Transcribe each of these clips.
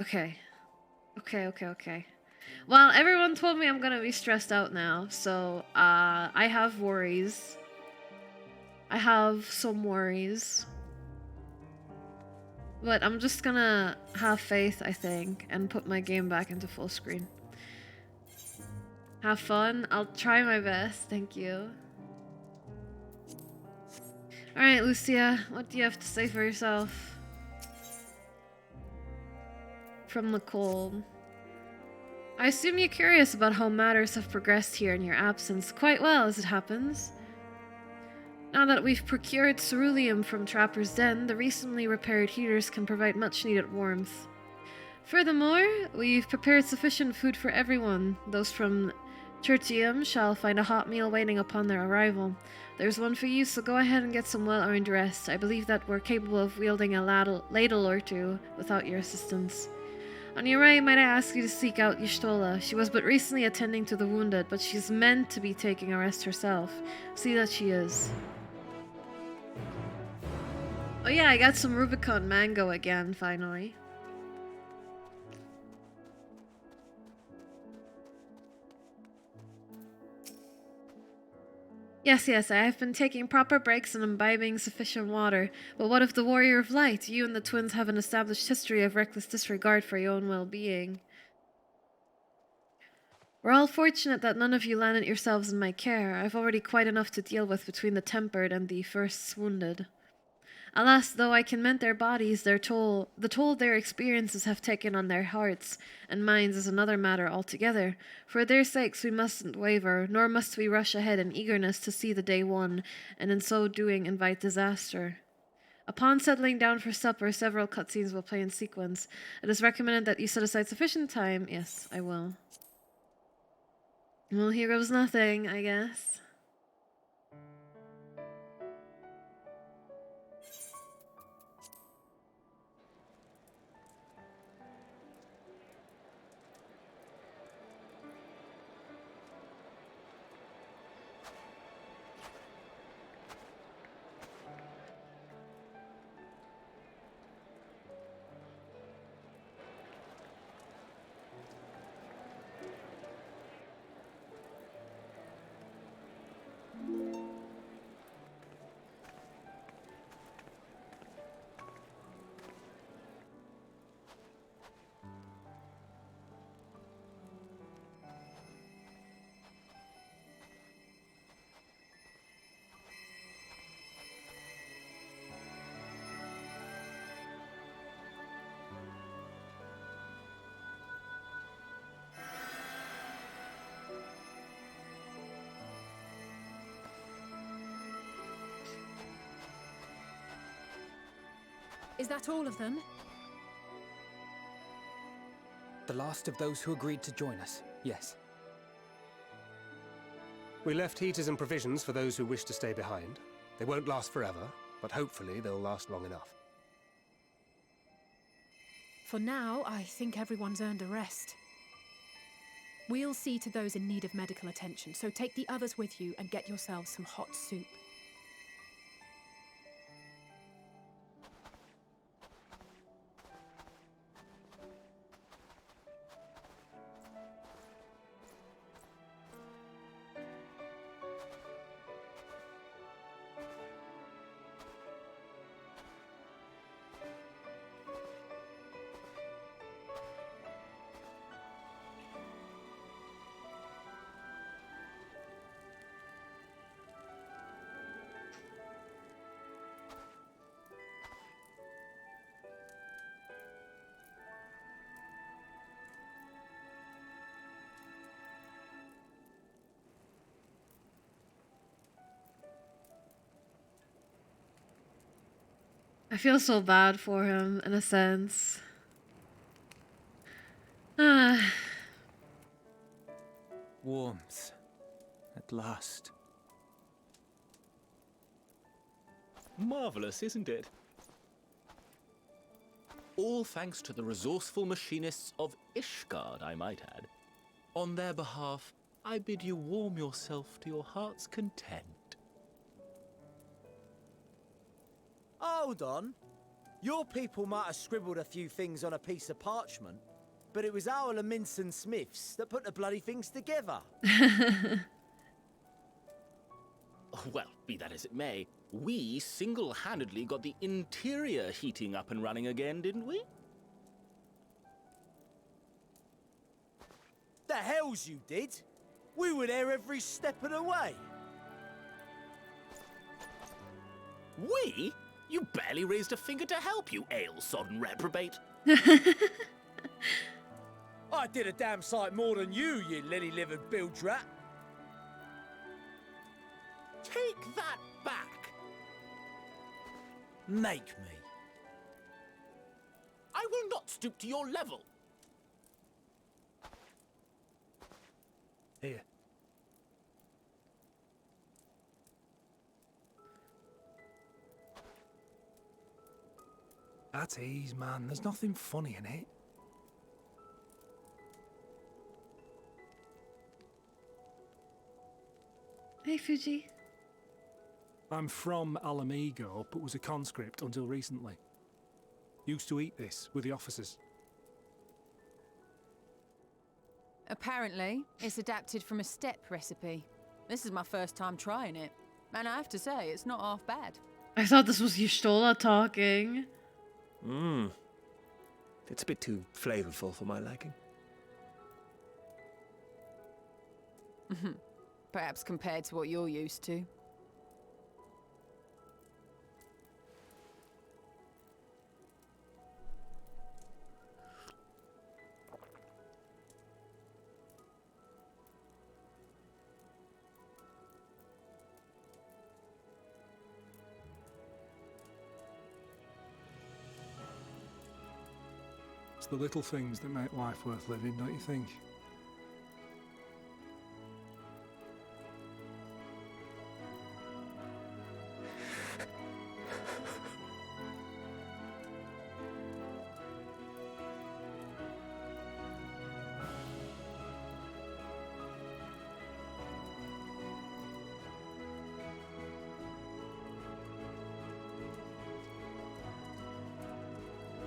Okay. Okay. Well, everyone told me I'm gonna be stressed out now, so I have worries. I have some worries. But I'm just gonna have faith, I think, and put my game back into full screen. Have fun. I'll try my best. Thank you. Alright, Lucia, what do you have to say for yourself? From the cold. I assume you're curious about how matters have progressed here in your absence. Quite well, as it happens. Now that we've procured ceruleum from Trapper's Den, the recently repaired heaters can provide much-needed warmth. Furthermore, we've prepared sufficient food for everyone. Those from Tertium shall find a hot meal waiting upon their arrival. There's one for you, so go ahead and get some well-earned rest. I believe that we're capable of wielding a ladle or two without your assistance. On your right, might I ask you to seek out Y'shtola. She was but recently attending to the wounded, but she's meant to be taking a rest herself. See that she is. Oh yeah, I got some Rubicon mango again, finally. Yes, I have been taking proper breaks and imbibing sufficient water. But what of the Warrior of Light? You and the twins have an established history of reckless disregard for your own well-being. We're all fortunate that none of you landed yourselves in my care. I've already quite enough to deal with between the tempered and the first wounded. Alas, though I can mend their bodies, the toll their experiences have taken on their hearts and minds is another matter altogether. For their sakes we mustn't waver, nor must we rush ahead in eagerness to see the day won, and in so doing invite disaster. Upon settling down for supper, several cutscenes will play in sequence. It is recommended that you set aside sufficient time. Yes, I will. Well, here goes nothing, I guess. Is that all of them? The last of those who agreed to join us, yes. We left heaters and provisions for those who wish to stay behind. They won't last forever, but hopefully they'll last long enough. For now, I think everyone's earned a rest. We'll see to those in need of medical attention, so take the others with you and get yourselves some hot soup. I feel so bad for him, in a sense. Ah. Warmth. At last. Marvelous, isn't it? All thanks to the resourceful machinists of Ishgard, I might add. On their behalf, I bid you warm yourself to your heart's content. Hold on. Your people might have scribbled a few things on a piece of parchment, but it was our Leminson Smiths that put the bloody things together. Well, be that as it may, we single-handedly got the interior heating up and running again, didn't we? The hells you did! We were there every step of the way. We? You barely raised a finger to help, you ale-sodden reprobate. I did a damn sight more than you, you lily-livered bilge rat. Take that back! Make me. I will not stoop to your level. Here. At ease, man. There's nothing funny in it. Hey, Fuji. I'm from Alamigo, but was a conscript until recently. Used to eat this with the officers. Apparently, it's adapted from a steppe recipe. This is my first time trying it, and I have to say, it's not half bad. I thought this was Yustola talking. Mmm. It's a bit too flavorful for my liking. Perhaps compared to what you're used to. It's the little things that make life worth living, don't you think?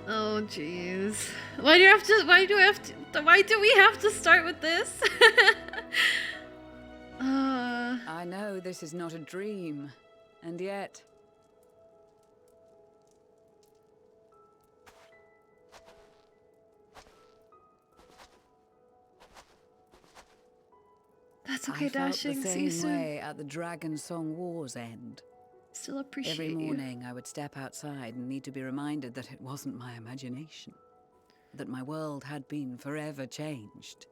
Oh jeez. Why do we have to start with this? I know this is not a dream, and yet... That's okay, I felt Dashing. the See you same soon. way at the Dragon Song War's end. Still appreciate Every you. morning I would step outside and need to be reminded that it wasn't my imagination. That my world had been forever changed.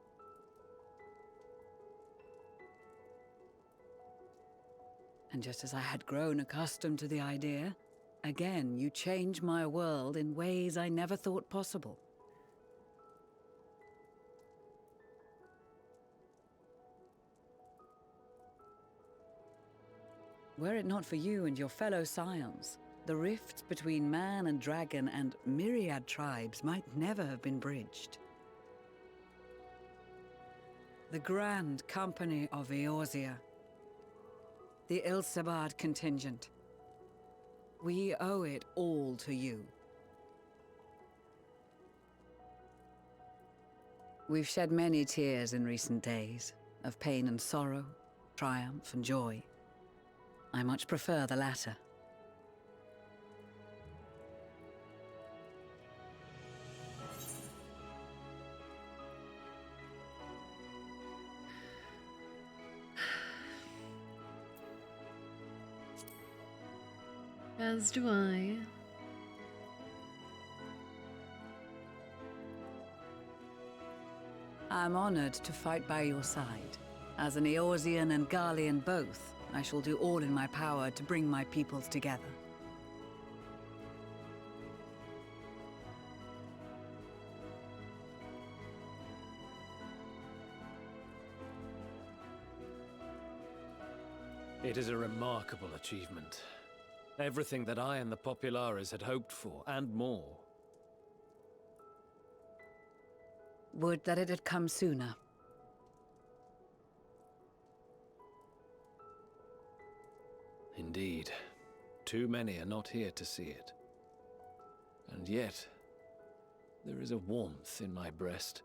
And just as I had grown accustomed to the idea, again you change my world in ways I never thought possible. Were it not for you and your fellow scions, the rifts between man and dragon and myriad tribes might never have been bridged. The Grand Company of Eorzea, the Ilsabard contingent, we owe it all to you. We've shed many tears in recent days, of pain and sorrow, triumph and joy. I much prefer the latter. As do I. I'm honored to fight by your side. As an Eorzean and Garlean both, I shall do all in my power to bring my peoples together. It is a remarkable achievement. Everything that I and the Populares had hoped for, and more. Would that it had come sooner. Indeed. Too many are not here to see it. And yet, there is a warmth in my breast,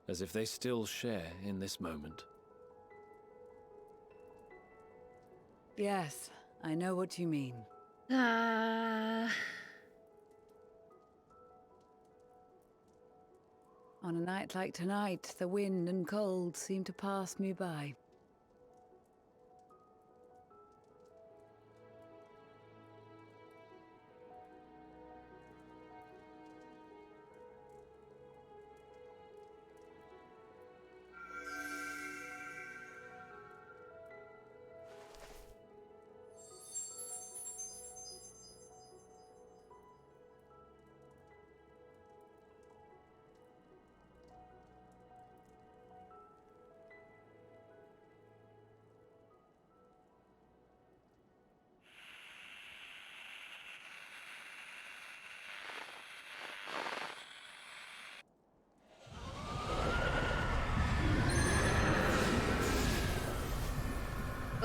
as if they still share in this moment. Yes, I know what you mean. On a night like tonight, the wind and cold seem to pass me by.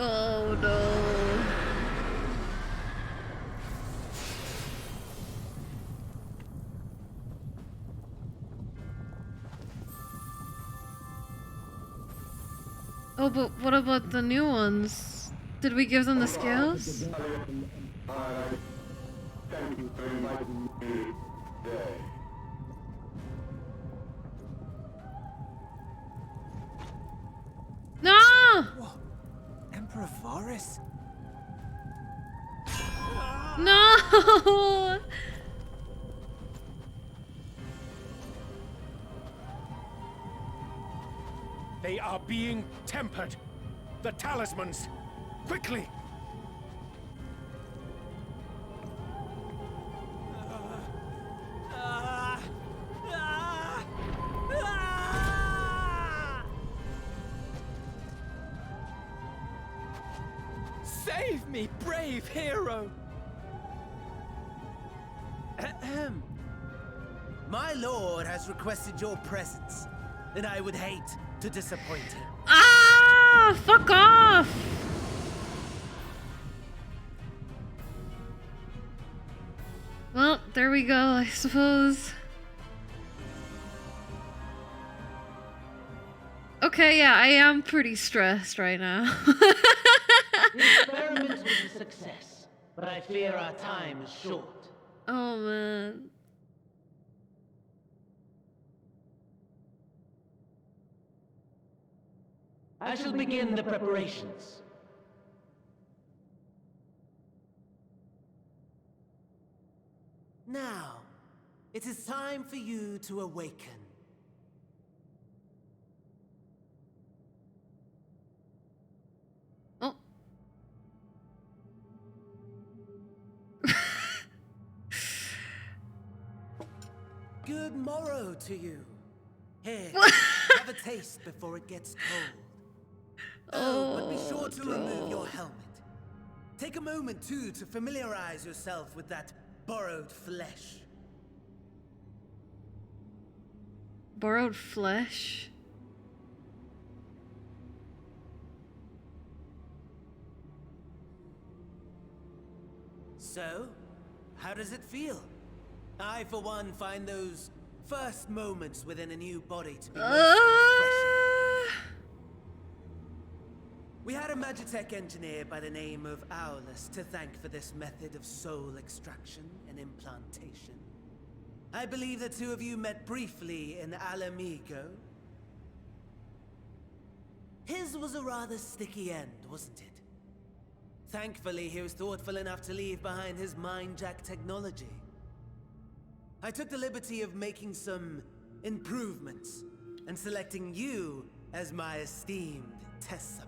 Oh no. Oh, but what about the new ones? Did we give them the scales? Thank you for inviting me today. No! What? Emperor Varus? No! They are being tempered. The talismans. Quickly! Save me, brave hero! Ahem. My lord has requested your presence, and I would hate to disappoint him. Ah! Fuck off! Well, there we go, I suppose. Okay, yeah, I am pretty stressed right now. The experiment was a success, but I fear our time is short. Oh man. I shall begin the preparations. Now, it is time for you to awaken. Oh. Good morrow to you. Here, have a taste before it gets cold. Oh, but be sure to remove your helmet. Take a moment, too, to familiarize yourself with that borrowed flesh. Borrowed flesh? So, how does it feel? I, for one, find those first moments within a new body to be most refreshing. We had a Magitech engineer by the name of Aulus to thank for this method of soul extraction and implantation. I believe the two of you met briefly in Alamigo. His was a rather sticky end, wasn't it? Thankfully, he was thoughtful enough to leave behind his mind-jack technology. I took the liberty of making some improvements and selecting you as my esteemed test subject.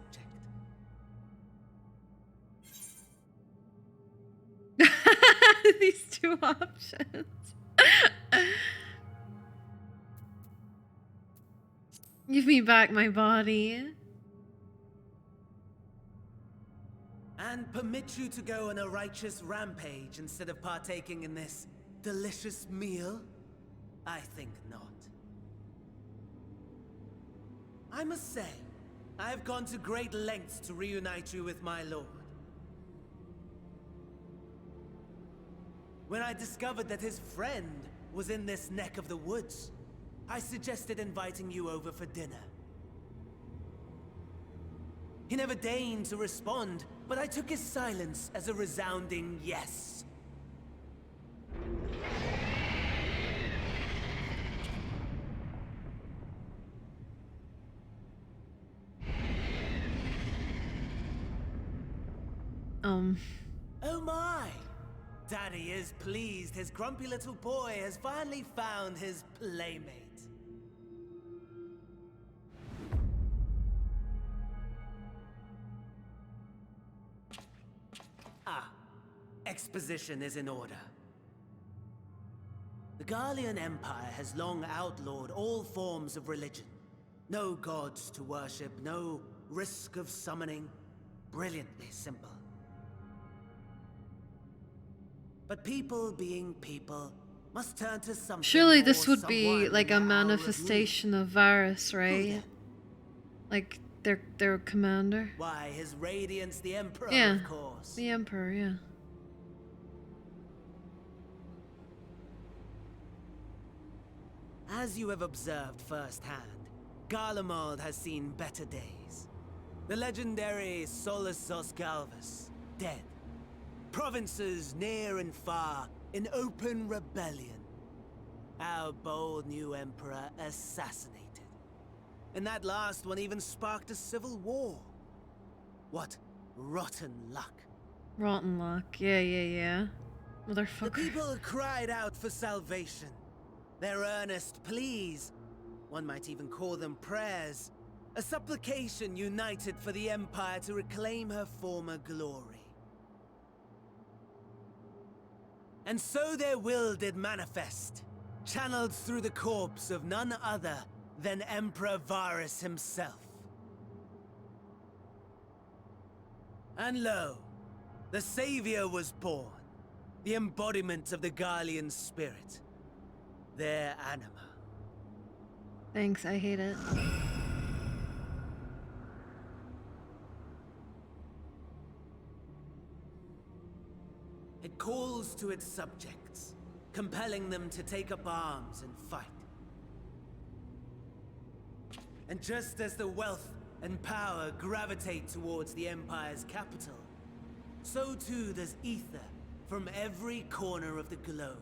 These two options. Give me back my body. And permit you to go on a righteous rampage instead of partaking in this delicious meal? I think not. I must say, I have gone to great lengths to reunite you with my lord. When I discovered that his friend was in this neck of the woods, I suggested inviting you over for dinner. He never deigned to respond, but I took his silence as a resounding yes. Oh my! Daddy is pleased his grumpy little boy has finally found his playmate. Exposition is in order. The Garlean Empire has long outlawed all forms of religion. No gods to worship, no risk of summoning. Brilliantly simple. But people being people must turn to something. Surely this or would be someone like in a the hour of manifestation of Varus, right? Like their commander. need. Why, His Radiance the Emperor, Yeah, of course. the Emperor, yeah. As you have observed firsthand, Garlemald has seen better days. The legendary Solosos Galvus, dead. Provinces near and far in open rebellion. Our bold new emperor assassinated. And that last one even sparked a civil war. What rotten luck. Rotten luck. Yeah. Motherfucker. The people cried out for salvation. Their earnest pleas, one might even call them prayers, a supplication united for the Empire to reclaim her former glory. And so their will did manifest, channeled through the corpse of none other than Emperor Varus himself. And lo, the Savior was born, the embodiment of the Garlean spirit, their anima. Thanks, I hate it. It calls to its subjects, compelling them to take up arms and fight. And just as the wealth and power gravitate towards the Empire's capital, so too does ether from every corner of the globe.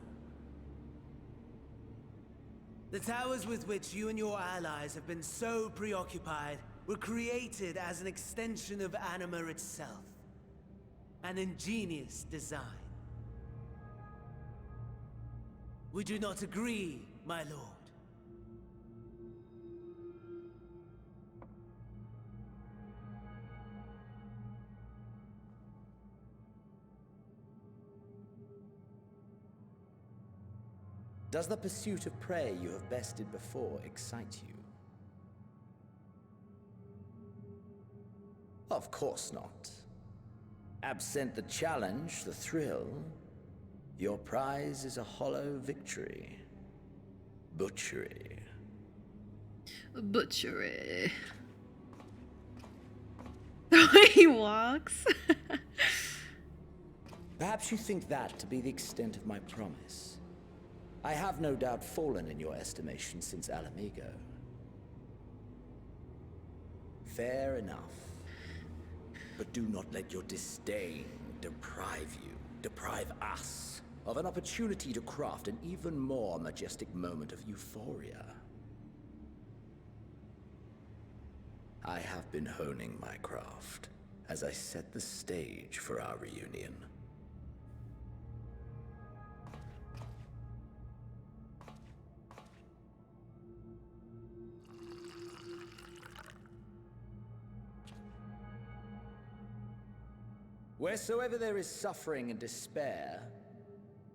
The towers with which you and your allies have been so preoccupied were created as an extension of Anima itself. An ingenious design. Would you not agree, my lord? Does the pursuit of prey you have bested before excite you? Of course not. Absent the challenge, the thrill, your prize is a hollow victory. Butchery. Butchery. The way he walks. Perhaps you think that to be the extent of my promise. I have no doubt fallen in your estimation since Alamigo. Fair enough. But do not let your disdain deprive us, of an opportunity to craft an even more majestic moment of euphoria. I have been honing my craft as I set the stage for our reunion. Wheresoever there is suffering and despair,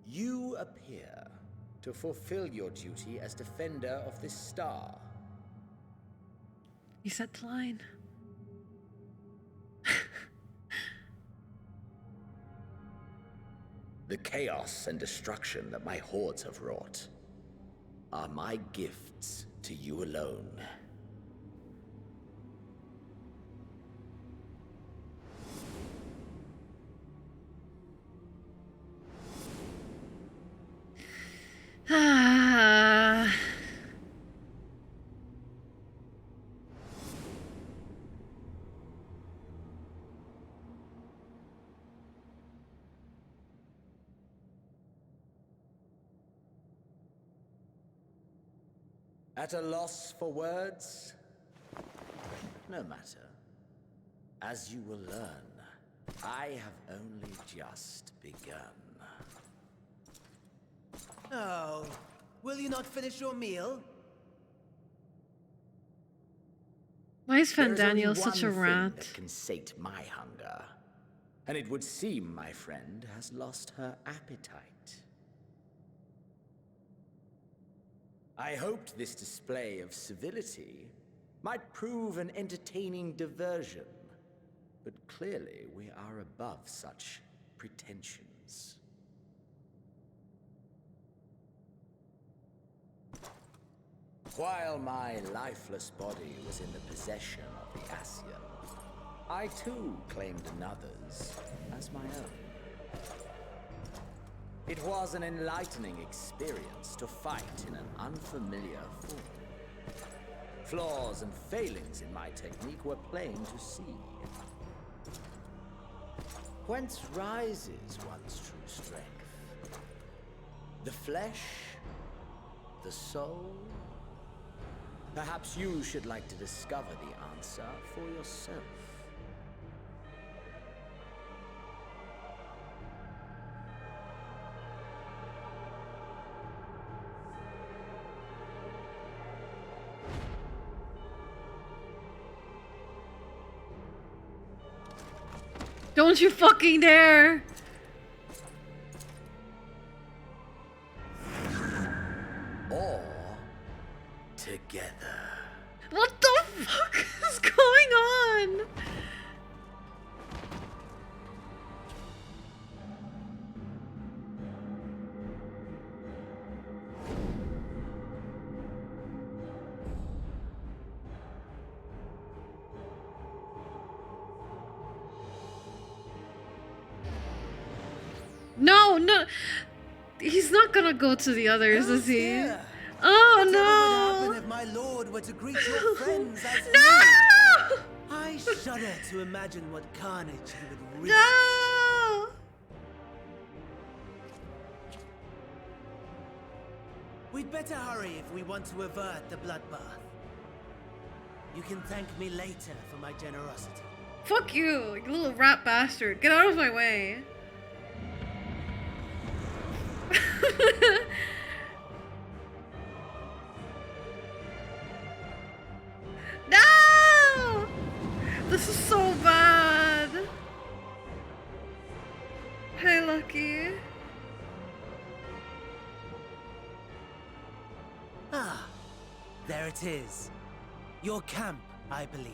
you appear to fulfill your duty as defender of this star. You said the line. The chaos and destruction that my hordes have wrought are my gifts to you alone. At a loss for words? No matter. As you will learn, I have only just begun. Oh, will you not finish your meal? Why is There is only Fandaniel such a one thing rat? that can sate my hunger. And it would seem my friend has lost her appetite. I hoped this display of civility might prove an entertaining diversion, but clearly we are above such pretensions. While my lifeless body was in the possession of the Ascian, I too claimed another's as my own. It was an enlightening experience to fight in an unfamiliar form. Flaws and failings in my technique were plain to see. Whence rises one's true strength? The flesh? The soul? Perhaps you should like to discover the answer for yourself. Don't you fucking dare! Or together. What the fuck is going on? No, no. He's not gonna go to the others, is he? Dear. Oh Whatever no! would happen if my lord were to greet your friends as No! I shudder to imagine what carnage he would wreak. No! We'd better hurry if we want to avert the bloodbath. You can thank me later for my generosity. Fuck you, you little rat bastard. Get out of my way. No! This is so bad. Hey, Lucky. Ah, there it is. Your camp, I believe.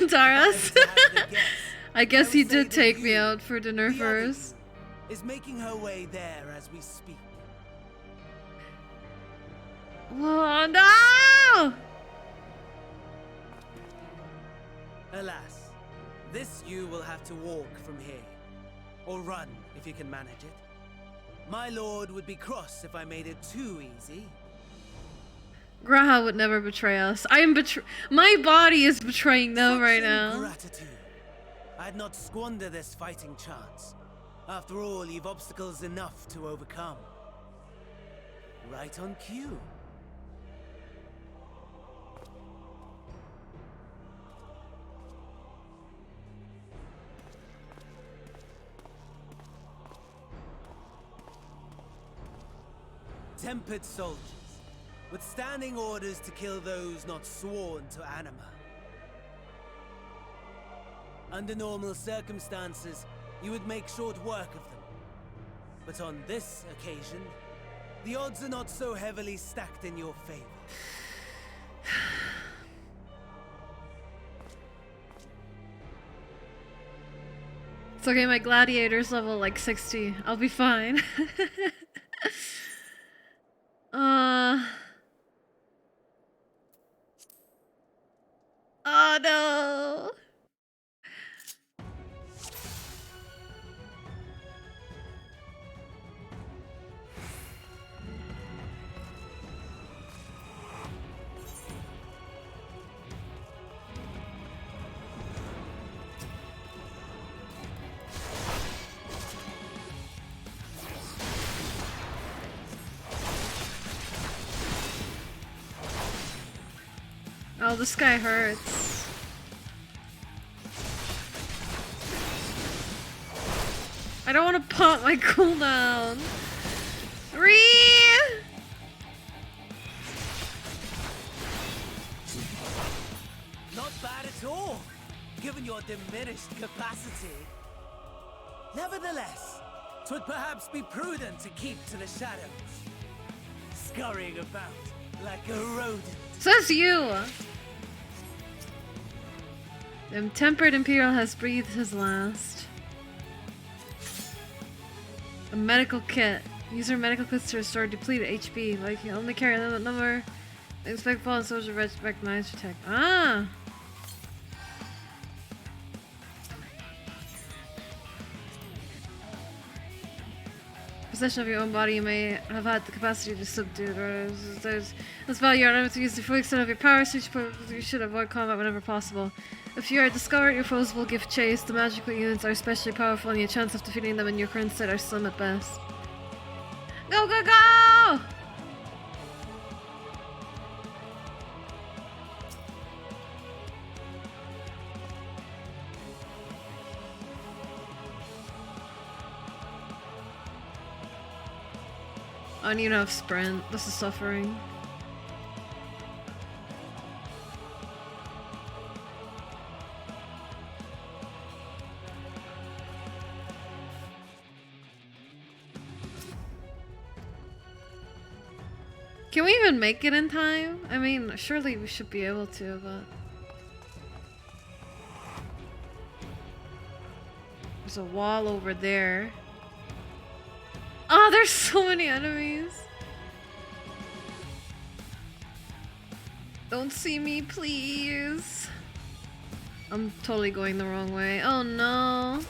Taras? I guess he did take me out for dinner first. Is making her way there as we speak. Oh no! Alas, this you will have to walk from here. Or run, if you can manage it. My lord would be cross if I made it too easy. Graha would never betray us. I am my body is betraying them right now. Gratitude. I'd not squander this fighting chance. After all, you've obstacles enough to overcome. Right on cue. Tempered soldiers, withstanding orders to kill those not sworn to Anima. Under normal circumstances, you would make short work of them. But on this occasion, the odds are not so heavily stacked in your favor. It's okay, my gladiator's level like 60. I'll be fine. Oh no! this guy hurts. I don't want to pop my cooldown. Not bad at all, given your diminished capacity. Nevertheless, 'twould perhaps be prudent to keep to the shadows, scurrying about like a rodent. Says you! The tempered Imperial has breathed his last. A medical kit. Use your medical kits to restore depleted HP. Like, you only carry a limit number. Expect fallen soldier recognize protect. Ah! Possession of your own body, you may have had the capacity to subdue. There's value you're unable to use the full extent of your powers, so you should avoid combat whenever possible. If you are discovered, your foes will give chase. The magical units are especially powerful, and your chance of defeating them in your current state are slim at best. Go, go, go! I don't even have sprint. This is suffering. Can we even make it in time? I mean, surely we should be able to, but... There's a wall over there. Oh, there's so many enemies. Don't see me, please. I'm totally going the wrong way. Oh no.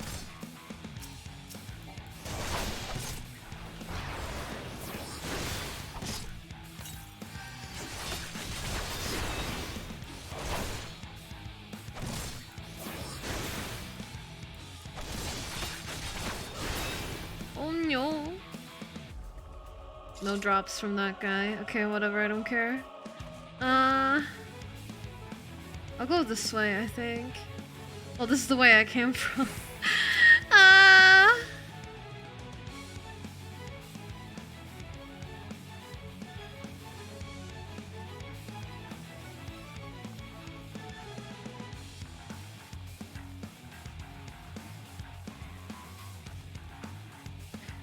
Oh no. No drops from that guy. Okay, whatever, I don't care. I'll go this way, I think. Well, this is the way I came from.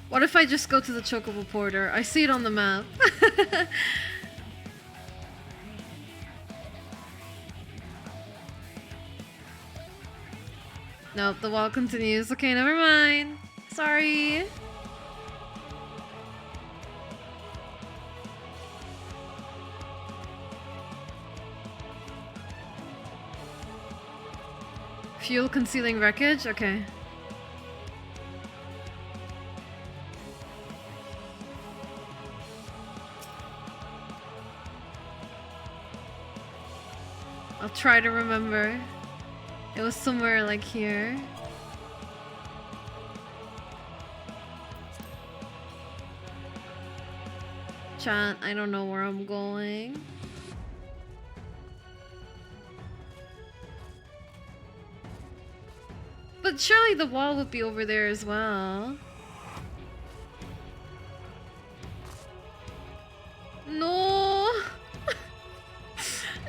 What if I just go to the Chocobo Porter? I see it on the map. Nope, the wall continues. Okay, never mind. Sorry. Fuel concealing wreckage? Okay. I'll try to remember. It was somewhere like here. Chat, I don't know where I'm going. But surely the wall would be over there as well. No!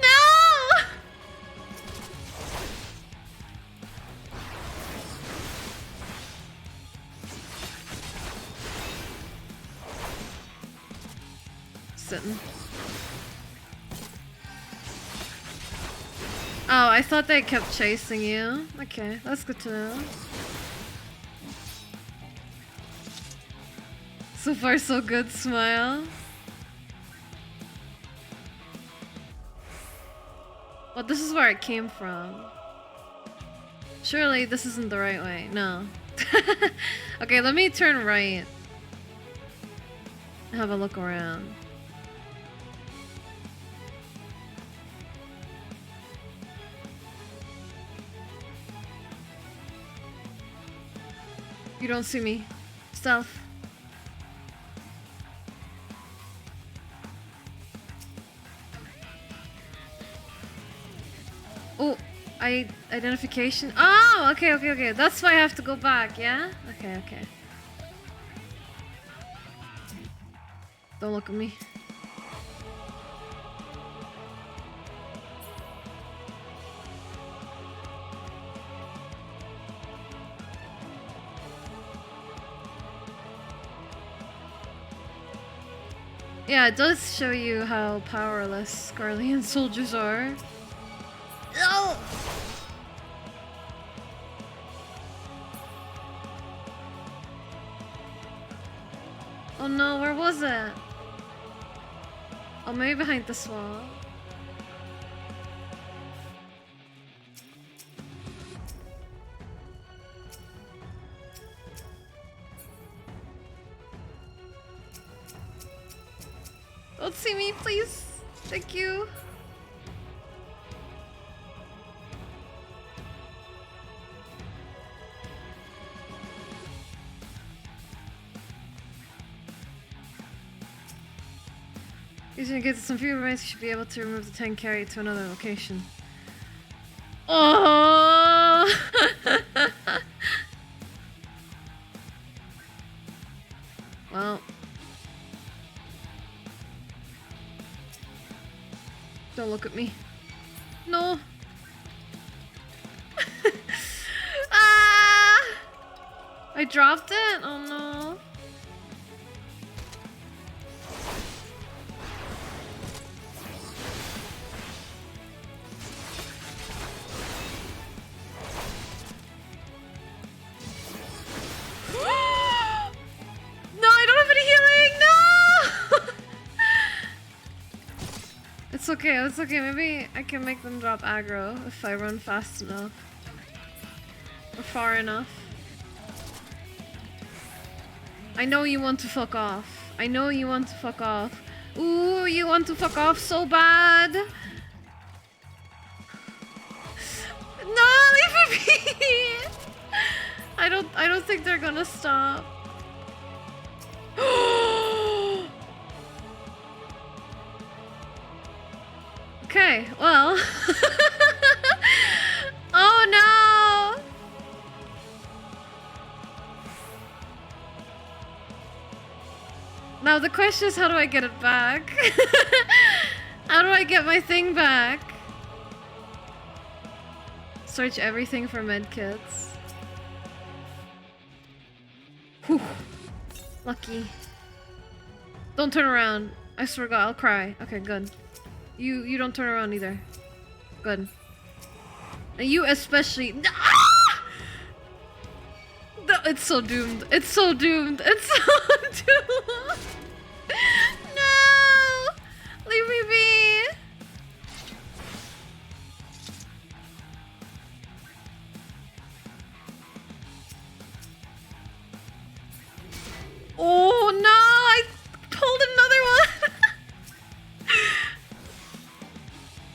No! Sitting. Oh, I thought they kept chasing you. Okay, that's good to know. So far so good, smile. Well, this is where it came from. Surely this isn't the right way. No. Okay, let me turn right. Have a look around. You don't see me. Stealth. Identification. Oh, okay. That's why I have to go back, yeah? Okay. Don't look at me. Yeah, it does show you how powerless Scarlian soldiers are. No! Oh no, where was it? Oh, maybe behind this wall. Don't see me, please. Thank you. Using a get some few remains, you should be able to remove the tank carry to another location. Oh! Well. Don't look at me. No. Ah! I dropped it? Oh no. No, I don't have any healing! No! It's okay. Maybe I can make them drop aggro if I run fast enough. Or far enough. I know you want to fuck off. Ooh, you want to fuck off so bad. No, leave me be! I don't think they're gonna stop. Okay, well. Oh no! Now the question is, how do I get it back? How do I get my thing back? Search everything for medkits. Whew. Lucky. Don't turn around. I swear to God, I'll cry. Okay, good. You don't turn around either. Good. And you especially. Ah! No, it's so doomed. It's so doomed. No! Leave me be! Oh no! I pulled another one!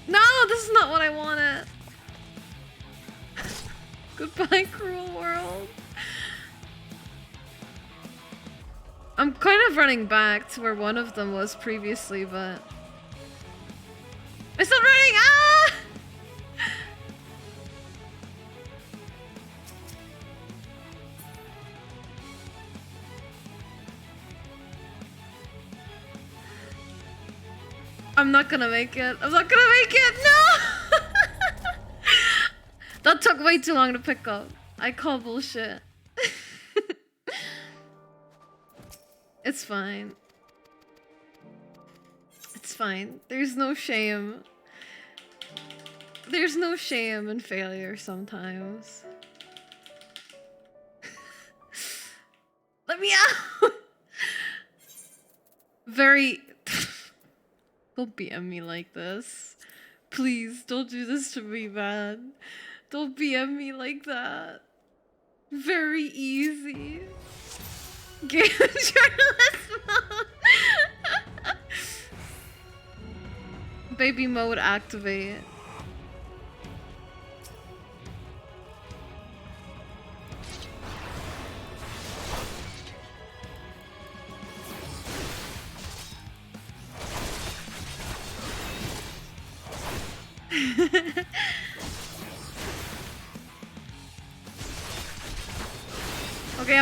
No, this is not what I wanted. Goodbye, cruel world. I'm kind of running back to where one of them was previously, but... I stopped running! Ah! I'm not gonna make it. No! That took way too long to pick up. I call bullshit. It's fine. It's fine. There's no shame. There's no shame in failure sometimes. Let me out! Very... Don't BM me like this. Please, don't do this to me, man. Don't BM me like that. Very easy. Game journalist mode. Baby mode activate.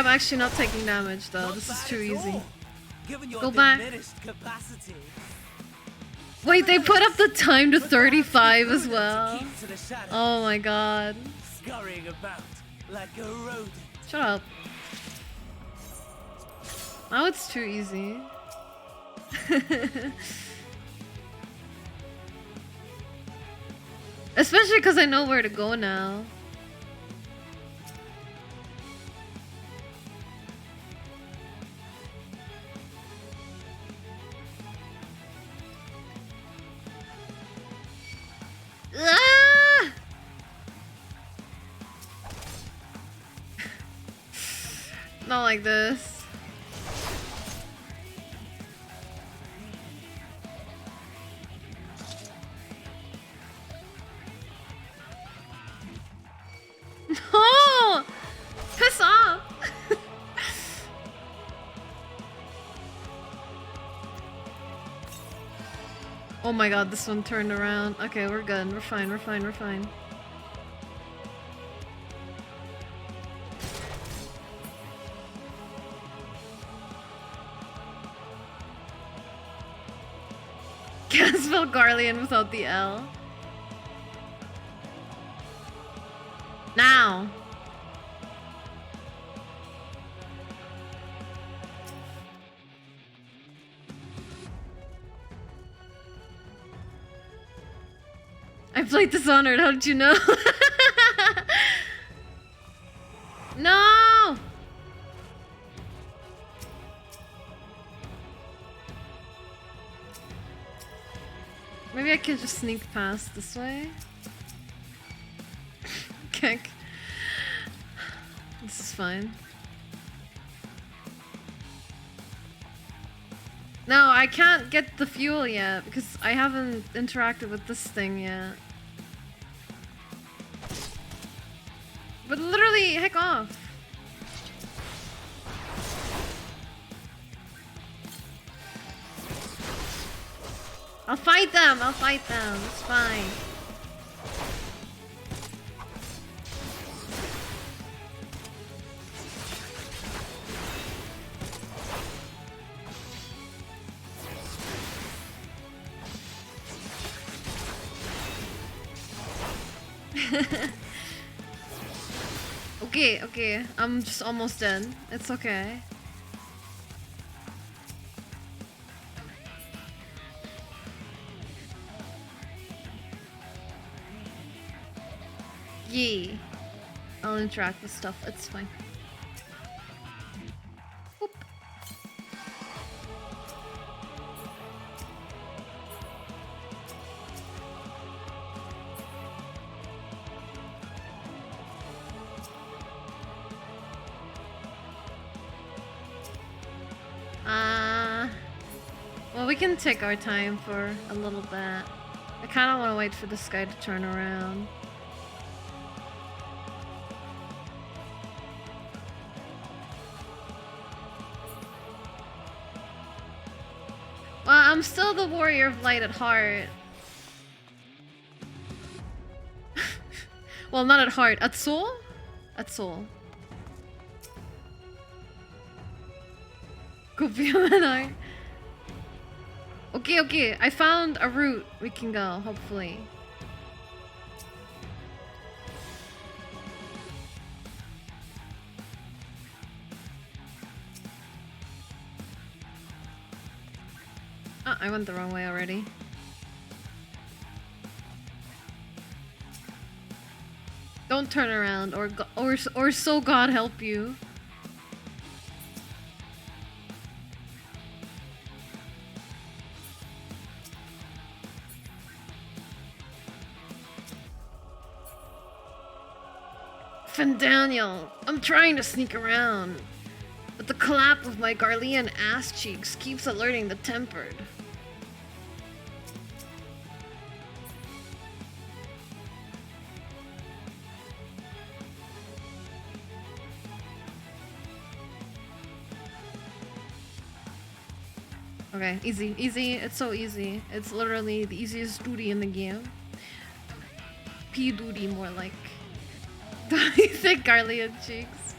I'm actually not taking damage though. This is too easy. Given your Go back. diminished capacity. Wait, they put up the time to 35 as well. Keep to the shadows, Oh my god. scurrying about like a rodent. Shut up. Now it's too easy. Especially because I know where to go now. Ah! Not like this. No! Piss off! Oh my god, this one turned around. Okay, we're good. We're fine, we're fine, we're fine. Can't spell Garlean without the L. Now! I played Dishonored, how did you know? No! Maybe I can just sneak past this way. Kick. This is fine. No, I can't get the fuel yet because I haven't interacted with this thing yet. But literally, heck off. I'll fight them, I'll fight them, it's fine. Okay, I'm just almost done. It's okay. Yee. I'll interact with stuff, it's fine. Whoop. Well, we can take our time for a little bit. I kind of want to wait for this guy to turn around. Well, I'm still the warrior of light at heart. Well, not at heart. At soul? At soul. Kopiamanai. Okay, I found a route we can go, hopefully. Oh, I went the wrong way already. Don't turn around, or so God help you. Daniel, I'm trying to sneak around, but the clap of my Garlean ass cheeks keeps alerting the tempered. Okay, easy, it's so easy. It's literally the easiest duty in the game. P duty more like. Thick Garlean cheeks.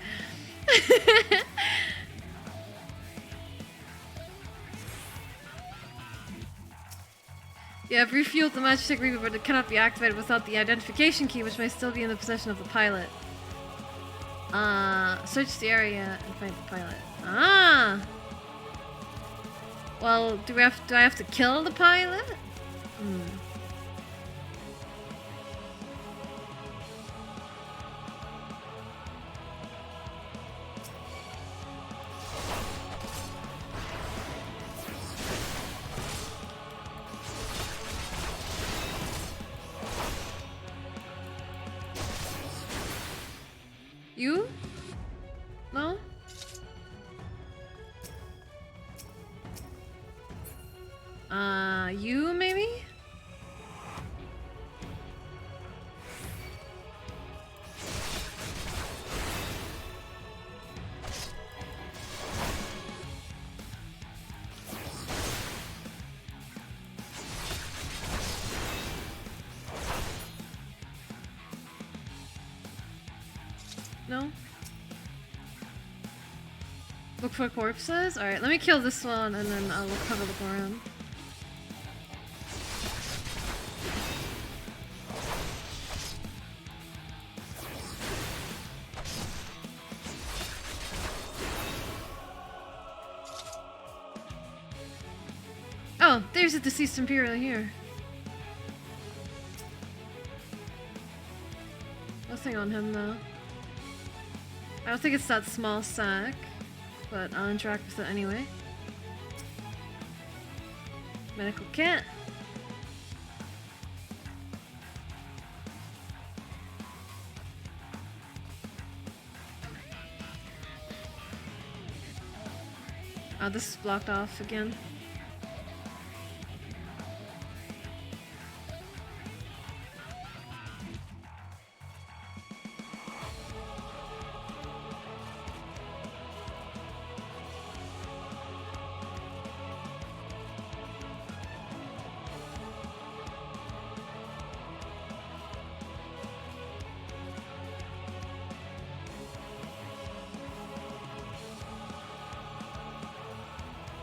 Yeah, I've refueled the Magitech Reaper, but it cannot be activated without the identification key, which may still be in the possession of the pilot. Search the area and find the pilot. Ah! Well, do I have to kill the pilot? Hmm. You? No? You maybe? No? Look for corpses? Alright, let me kill this one and then I'll have a look around. Oh, there's a deceased Imperial here. Nothing on him though. I don't think it's that small sack, but I'll interact with it anyway. Medical kit. Oh, this is blocked off again.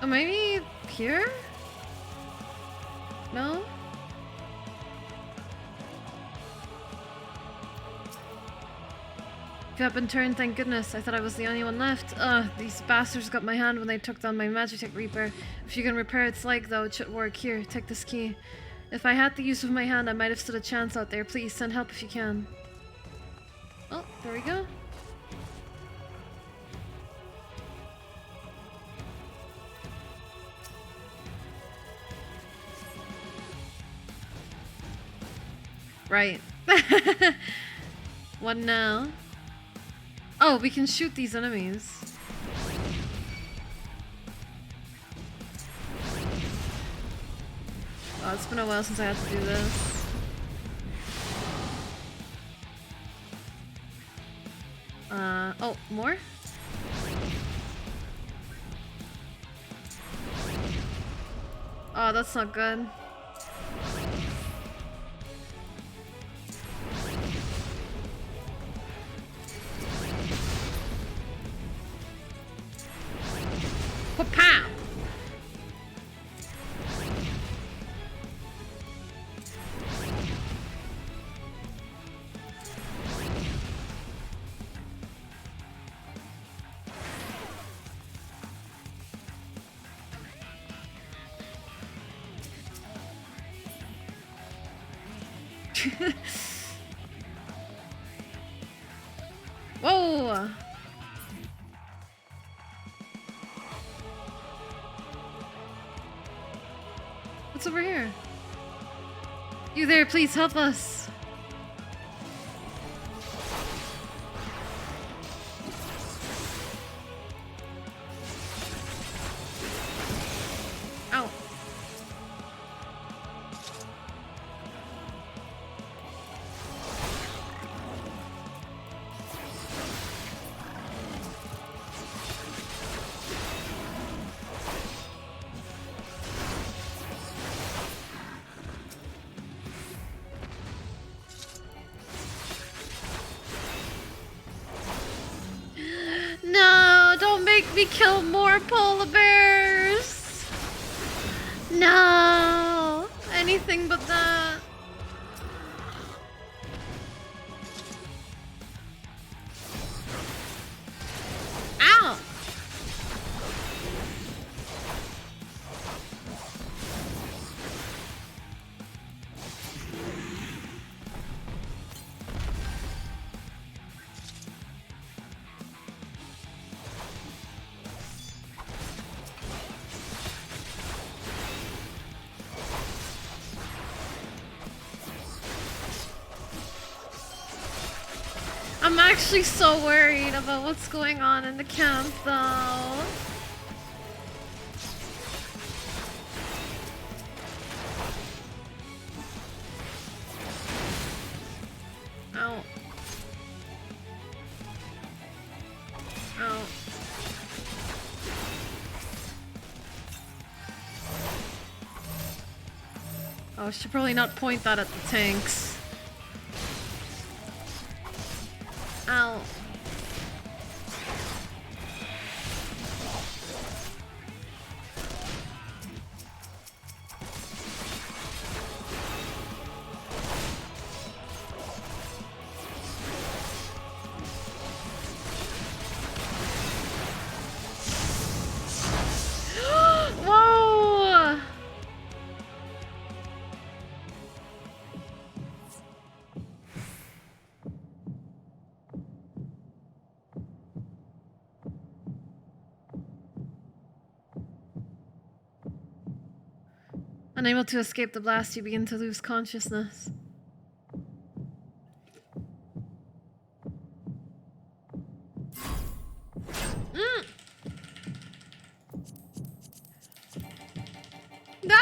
Oh, maybe here? No? If you have been turned, thank goodness. I thought I was the only one left. Ugh, these bastards got my hand when they took down my Magitech Reaper. If you can repair its leg, though, it should work. Here, take this key. If I had the use of my hand, I might have stood a chance out there. Please, send help if you can. Oh, there we go. Right. What now? Oh, we can shoot these enemies. Oh, it's been a while since I had to do this. Oh, more? Oh, that's not good. Pow! Whoa! What's over here? You there, please help us. Ow. kill more polar bears! No! Anything but that. Ow! I'm actually so worried about what's going on in the camp, though. Ow. Ow. Oh, I should probably not point that at the tanks. Ow. Whoa! Unable to escape the blast, you begin to lose consciousness. No!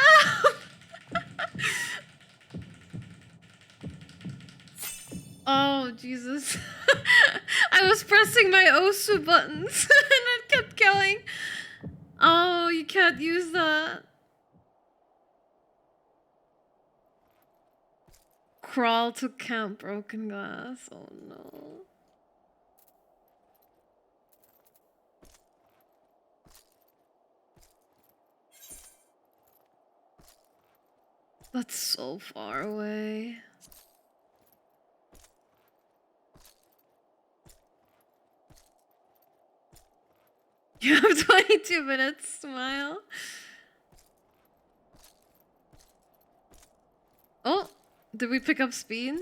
Oh, Jesus. I was pressing my Osu buttons and it kept killing. Oh, you can't use that. Crawl to camp broken glass. Oh no. That's so far away. You have 22 minutes, smile. Oh, did we pick up speed?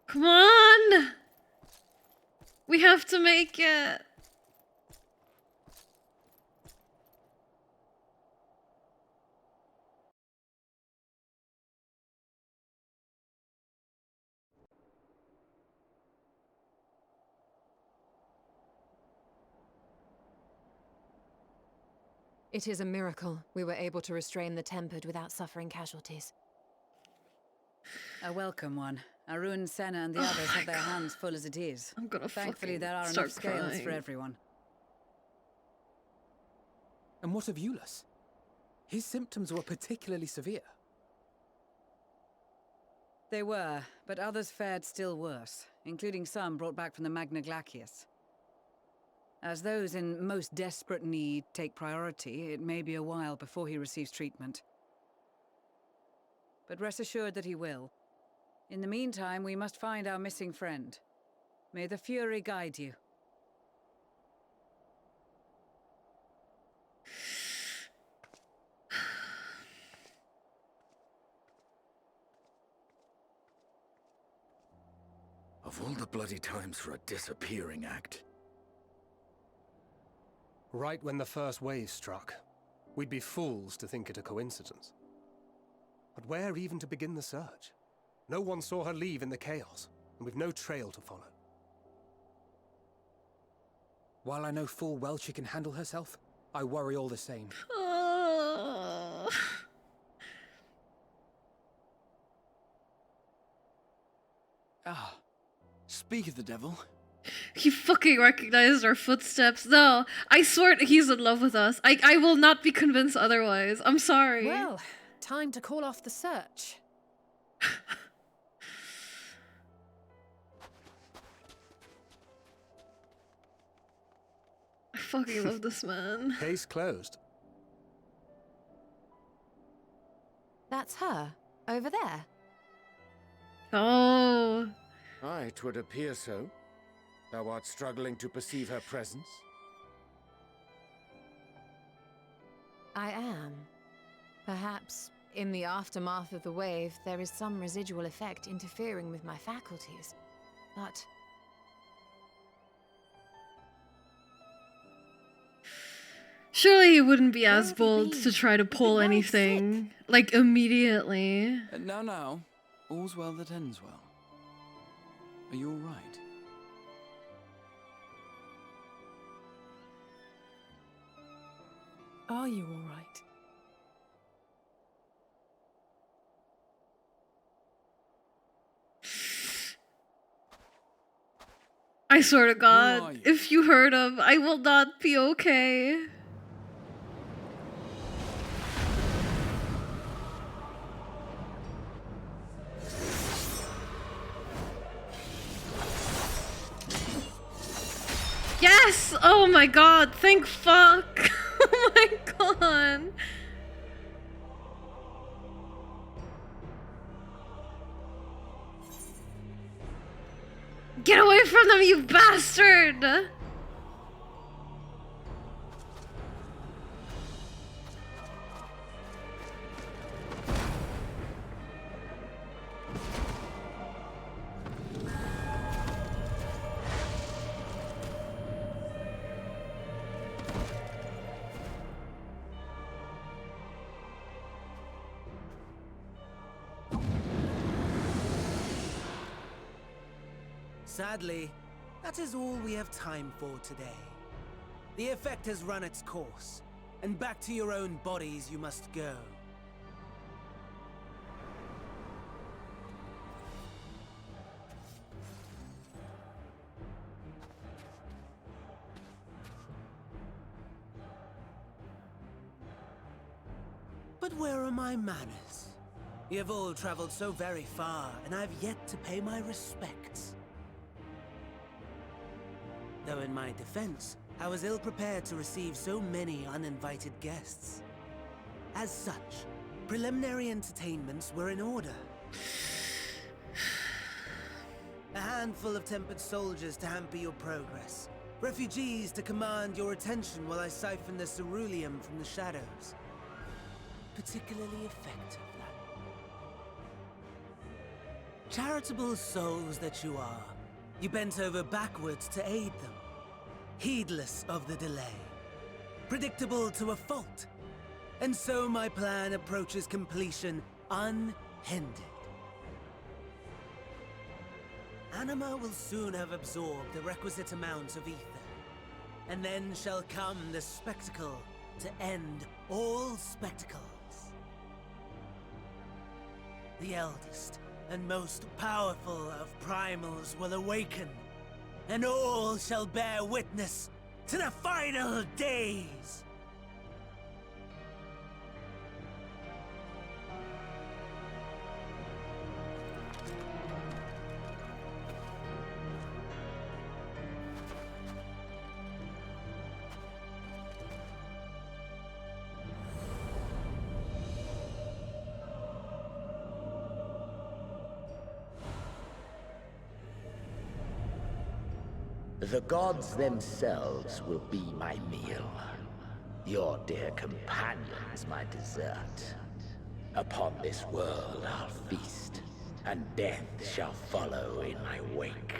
Come on! We have to make it. It is a miracle we were able to restrain the Tempered without suffering casualties. A welcome one. Arun, Senna, and the others have their hands full as it is. I'm gonna Thankfully, there are start enough scales crying. for everyone. And what of Eulus? His symptoms were particularly severe. They were, but others fared still worse, including some brought back from the Magna Glacius. As those in most desperate need take priority, it may be a while before he receives treatment. But rest assured that he will. In the meantime, we must find our missing friend. May the Fury guide you. Of all the bloody times for a disappearing act. Right when the first wave struck, we'd be fools to think it a coincidence. But where even to begin the search? No one saw her leave in the chaos, and we've no trail to follow. While I know full well she can handle herself, I worry all the same. Oh. Ah, speak of the devil. He fucking recognized our footsteps. No, I swear he's in love with us. I will not be convinced otherwise. I'm sorry. Well, time to call off the search. fucking love this man. Case closed. That's her, over there. Oh. Aye, it would appear so. Thou art struggling to perceive her presence? I am. Perhaps, in the aftermath of the wave, there is some residual effect interfering with my faculties. But... Surely you wouldn't be as bold to try to pull anything, like, immediately. Now. All's well that ends well. Are you all right? Are you all right? I swear to God, if you heard him, I will not be okay. Yes! Oh my God, thank fuck! Oh my God! Get away from them, you bastard! Sadly, that is all we have time for today. The effect has run its course, and back to your own bodies you must go. But where are my manners? You have all traveled so very far, and I have yet to pay my respects. Though in my defense, I was ill-prepared to receive so many uninvited guests. As such, preliminary entertainments were in order. A handful of tempered soldiers to hamper your progress. Refugees to command your attention while I siphon the ceruleum from the shadows. Particularly effective, that. Charitable souls that you are, you bent over backwards to aid them, heedless of the delay, predictable to a fault. And so my plan approaches completion unhindered. Anima will soon have absorbed the requisite amount of ether, and then shall come the spectacle to end all spectacles. The eldest and most powerful of primals will awaken, and all shall bear witness to the final days. The gods themselves will be my meal. Your dear companions my dessert. Upon this world I'll feast, and death shall follow in my wake.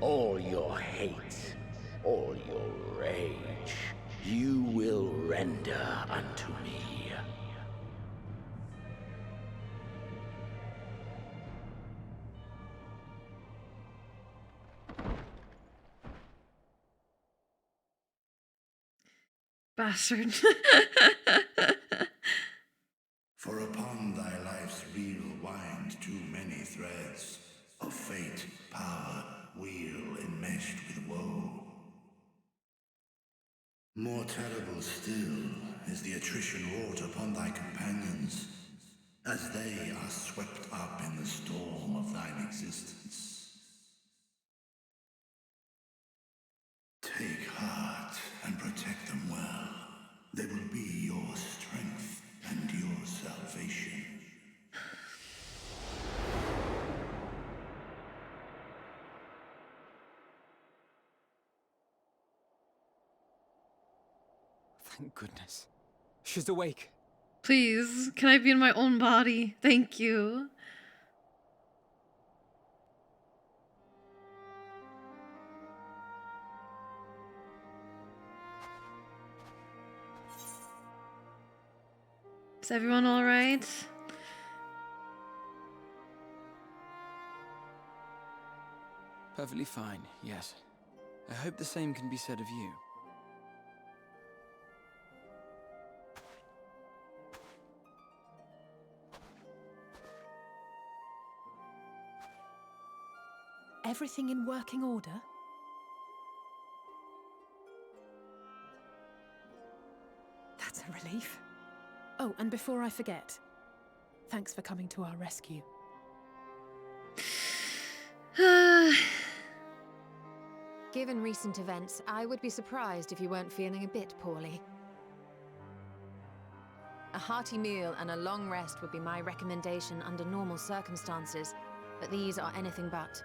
All your hate, all your rage, you will render unto me. Bastard. For upon thy life's reel wind too many threads of fate, power, weal enmeshed with woe. More terrible still is the attrition attrition wrought upon thy companions, as they are swept up in the storm of thine existence. Take heart and protect them well. They will be your strength and your salvation. Thank goodness. She's awake. Please, can I be in my own body? Thank you. Is everyone all right? Perfectly fine, yes. I hope the same can be said of you. Everything in working order? That's a relief. Oh, and before I forget, thanks for coming to our rescue. Given recent events, I would be surprised if you weren't feeling a bit poorly. A hearty meal and a long rest would be my recommendation under normal circumstances, but these are anything but.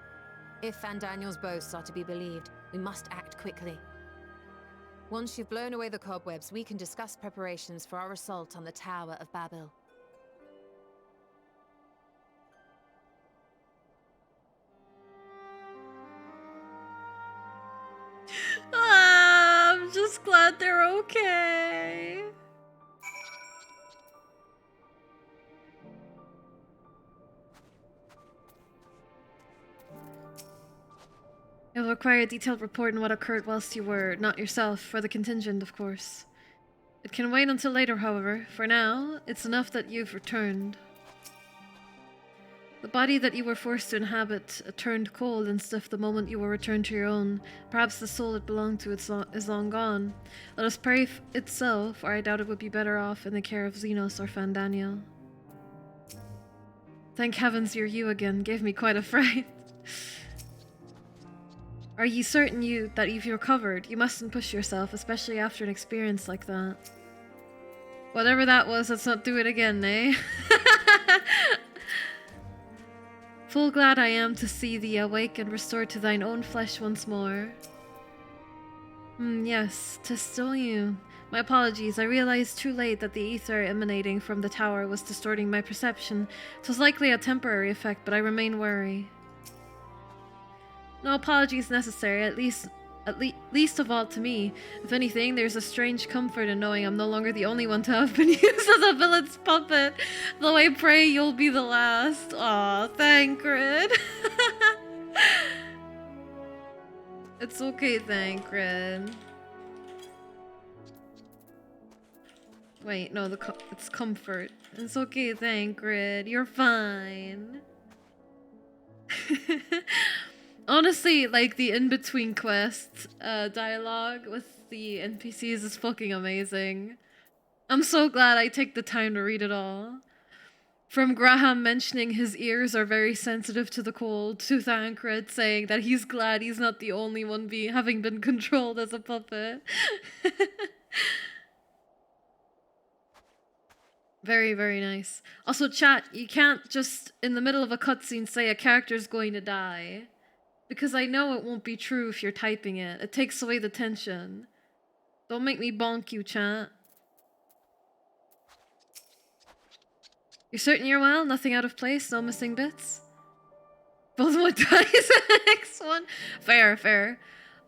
If Van Daniel's boasts are to be believed, we must act quickly. Once you've blown away the cobwebs, we can discuss preparations for our assault on the Tower of Babel. I'm just glad they're okay. It'll require a detailed report on what occurred whilst you were not yourself, for the contingent, of course. It can wait until later, however. For now, it's enough that you've returned. The body that you were forced to inhabit turned cold and stiff the moment you were returned to your own. Perhaps the soul it belonged to is long gone. Let us pray itself, or I doubt it would be better off in the care of Xenos or Van Daniel. Thank heavens you're you again. Gave me quite a fright. Are ye certain that you've recovered? You mustn't push yourself, especially after an experience like that. Whatever that was, let's not do it again, eh? Full glad I am to see thee awake and restored to thine own flesh once more. Yes, 'tis still you. My apologies, I realized too late that the ether emanating from the tower was distorting my perception. 'Twas likely a temporary effect, but I remain wary. No apologies necessary, at least of all to me. If anything, there's a strange comfort in knowing I'm no longer the only one to have been used as a villain's puppet. Though I pray you'll be the last. Aw, Thancred. It's okay, Thancred. Wait, no, it's comfort. It's okay, Thancred. You're fine. Honestly, like, the in-between quest dialogue with the NPCs is fucking amazing. I'm so glad I take the time to read it all. From Graham mentioning his ears are very sensitive to the cold, to Thancred saying that he's glad he's not the only one having been controlled as a puppet. Very, very nice. Also, chat, you can't just, in the middle of a cutscene, say a character's going to die. Because I know it won't be true if you're typing it. It takes away the tension. Don't make me bonk you, chat. You're certain you're well? Nothing out of place? No missing bits? Both what dies in the next one? Fair, fair.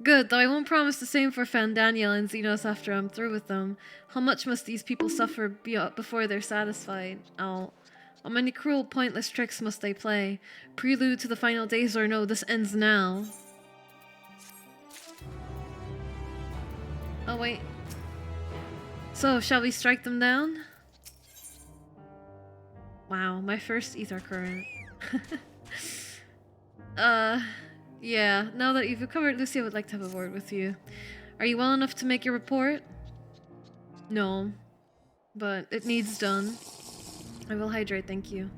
Good, though I won't promise the same for Van Daniel and Xenos after I'm through with them. How much must these people suffer before they're satisfied? How many cruel, pointless tricks must they play? Prelude to the final days, or no, this ends now. Oh, wait. So, shall we strike them down? Wow, my first ether current. Yeah, now that you've recovered, Lucia would like to have a word with you. Are you well enough to make your report? No. but it needs done. I will hydrate, thank you.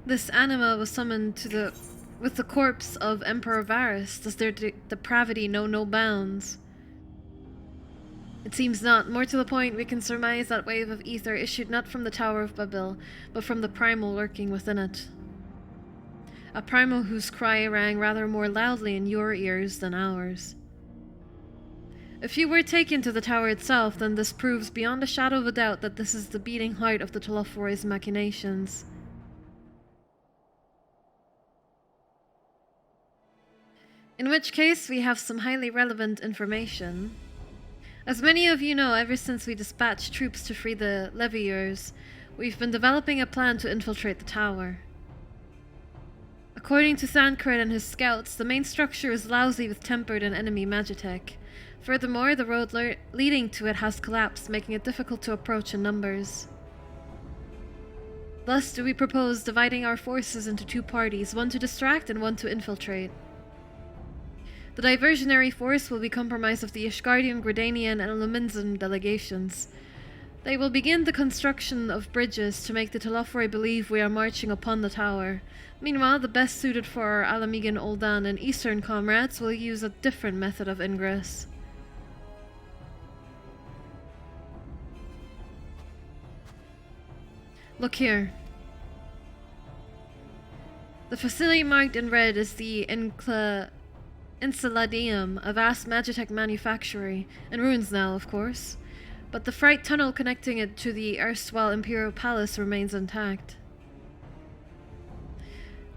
This anima was summoned to with the corpse of Emperor Varus. Does their depravity know no bounds? It seems not. More to the point, we can surmise that wave of ether issued not from the Tower of Babel, but from the primal lurking within it. A primal whose cry rang rather more loudly in your ears than ours. If you were taken to the tower itself, then this proves beyond a shadow of a doubt that this is the beating heart of the Telophoro's machinations. In which case, we have some highly relevant information. As many of you know, ever since we dispatched troops to free the Leviers, we've been developing a plan to infiltrate the tower. According to Thancred and his scouts, the main structure is lousy with tempered and enemy magitech. Furthermore, the road leading to it has collapsed, making it difficult to approach in numbers. Thus do we propose dividing our forces into two parties, one to distract and one to infiltrate. The diversionary force will be comprised of the Ishgardian, Gridanian, and Luminzan delegations. They will begin the construction of bridges to make the Telophori believe we are marching upon the tower. Meanwhile, the best suited for our Alamegan, Oldan, and Eastern comrades will use a different method of ingress. Look here. The facility marked in red is the Enceladium, a vast magitech manufactory, in ruins now, of course, but the freight tunnel connecting it to the erstwhile Imperial Palace remains intact.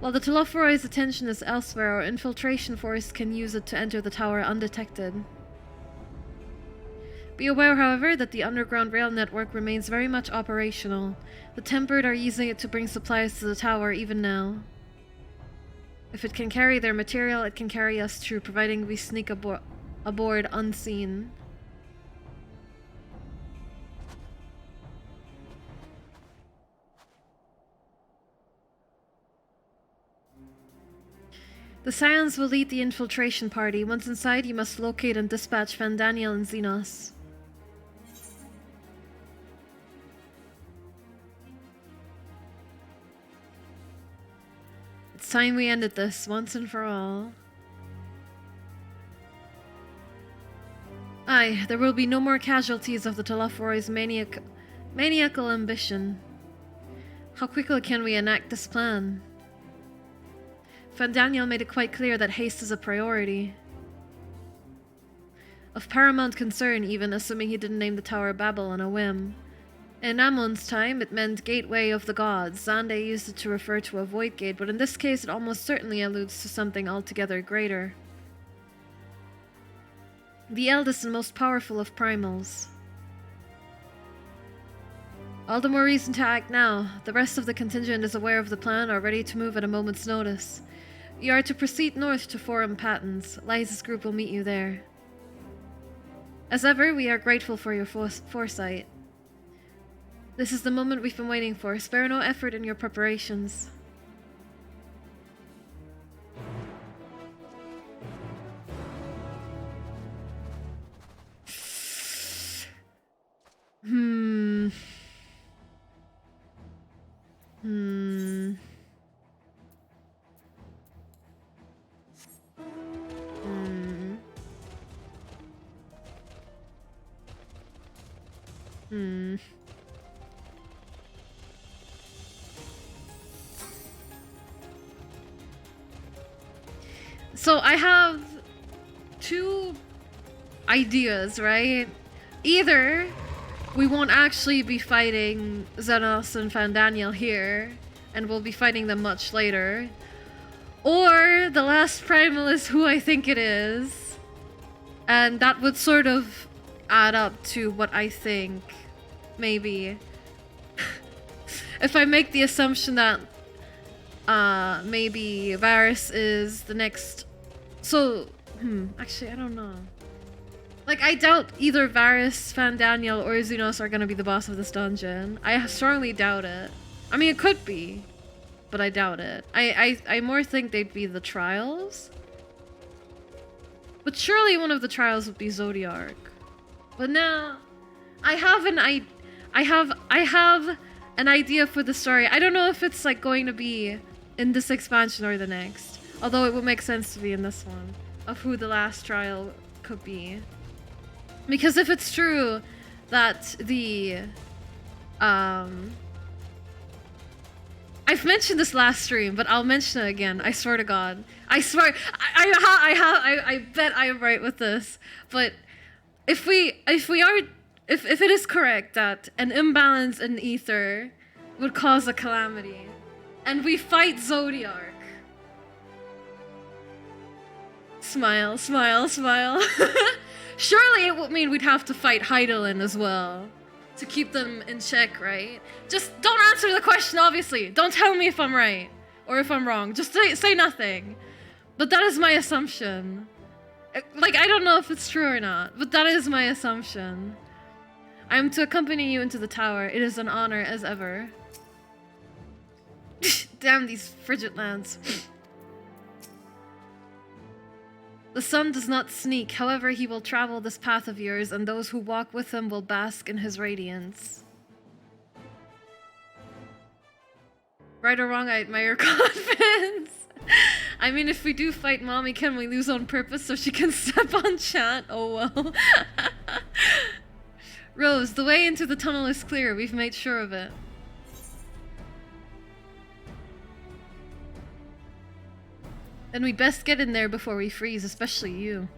While the Telophoro's attention is elsewhere, our infiltration force can use it to enter the tower undetected. Be aware, however, that the underground rail network remains very much operational. The Tempered are using it to bring supplies to the tower even now. If it can carry their material, it can carry us through, providing we sneak aboard unseen. The Scions will lead the infiltration party. Once inside, you must locate and dispatch Fandaniel and Xenos. It's time we ended this once and for all. Aye, there will be no more casualties of the Telophoro's maniacal ambition. How quickly can we enact this plan? Fandaniel made it quite clear that haste is a priority. Of paramount concern, even, assuming he didn't name the Tower Babel on a whim. In Amon's time, it meant Gateway of the Gods. Zande used it to refer to a void gate, but in this case it almost certainly alludes to something altogether greater. The eldest and most powerful of primals. All the more reason to act now. The rest of the contingent is aware of the plan, are ready to move at a moment's notice. You are to proceed north to Forum Patents. Liza's group will meet you there. As ever, we are grateful for your foresight. This is the moment we've been waiting for. Spare no effort in your preparations. So I have two ideas, right? Either we won't actually be fighting Xenos and Fandaniel here, and we'll be fighting them much later. Or the last primal is who I think it is. And that would sort of add up to what I think, maybe. If I make the assumption that maybe Varus is the next... So, actually, I don't know. Like, I doubt either Varus, Fandaniel, or Xenos are gonna be the boss of this dungeon. I strongly doubt it. I mean, it could be. but I doubt it. I more think they'd be the trials. But surely one of the trials would be Zodiark. But now, I have an idea for the story. I don't know if it's like going to be in this expansion or the next. Although it would make sense to be in this one. Of who the last trial could be. Because if it's true that the... I've mentioned this last stream, but I'll mention it again. I swear to God. I swear. I bet I am right with this. But if it is correct that an imbalance in ether would cause a calamity, and we fight Zodiark. Smile, smile, smile. Surely it would mean we'd have to fight Heidelin as well. To keep them in check, right? Just don't answer the question, obviously. Don't tell me if I'm right or if I'm wrong. Just say nothing. But that is my assumption. Like, I don't know if it's true or not, but that is my assumption. I am to accompany you into the tower. It is an honor as ever. Damn these frigid lands. The sun does not sneak, however he will travel this path of yours, and those who walk with him will bask in his radiance. Right or wrong, I admire confidence. I mean, if we do fight Mommy, can we lose on purpose so she can step on chat? Oh well. Rose, the way into the tunnel is clear. We've made sure of it. Then we best get in there before we freeze, especially you.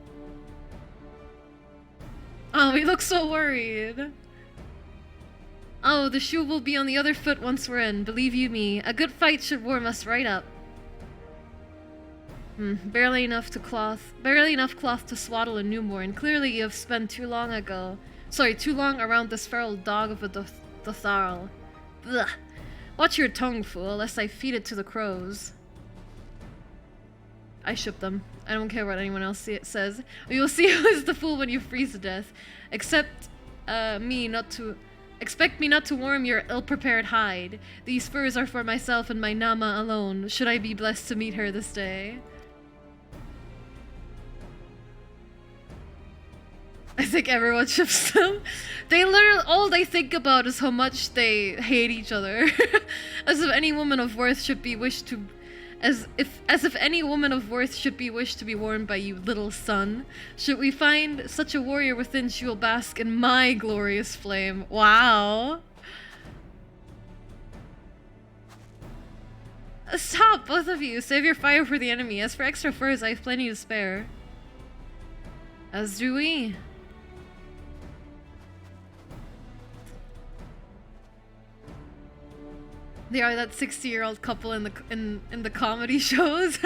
Oh, we look so worried. Oh, the shoe will be on the other foot once we're in. Believe you me, a good fight should warm us right up. Barely enough cloth to swaddle a newborn. Clearly you have spent too long around this feral dog of a Dotharl. Ugh. Watch your tongue, fool, lest I feed it to the crows. I ship them. I don't care what anyone else says. We will see who is the fool when you freeze to death. Expect me not to warm your ill-prepared hide. These furs are for myself and my Nama alone, should I be blessed to meet her this day. I think everyone ships them. They literally, all they think about is how much they hate each other. As if any woman of worth should be wished to be worn by you, little son. Should we find such a warrior within, she will bask in my glorious flame. Wow. Stop, both of you. Save your fire for the enemy. As for extra furs, I have plenty to spare. As do we. They are that 60-year-old couple in the comedy shows.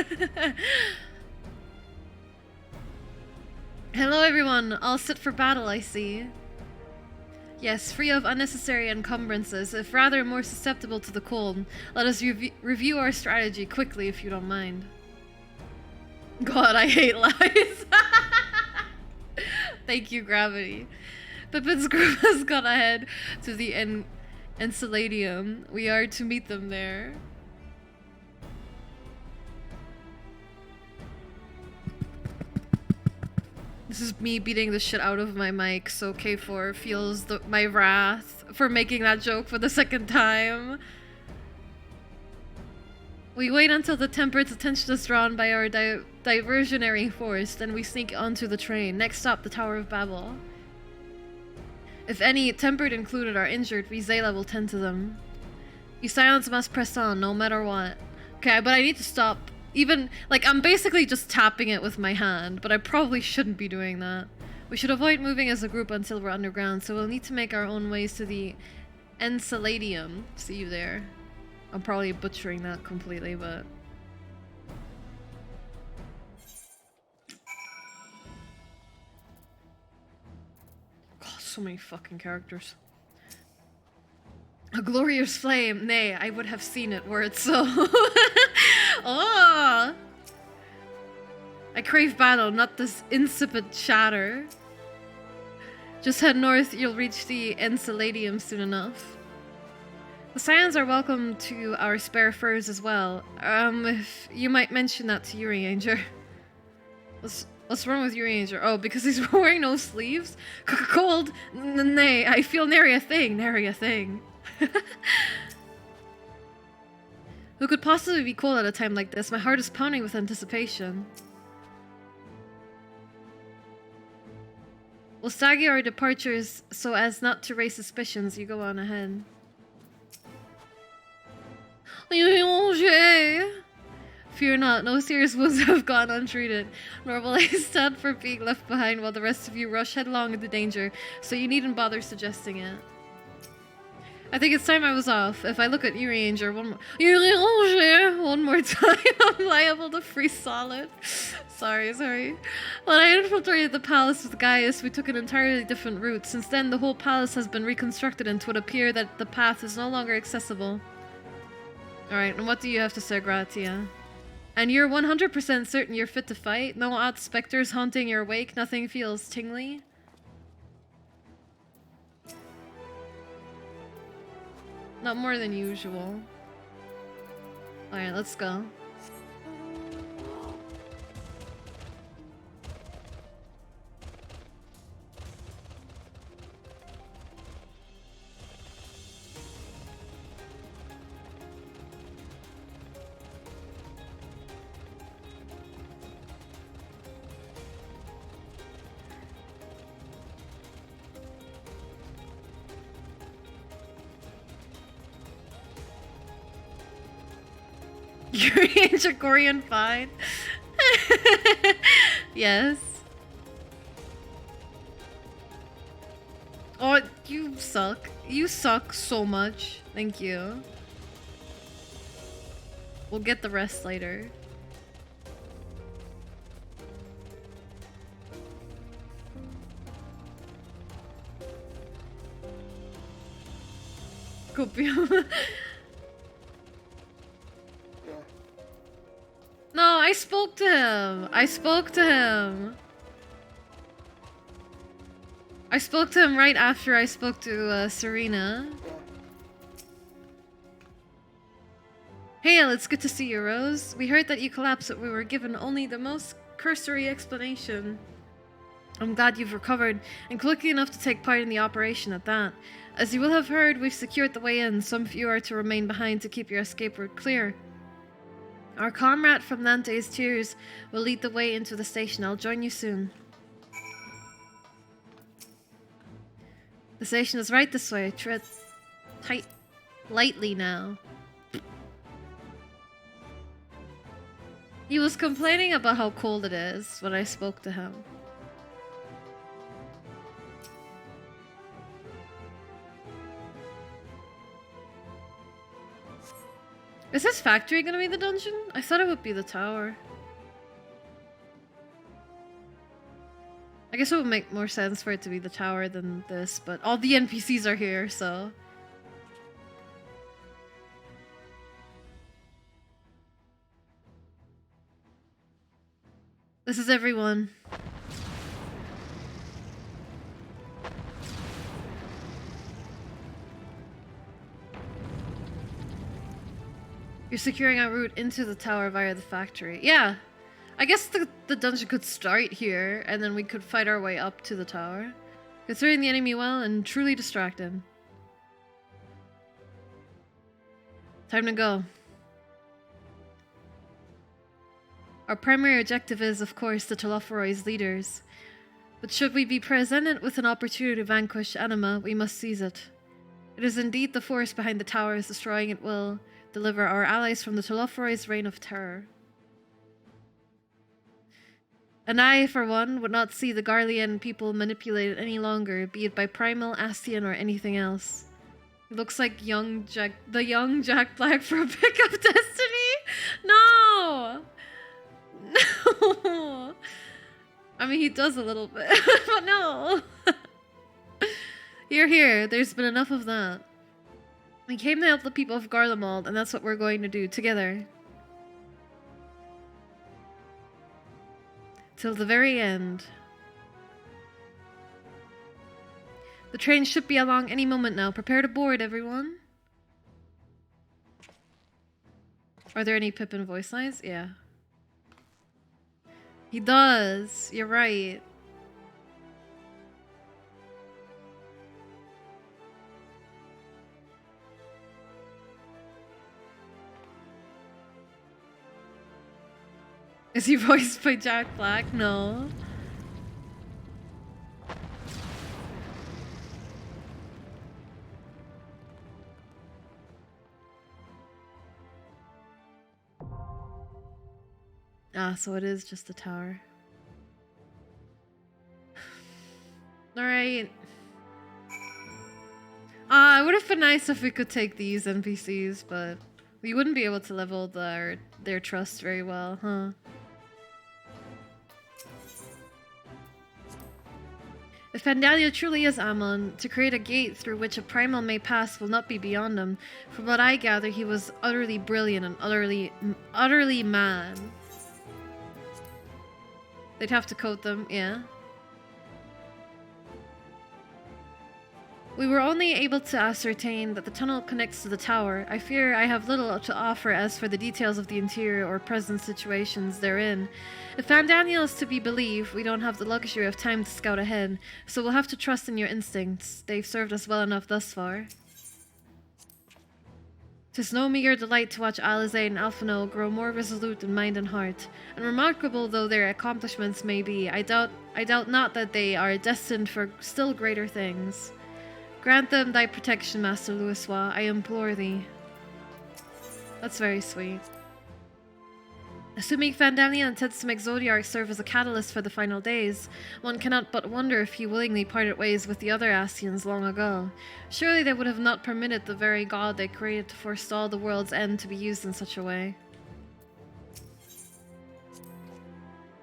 Hello everyone, all set for battle, I see. Yes, free of unnecessary encumbrances, if rather more susceptible to the cold. Let us review our strategy quickly if you don't mind. God, I hate lies. Thank you, Gravity. Pippin's group has gone ahead to the Enceladium. We are to meet them there. This is me beating the shit out of my mic, so K4 feels my wrath for making that joke for the second time. We wait until the Tempered's attention is drawn by our diversionary force, then we sneak onto the train. Next stop, the Tower of Babel. If any, Tempered included, are injured, we Zayla will tend to them. You silence must press on, no matter what. Okay, but I need to stop. Even, like, I'm basically just tapping it with my hand, but I probably shouldn't be doing that. We should avoid moving as a group until we're underground, so we'll need to make our own ways to the Enceladium. See you there. I'm probably butchering that completely, but... So many fucking characters. A glorious flame. Nay, I would have seen it were it so. Oh! I crave battle, not this insipid chatter. Just head north, you'll reach the Enceladium soon enough. The Scions are welcome to our spare furs as well. If you might mention that to Yuri Ranger. What's wrong with Yuri Ranger? Oh, because he's wearing no sleeves? Cold? Nay, I feel nary a thing, nary a thing. Who could possibly be cold at a time like this? My heart is pounding with anticipation. We'll stagger our departures so as not to raise suspicions. You go on ahead. Fear not, no serious wounds have gone untreated, nor will I stand for being left behind while the rest of you rush headlong into danger, so you needn't bother suggesting it. I think it's time I was off. If I look at Yuri Ranger one more time, I'm liable to freeze solid. Sorry. When I infiltrated the palace with Gaius, we took an entirely different route. Since then, the whole palace has been reconstructed and it would appear that the path is no longer accessible. Alright, and what do you have to say, Gratia? And you're 100% certain you're fit to fight? No odd specters haunting your wake? Nothing feels tingly? Not more than usual. Alright, let's go. You're into Korian fine. Yes. Oh, you suck. You suck so much. Thank you. We'll get the rest later. Copium. No, I spoke to him. I spoke to him right after I spoke to Serena. Hail, it's good to see you, Rose. We heard that you collapsed, but we were given only the most cursory explanation. I'm glad you've recovered, and quickly enough to take part in the operation at that. As you will have heard, we've secured the way in. Some of you are to remain behind to keep your escape route clear. Our comrade from Nante's Tears will lead the way into the station. I'll join you soon. The station is right this way. Tread lightly now. He was complaining about how cold it is when I spoke to him. Is this factory gonna be the dungeon? I thought it would be the tower. I guess it would make more sense for it to be the tower than this, but all the NPCs are here, so... This is everyone. You're securing our route into the tower via the factory. Yeah, I guess the dungeon could start here, and then we could fight our way up to the tower. Considering the enemy well and truly distracted. Time to go. Our primary objective is, of course, the Telophoroid's leaders. But should we be presented with an opportunity to vanquish Anima, we must seize it. It is indeed the force behind the towers. Destroying it will deliver our allies from the Telophoroid's reign of terror. And I, for one, would not see the Garlean people manipulated any longer, be it by Primal, Ascian, or anything else. He looks like the young Jack Black from Pick of Destiny? No! No! I mean, he does a little bit, but no! Here, there's been enough of that. We came to help the people of Garlemald, and that's what we're going to do, together. Till the very end. The train should be along any moment now. Prepare to board, everyone. Are there any Pippin voice lines? Yeah. He does. You're right. Is he voiced by Jack Black? No. Ah, so it is just the tower. Alright. It would have been nice if we could take these NPCs, but we wouldn't be able to level their trust very well, huh? If Pandalia truly is Ammon, to create a gate through which a primal may pass will not be beyond him. From what I gather, he was utterly brilliant and utterly mad. They'd have to quote them, yeah. We were only able to ascertain that the tunnel connects to the tower. I fear I have little to offer as for the details of the interior or present situations therein. If Vandaniel is to be believed, we don't have the luxury of time to scout ahead, so we'll have to trust in your instincts. They've served us well enough thus far. 'Tis no meager delight to watch Alizé and Alphino grow more resolute in mind and heart, and remarkable though their accomplishments may be, I doubt not that they are destined for still greater things. Grant them thy protection, Master Louisoix, I implore thee. That's very sweet. Assuming Vandalia and Tetsum Exodiarch serve as a catalyst for the final days, one cannot but wonder if he willingly parted ways with the other Ascians long ago. Surely they would have not permitted the very god they created to forestall the world's end to be used in such a way.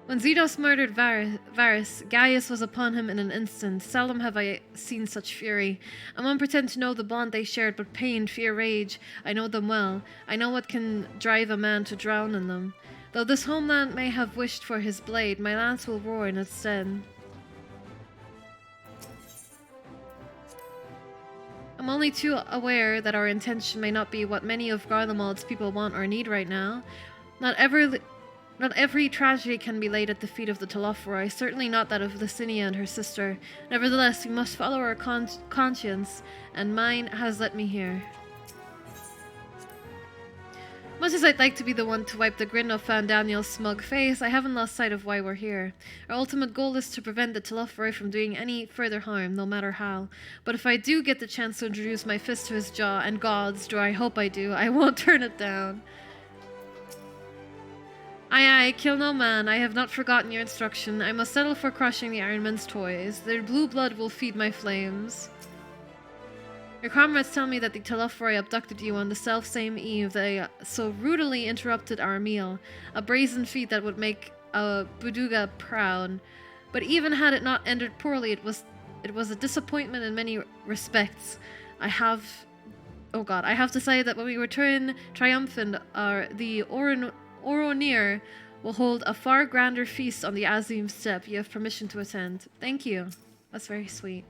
When Zedos murdered Varys, Gaius was upon him in an instant. Seldom have I seen such fury. I won't pretend to know the bond they shared, but pain, fear, rage, I know them well. I know what can drive a man to drown in them. Though this homeland may have wished for his blade, my lance will roar in its stead. I'm only too aware that our intention may not be what many of Garlemald's people want or need right now. Not every tragedy can be laid at the feet of the Telophoroi, certainly not that of Licinia and her sister. Nevertheless, we must follow our conscience, and mine has led me here. Much as I'd like to be the one to wipe the grin off Daniel's smug face, I haven't lost sight of why we're here. Our ultimate goal is to prevent the Telophoroi from doing any further harm, no matter how. But if I do get the chance to introduce my fist to his jaw, and gods, do I hope I do, I won't turn it down. Aye, kill no man. I have not forgotten your instruction. I must settle for crushing the Iron Man's toys. Their blue blood will feed my flames. Your comrades tell me that the Telophoroi abducted you on the self-same eve they so rudely interrupted our meal. A brazen feat that would make a Buduga proud. But even had it not ended poorly, it was a disappointment in many respects. I have to say that when we return triumphant, the Oronir will hold a far grander feast on the Azim Steppe. You have permission to attend. Thank you. That's very sweet.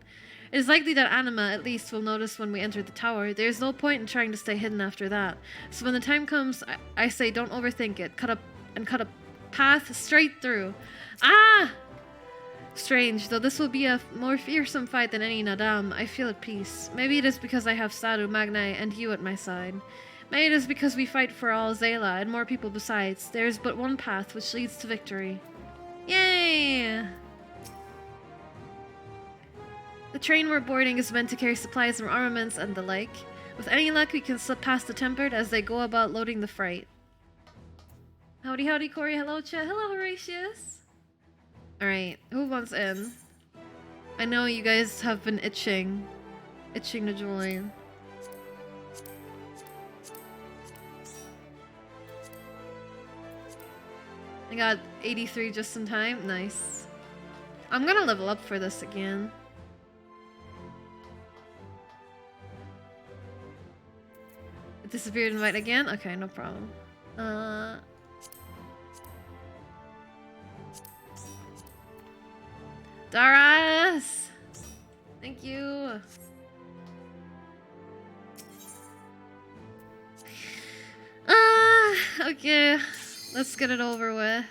It is likely that Anima, at least, will notice when we enter the tower. There is no point in trying to stay hidden after that. So when the time comes, I say don't overthink it. Cut a path straight through. Ah! Strange, though this will be a more fearsome fight than any Nadam, I feel at peace. Maybe it is because I have Sadu, Magnai, and you at my side. Maybe it is because we fight for all Zayla and more people besides. There is but one path which leads to victory. Yay! The train we're boarding is meant to carry supplies and armaments and the like. With any luck, we can slip past the Tempered as they go about loading the freight. Howdy, howdy, Corey. Hello, chat. Hello, Horatius. Alright, who wants in? I know you guys have been itching to join. I got 83 just in time. Nice. I'm gonna level up for this again. It disappeared invite again? Okay, no problem. Daras! Thank you. Okay, let's get it over with.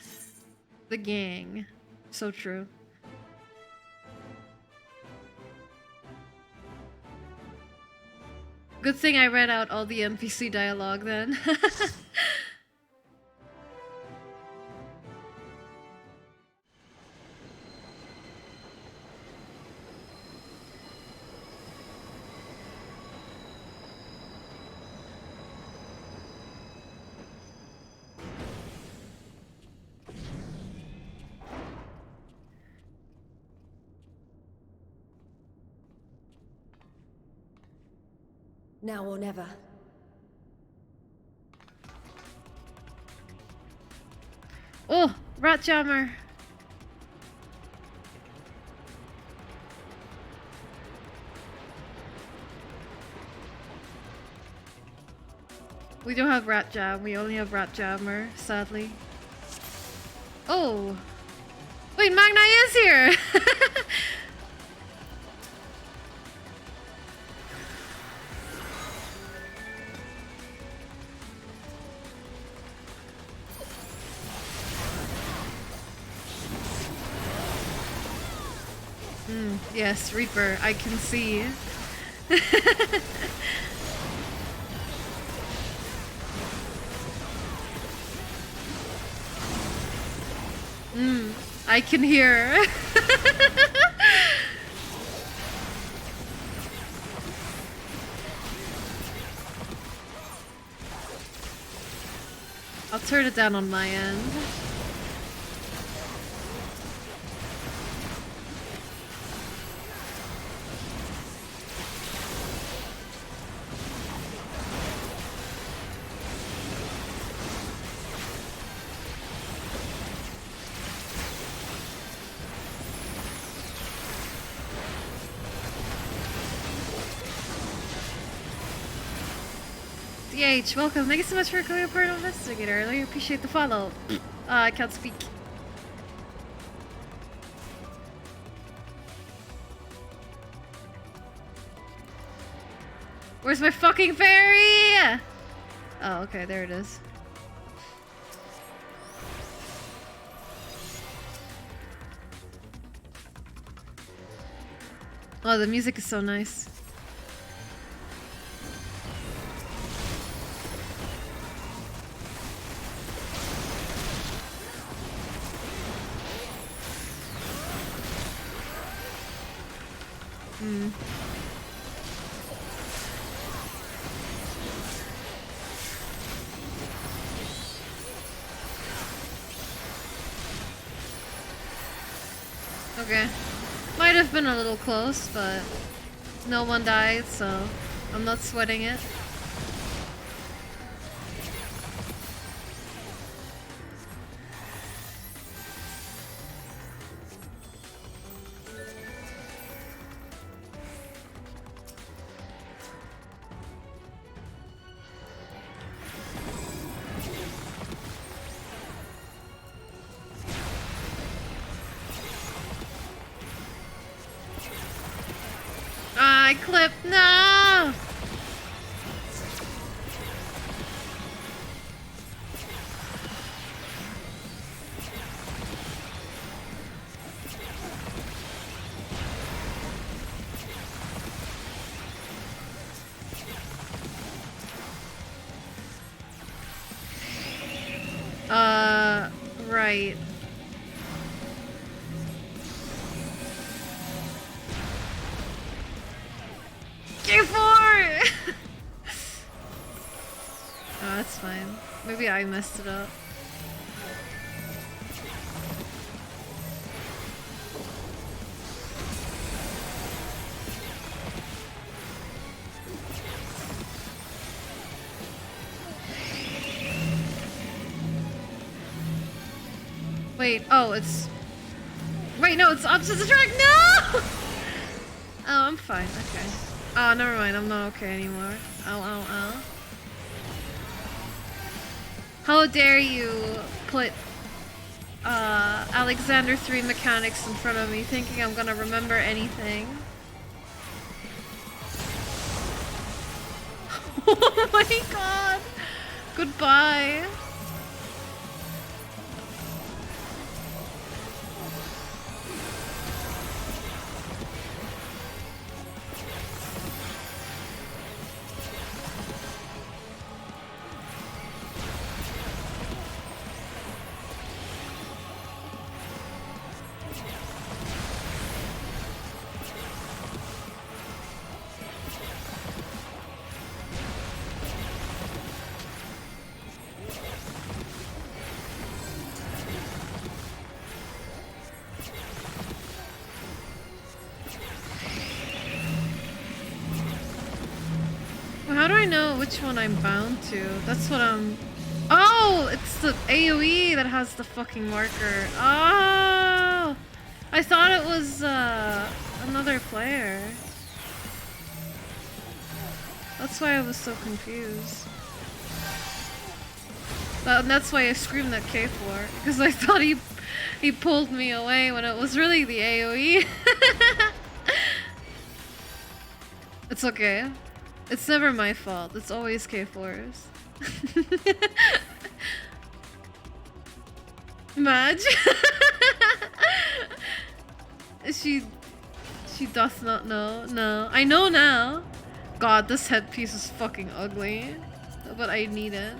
The gang. So true. Good thing I read out all the NPC dialogue then. Now or never. Oh, rat jammer. We don't have rat jam, we only have rat jammer, sadly. Oh! Wait, Magna is here! Yes, Reaper, I can see. I can hear. I'll turn it down on my end. DH, welcome. Thank you so much for becoming a part of Investigator. I really appreciate the follow. I can't speak. Where's my fucking fairy? Oh, okay, there it is. Oh, the music is so nice. Okay. Might have been a little close, but no one died, so I'm not sweating it. I clipped. No! Right. Q4! Oh, that's fine. Maybe I messed it up. Wait, oh, it's... Wait, no, it's opposite track. No! Oh, I'm fine. Okay. Oh, never mind. I'm not okay anymore. Ow, ow, ow. How dare you put Alexander 3 mechanics in front of me thinking I'm gonna remember anything. Oh my god. Goodbye. which one I'm bound to. That's what I'm... Oh! It's the AoE that has the fucking marker. Oh! I thought it was another player. That's why I was so confused. And that's why I screamed at K4, because I thought he pulled me away when it was really the AoE. It's okay. It's never my fault. It's always K4's. Madge? She doth not know. No. I know now. God, this headpiece is fucking ugly. But I need it.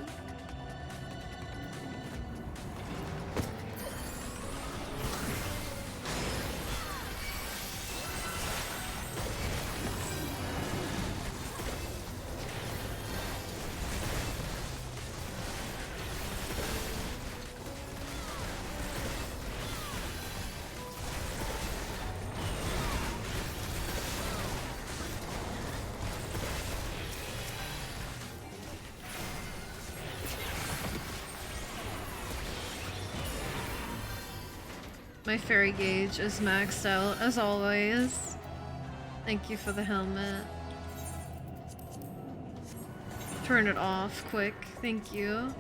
My fairy gauge is maxed out, as always. Thank you for the helmet. Turn it off, quick. Thank you.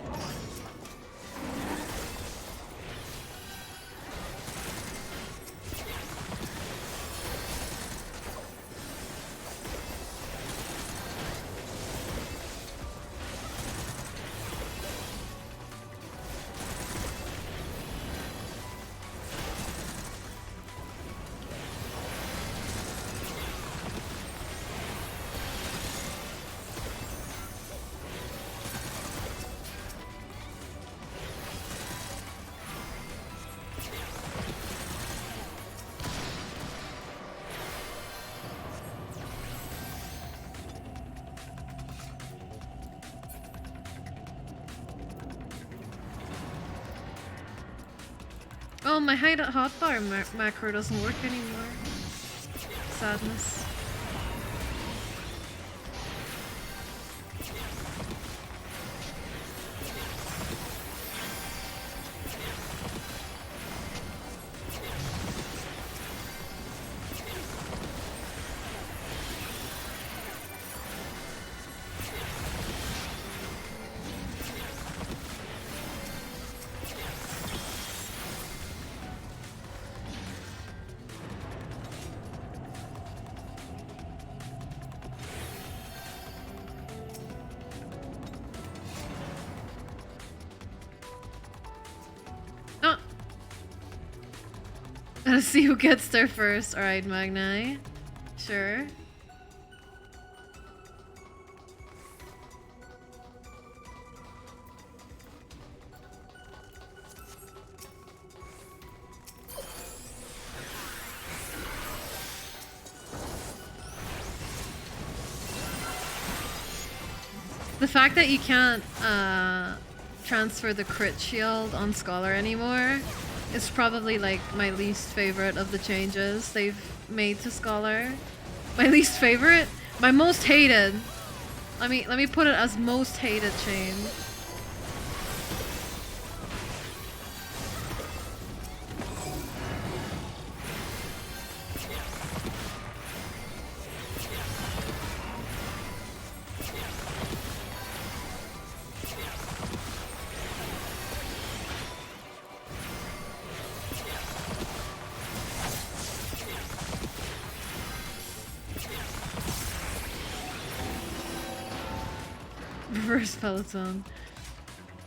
Oh, my hotbar macro doesn't work anymore. Sadness. Gotta see who gets there first. Alright, Magni. Sure. The fact that you can't transfer the crit shield on Scholar anymore is probably like my least favorite of the changes they've made to Scholar. My least favorite? My most hated. Let me put it as most hated change. Reverse peloton.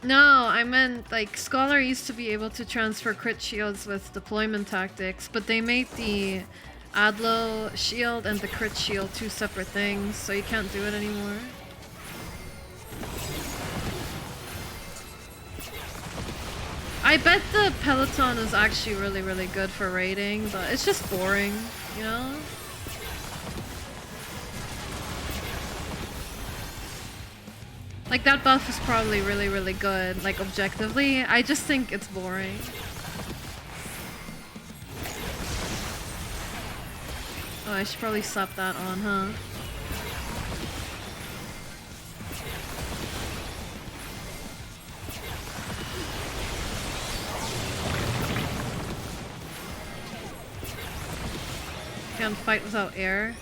No, I meant like Scholar used to be able to transfer crit shields with deployment tactics, but they made the Adlo shield and the crit shield two separate things, so you can't do it anymore. I bet the peloton is actually really, really good for raiding, but it's just boring, you know? Like, that buff is probably really, really good, like, objectively. I just think it's boring. Oh, I should probably slap that on, huh? Can't fight without air.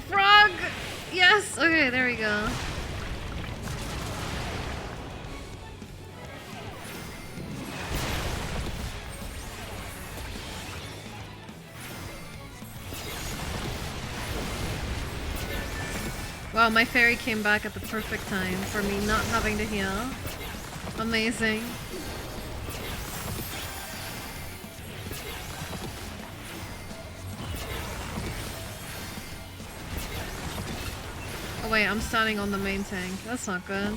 Frog! Yes! Okay, there we go. Wow, my fairy came back at the perfect time for me not having to heal. Amazing. Oh wait, I'm standing on the main tank. That's not good.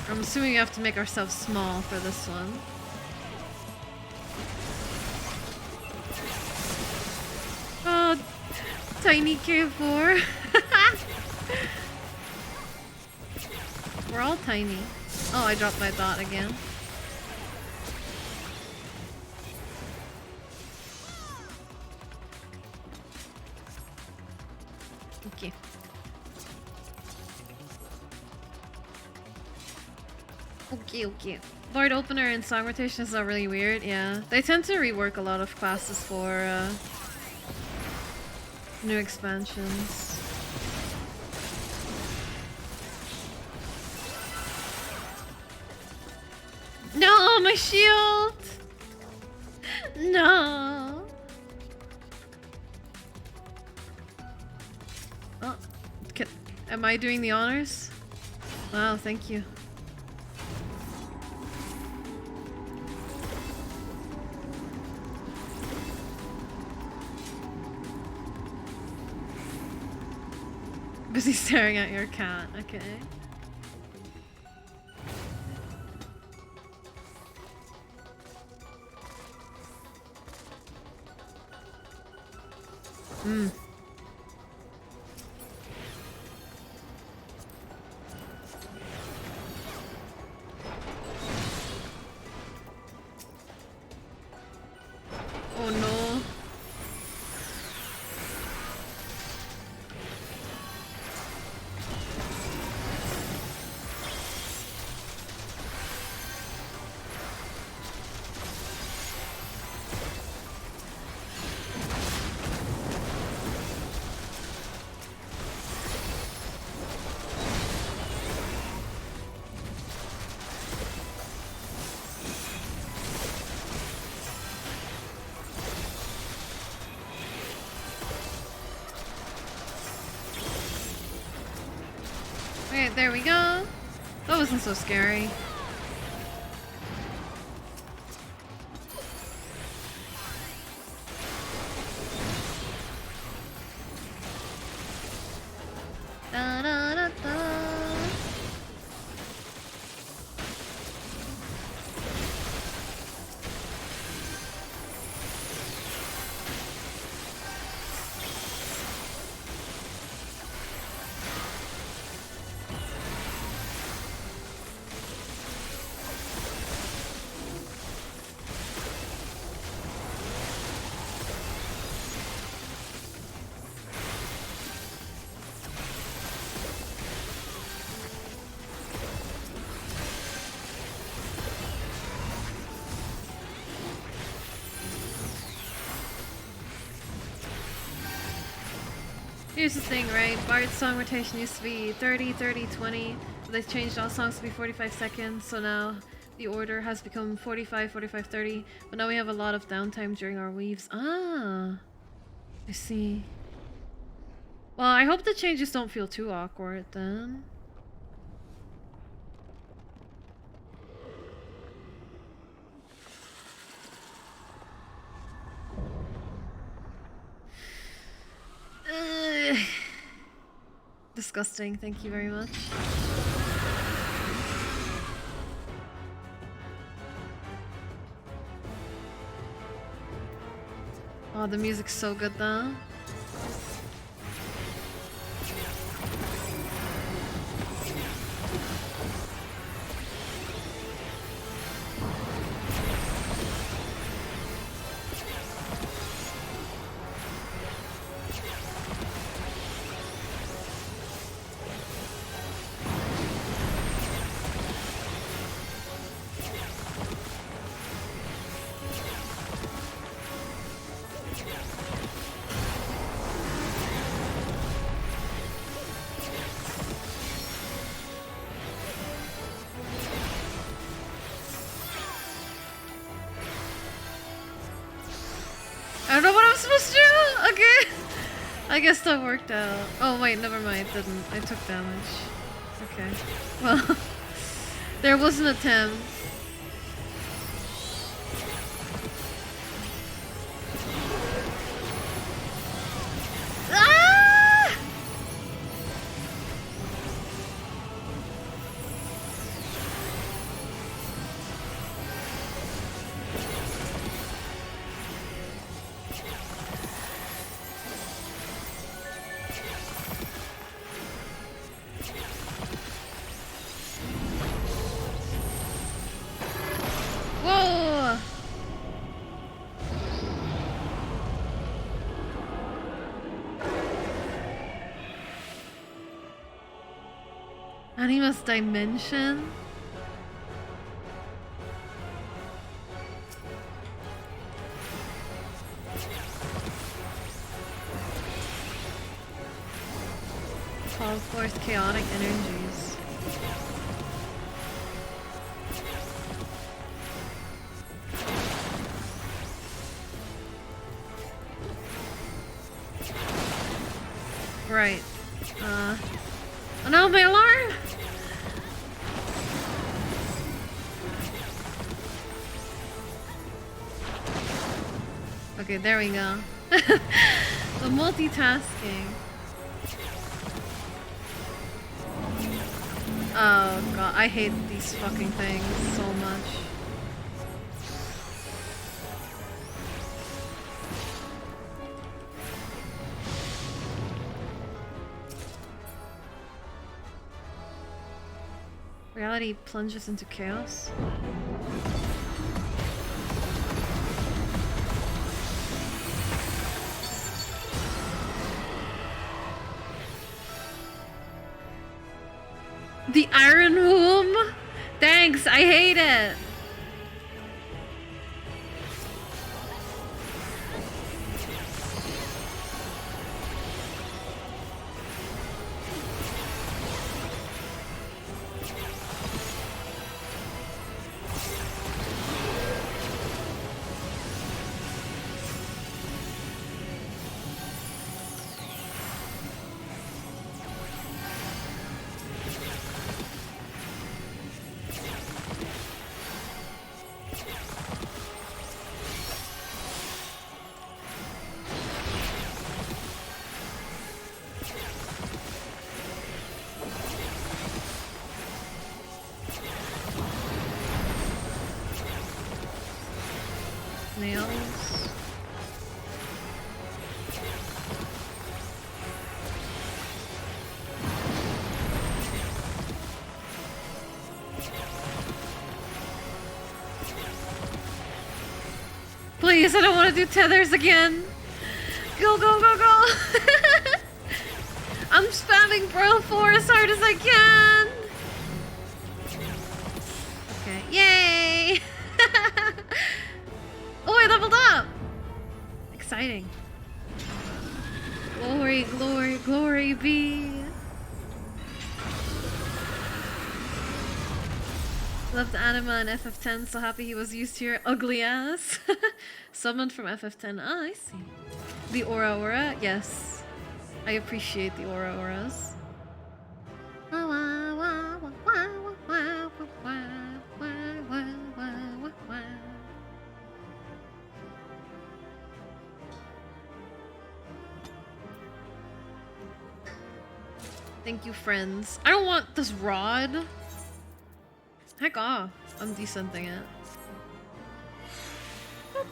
I'm assuming we have to make ourselves small for this one. Oh, tiny K4. We're all tiny. Oh, I dropped my dot again. Okay. Okay. Board opener and song rotation is not really weird, yeah. They tend to rework a lot of classes for new expansions. No, my shield! No! Oh, am I doing the honors? Wow, thank you. Busy staring at your cat, okay. Hmm. Oh no. Okay, there we go. That wasn't so scary. Da, da, da, da. Here's the thing, right? Bard's song rotation used to be 30, 30, 20. They changed all songs to be 45 seconds, so now the order has become 45, 45, 30. But now we have a lot of downtime during our weaves. Ah, I see. Well, I hope the changes don't feel too awkward then. Disgusting, thank you very much. Oh, the music's so good though. I don't know what I'm supposed to do! Okay. I guess that worked out. Oh wait, never mind, it didn't. I took damage. Okay. Well, there was an attempt. Ah! Whoa! Anima's dimension? Call forth chaotic energies. Right. Oh no, my alarm! Okay, there we go. The multitasking. Oh god, I hate these fucking things so much. Reality plunges into chaos. The Iron Womb? Thanks, I hate it. Nails. Please, I don't want to do tethers again. Go, go, go, go. I'm spamming Braille 4 as hard as I can. Okay, yay. Oh, I leveled up. Exciting. Glory, glory, glory be. Loved Anima and FF10, so happy he was used here. Ugly ass. Summoned from FF10. Ah, I see. The Aura Aura? Yes. I appreciate the Aura Auras. Thank you, friends. I don't want this rod. Heck off. I'm decenting it. Boop.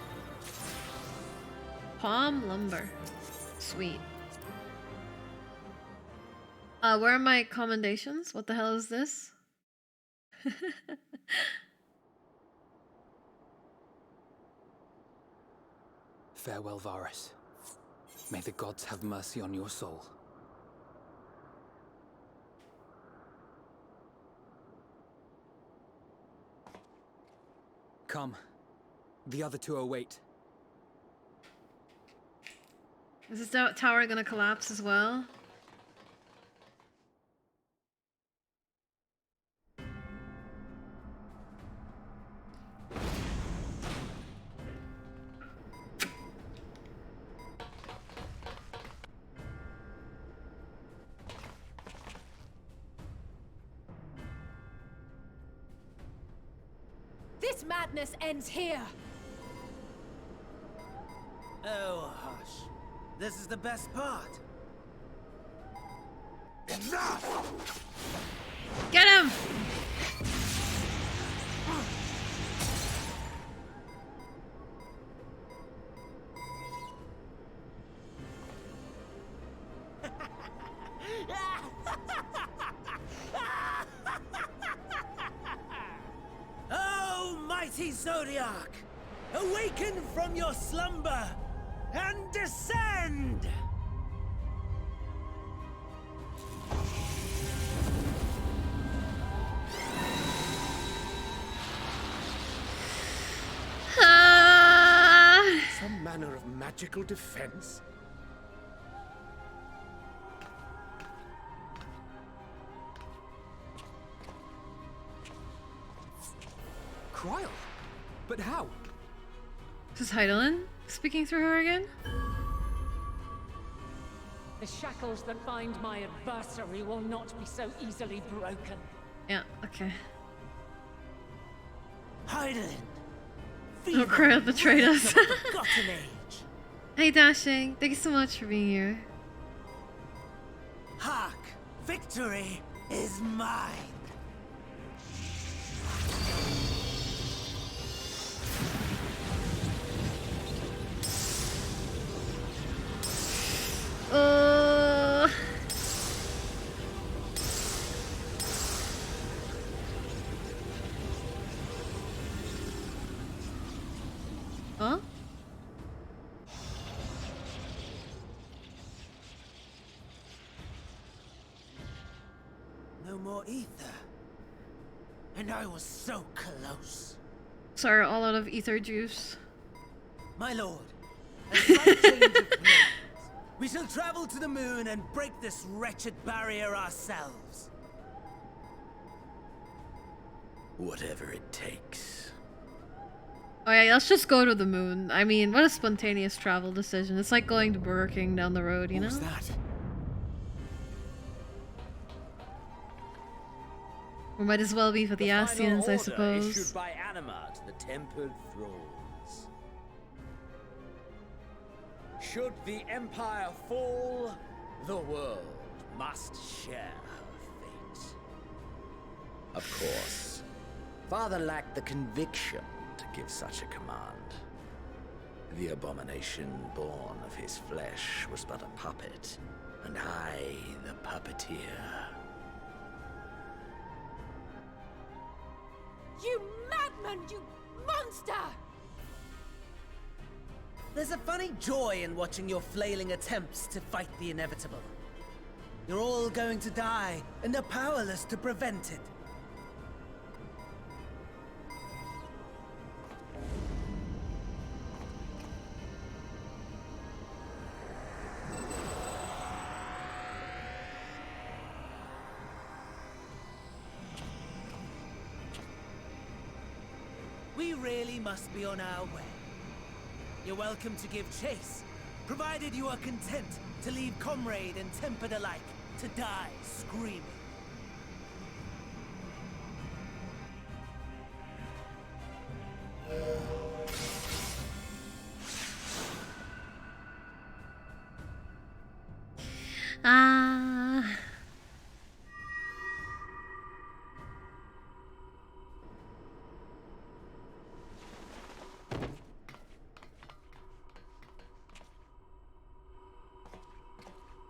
Palm lumber. Sweet. Where are my commendations? What the hell is this? Farewell, Varus. May the gods have mercy on your soul. Come. The other two await. Is this tower gonna collapse as well? This madness ends here! Oh, hush. This is the best part. Get him! Oh, mighty Zodiac! Awaken from your slumber and descend! Some manner of magical defense? Cryle? But how? This is Heidelin speaking through her again? The shackles that bind my adversary will not be so easily broken. Yeah, okay. Heidelin! Oh, Cryle betrayed us. Forgotten age! Hey, Dashing. Thank you so much for being here. Hark! Victory is mine! Huh? No more ether. And I was so close. Sorry, all out of ether juice. My lord, a slight change of plans. We shall travel to the moon and break this wretched barrier ourselves. Whatever it takes. Oh yeah, let's just go to the moon. I mean, what a spontaneous travel decision. It's like going to Burger King down the road, you know? What was that? Or might as well be for the Asians, I suppose. Issued by Anima to the tempered thralls. Should the Empire fall, the world must share her fate. Of course, Father lacked the conviction to give such a command. The abomination born of his flesh was but a puppet, and I the puppeteer. You madman! You monster! There's a funny joy in watching your flailing attempts to fight the inevitable. You're all going to die, and they're powerless to prevent it. We really must be on our way. You're welcome to give chase, provided you are content to leave comrade and tempered alike to die screaming.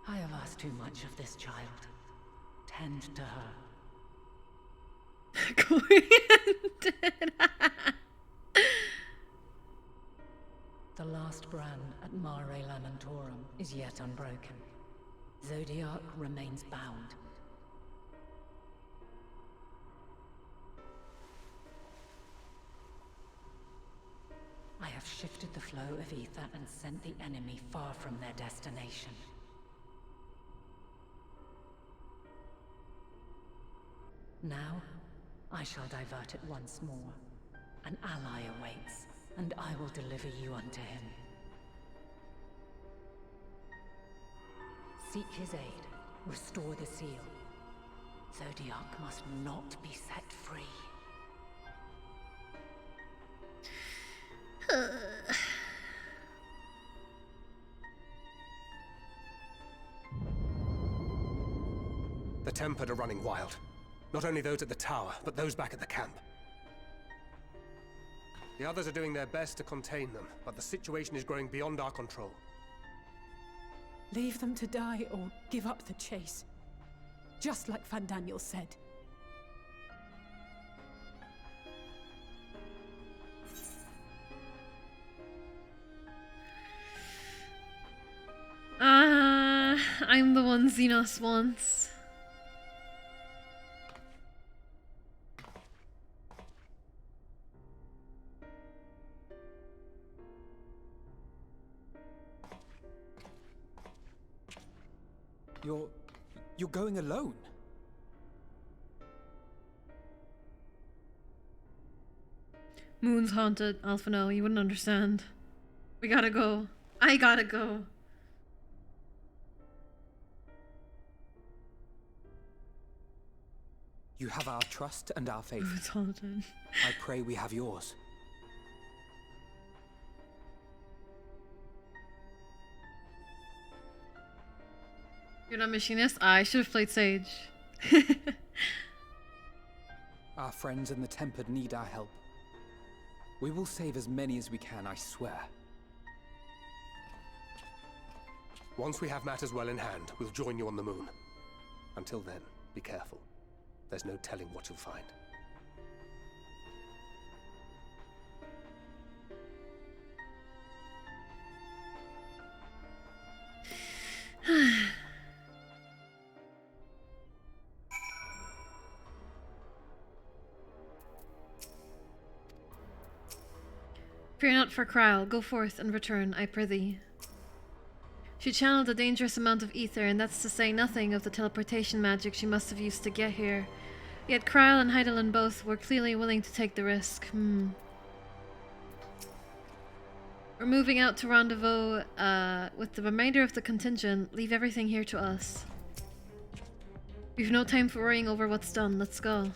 I have asked too much of this child. Tend to her. The last brand at Mare Lamentorum is yet unbroken. Zodiac remains bound. I have shifted the flow of ether and sent the enemy far from their destination. Now, I shall divert it once more. An ally awaits, and I will deliver you unto him. Seek his aid. Restore the seal. Zodiac must not be set free. The Tempered are running wild. Not only those at the tower, but those back at the camp. The others are doing their best to contain them, but the situation is growing beyond our control. Leave them to die or give up the chase. Just like Fandaniel said. I'm the one Xenos wants. You're going alone? Moon's haunted. Alpha, no, you wouldn't understand. We gotta go. I gotta go. You have our trust and our faith. Moon's haunted. I pray we have yours. You're not machinist? I should have played Sage. Our friends in the Tempered need our help. We will save as many as we can, I swear. Once we have matters well in hand, we'll join you on the moon. Until then, be careful. There's no telling what you'll find. Fear not for Krile, go forth and return, I prithee. She channeled a dangerous amount of ether, and that's to say nothing of the teleportation magic she must have used to get here. Yet Krile and Hydaelyn both were clearly willing to take the risk. We're moving out to rendezvous with the remainder of the contingent. Leave everything here to us. We've no time for worrying over what's done. Let's go.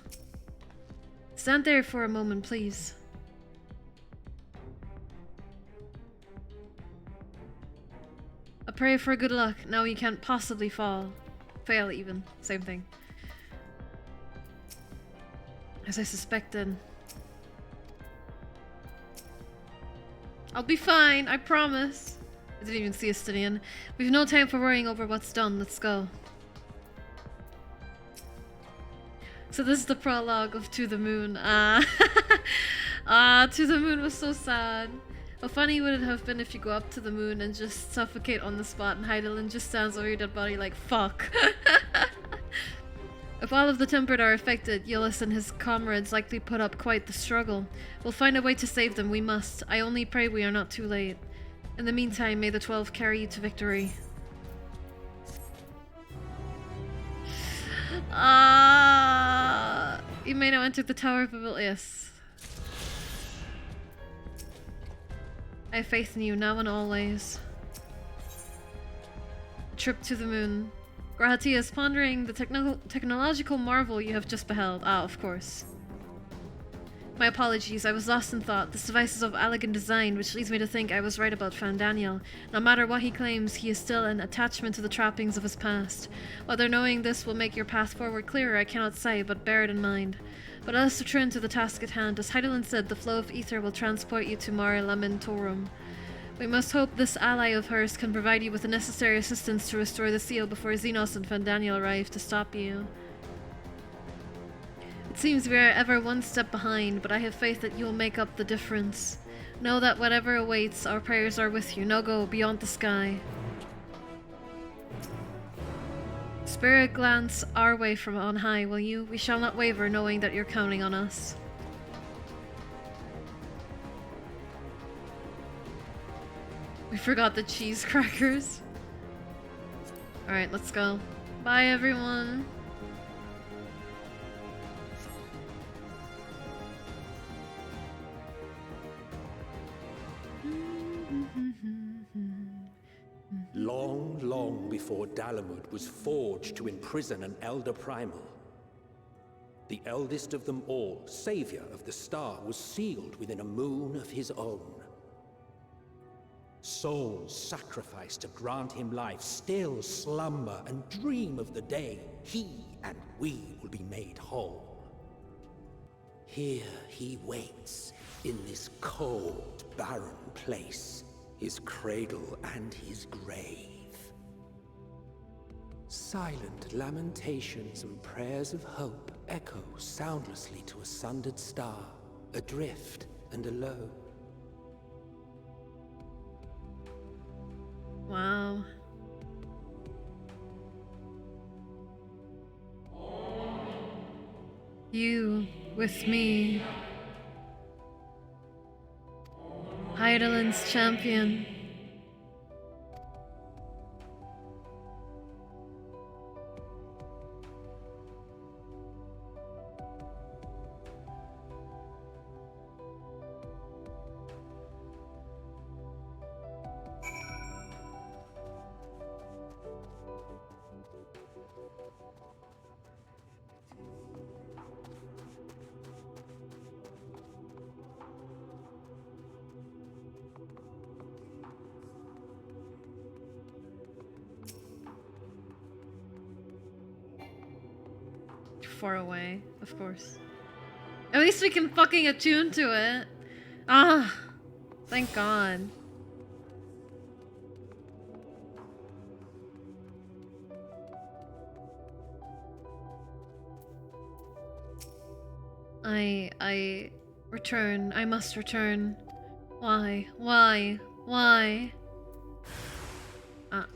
Stand there for a moment, please. A prayer for good luck. Now you can't possibly fall. Fail even. Same thing. As I suspected. I'll be fine, I promise. I didn't even see Estinian. We've no time for worrying over what's done. Let's go. So this is the prologue of To the Moon. To the Moon was so sad. How funny would it have been if you go up to the moon and just suffocate on the spot and Hydaelyn just stands over your dead body like, fuck. If all of the Tempered are affected, Yllis and his comrades likely put up quite the struggle. We'll find a way to save them, we must. I only pray we are not too late. In the meantime, may the 12 carry you to victory. You may now enter the Tower of Babel. Yes. I have faith in you, now and always. A trip to the moon. Grahatia is pondering the technological marvel you have just beheld. Ah, of course. My apologies, I was lost in thought. This device is of elegant design, which leads me to think I was right about Fandaniel. No matter what he claims, he is still an attachment to the trappings of his past. Whether knowing this will make your path forward clearer, I cannot say, but bear it in mind. But let us return to the task at hand. As Hydaelyn said, the flow of ether will transport you to Mare Lamentorum. We must hope this ally of hers can provide you with the necessary assistance to restore the seal before Xenos and Fandaniel arrive to stop you. It seems we are ever one step behind, but I have faith that you will make up the difference. Know that whatever awaits, our prayers are with you. Now go beyond the sky. Spirit, glance our way from on high, will you? We shall not waver, knowing that you're counting on us. We forgot the cheese crackers. Alright, let's go. Bye, everyone. Long, long before Dalamud was forged to imprison an Elder Primal, the eldest of them all, savior of the star, was sealed within a moon of his own. Souls sacrificed to grant him life still slumber and dream of the day he and we will be made whole. Here he waits, in this cold, barren place, his cradle and his grave. Silent lamentations and prayers of hope echo soundlessly to a sundered star, adrift and alone. Wow. You with me. Heidelin's champion. Far away, of course. At least we can fucking attune to it. Ah, thank God. I return. I must return. Why? Why? Why? Ah.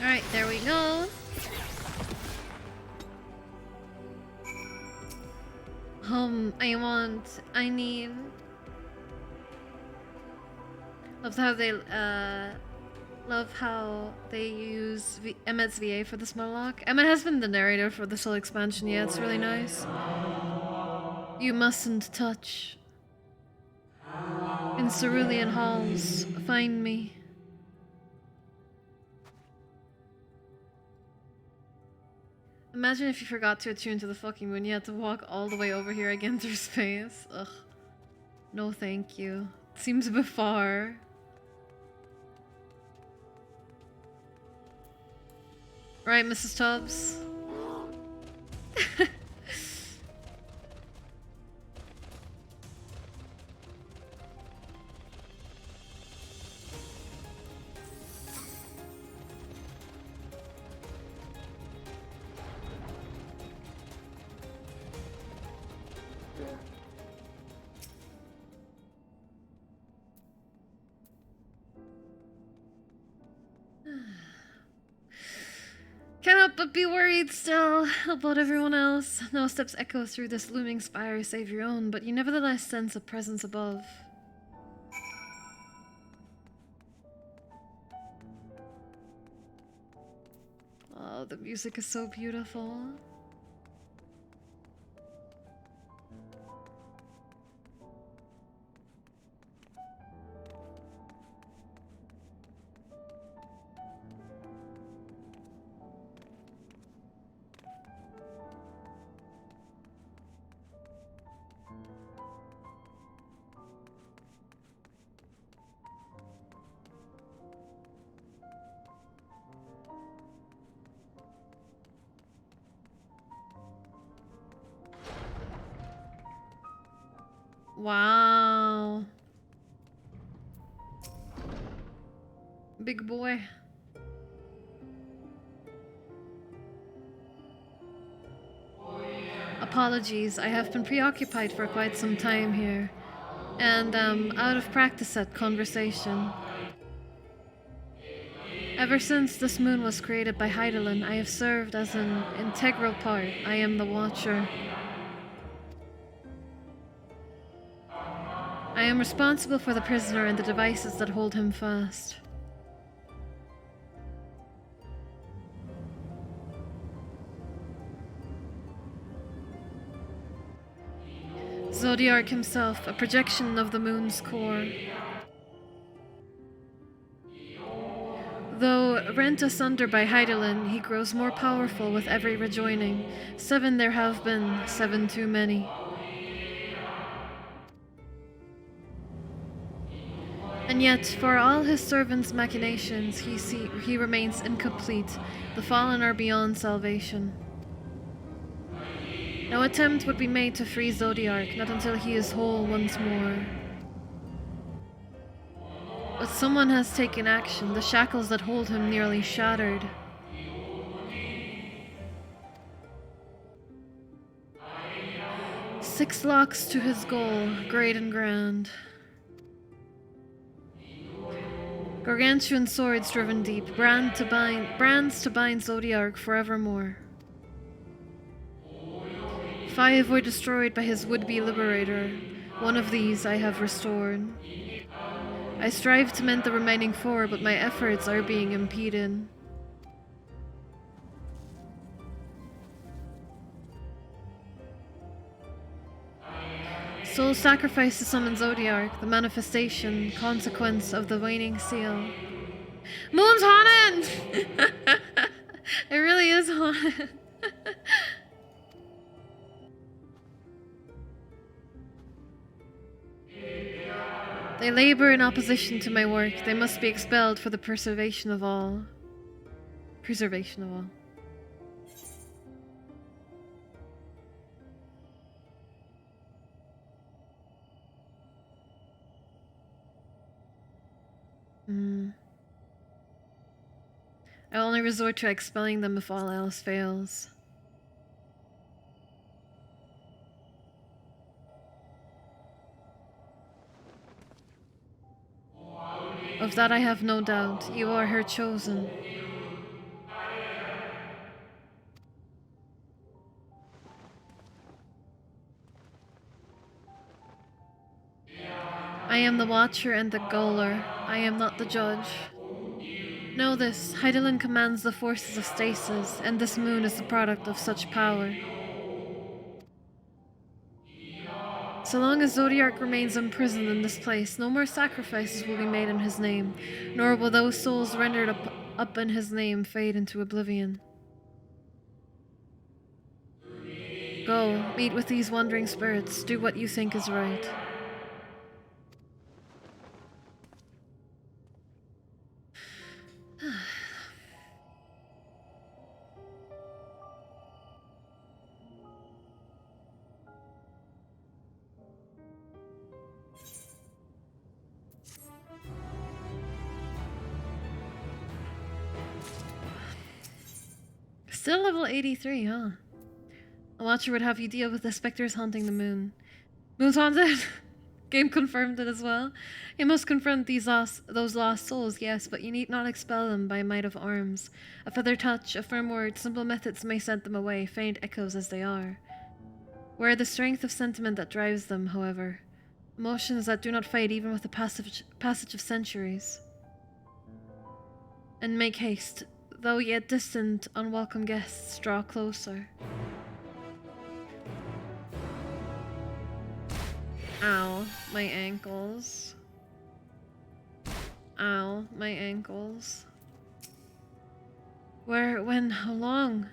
Alright, there we go. I need... Love how they use Emmet's VA for this monologue. Emmet has been the narrator for this whole expansion, yeah, it's really nice. You mustn't touch. In cerulean halls, find me. Imagine if you forgot to attune to the fucking moon, you had to walk all the way over here again through space. Ugh. No thank you. It seems a bit far. Right, Mrs. Tubbs? Cannot but be worried still about everyone else. No steps echo through this looming spire save your own, but you nevertheless sense a presence above. Oh, the music is so beautiful. Wow. Big boy. Apologies, I have been preoccupied for quite some time here, and out of practice at conversation. Ever since this moon was created by Heidelin, I have served as an integral part. I am the Watcher. I am responsible for the prisoner and the devices that hold him fast. Zodiark himself, a projection of the moon's core. Though rent asunder by Heidelin, he grows more powerful with every rejoining. 7 there have been, 7 too many. And yet, for all his servants' machinations, he remains incomplete. The fallen are beyond salvation. No attempt would be made to free Zodiark, not until he is whole once more. But someone has taken action. The shackles that hold him nearly shattered. Six locks to his goal, great and grand. Gargantuan swords driven deep, brands to bind Zodiark forevermore. 5 were destroyed by his would-be liberator. One of these I have restored. I strive to mend the remaining 4, but my efforts are being impeded. Soul sacrifice to summon Zodiark, the manifestation, consequence of the waning seal. Moon's haunted! It really is haunted. They labor in opposition to my work. They must be expelled for the preservation of all. Preservation of all. I only resort to expelling them if all else fails. Of that I have no doubt. You are her chosen. I am the Watcher and the Goaler. I am not the judge. Know this, Heidelin commands the forces of stasis, and this moon is the product of such power. So long as Zodiark remains imprisoned in this place, no more sacrifices will be made in his name, nor will those souls rendered up in his name fade into oblivion. Go, meet with these wandering spirits, do what you think is right. Still level 83, huh? A Watcher would have you deal with the specters haunting the moon. Moon's haunted! Game confirmed it as well. You must confront those lost souls, yes, but you need not expel them by might of arms. A feather touch, a firm word, simple methods may send them away, faint echoes as they are. Where the strength of sentiment that drives them, however. Emotions that do not fade even with the passage of centuries. And make haste. Though yet distant, unwelcome guests draw closer. Ow, my ankles. Ow, my ankles. Where, when, how long?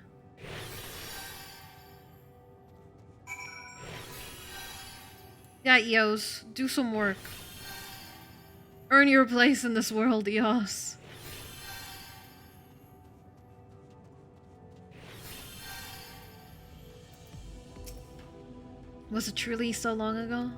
Yeah, Eos, do some work. Earn your place in this world, Eos. Was it truly so long ago?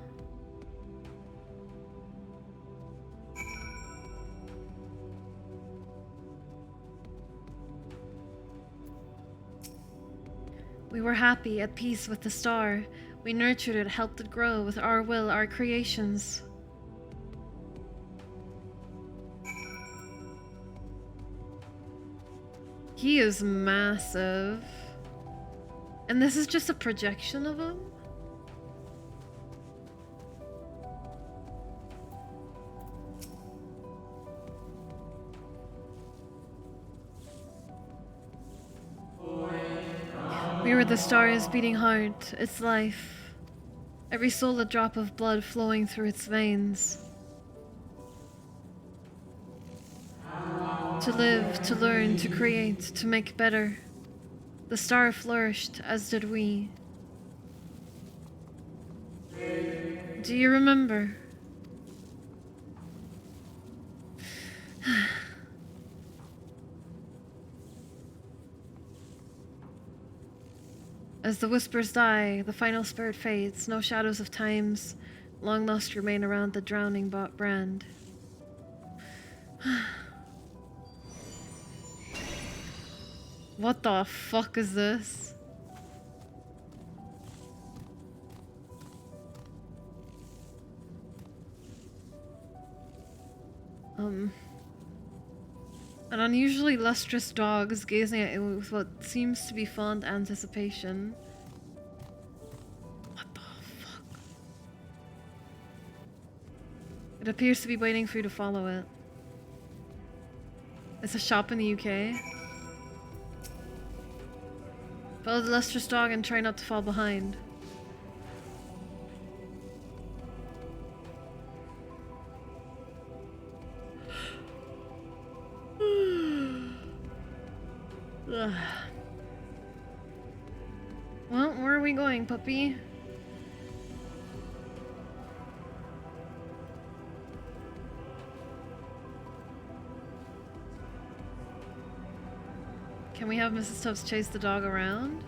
We were happy, at peace with the star. We nurtured it, helped it grow with our will, our creations. He is massive. And this is just a projection of him? We were the star's beating heart, its life. Every soul a drop of blood flowing through its veins. To live, to learn, to create, to make better. The star flourished, as did we. Do you remember? As the whispers die, the final spirit fades, no shadows of times long lost remain around the drowning brand. What the fuck is this? An unusually lustrous dog is gazing at you with what seems to be fond anticipation. What the fuck? It appears to be waiting for you to follow it. It's a shop in the UK. Follow the lustrous dog and try not to fall behind. Ugh. Well, where are we going, puppy? Can we have Mrs. Tubbs chase the dog around?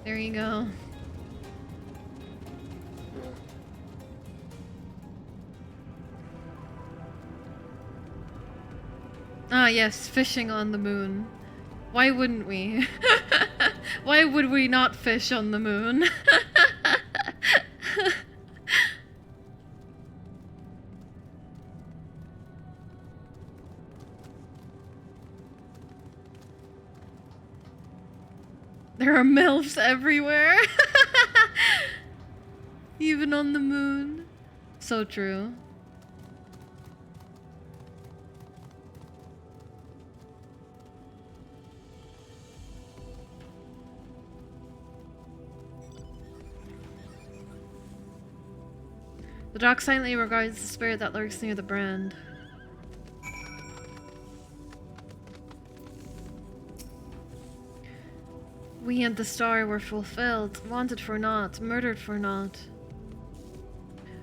There you go. Ah, yes, fishing on the moon. Why wouldn't we? Why would we not fish on the moon? There are MILFs everywhere. Even on the moon. So true. The dog silently regards the spirit that lurks near the brand. We and the star were fulfilled, wanted for naught, murdered for naught.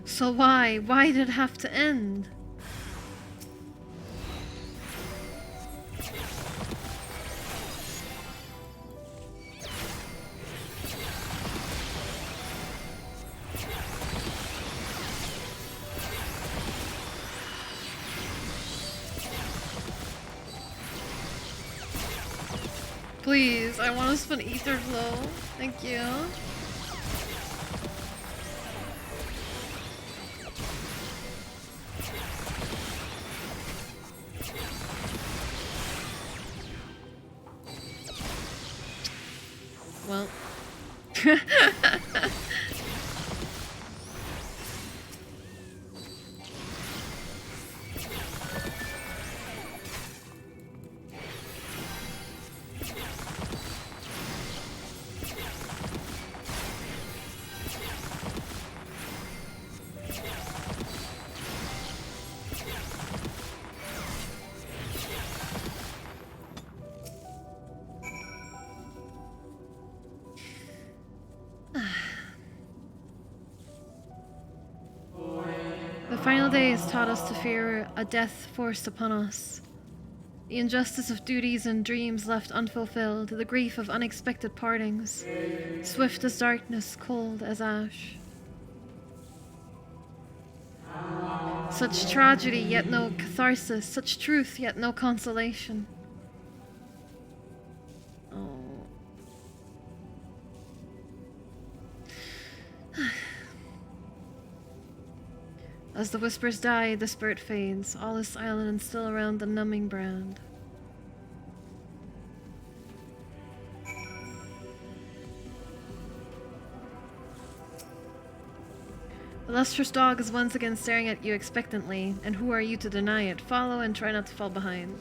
So why? Why did it have to end? Please, I want to spin Ether Flow. Thank you. Well. The final days taught us to fear a death forced upon us. The injustice of duties and dreams left unfulfilled, the grief of unexpected partings, swift as darkness, cold as ash. Such tragedy, yet no catharsis, such truth, yet no consolation. Oh. As the whispers die, the spirit fades. All is silent and still around the numbing brand. The lustrous dog is once again staring at you expectantly, and who are you to deny it? Follow and try not to fall behind.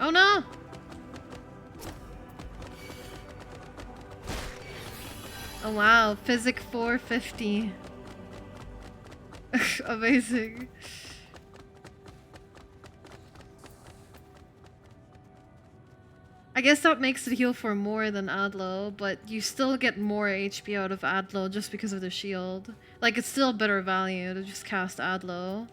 Oh no! Oh wow, Physic 450. Amazing. I guess that makes it heal for more than Adlo, but you still get more HP out of Adlo just because of the shield. Like, it's still better value to just cast Adlo.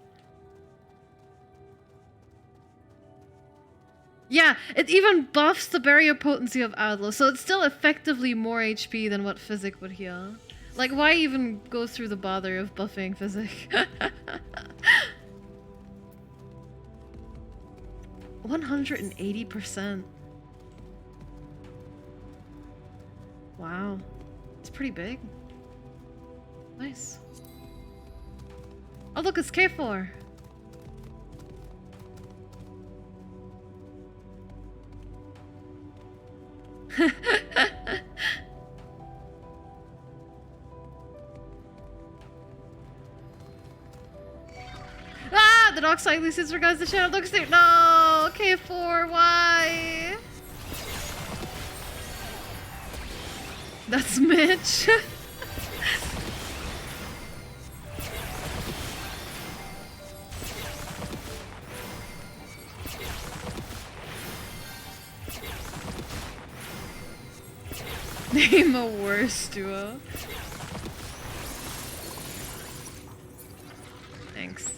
Yeah, it even buffs the barrier potency of Adlo, so it's still effectively more HP than what Physic would heal. Like, why even go through the bother of buffing Physic? 180%. Wow. It's pretty big. Nice. Oh look, it's K4! Ah! The dog slightly sits regards the shadow looks there. No! K4, why? That's Mitch. Name a worse duo. Thanks.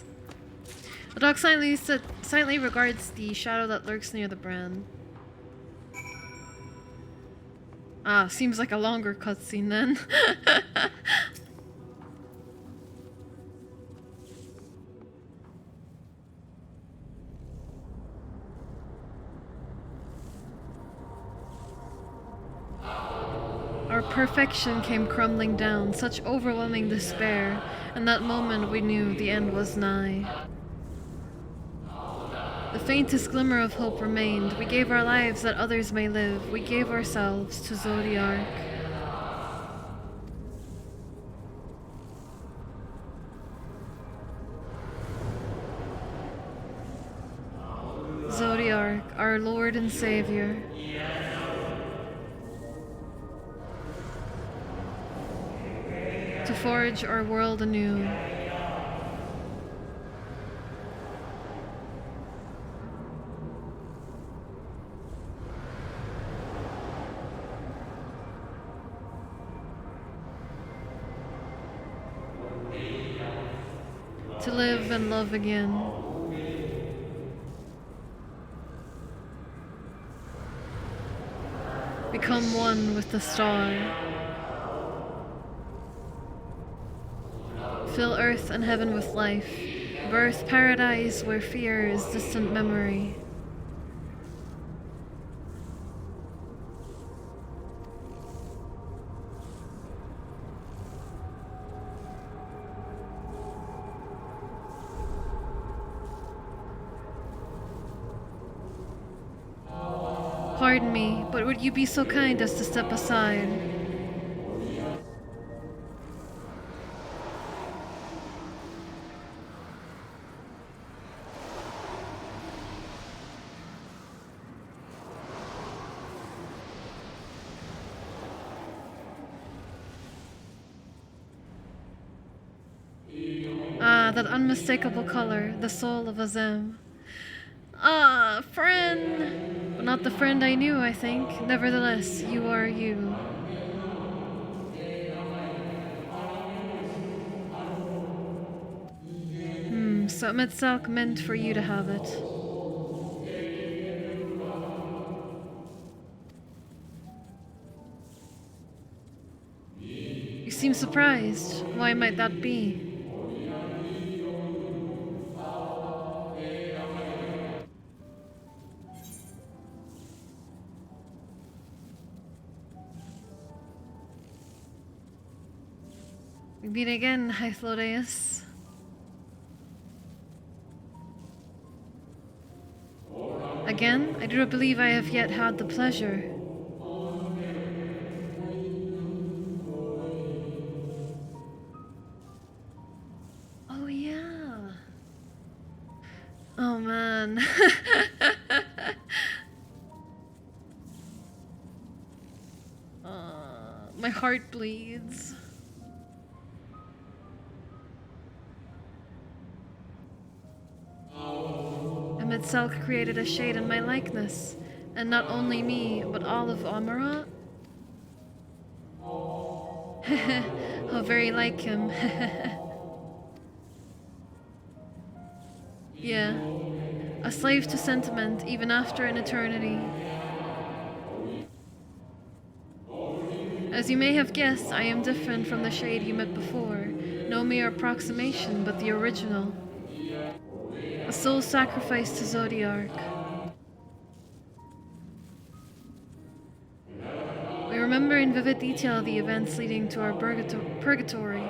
The dog silently regards the shadow that lurks near the brand. Ah, seems like a longer cutscene then. Our perfection came crumbling down, such overwhelming despair. In that moment we knew the end was nigh. The faintest glimmer of hope remained. We gave our lives that others may live. We gave ourselves to Zodiark. Zodiark, our Lord and Savior. To forge our world anew. To live and love again. Become one with the star. Fill earth and heaven with life. Birth paradise where fear is distant memory. Pardon me, but would you be so kind as to step aside? Ah, that unmistakable color, the soul of Azem. Ah, friend! But not the friend I knew, I think. Nevertheless, you are you. So Metzelk meant for you to have it. You seem surprised. Why might that be? We meet again, Hythlodeus. Again? I do not believe I have yet had the pleasure. Oh yeah. Oh man. My heart bleeds. Metzelk created a shade in my likeness, and not only me, but all of Amarat. How very like him. Yeah, a slave to sentiment even after an eternity. As you may have guessed, I am different from the shade you met before. No mere approximation, but the original. A soul sacrificed to Zodiark. We remember in vivid detail the events leading to our purgatory.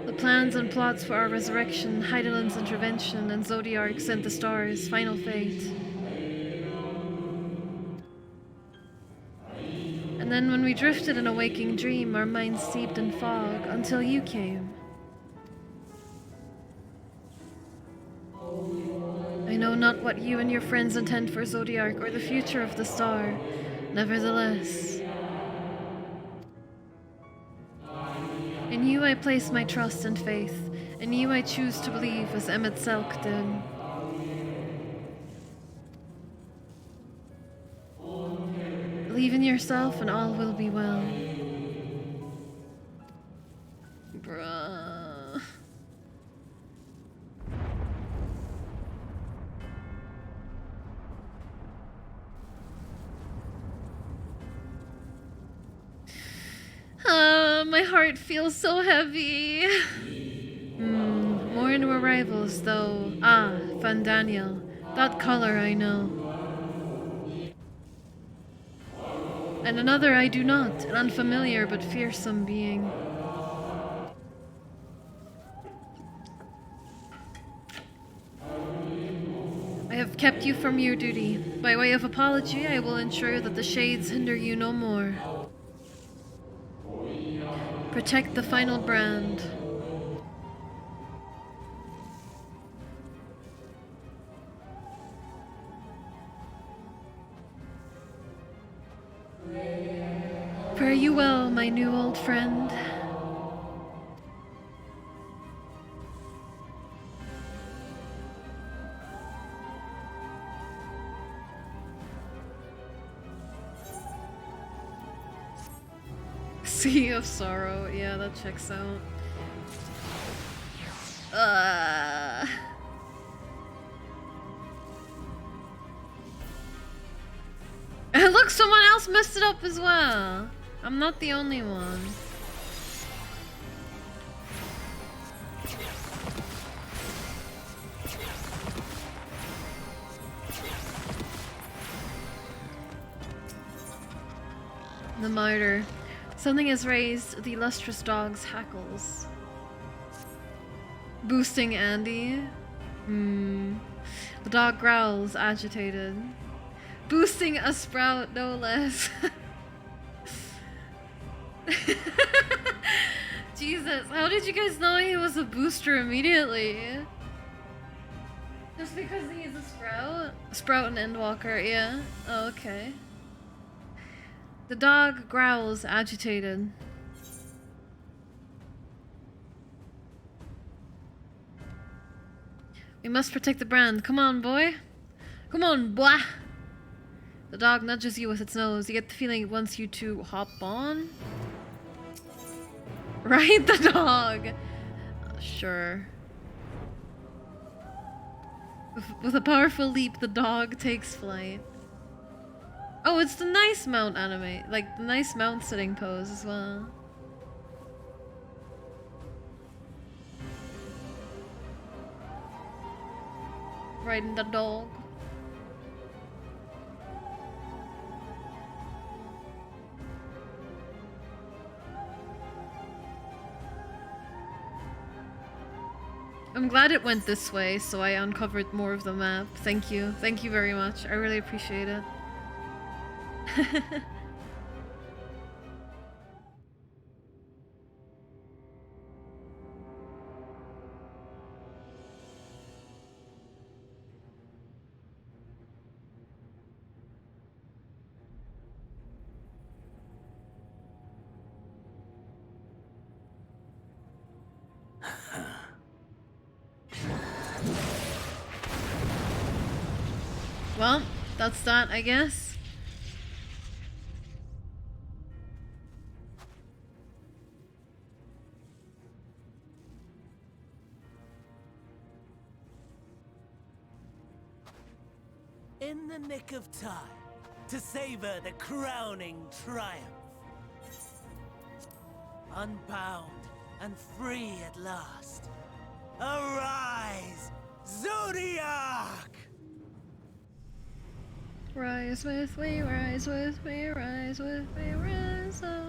The plans and plots for our resurrection, Heidelin's intervention, and Zodiark sent the stars' final fate. And then when we drifted in a waking dream, our minds steeped in fog, until you came. I know not what you and your friends intend for Zodiark or the future of the star. Nevertheless, in you I place my trust and faith. In you I choose to believe as Metzelk did. Believe in yourself and all will be well. Bruh. My heart feels so heavy. More new arrivals, though. Ah, Van Daniel. That color I know. And another I do not, an unfamiliar but fearsome being. I have kept you from your duty. By way of apology, I will ensure that the shades hinder you no more. Protect the final brand. Fare you well, my new old friend. Sea of Sorrow, yeah, that checks out. And look, someone else messed it up as well. I'm not the only one. The martyr. Something has raised the lustrous dog's hackles. Boosting Andy. The dog growls, agitated. Boosting a sprout, no less. Jesus, how did you guys know he was a booster immediately? Just because he's a sprout? Sprout and Endwalker, yeah. Oh, okay. The dog growls, agitated. We must protect the brand. Come on, boy. Come on, boy. The dog nudges you with its nose. You get the feeling it wants you to hop on. Right, the dog. Sure. With a powerful leap, the dog takes flight. Oh, it's the nice mount anime. Like, the nice mount sitting pose as well. Riding the dog. I'm glad it went this way, so I uncovered more of the map. Thank you. Thank you very much. I really appreciate it. Well, that's that, I guess. In the nick of time, to savor the crowning triumph. Unbound and free at last. Arise, Zodiac! Rise with me, rise with me, rise with me, rise up.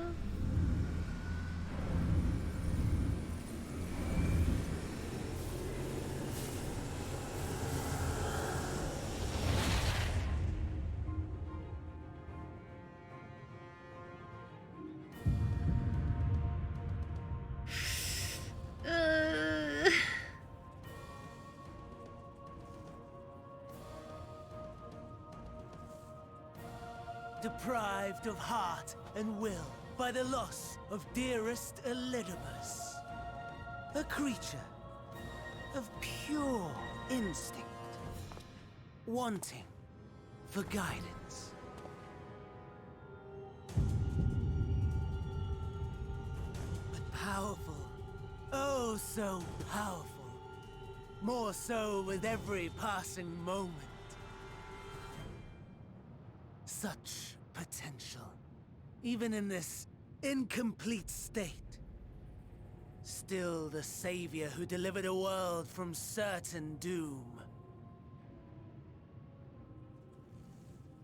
Deprived of heart and will by the loss of dearest Elidibus. A creature of pure instinct, wanting for guidance. But powerful, oh so powerful, more so with every passing moment. Such potential, even in this incomplete state. Still the savior who delivered a world from certain doom.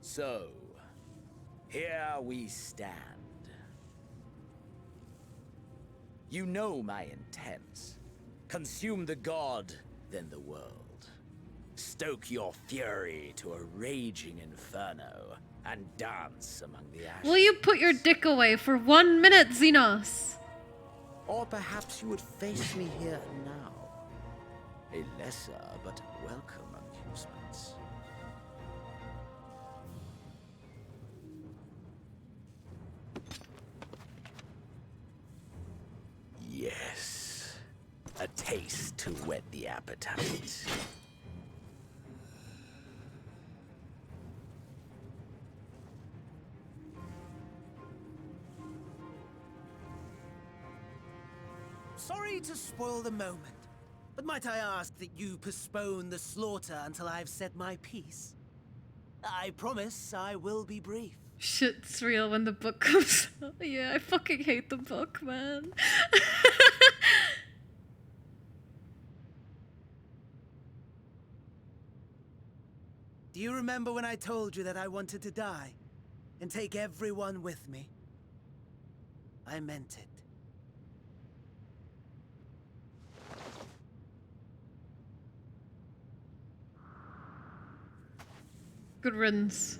So, here we stand. You know my intents. Consume the god, then the world. Stoke your fury to a raging inferno, and dance among the ashes. Will you put your dick away for 1 minute, Xenos? Or perhaps you would face me here and now. A lesser but welcome amusement. Yes. A taste to whet the appetite. Sorry to spoil the moment, but might I ask that you postpone the slaughter until I've said my piece? I promise I will be brief. Shit's real when the book comes out. Yeah, I fucking hate the book, man. Do you remember when I told you that I wanted to die and take everyone with me? I meant it. Good riddance.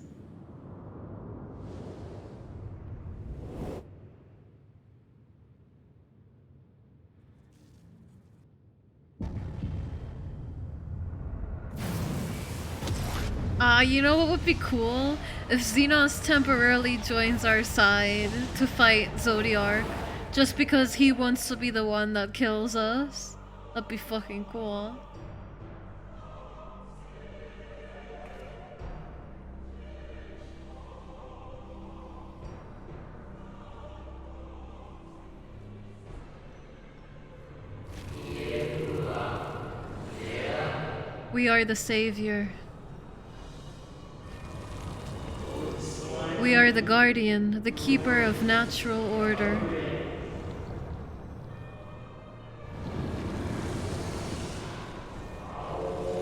You know what would be cool? If Xenos temporarily joins our side to fight Zodiac, just because he wants to be the one that kills us. That'd be fucking cool. We are the savior. We are the guardian, the keeper of natural order.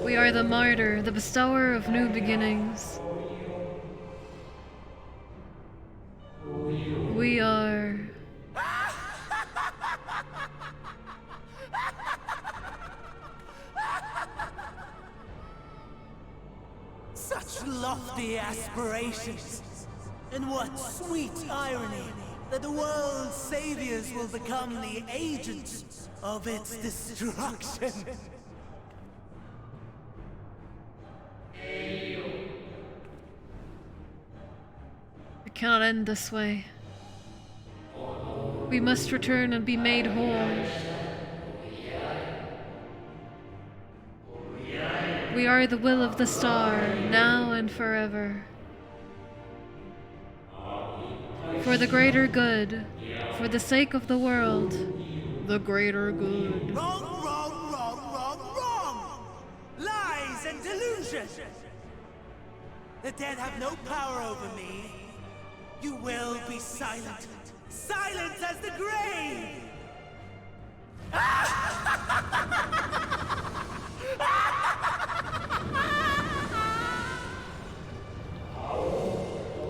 We are the martyr, the bestower of new beginnings. We are... Such lofty aspirations! And what sweet irony that the world's saviors will become the agents of its destruction! It cannot end this way. We must return and be made whole. We are the will of the star, now and forever. For the greater good, for the sake of the world, the greater good. Wrong, wrong, wrong, wrong, wrong! Lies and delusion! The dead have no power over me. You will be silent. Silent as the grave!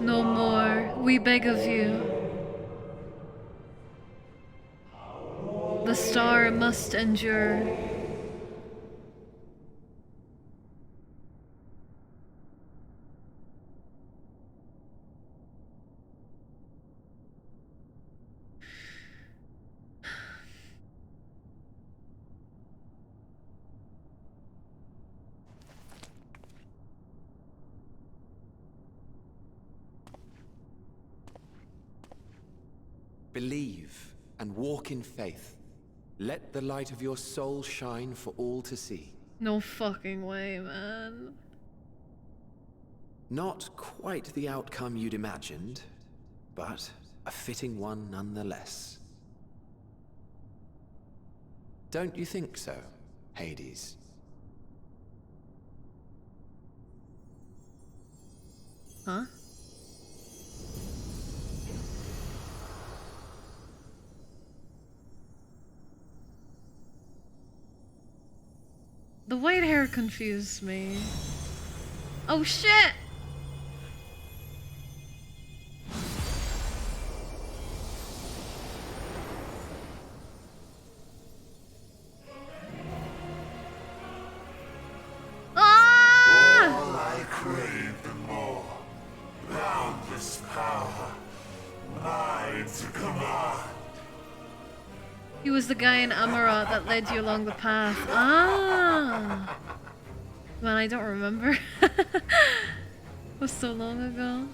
No more, we beg of you. The star must endure. Believe and walk in faith. Let the light of your soul shine for all to see. No fucking way, man. Not quite the outcome you'd imagined, but a fitting one nonetheless. Don't you think so, Hades? Huh? The white hair confused me. Oh shit! Ah! All I crave and more. Boundless power. Mine to command. He was the guy in Amarat that led you along the path. Ah! Man, I don't remember. It was so long ago.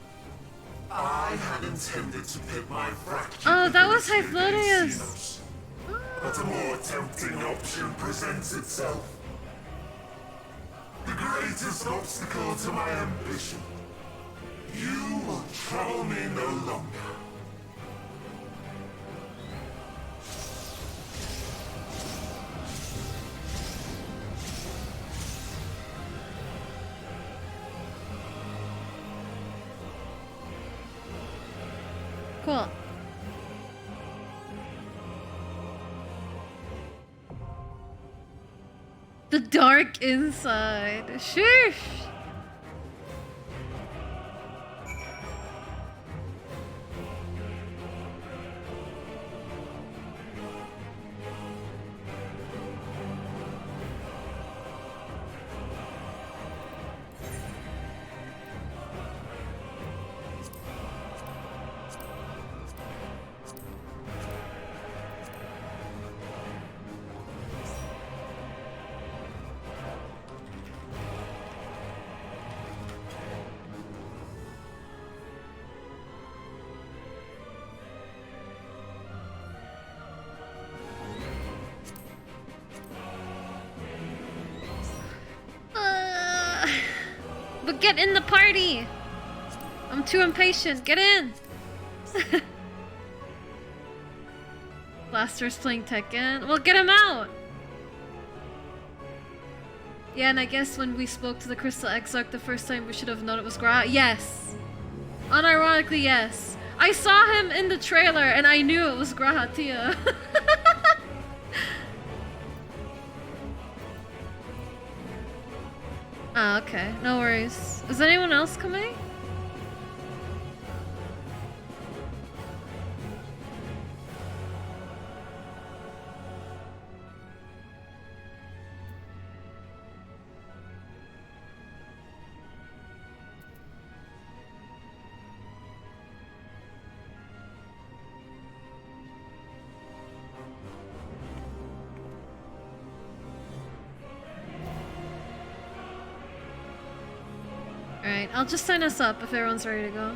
I had intended to pit my fractured Oh, that was ability against Hyphlodius! Xenos, but a more tempting option presents itself. The greatest obstacle to my ambition. You will trouble me no longer. Cool. The dark inside. Sheesh. But get in the party! I'm too impatient. Get in! Blaster's playing Tekken. Well, get him out! Yeah, and I guess when we spoke to the Crystal Exarch the first time, we should have known it was Graha. Yes! Unironically, yes. I saw him in the trailer and I knew it was Graha Tia. Ah, okay. No worries. Is anyone else coming? Alright, I'll just sign us up if everyone's ready to go.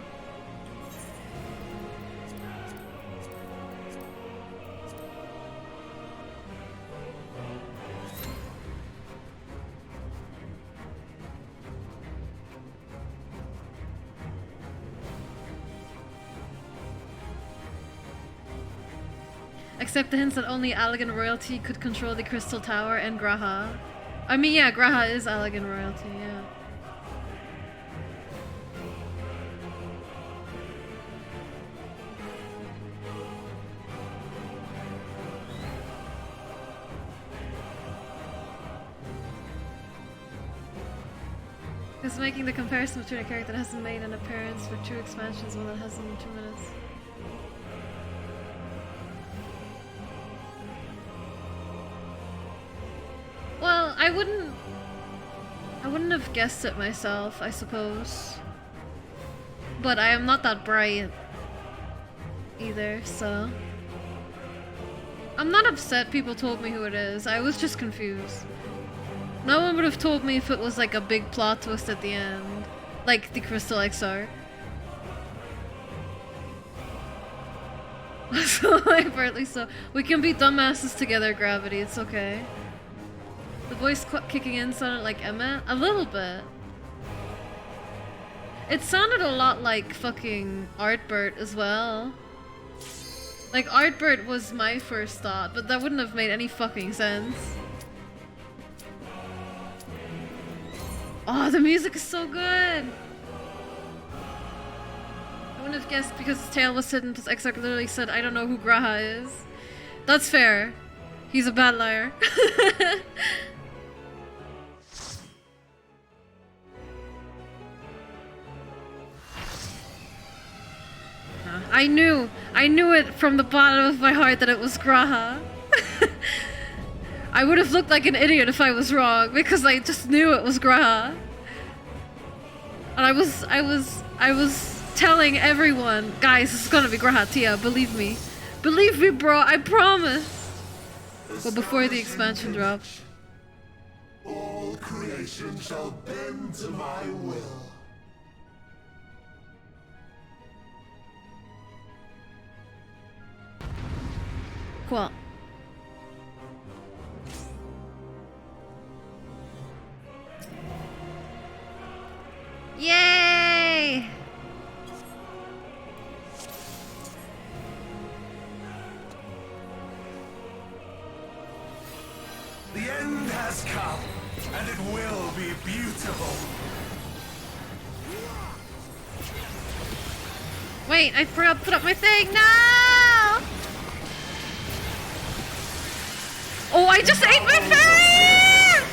Accept the hints that only Allegan royalty could control the Crystal Tower and Graha. I mean, yeah, Graha is Allegan royalty, yeah. Is making the comparison between a character that hasn't made an appearance for 2 expansions and one that hasn't in 2 minutes. Well, I wouldn't have guessed it myself, I suppose. But I am not that bright either, so I'm not upset people told me who it is. I was just confused. No one would have told me if it was like a big plot twist at the end. Like the Crystal XR. So, apparently so. We can be dumbasses together, Gravity. It's okay. The voice kicking in sounded like Emma? A little bit. It sounded a lot like fucking Artbert as well. Like, Artbert was my first thought, but that wouldn't have made any fucking sense. Oh, the music is so good! I wouldn't have guessed because his tail was hidden, because Exarch literally said, I don't know who Graha is. That's fair. He's a bad liar. I knew it from the bottom of my heart that it was Graha. I would have looked like an idiot if I was wrong, because I just knew it was Graha. And I was telling everyone, guys, this is gonna be Graha Tia, believe me. Believe me, bro, I promise. But before the expansion drops. All creation shall bend to my will. Cool. Yay! The end has come, and it will be beautiful. Wait, I forgot to put up my thing. No! Oh, I just ate my fairy!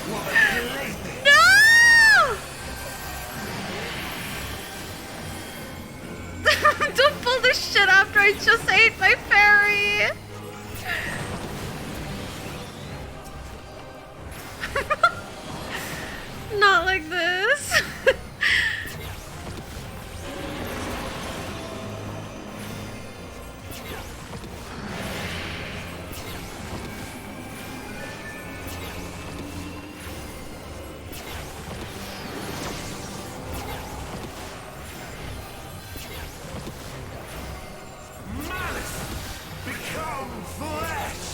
No! Don't pull this shit after I just ate my fairy! Not like this. Become flesh!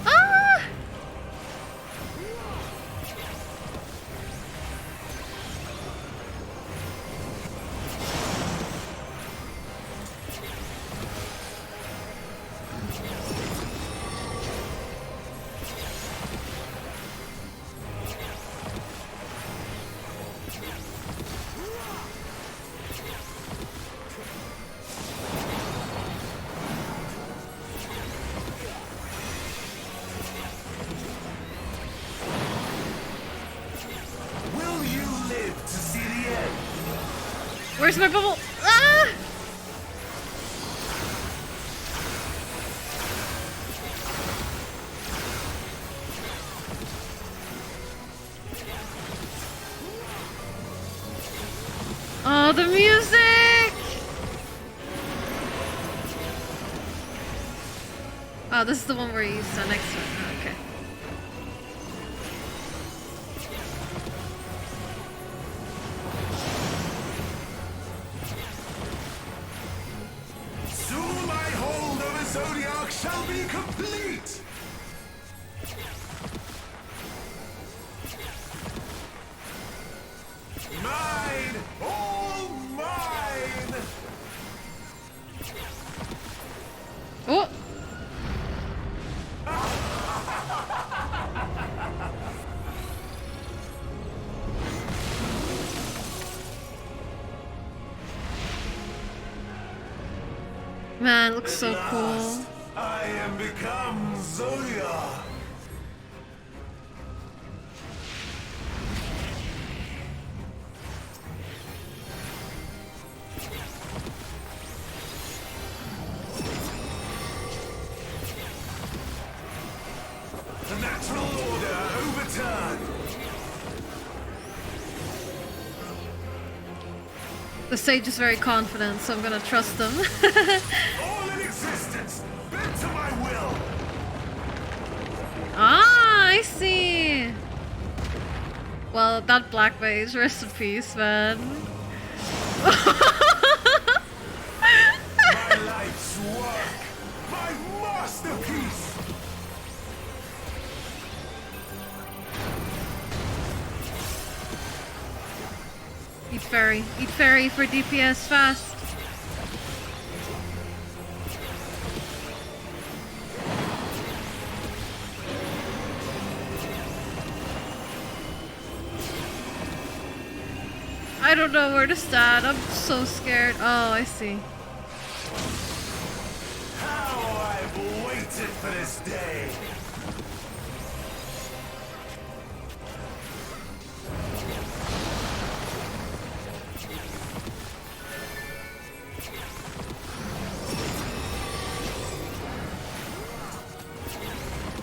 Ah! Where's my bubble? Ah! Oh, the music! Oh, this is the one where you stand next to it. Oh, okay. Soon my hold of a zodiac shall be complete! Mine! All mine! Oh! Man, it looks so cool. I am become Zodia! The natural order overturned! The sage is very confident, so I'm gonna trust them. All in existence, bent to my will! Ah, I see. Well, that black mage, rest in peace, man. My life's work! My masterpiece! Eat fairy for DPS fast. I don't know where to stand. I'm so scared. Oh, I see. How I've waited for this day!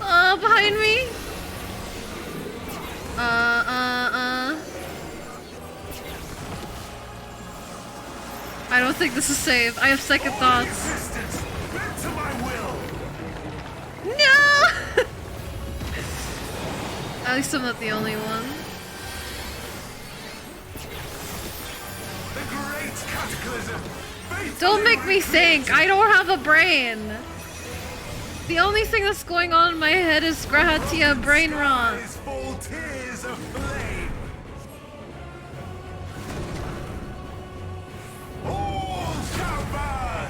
Oh, behind me. I don't think this is safe. I have second thoughts. No! At least I'm not the only one. The great cataclysm! Don't make me think. I don't have a brain. The only thing that's going on in my head is Grahatia brain rot. Fall tears of flame! All shall burn!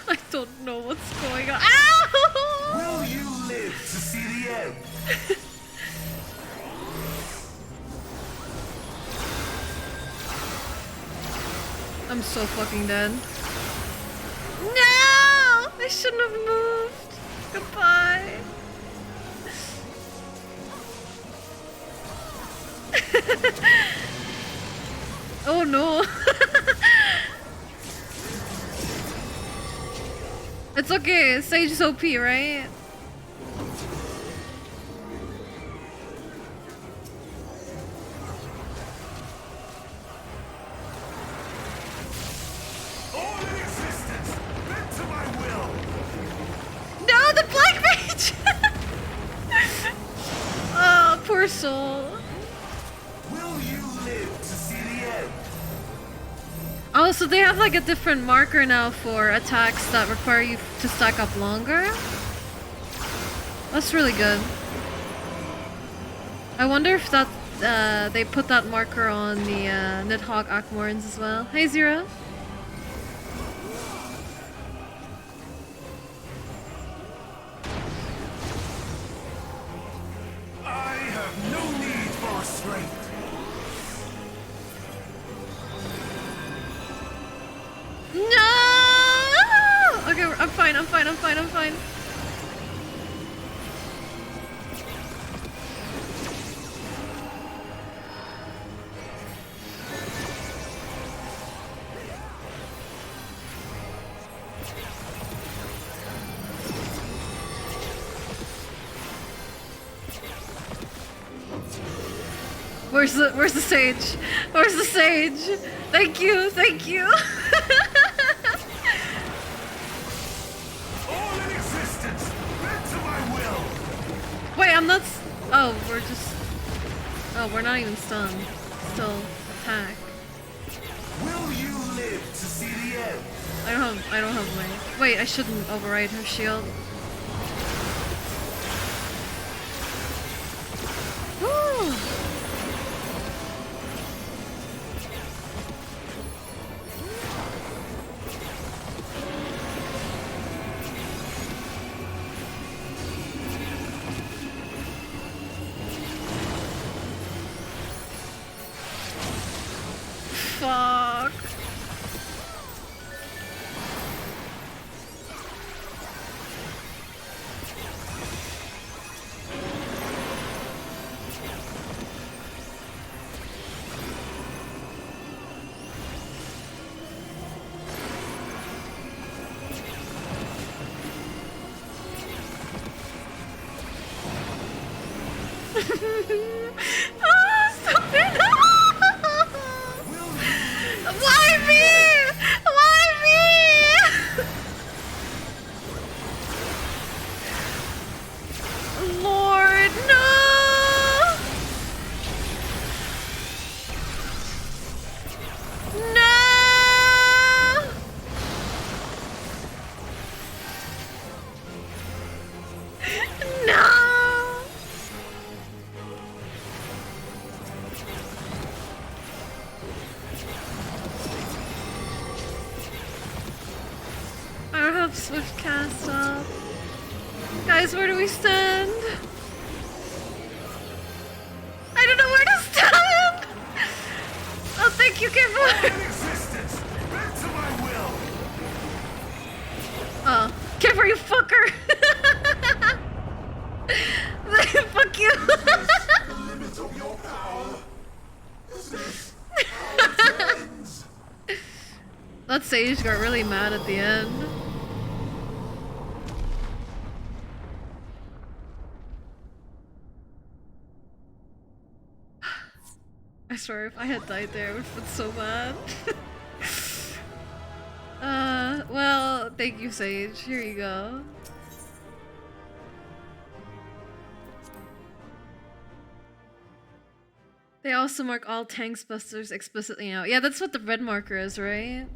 I don't know what's going on. Ow! Will you live to see the end? I'm so fucking dead. No! I shouldn't have moved. Goodbye. Oh no. It's okay. Sage is OP, right? No, the black mage! Oh, poor soul. Will you live to see the end? Oh, so they have like a different marker now for attacks that require you to stack up longer? That's really good. I wonder if that they put that marker on the Nidhogg Akmorns as well. Hey, Zero. I have no need for restraint. No! Okay, I'm fine. fine, I'm fine, I'm fine, I'm fine. Where's the sage? Where's the sage? Thank you, thank you. All in existence, bend to my will. Wait, I'm not. Oh, we're just. Oh, we're not even stunned. Still attack. Will you live to see the end? I don't have my. Wait, I shouldn't override her shield. Woo! Fuck. Ah, stop it! Why me? Why me? Lord, no! No! No! I don't have Swift cast up. Guys, where do we stand? I don't know where to stand! Oh, thank you, Kipper! Oh, Kipper, you fucker! Fuck you! That sage got really mad at the end. I swear, if I had died there, it would have been so bad. Well, thank you, Sage. Here you go. They also mark all tanks busters explicitly now. Yeah, that's what the red marker is, right?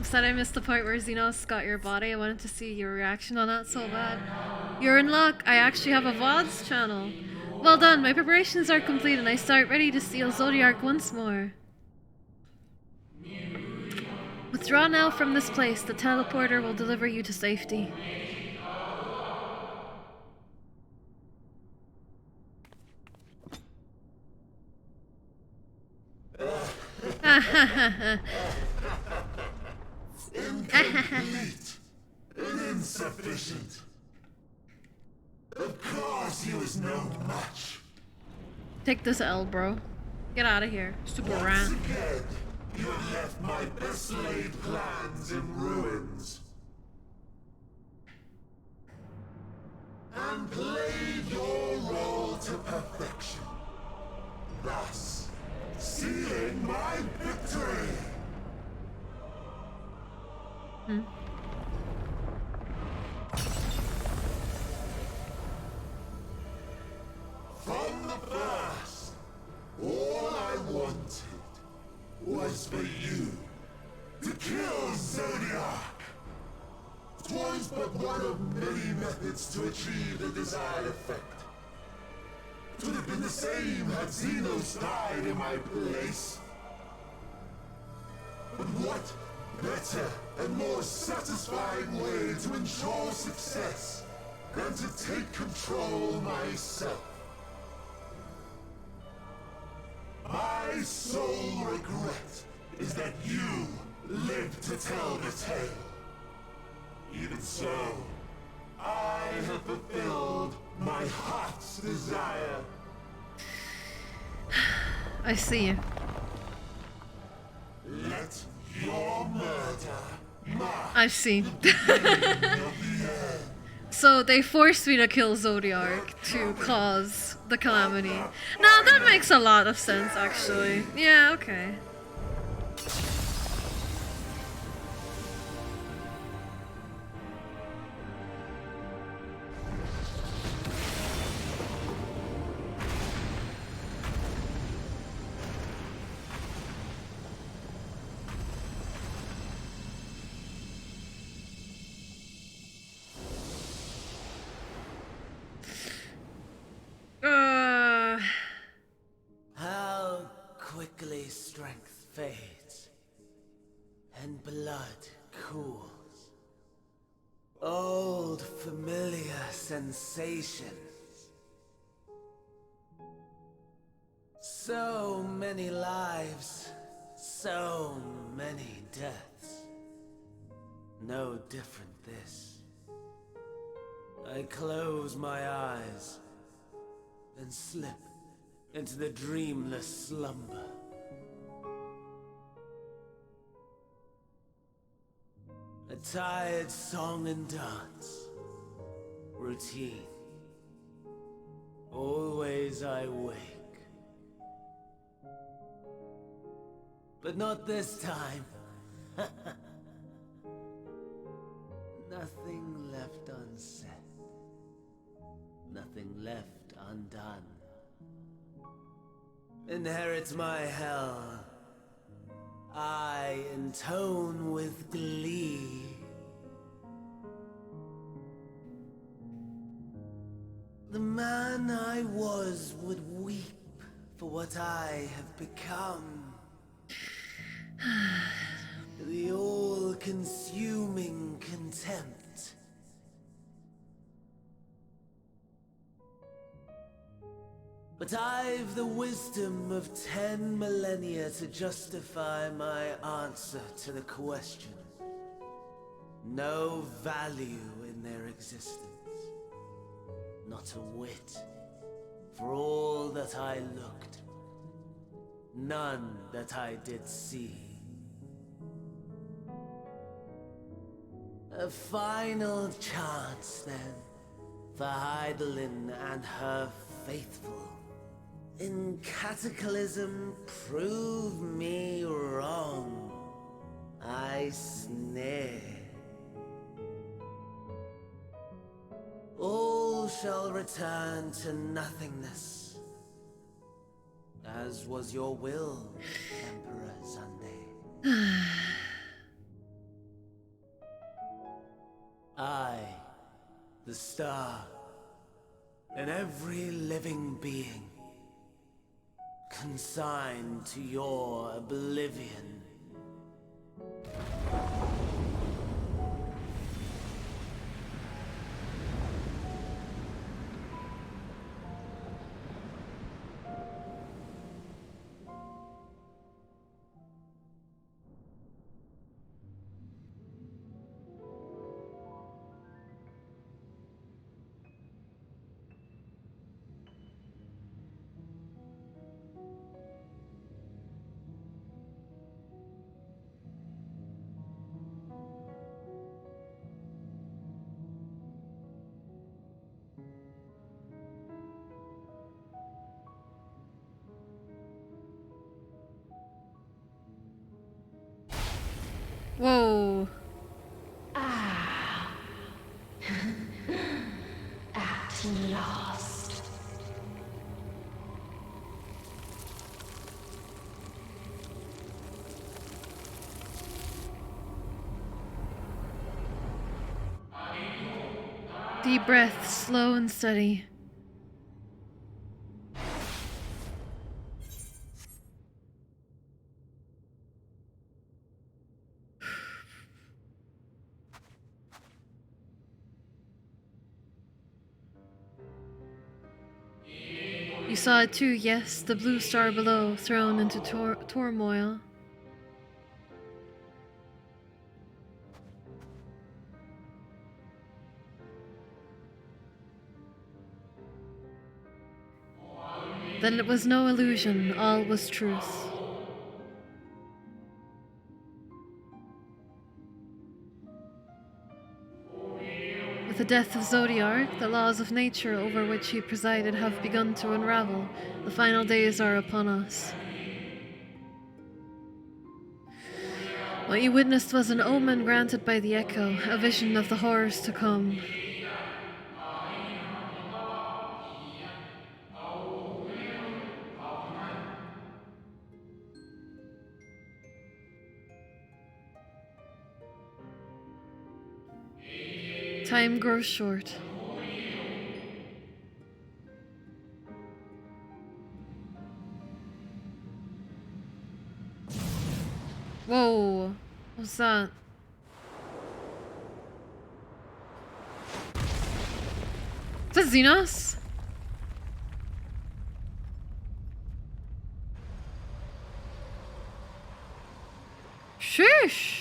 Said I missed the part where Xenos got your body. I wanted to see your reaction on that so bad. You're in luck. I actually have a VODs channel. Well done. My preparations are complete and I start ready to steal Zodiac once more. Withdraw now from this place. The teleporter will deliver you to safety. Incomplete and insufficient. Of course he was no match. Take this L, bro. Get out of here. Super rat. Once again, you have left my best laid plans in ruins. And played your role to perfection. Thus, sealing my victory. From the first, all I wanted was for you to kill Zodiac. 'Twas but one of many methods to achieve the desired effect. It would have been the same had Xenos died in my place. But what better and more satisfying way to ensure success and to take control myself. My sole regret is that you lived to tell the tale. Even so, I have fulfilled my heart's desire. I see. Let your murder mark I see. the beginning of the end. So they forced me to kill Zodiark to cause the calamity. Now that makes a lot of sense, actually. Yeah, okay. How quickly strength fades and blood cools. Old familiar sensations. So many lives, so many deaths. No different this. I close my eyes and slip into the dreamless slumber. A tired song and dance. Routine. Always I wake. But not this time. Nothing left unsaid. Nothing left undone. Inherit my hell. I intone with glee. The man I was would weep for what I have become. The all-consuming contempt. But I've the wisdom of 10 millennia to justify my answer to the question. No value in their existence. Not a whit. For all that I looked. None that I did see. A final chance, then, for Heidelin and her faithful. In Cataclysm, prove me wrong. I sneer. All shall return to nothingness, as was your will, Emperor Sunday. I, the star, and every living being, consigned to your oblivion. Whoa. Ah. At last. Deep breath, slow and steady. You saw it too, yes, the blue star below, thrown into turmoil. Then it was no illusion, all was truth. With the death of Zodiark, the laws of nature over which he presided have begun to unravel. The final days are upon us. What you witnessed was an omen granted by the Echo, a vision of the horrors to come. Time grows short. Whoa, what's that? Is that Xenos? Shush!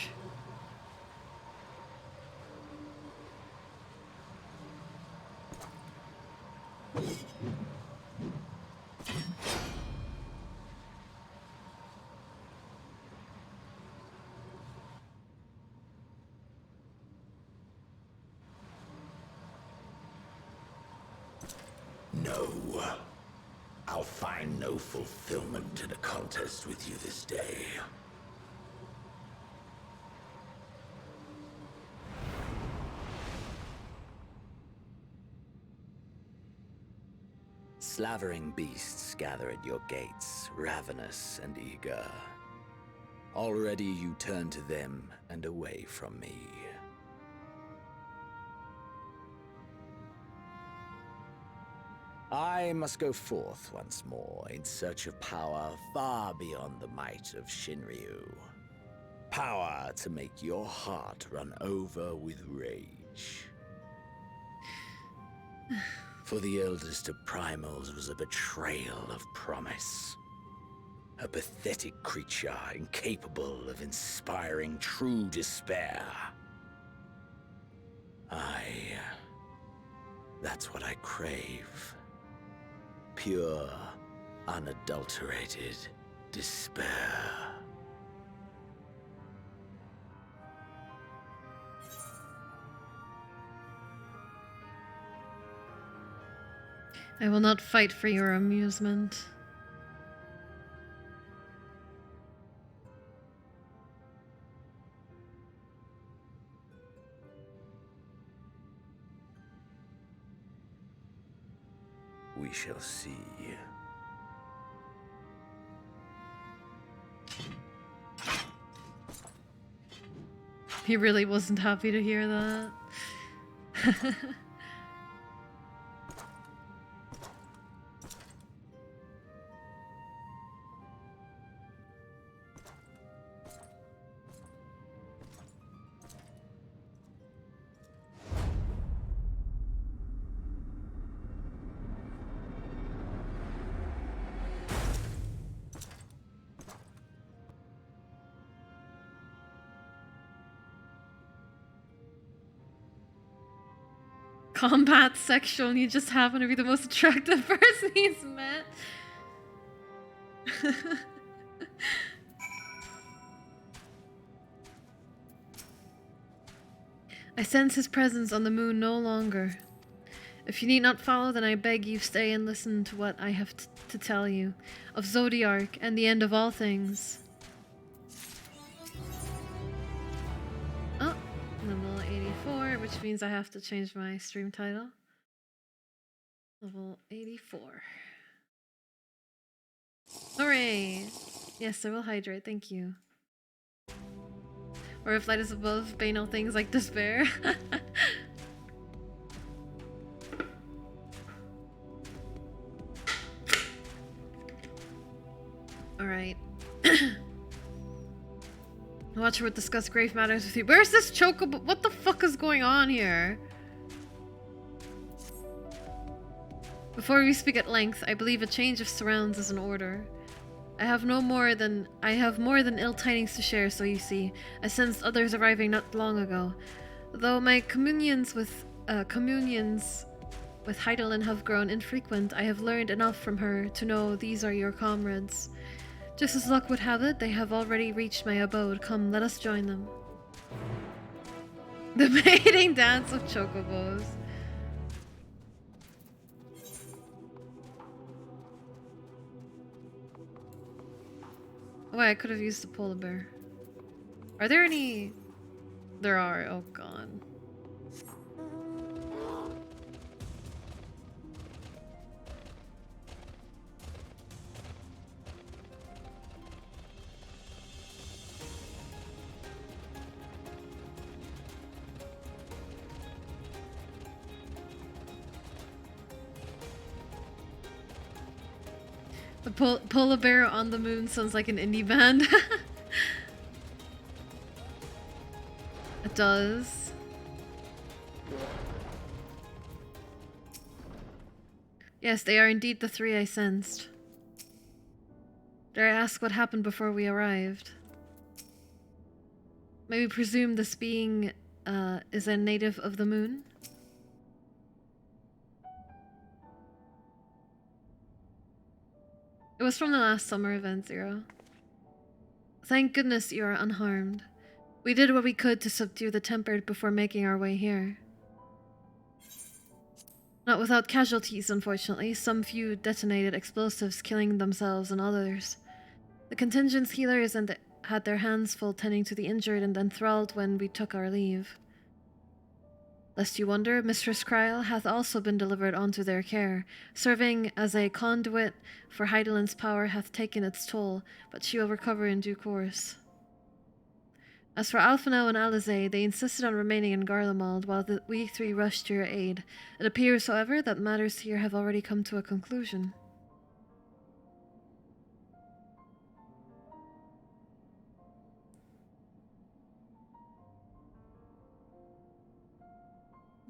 No. I'll find no fulfillment in a contest with you this day. Slavering beasts gather at your gates, ravenous and eager. Already you turn to them and away from me. I must go forth once more in search of power far beyond the might of Shinryu. Power to make your heart run over with rage. For the eldest of primals was a betrayal of promise. A pathetic creature incapable of inspiring true despair. That's what I crave. Pure, unadulterated despair. I will not fight for your amusement. We shall see. He really wasn't happy to hear that. Combat sexual, and you just happen to be the most attractive person he's met. I sense his presence on the moon no longer. If you need not follow, then I beg you stay and listen to what I have to tell you of Zodiark and the end of all things. Oh, level 84, which means I have to change my stream title. Level 84. Hooray! Yes, I will hydrate, thank you. Or if light is above, banal things like despair. Alright. Watcher would discuss grave matters with you. Where's this chocobo? What the fuck is going on here? Before we speak at length, I believe a change of surrounds is in order. I have more than ill tidings to share, so you see. I sensed others arriving not long ago. Though my communions with Heidelin have grown infrequent, I have learned enough from her to know these are your comrades. Just as luck would have it, they have already reached my abode. Come, let us join them. The mating dance of chocobos. Oh, I could have used the polar bear. Are there any? There are. Oh god. The polar bear on the moon sounds like an indie band. It does. Yes, they are indeed the three I sensed. Dare I ask what happened before we arrived? May we presume this being is a native of the moon? It was from the last summer event, Zero. Thank goodness you are unharmed. We did what we could to subdue the Tempered before making our way here. Not without casualties, unfortunately. Some few detonated explosives, killing themselves and others. The contingent's healers had their hands full tending to the injured and enthralled when we took our leave. Lest you wonder, Mistress Kryl hath also been delivered unto their care. Serving as a conduit for Heidelin's power hath taken its toll, but she will recover in due course. As for Alphino and Alizé, they insisted on remaining in Garlemald while we three rushed to your aid. It appears, however, that matters here have already come to a conclusion.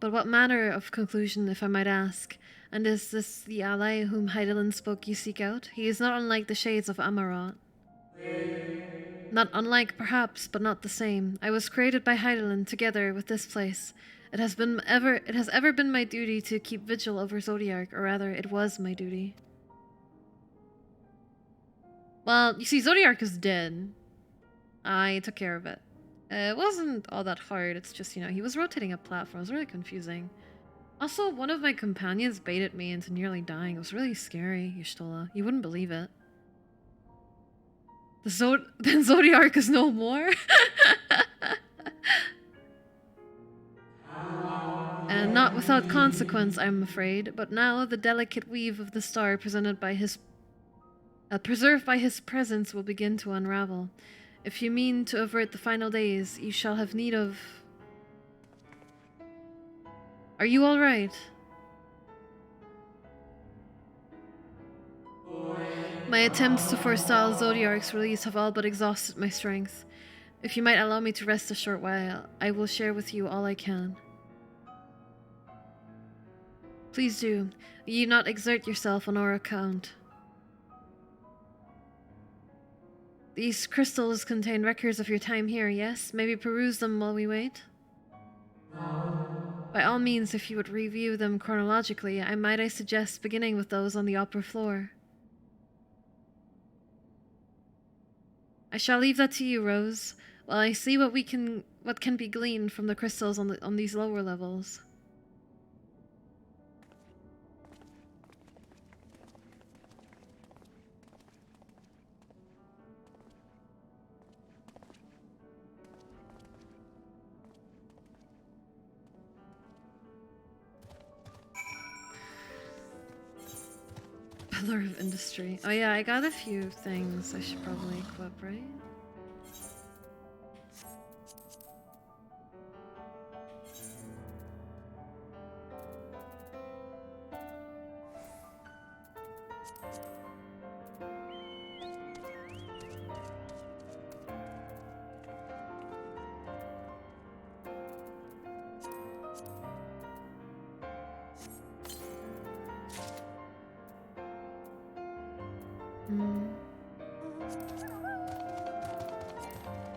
But what manner of conclusion, if I might ask? And is this the ally whom Heidelin spoke you seek out? He is not unlike the shades of Amarot. Not unlike, perhaps, but not the same. I was created by Heidelin together with this place. It has ever been my duty to keep vigil over Zodiark, or rather, it was my duty. Well, you see, Zodiark is dead. I took care of it. It wasn't all that hard, it's just, you know, he was rotating a platform. It was really confusing. Also, one of my companions baited me into nearly dying. It was really scary, Y'shtola. You wouldn't believe it. Then Zodiark is no more? And not without consequence, I'm afraid. But now the delicate weave of the star preserved by his presence will begin to unravel. If you mean to avert the final days, you shall have need of... Are you all right? My attempts to forestall Zodiark's release have all but exhausted my strength. If you might allow me to rest a short while, I will share with you all I can. Please do. You not exert yourself on our account. These crystals contain records of your time here, yes? Maybe peruse them while we wait? By all means, if you would review them chronologically, I suggest beginning with those on the upper floor. I shall leave that to you, Rose, while I see what can be gleaned from the crystals on these lower levels. Pillar of Industry. Oh yeah, I got a few things I should probably equip, right?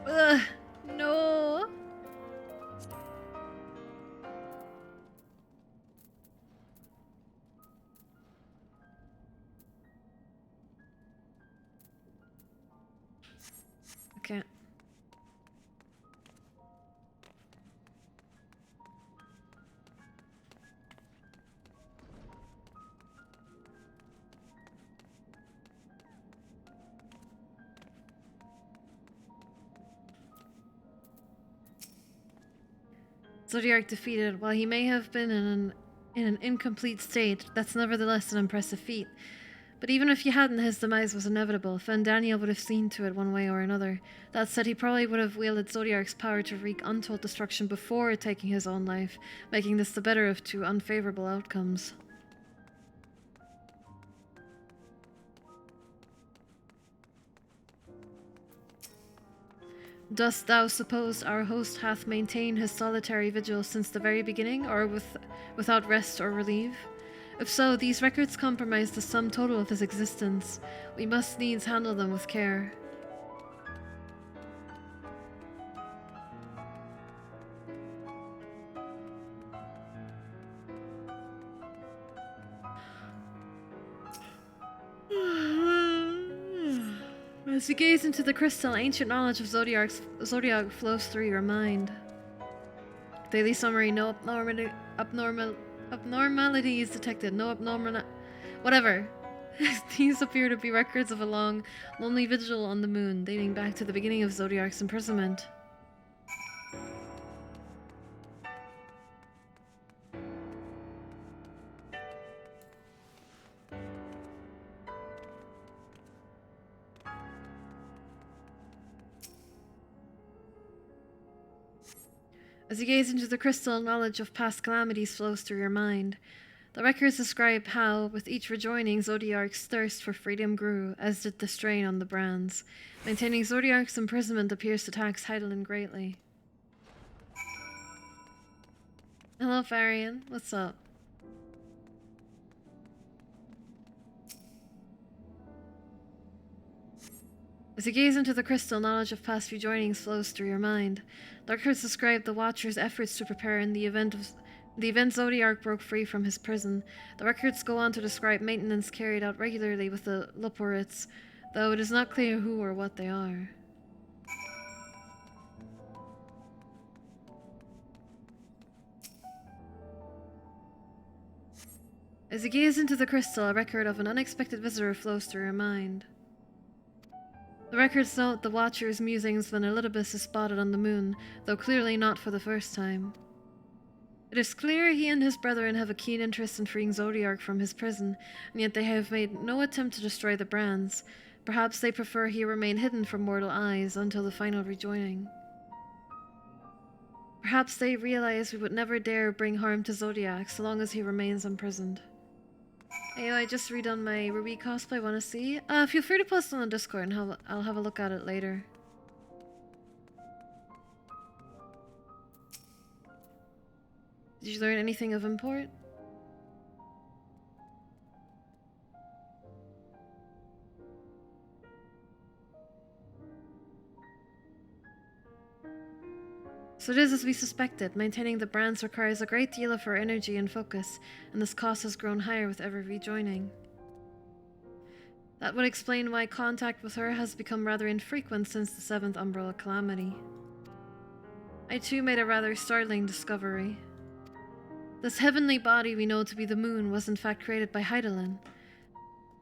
Ugh, no. Okay. Zodiac defeated. While he may have been in an incomplete state, that's nevertheless an impressive feat. But even if you hadn't, his demise was inevitable. Daniel would have seen to it one way or another. That said, he probably would have wielded Zodiac's power to wreak untold destruction before taking his own life, making this the better of two unfavorable outcomes. Dost thou suppose our host hath maintained his solitary vigil since the very beginning, or without rest or relief? If so, these records compromise the sum total of his existence. We must needs handle them with care. As you gaze into the crystal, ancient knowledge of Zodiac flows through your mind. Daily summary: no abnormalities detected. No abnormal... Whatever. These appear to be records of a long, lonely vigil on the moon, dating back to the beginning of Zodiac's imprisonment. As you gaze into the crystal, knowledge of past calamities flows through your mind. The records describe how, with each rejoining, Zodiac's thirst for freedom grew, as did the strain on the brands. Maintaining Zodiac's imprisonment appears to tax Heidelin greatly. Hello, Farian. What's up? As you gaze into the crystal, knowledge of past rejoinings flows through your mind. The records describe the Watcher's efforts to prepare in the event Zodiac broke free from his prison. The records go on to describe maintenance carried out regularly with the Loporites, though it is not clear who or what they are. As you gaze into the crystal, a record of an unexpected visitor flows through your mind. The records note the Watcher's musings when Elidibus is spotted on the moon, though clearly not for the first time. It is clear he and his brethren have a keen interest in freeing Zodiac from his prison, and yet they have made no attempt to destroy the brands. Perhaps they prefer he remain hidden from mortal eyes until the final rejoining. Perhaps they realize we would never dare bring harm to Zodiac so long as he remains imprisoned. Hey, I just redone my Ruby cosplay, wanna see? Feel free to post on the Discord and I'll have a look at it later. Did you learn anything of import? So it is as we suspected. Maintaining the brands requires a great deal of our energy and focus, and this cost has grown higher with every rejoining. That would explain why contact with her has become rather infrequent since the 7th Umbrella Calamity. I too made a rather startling discovery. This heavenly body we know to be the moon was in fact created by Heidelin.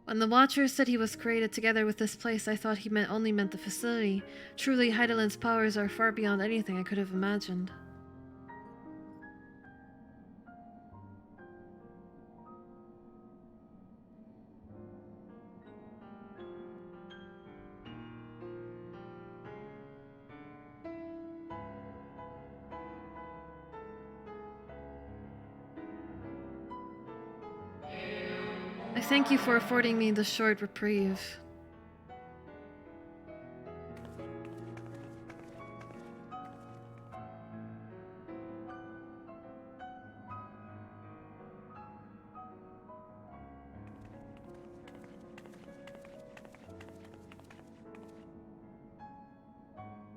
When the Watcher said he was created together with this place, I thought he only meant the facility. Truly, Heidelin's powers are far beyond anything I could have imagined. I thank you for affording me this short reprieve.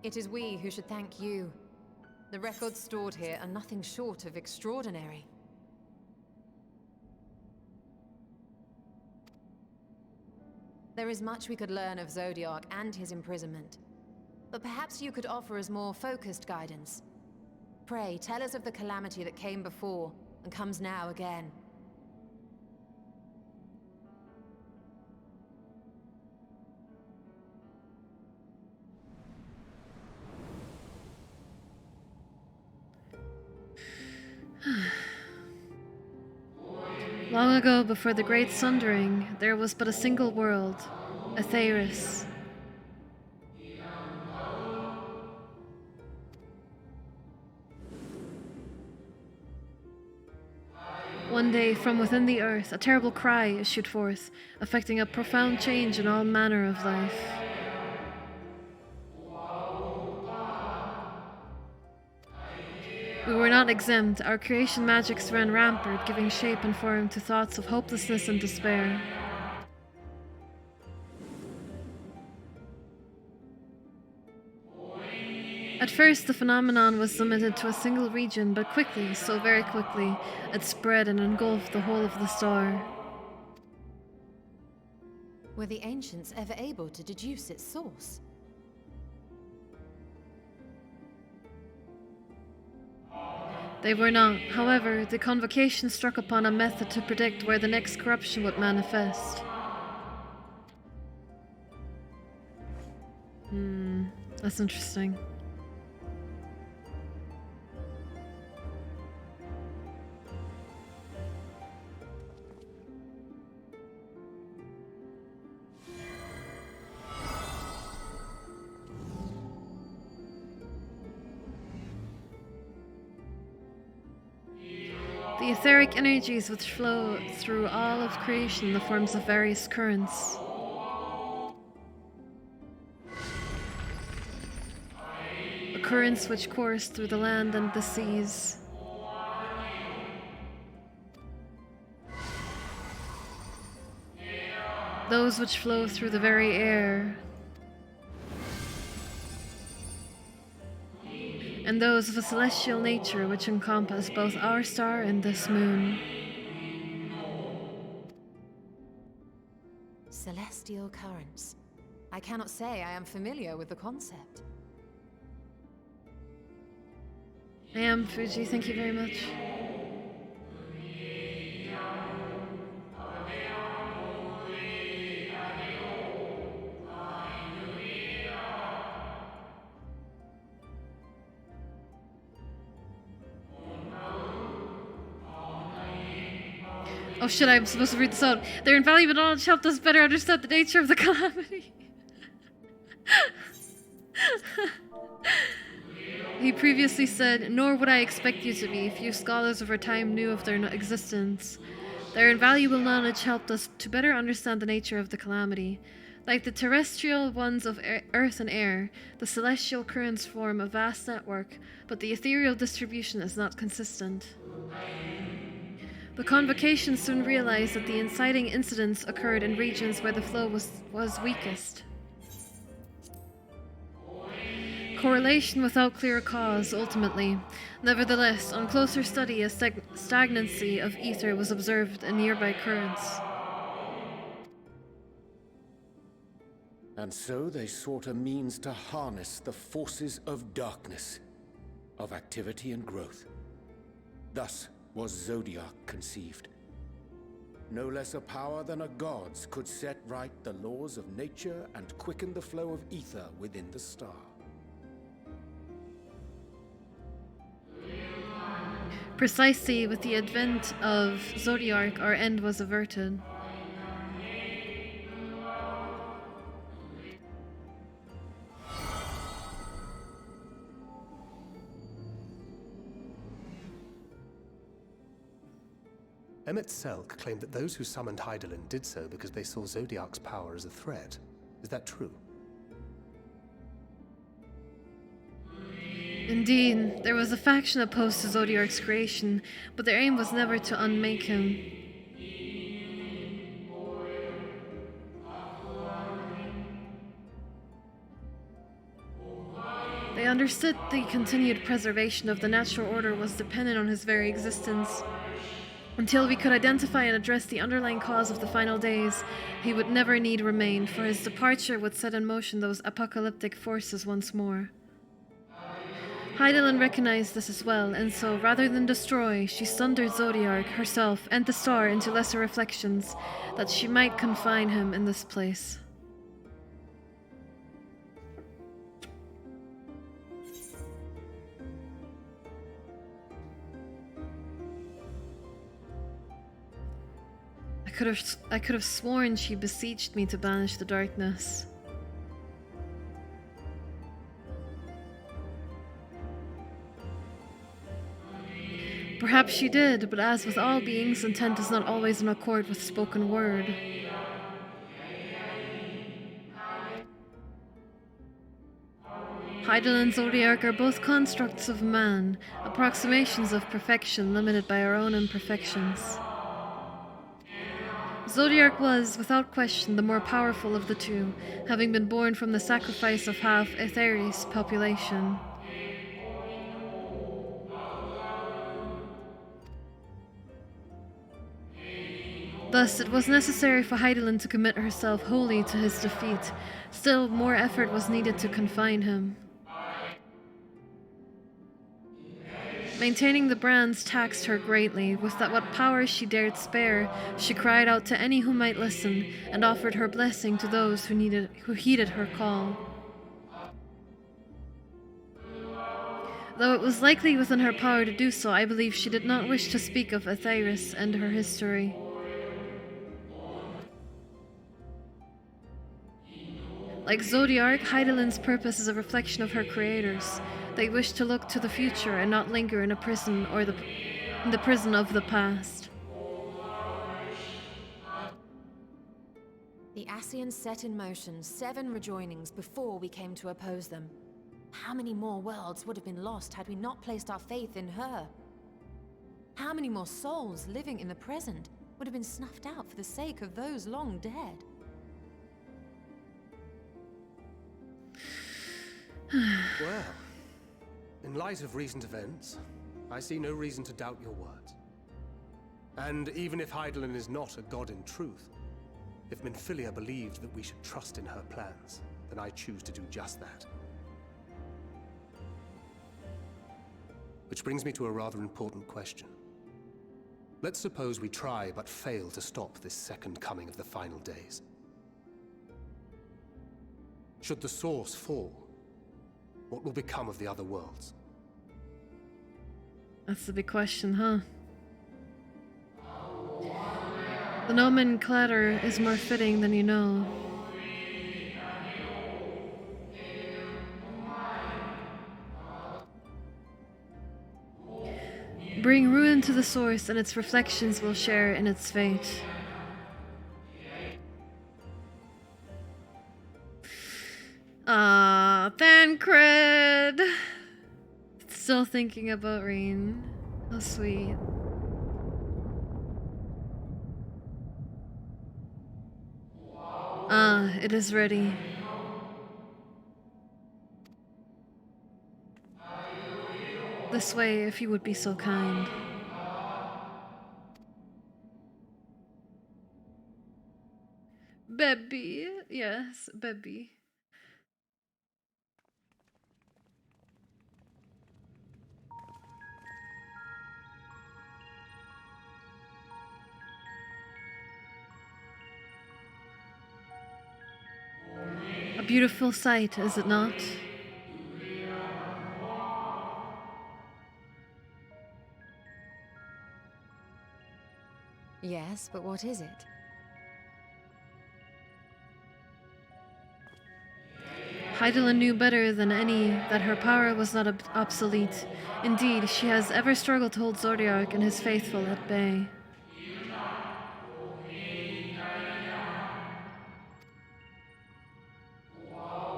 It is we who should thank you. The records stored here are nothing short of extraordinary. There is much we could learn of Zodiac and his imprisonment. But perhaps you could offer us more focused guidance. Pray, tell us of the calamity that came before and comes now again. Long ago, before the Great Sundering, there was but a single world, Aetheris. One day, from within the earth, a terrible cry issued forth, affecting a profound change in all manner of life. We were not exempt. Our creation magics ran rampant, giving shape and form to thoughts of hopelessness and despair. At first, the phenomenon was limited to a single region, but quickly, so very quickly, it spread and engulfed the whole of the star. Were the ancients ever able to deduce its source? They were not. However, the convocation struck upon a method to predict where the next corruption would manifest. That's interesting. The etheric energies which flow through all of creation in the forms of various currents. The currents which course through the land and the seas. Those which flow through the very air. And those of a celestial nature which encompass both our star and this moon. Celestial currents. I cannot say I am familiar with the concept. I am, Fuji, thank you very much. Oh shit, I'm supposed to read this out. Their invaluable knowledge helped us better understand the nature of the calamity. He previously said, "Nor would I expect you to be. Few scholars of our time knew of their existence. Their invaluable knowledge helped us to better understand the nature of the calamity. Like the terrestrial ones of earth and air, the celestial currents form a vast network, but the ethereal distribution is not consistent." The convocation soon realized that the inciting incidents occurred in regions where the flow was weakest. Correlation without clear cause, ultimately. Nevertheless, on closer study, a stagnancy of ether was observed in nearby currents. And so they sought a means to harness the forces of darkness, of activity and growth. Thus was Zodiac conceived. No less a power than a god's could set right the laws of nature and quicken the flow of ether within the star. Precisely with the advent of Zodiac, our end was averted. Emmett Selk claimed that those who summoned Hydaelyn did so because they saw Zodiac's power as a threat. Is that true? Indeed, there was a faction opposed to Zodiac's creation, but their aim was never to unmake him. I understood the continued preservation of the natural order was dependent on his very existence. Until we could identify and address the underlying cause of the final days, he would never need remain, for his departure would set in motion those apocalyptic forces once more. Hydaelyn recognized this as well, and so, rather than destroy, she sundered Zodiark, herself, and the star into lesser reflections, that she might confine him in this place. I could have sworn she beseeched me to banish the darkness. Perhaps she did, but as with all beings, intent is not always in accord with spoken word. Hydaelyn and Zodiark are both constructs of man, approximations of perfection limited by our own imperfections. Zodiark was, without question, the more powerful of the two, having been born from the sacrifice of half Aetheri's population. Thus, it was necessary for Hydaelyn to commit herself wholly to his defeat. Still, more effort was needed to confine him. Maintaining the brands taxed her greatly. With that what power she dared spare, she cried out to any who might listen, and offered her blessing to those who heeded her call. Though it was likely within her power to do so, I believe she did not wish to speak of Aetheris and her history. Like Zodiark, Hydaelyn's purpose is a reflection of her creators. They wish to look to the future and not linger in a prison or in the prison of the past. The Ascians set in motion 7 rejoinings before we came to oppose them. How many more worlds would have been lost had we not placed our faith in her? How many more souls living in the present would have been snuffed out for the sake of those long dead? Well, in light of recent events, I see no reason to doubt your words. And even if Hydaelyn is not a god in truth, if Minfilia believed that we should trust in her plans, then I choose to do just that. Which brings me to a rather important question. Let's suppose we try but fail to stop this second coming of the final days. Should the source fall, what will become of the other worlds? That's the big question, huh? The nomenclature is more fitting than you know. Bring ruin to the source, and its reflections will share in its fate. Ah, Thancred! Still thinking about Rain. How sweet. Ah, it is ready. This way, if you would be so kind. Baby. Yes, baby. A beautiful sight, is it not? Yes, but what is it? Hydaelyn knew better than any that her power was not obsolete. Indeed, she has ever struggled to hold Zodiark and his faithful at bay.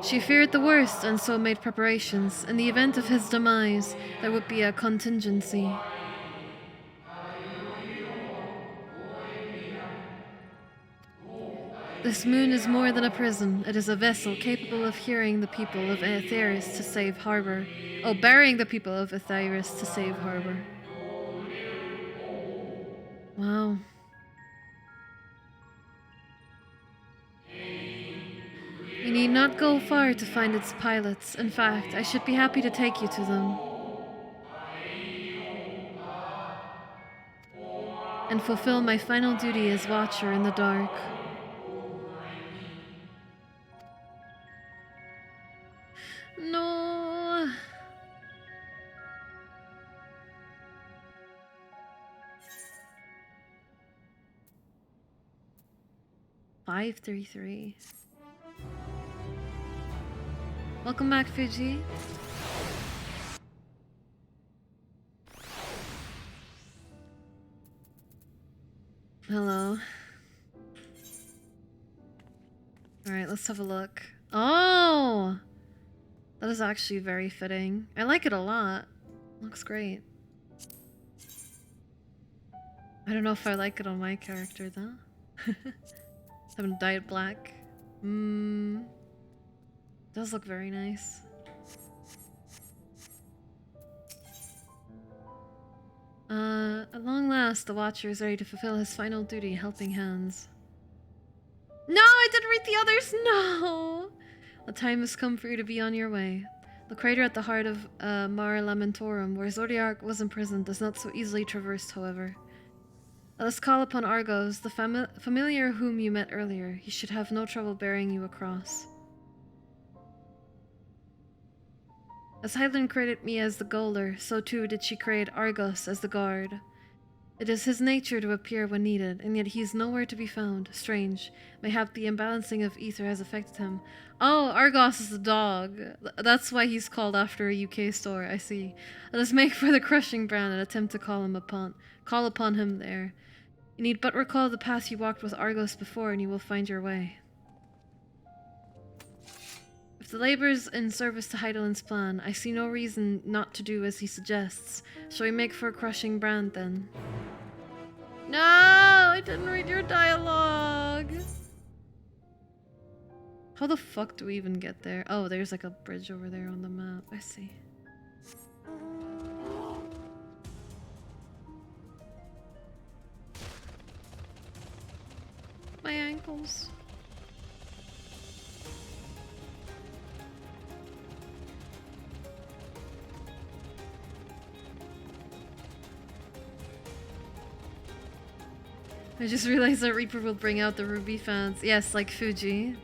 She feared the worst and so made preparations. In the event of his demise, there would be a contingency. This moon is more than a prison. It is a vessel capable of hearing the people of Aetheris to save harbor. Oh, burying the people of Aetheris to save harbor. Wow. We need not go far to find its pilots. In fact, I should be happy to take you to them. And fulfill my final duty as Watcher in the dark. No. $533. Welcome back, Fuji. Hello. Alright, let's have a look. Oh! That is actually very fitting. I like it a lot. Looks great. I don't know if I like it on my character though. Haven't dyed black. Does look very nice. At long last, the Watcher is ready to fulfill his final duty, helping hands. No, I didn't read the others! No! The time has come for you to be on your way. The crater at the heart of Mare Lamentorum, where Zodiac was imprisoned, is not so easily traversed, however. Let us call upon Argos, the familiar whom you met earlier. He should have no trouble bearing you across. As Hyland created me as the Golder, so too did she create Argos as the guard. It is his nature to appear when needed, and yet he is nowhere to be found. Strange. Mayhap the imbalancing of ether has affected him. Oh, Argos is the dog. That's why he's called after a UK store, I see. Let us make for the crushing brand and attempt to call upon him there. You need but recall the path you walked with Argos before, and you will find your way. If the labors in service to Heidelin's plan, I see no reason not to do as he suggests. Shall we make for a crushing brand, then? No! I didn't read your dialogue! How the fuck do we even get there? Oh, there's like a bridge over there on the map. I see. My ankles. I just realized that Reaper will bring out the Ruby fans. Yes, like Fuji.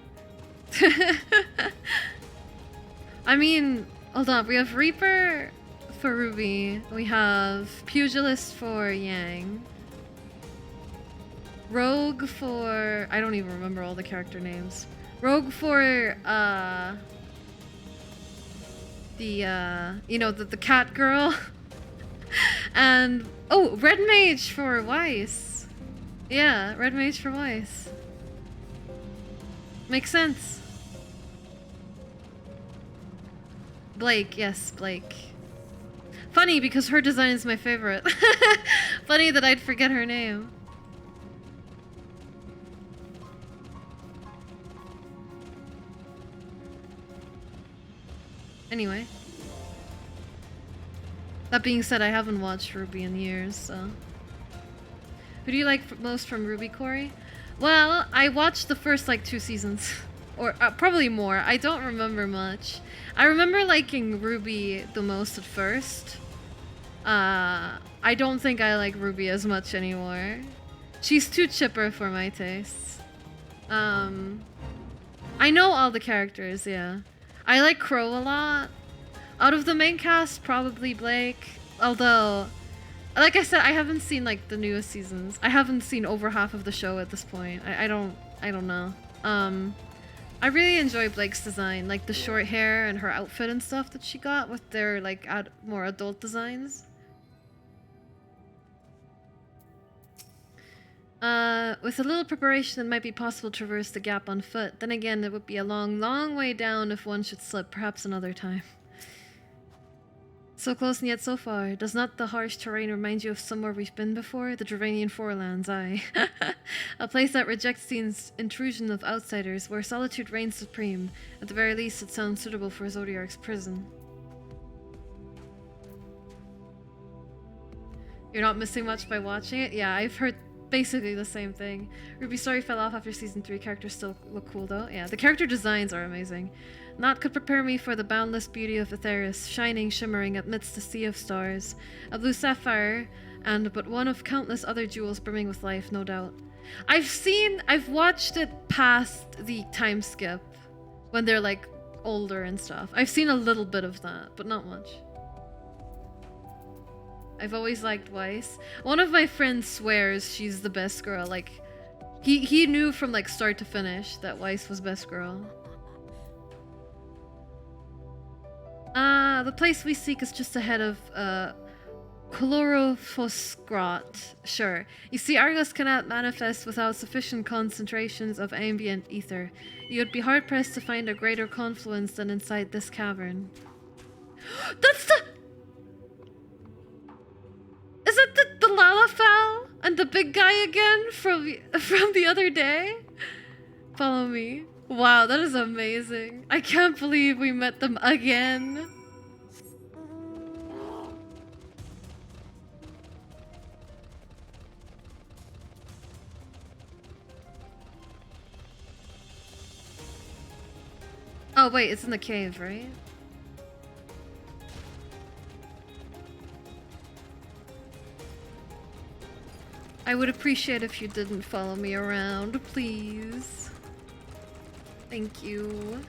I mean, hold on. We have Reaper for Ruby. We have Pugilist for Yang. Rogue for... I don't even remember all the character names. Rogue for, you know, the cat girl. And, oh, Red Mage for Weiss. Yeah, Red Mage for Weiss. Makes sense. Blake, yes, Blake. Funny, because her design is my favorite. Funny that I'd forget her name. Anyway. That being said, I haven't watched Ruby in years, so... Who do you like most from Ruby, Corey? Well, I watched the first, like, 2 seasons. Or probably more. I don't remember much. I remember liking Ruby the most at first. I don't think I like Ruby as much anymore. She's too chipper for my tastes. I know all the characters, yeah. I like Crow a lot. Out of the main cast, probably Blake. Although... Like I said, I haven't seen like the newest seasons. I haven't seen over half of the show at this point. I don't know. I really enjoy Blake's design, like the short hair and her outfit and stuff that she got with their like more adult designs. With a little preparation, it might be possible to traverse the gap on foot. Then again, it would be a long, long way down if one should slip, perhaps another time. So close and yet so far. Does not the harsh terrain remind you of somewhere we've been before? The Dravanian Forelands, aye. A place that rejects the intrusion of outsiders, where solitude reigns supreme. At the very least, it sounds suitable for Zodiark's prison. You're not missing much by watching it? Yeah, I've heard basically the same thing. Ruby Story fell off after season 3. Characters still look cool though. Yeah, the character designs are amazing. Naught could prepare me for the boundless beauty of Aetheris, shining, shimmering amidst a sea of stars. A blue sapphire, and but one of countless other jewels brimming with life, no doubt. I've watched it past the time skip, when they're like older and stuff. I've seen a little bit of that, but not much. I've always liked Weiss. One of my friends swears she's the best girl. Like, he knew from like start to finish that Weiss was best girl. The place we seek is just ahead of Chlorophosgrot. Sure. You see, Argos cannot manifest without sufficient concentrations of ambient ether. You would be hard-pressed to find a greater confluence than inside this cavern. That's the... Is it the Lalafell and the big guy again from the other day? Follow me. Wow, that is amazing. I can't believe we met them again. Oh wait, it's in the cave, right? I would appreciate if you didn't follow me around, please. Thank you.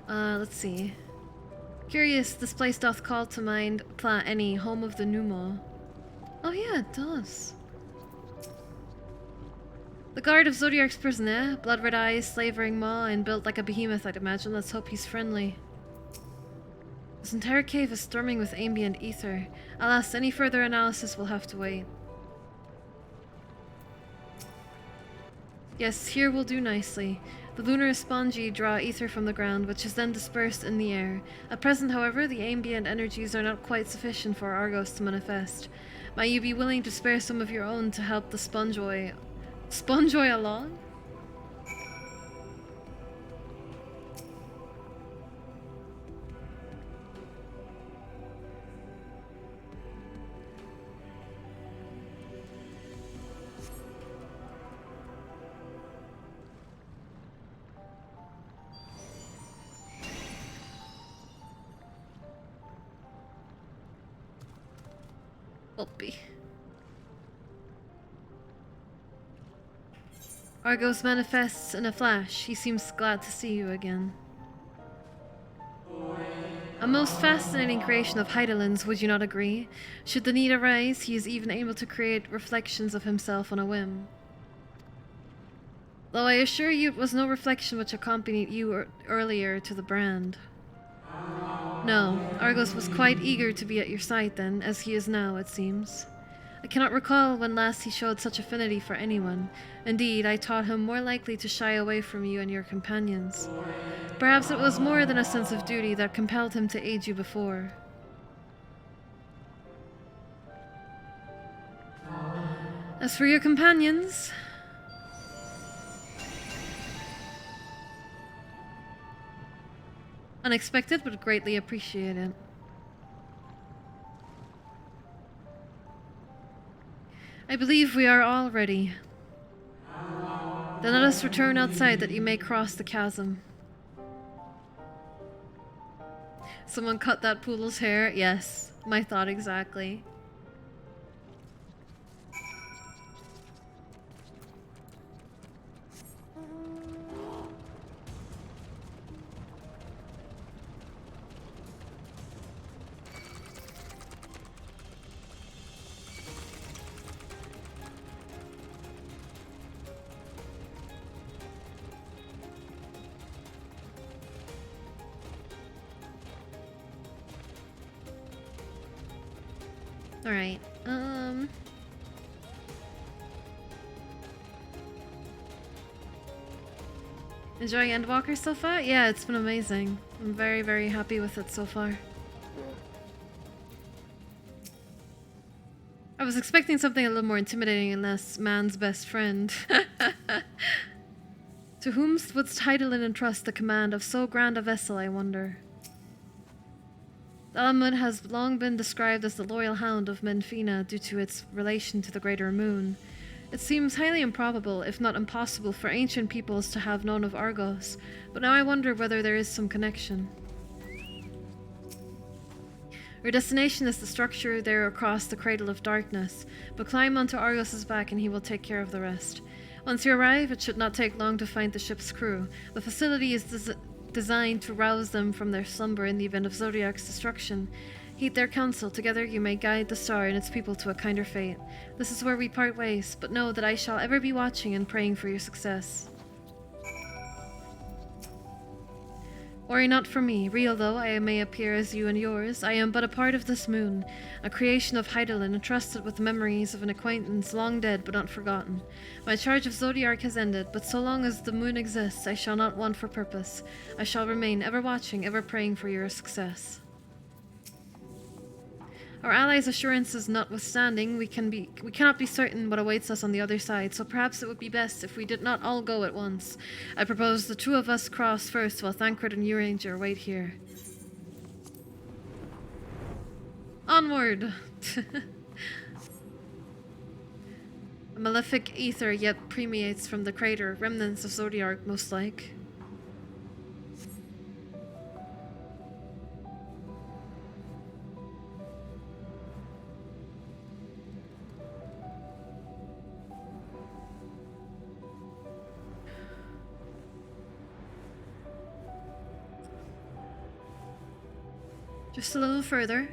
Let's see. Curious, this place doth call to mind Pla Any, home of the Numo. Oh yeah, it does. The guard of Zodiark's prison, eh? Blood-red eyes, slavering maw, and built like a behemoth, I'd imagine. Let's hope he's friendly. This entire cave is storming with ambient ether. Alas, any further analysis will have to wait. Yes, here will do nicely. The lunar spongy draw ether from the ground, which is then dispersed in the air. At present, however, the ambient energies are not quite sufficient for Argos to manifest. Might you be willing to spare some of your own to help the Sponjoy along? Whoopee. Argos manifests in a flash. He seems glad to see you again. A most fascinating creation of Heidelin's, would you not agree? Should the need arise, he is even able to create reflections of himself on a whim. Though I assure you it was no reflection which accompanied you earlier to the brand. No, Argos was quite eager to be at your side then, as he is now, it seems. I cannot recall when last he showed such affinity for anyone. Indeed, I taught him more likely to shy away from you and your companions. Perhaps it was more than a sense of duty that compelled him to aid you before. As for your companions... Unexpected, but greatly appreciated. I believe we are all ready. Then let us return outside that you may cross the chasm. Someone cut that poodle's hair? Yes, my thought exactly. Alright, Enjoying Endwalker so far? Yeah, it's been amazing. I'm very, very happy with it so far. I was expecting something a little more intimidating and less man's best friend. To whom wouldst Heidelin entrust the command of so grand a vessel, I wonder? The Alamut has long been described as the loyal hound of Menfina due to its relation to the Greater Moon. It seems highly improbable, if not impossible, for ancient peoples to have known of Argos, but now I wonder whether there is some connection. Your destination is the structure there across the Cradle of Darkness, but climb onto Argos's back and he will take care of the rest. Once you arrive, it should not take long to find the ship's crew. The facility is designed to rouse them from their slumber in the event of Zodiac's destruction. Heed their counsel. Together you may guide the star and its people to a kinder fate. This is where we part ways, but know that I shall ever be watching and praying for your success. Worry not for me. Real though I may appear as you and yours, I am but a part of this moon, a creation of Heidelin, entrusted with the memories of an acquaintance long dead but not forgotten. My charge of Zodiark has ended, but so long as the moon exists, I shall not want for purpose. I shall remain ever watching, ever praying for your success. Our allies' assurances notwithstanding, we cannot be certain what awaits us on the other side, so perhaps it would be best if we did not all go at once. I propose the two of us cross first, while Thancred and Uranger wait here. Onward! A malefic ether yet permeates from the crater, remnants of Zodiark most like. Just a little further.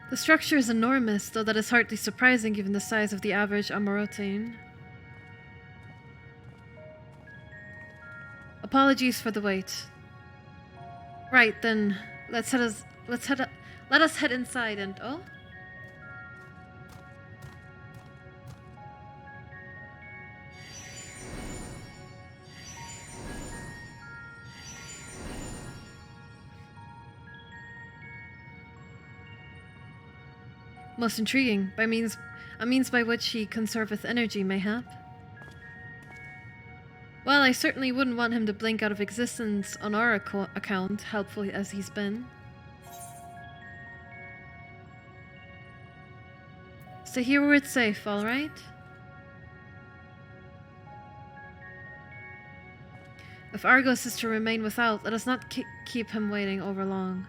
The structure is enormous, though that is hardly surprising given the size of the average Amarotane. Apologies for the wait. Right, then let us head inside and oh? Most intriguing. A means by which he conserveth energy, mayhap? Well, I certainly wouldn't want him to blink out of existence on our account, helpful as he's been. Stay here where it's safe, alright? If Argos is to remain without, let us not keep him waiting over long.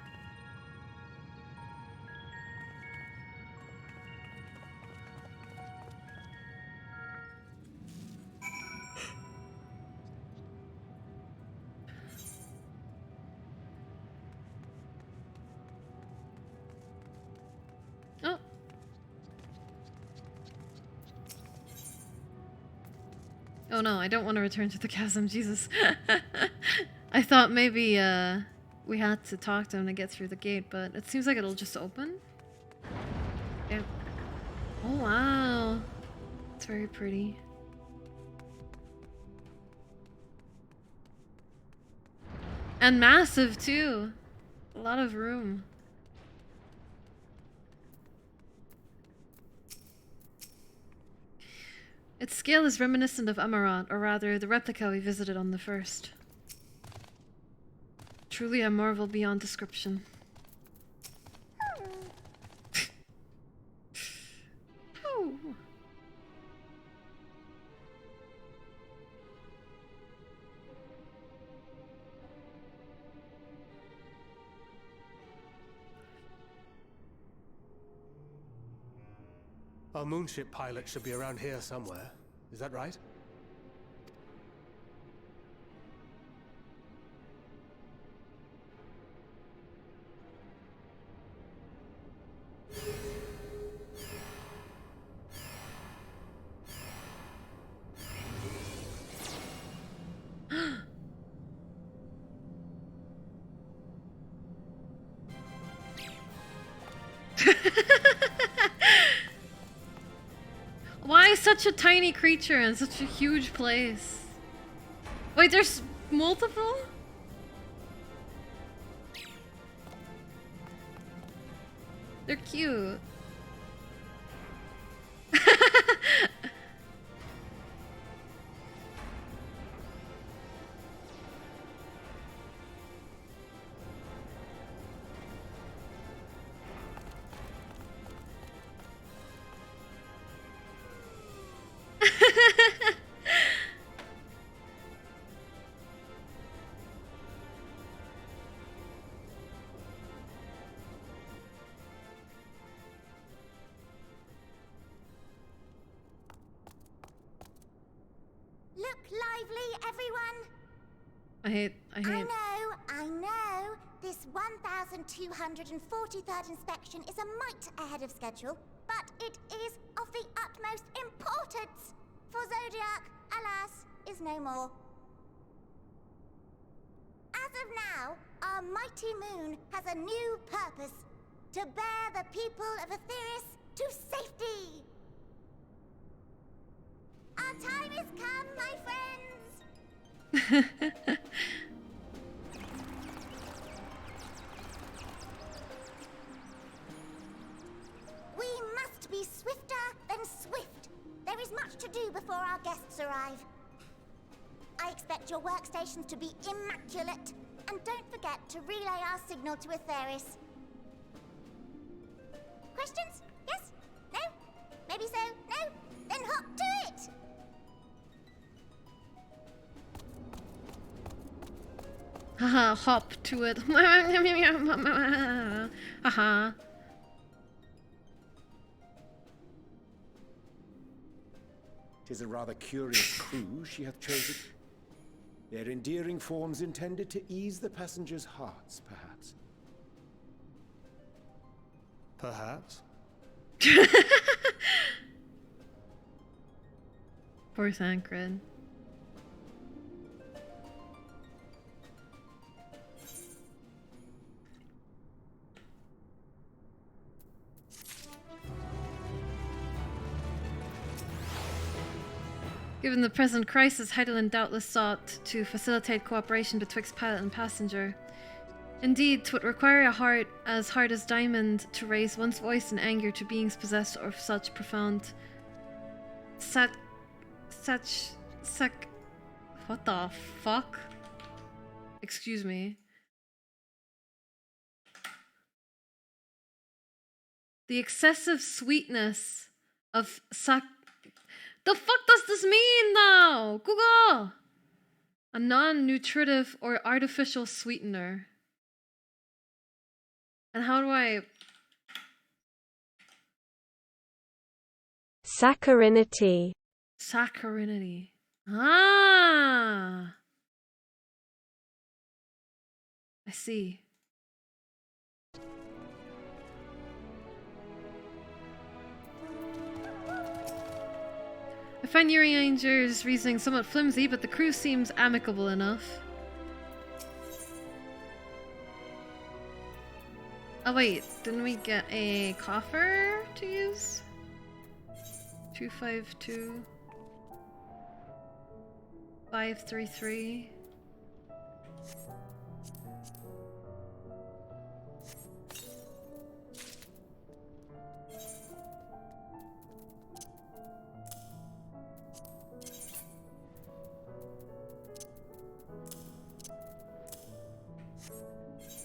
Oh no, I don't want to return to the chasm, Jesus. I thought maybe we had to talk to him to get through the gate, but it seems like it'll just open. Yeah. Oh wow. It's very pretty. And massive too. A lot of room. Its scale is reminiscent of Amarat, or rather, the replica we visited on the first. Truly a marvel beyond description. Oh. Our moonship pilot should be around here somewhere. Is that right? is such a tiny creature in such a huge place? Wait, there's multiple? They're cute. Look lively, everyone! I hate. I know. This 1243rd inspection is a mite ahead of schedule, but it is of the utmost importance. For Zodiac, alas, is no more. As of now, our mighty moon has a new purpose: to bear the people of Aetheris to safety. Our time has come, my friends! We must be swifter than swift. There is much to do before our guests arrive. I expect your workstations to be immaculate, and don't forget to relay our signal to Aetheris. Questions? Yes? No? Maybe so? No? Then hop to it! Haha, hop to it. Haha. Tis a rather curious crew she hath chosen. Their endearing forms intended to ease the passengers' hearts, perhaps. Perhaps. Poor Thancred. Given the present crisis, Heidelin doubtless sought to facilitate cooperation betwixt pilot and passenger. Indeed, 'twould require a heart as hard as diamond to raise one's voice in anger to beings possessed of such profound... What the fuck? Excuse me. The excessive sweetness of The fuck does this mean now? Google! A non-nutritive or artificial sweetener. And how do I... Saccharinity. Saccharinity. Ah! I see. I find Yuri Anger's reasoning somewhat flimsy, but the crew seems amicable enough. Oh wait, didn't we get a coffer to use? 252 533.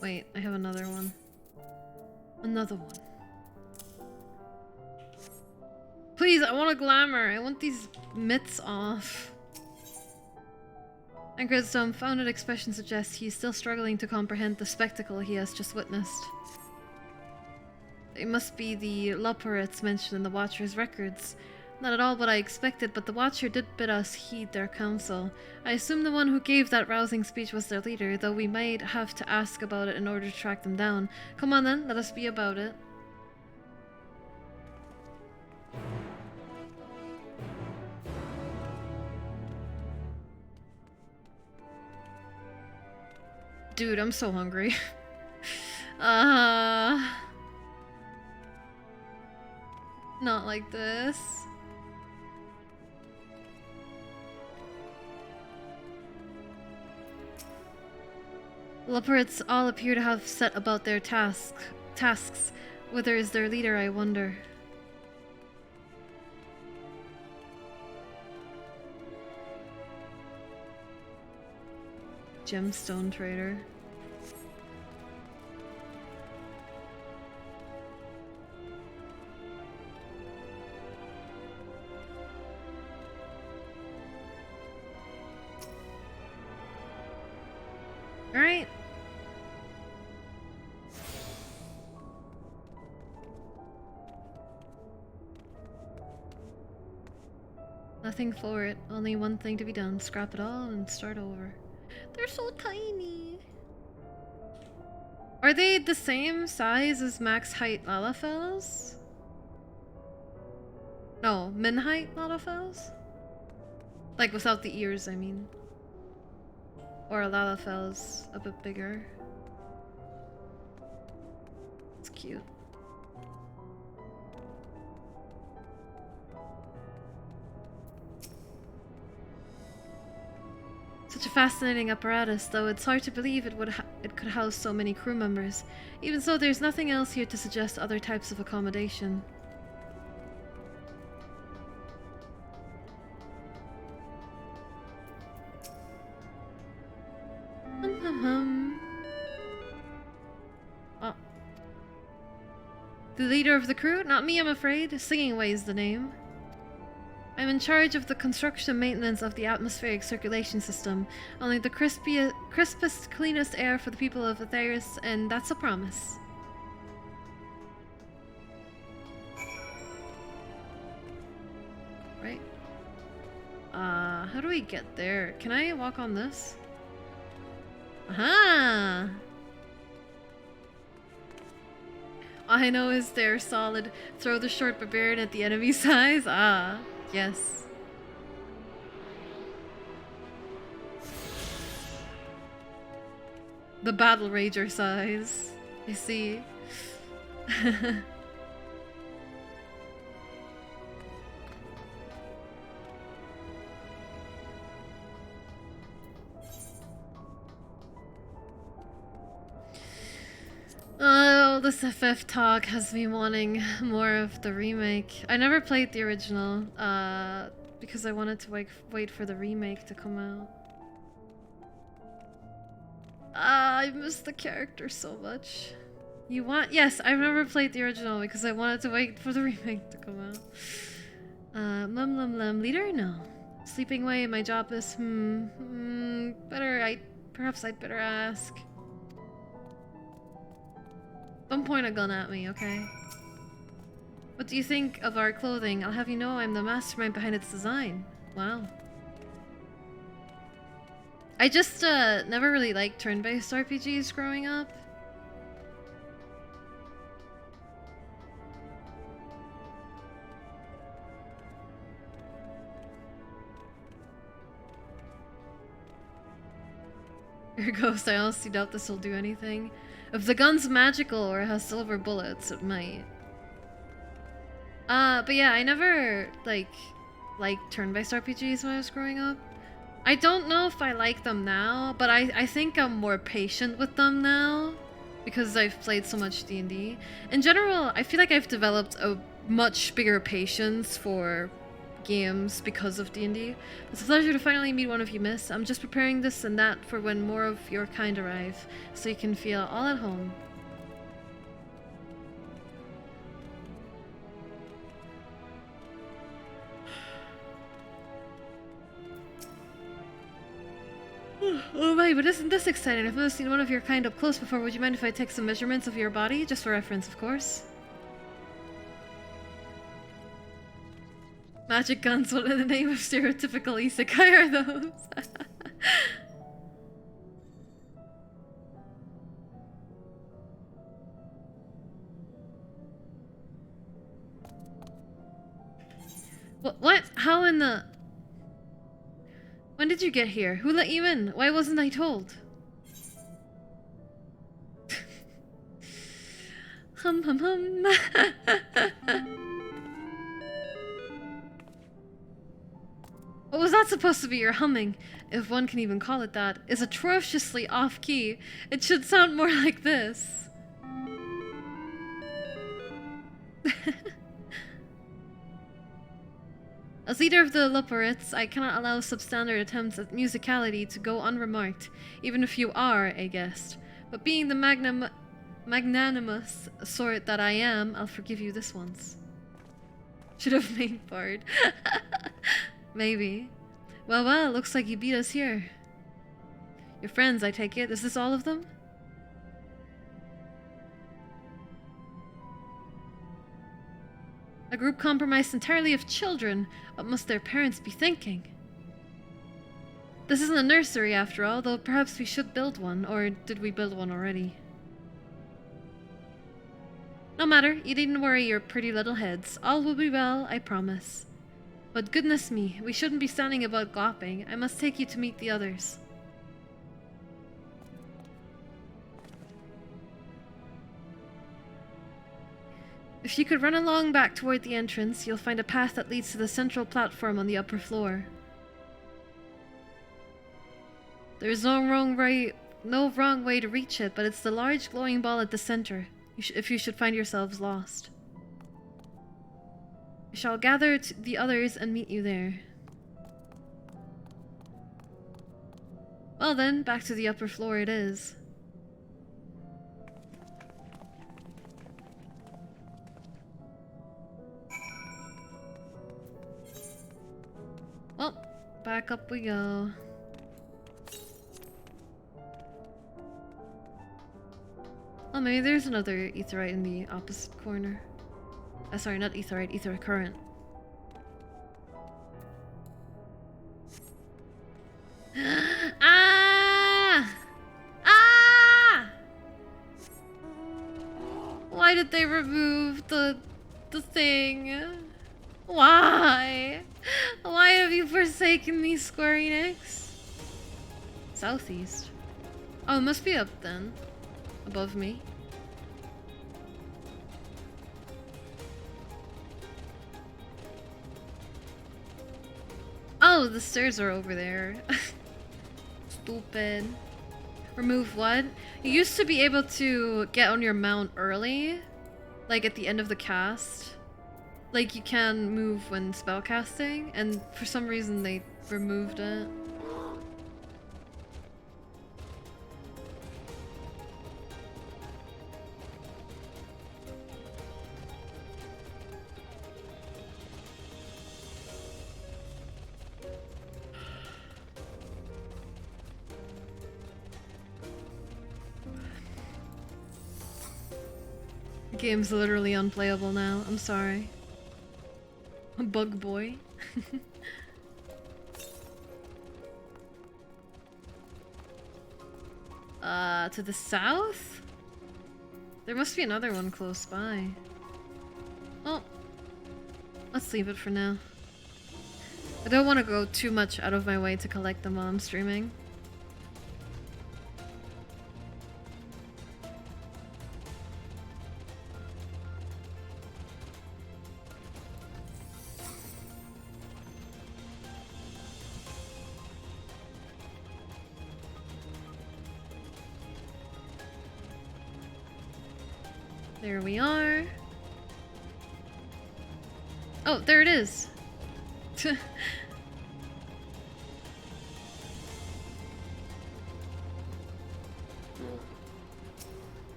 Wait, I have another one. Another one. Please, I want a glamour. I want these mitts off. Angred's dumbfounded expression suggests he is still struggling to comprehend the spectacle he has just witnessed. It must be the Loporrits mentioned in the Watcher's records. Not at all what I expected, but the Watcher did bid us heed their counsel. I assume the one who gave that rousing speech was their leader, though we might have to ask about it in order to track them down. Come on then, let us be about it. Dude, I'm so hungry. Not like this. Leopards all appear to have set about their tasks. Whither is their leader, I wonder? Gemstone trader. All right. Nothing for it. Only one thing to be done. Scrap it all and start over. They're so tiny. Are they the same size as max height Lalafels? No, min height Lalafels? Like without the ears, I mean. Or a Lalafels a bit bigger. It's cute. Such a fascinating apparatus, though it's hard to believe it could house so many crew members. Even so, there's nothing else here to suggest other types of accommodation. Oh. The leader of the crew? Not me, I'm afraid. Singing Way is the name. I'm in charge of the construction and maintenance of the atmospheric circulation system. Only the crispest, cleanest air for the people of Atheris, and that's a promise. Right. How do we get there? Can I walk on this? Aha! All I know is they're solid. Throw the short barbarian at the enemy size. Ah. Yes. The battle rager size. I see. Oh, this FF talk has me wanting more of the remake. I never played the original, because I wanted to wait for the remake to come out. I miss the character so much. You want? Yes, I've never played the original because I wanted to wait for the remake to come out. Leader? No. Sleeping away, my job is, perhaps I'd better ask. Don't point a gun at me, okay? What do you think of our clothing? I'll have you know I'm the mastermind behind its design. Wow. I just never really liked turn-based RPGs growing up. Here goes, I honestly doubt this will do anything. If the gun's magical or has silver bullets, it might. But yeah, I never, liked turn-based RPGs when I was growing up. I don't know if I like them now, but I think I'm more patient with them now because I've played so much D&D. In general, I feel like I've developed a much bigger patience for games because of D&D. It's a pleasure to finally meet one of you, miss. I'm just preparing this and that for when more of your kind arrive, so you can feel all at home. Oh my, but isn't this exciting? I've never seen one of your kind up close before. Would you mind if I take some measurements of your body? Just for reference, of course. Magic guns, what in the name of stereotypical isekai are those? What? How in the... When did you get here? Who let you in? Why wasn't I told? Hum hum hum. What was that supposed to be? Your humming, if one can even call it that, is atrociously off-key. It should sound more like this. As leader of the Loperites, I cannot allow substandard attempts at musicality to go unremarked, even if you are a guest. But being the magnanimous sort that I am, I'll forgive you this once. Should have made bard. Maybe. Well, looks like you beat us here. Your friends, I take it. Is this all of them? A group comprised entirely of children. What must their parents be thinking? This isn't a nursery, after all, though perhaps we should build one. Or did we build one already? No matter. You needn't worry your pretty little heads. All will be well, I promise. But goodness me, we shouldn't be standing about gawping. I must take you to meet the others. If you could run along back toward the entrance, you'll find a path that leads to the central platform on the upper floor. There's no wrong way to reach it, but it's the large glowing ball at the center, if you should find yourselves lost. I shall gather the others and meet you there. Well then, back to the upper floor it is. Well, back up we go. Oh, maybe there's another aetherite in the opposite corner. Sorry, not aetherite, ether current. Ah! Ah! Why did they remove the thing? Why? Why have you forsaken me, Square Enix? Southeast. Oh, it must be up then. Above me. Oh, the stairs are over there. Stupid. Remove what? You used to be able to get on your mount early. Like at the end of the cast. Like you can move when spellcasting. And for some reason they removed it. The game's literally unplayable now. I'm sorry. Bug boy. To the south? There must be another one close by. Well, let's leave it for now. I don't want to go too much out of my way to collect them while I'm streaming. There we are. Oh, there it is.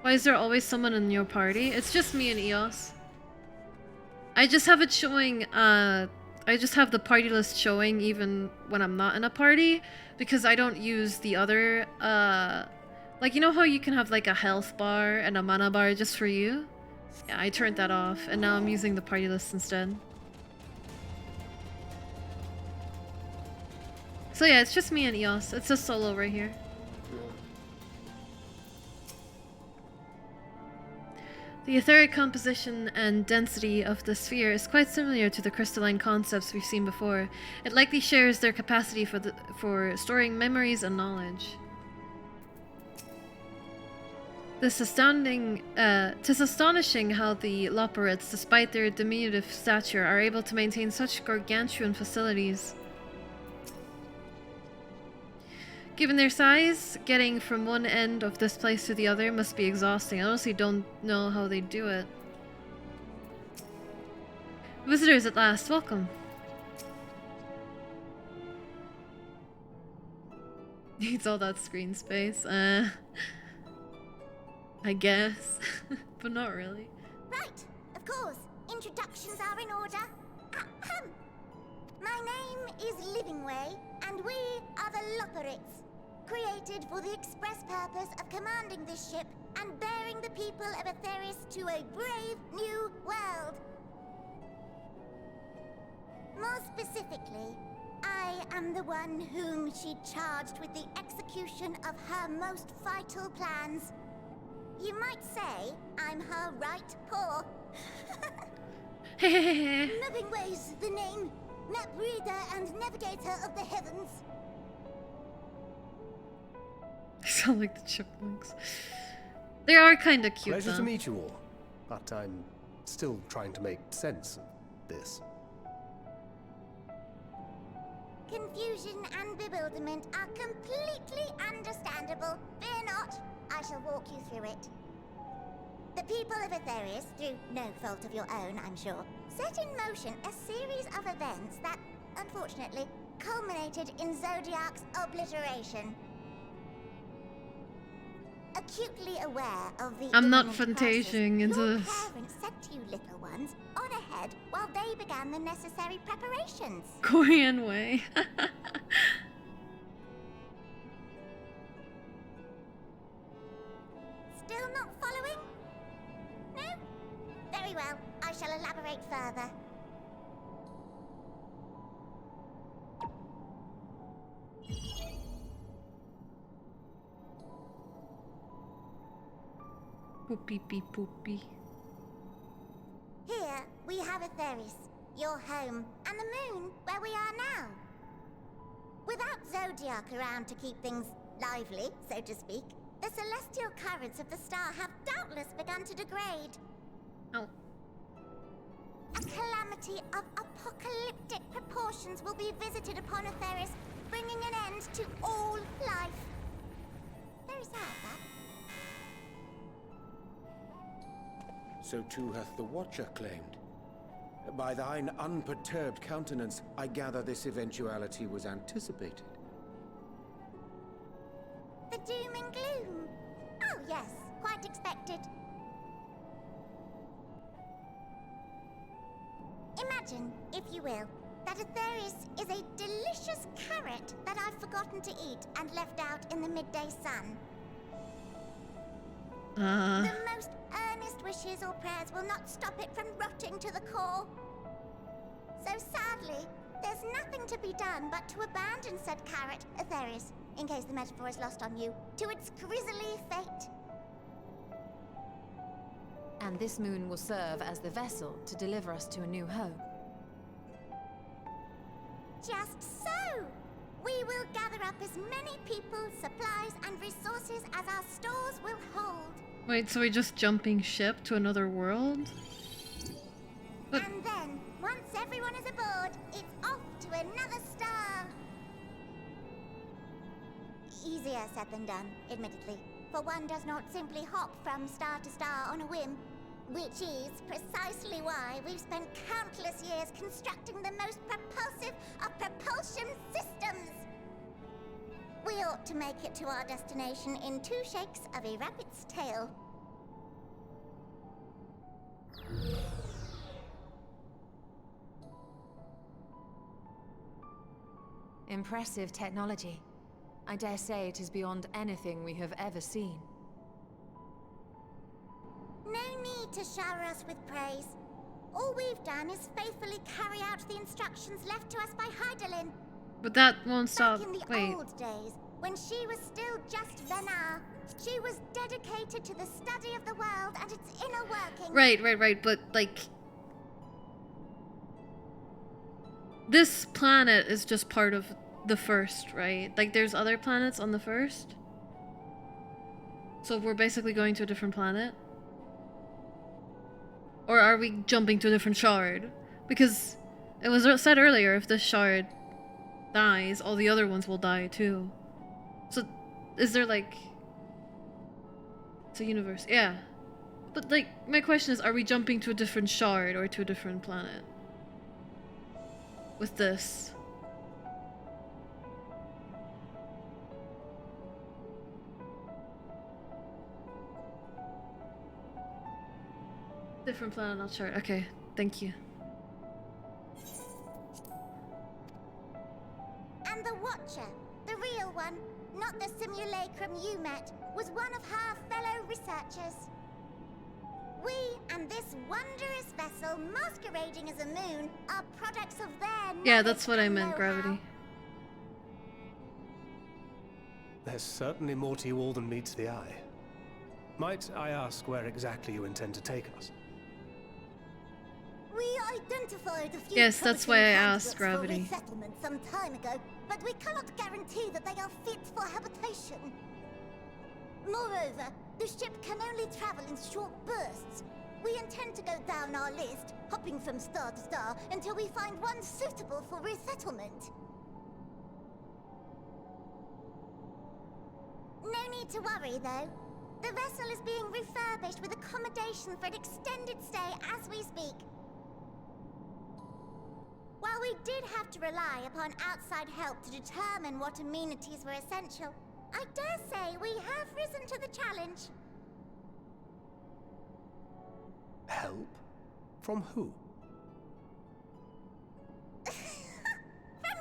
Why is there always someone in your party? It's just me and Eos. I just have it showing, I just have the party list showing even when I'm not in a party, because I don't use the other, like, you know how you can have like a health bar and a mana bar just for you? Yeah, I turned that off, and now I'm using the party list instead. So yeah, it's just me and Eos. It's a solo right here. The etheric composition and density of the sphere is quite similar to the crystalline concepts we've seen before. It likely shares their capacity for storing memories and knowledge. 'Tis astonishing how the Loperids, despite their diminutive stature, are able to maintain such gargantuan facilities. Given their size, getting from one end of this place to the other must be exhausting. I honestly don't know how they do it. Visitors at last, welcome. Needs all that screen space. I guess. But not really. Right, of course. Introductions are in order. Ahem. My name is Livingway, and we are the Loperids, created for the express purpose of commanding this ship and bearing the people of Aetheris to a brave new world. More specifically, I am the one whom she charged with the execution of her most vital plans. You might say I'm her right paw. Livingway's the name, map reader and navigator of the heavens. Sound like the chipmunks. They are kind of cute. Pleasure though. to meet you all, but I'm still trying to make sense of this. Confusion and bewilderment are completely understandable. Fear not, I shall walk you through it. The people of Aetheris, through no fault of your own, I'm sure, set in motion a series of events that, unfortunately, culminated in Zodiac's obliteration. Acutely aware of the I'm not imminent fantasiing into crisis, this. your parents sent you little ones on ahead while they began the necessary preparations. Korean way. Still not following? No? Very well, I shall elaborate further. Poopy pee poopy. Here we have Aetheris, your home, and the moon, where we are now. Without Zodiac around to keep things lively, so to speak, the celestial currents of the star have doubtless begun to degrade. Oh. A calamity of apocalyptic proportions will be visited upon Aetheris, bringing an end to all life. Very sad, that. So too hath the Watcher claimed. By thine unperturbed countenance, I gather this eventuality was anticipated. The doom and gloom. Oh yes, quite expected. Imagine, if you will, that Aetheris is a delicious carrot that I've forgotten to eat and left out in the midday sun. The most earnest wishes or prayers will not stop it from rotting to the core. So sadly, there's nothing to be done but to abandon said carrot, Aetheris, in case the metaphor is lost on you, to its grisly fate. And this moon will serve as the vessel to deliver us to a new home. Just so! We will gather up as many people, supplies, and resources as our stores will hold. Wait, so we're just jumping ship to another world? But and then, once everyone is aboard, it's off to another star. Easier said than done, admittedly, for one does not simply hop from star to star on a whim. Which is precisely why we've spent countless years constructing the most propulsive of propulsion systems. We ought to make it to our destination in 2 shakes of a rabbit's tail. Impressive technology. I dare say it is beyond anything we have ever seen. No need to shower us with praise. All we've done is faithfully carry out the instructions left to us by Hydaelyn. But that won't stop. Back in the old days, when she was still just Venar, she was dedicated to the study of the world and its inner workings. Right, but like... This planet is just part of the first, right? Like there's other planets on the first? So we're basically going to a different planet? Or are we jumping to a different shard? Because it was said earlier, if this shard dies, all the other ones will die too. So, is there like... It's a universe, yeah. But like, my question is, are we jumping to a different shard or to a different planet? With this. Different planet, not shard. Okay, thank you. And the Watcher, the real one, not the simulacrum you met, was one of her fellow researchers. We and this wondrous vessel masquerading as a moon are products of their... Yeah, that's what I meant, Gravity. There's certainly more to you all than meets the eye. Might I ask where exactly you intend to take us? We identified a few Yes, that's why I asked candidates Gravity. for resettlement some time ago, but we cannot guarantee that they are fit for habitation. Moreover, the ship can only travel in short bursts. We intend to go down our list, hopping from star to star, until we find one suitable for resettlement. No need to worry, though. The vessel is being refurbished with accommodation for an extended stay as we speak. While we did have to rely upon outside help to determine what amenities were essential, I dare say we have risen to the challenge. Help? From who? From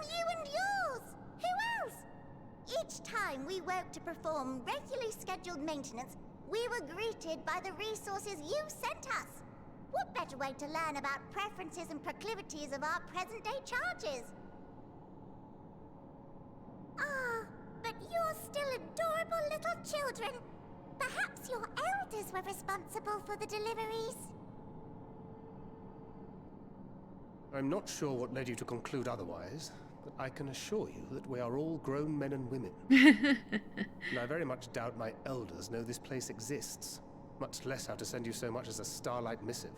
you and yours! Who else? Each time we woke to perform regularly scheduled maintenance, we were greeted by the resources you sent us. What better way to learn about preferences and proclivities of our present-day charges? Ah, but you're still adorable little children. Perhaps your elders were responsible for the deliveries. I'm not sure what led you to conclude otherwise, but I can assure you that we are all grown men and women. And I very much doubt my elders know this place exists, much less how to send you so much as a starlight missive.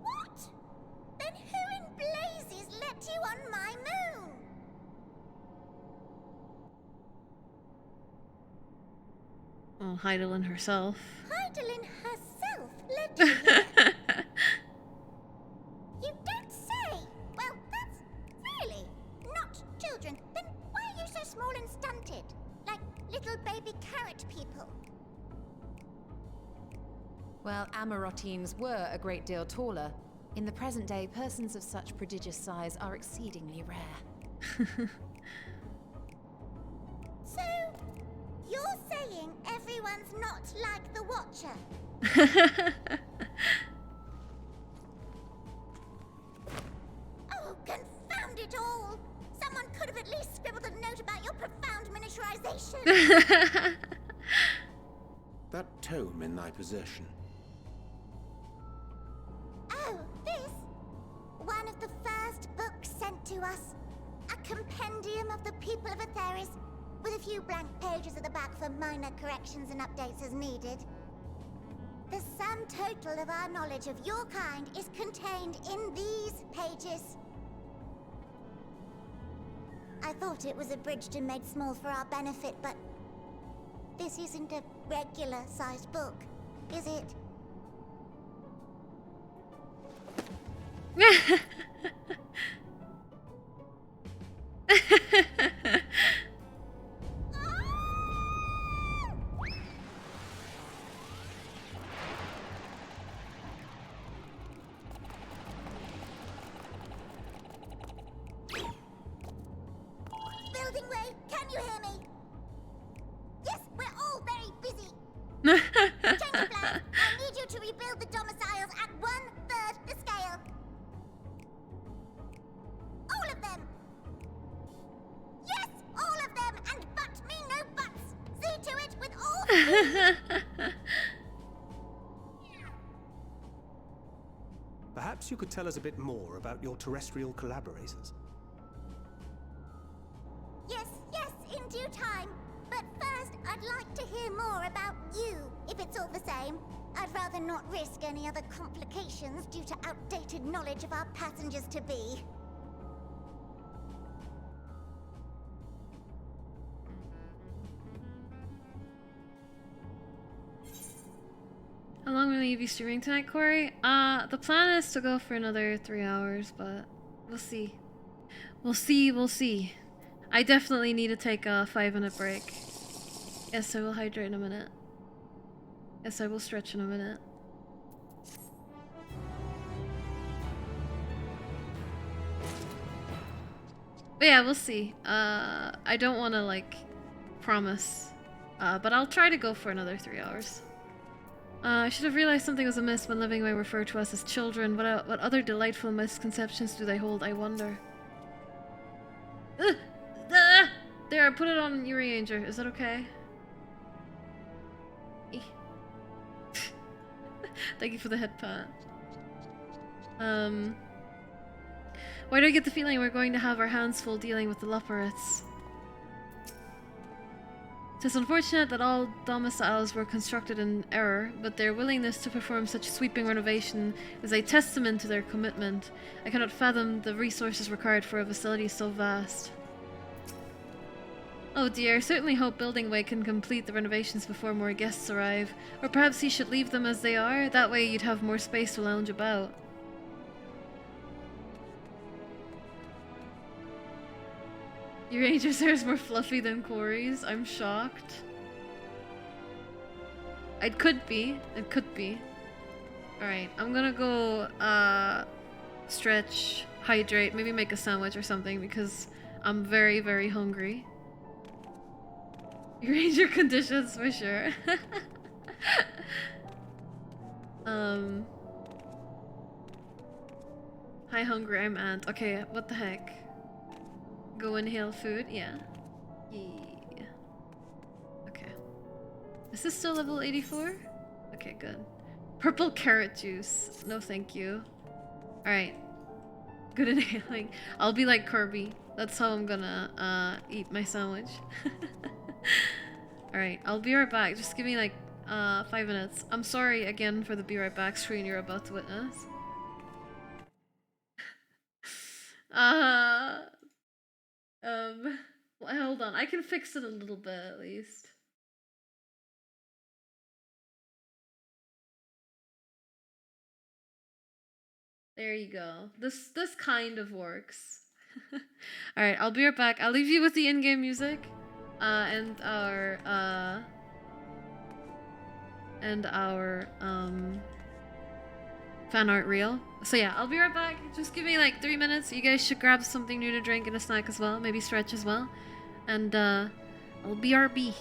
What? Then who in blazes let you on my moon? Oh, Heidelin herself. Heidelin herself led you here? You don't say! Well, that's really not children. Then why are you so small and stunted? Like little baby carrot people. Well, Amarotines were a great deal taller. In the present day, persons of such prodigious size are exceedingly rare. So, you're saying everyone's not like the Watcher? Oh, confound it all! Someone could have at least scribbled a note about your profound miniaturization! That tome in thy possession. Oh, this? One of the first books sent to us. A compendium of the people of Aetheris, with a few blank pages at the back for minor corrections and updates as needed. The sum total of our knowledge of your kind is contained in these pages. I thought it was abridged and made small for our benefit, but this isn't a regular-sized book, is it? Building Way, can you hear me? Yes, we're all very busy. Change of plan. I need you to rebuild the domiciles at 1/3 the scale. All of them. Yes, all of them, and but me no buts. See to it with all. Perhaps you could tell us a bit more about your terrestrial collaborators. Yes, in due time. more about you, if it's all the same. I'd rather not risk any other complications due to outdated knowledge of our passengers-to-be. How long will you be streaming tonight, Corey? The plan is to go for another 3 hours, but we'll see. We'll see. I definitely need to take a 5-minute break. Yes, I will hydrate in a minute. Yes, I will stretch in a minute. But yeah, we'll see. I don't want to, like, promise. But I'll try to go for another 3 hours. I should have realized something was amiss when Living Way referred to us as children. What other delightful misconceptions do they hold, I wonder? There, I put it on Yuri Ranger. Is that okay? Thank you for the head pat. Why do I get the feeling we're going to have our hands full dealing with the Lupperets? It is unfortunate that all domiciles were constructed in error, but their willingness to perform such sweeping renovation is a testament to their commitment. I cannot fathom the resources required for a facility so vast. Oh dear, I certainly hope Building Way can complete the renovations before more guests arrive. Or perhaps he should leave them as they are, that way you'd have more space to lounge about. Your Ranger's hair is more fluffy than Corey's. I'm shocked. It could be. It could be. Alright, I'm gonna go, stretch, hydrate, maybe make a sandwich or something because I'm very, very hungry. Your Ranger conditions for sure. Hi, hungry, I'm Ant. Okay, what the heck? Go inhale food? Yeah. Yeah. Okay. Is this still level 84? Okay, good. Purple carrot juice. No thank you. Alright. Good inhaling. I'll be like Kirby. That's how I'm gonna eat my sandwich. Alright, I'll be right back. Just give me like 5 minutes. I'm sorry again for the be right back screen you're about to witness. Well, hold on. I can fix it a little bit at least. There you go. This kind of works. Alright, I'll be right back. I'll leave you with the in-game music. And our fan art reel. So yeah, I'll be right back. Just give me like 3 minutes. You guys should grab something new to drink and a snack as well. Maybe stretch as well. And I'll BRB.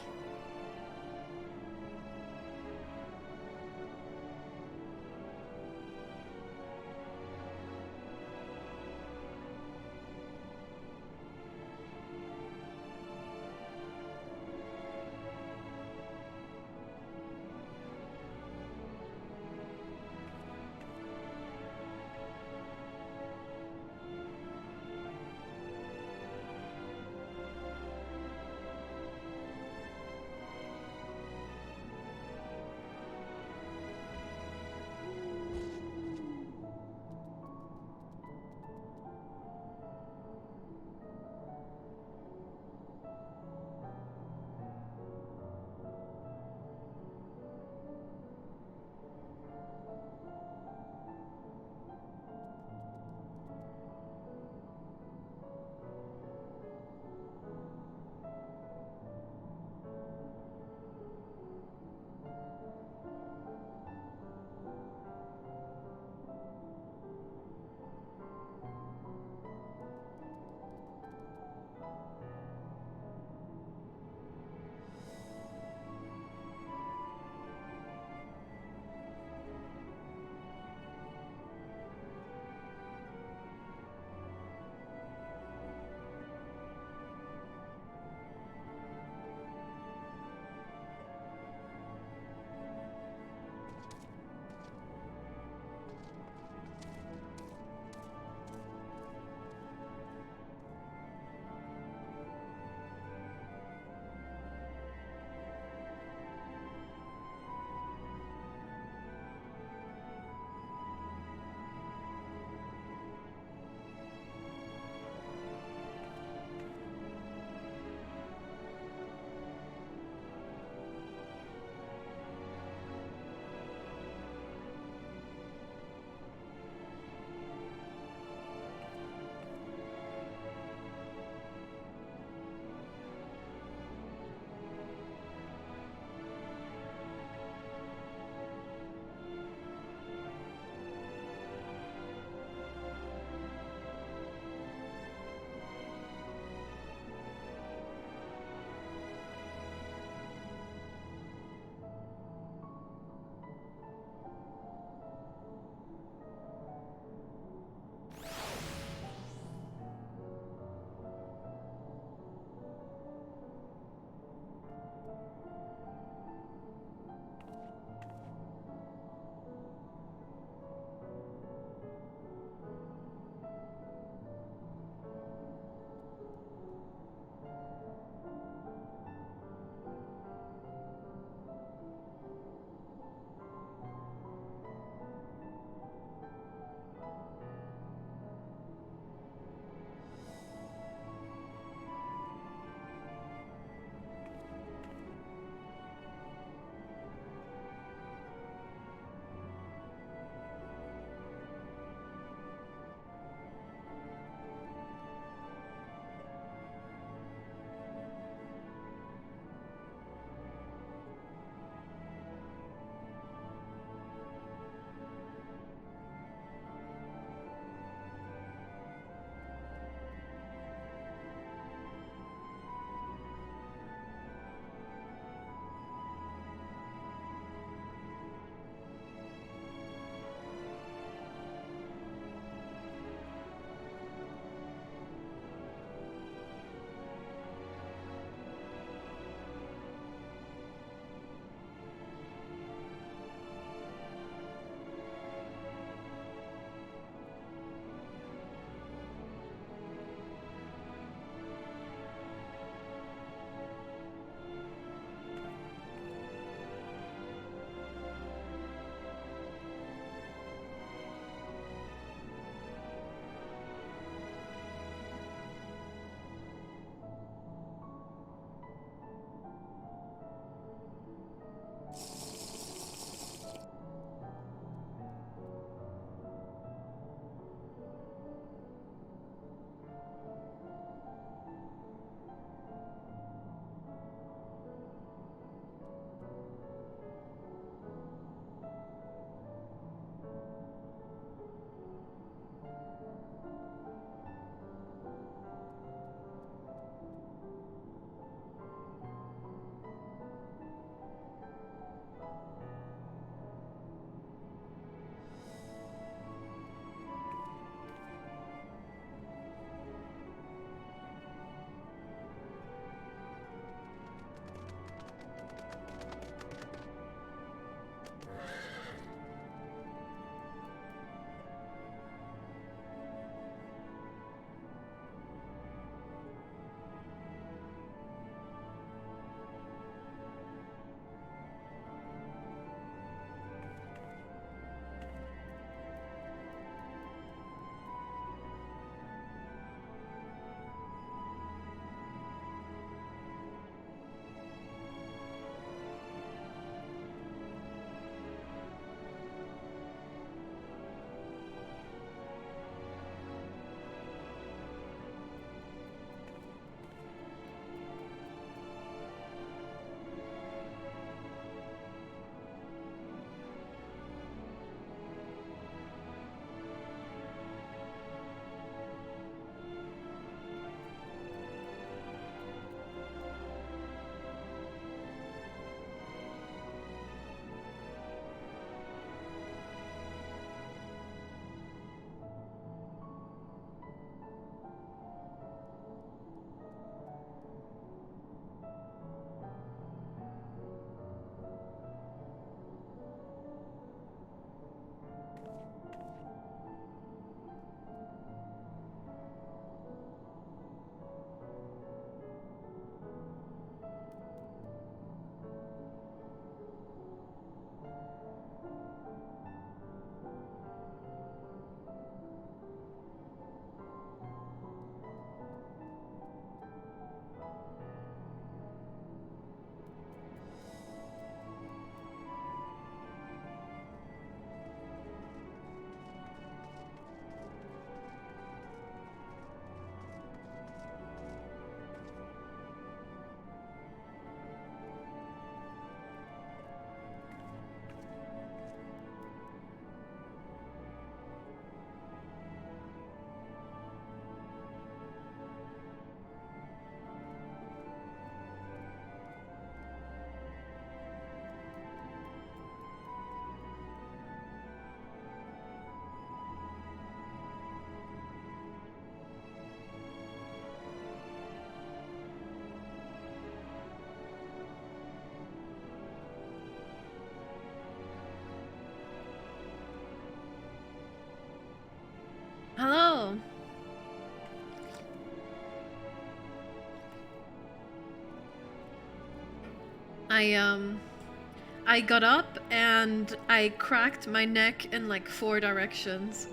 I got up and I cracked my neck in like 4 directions.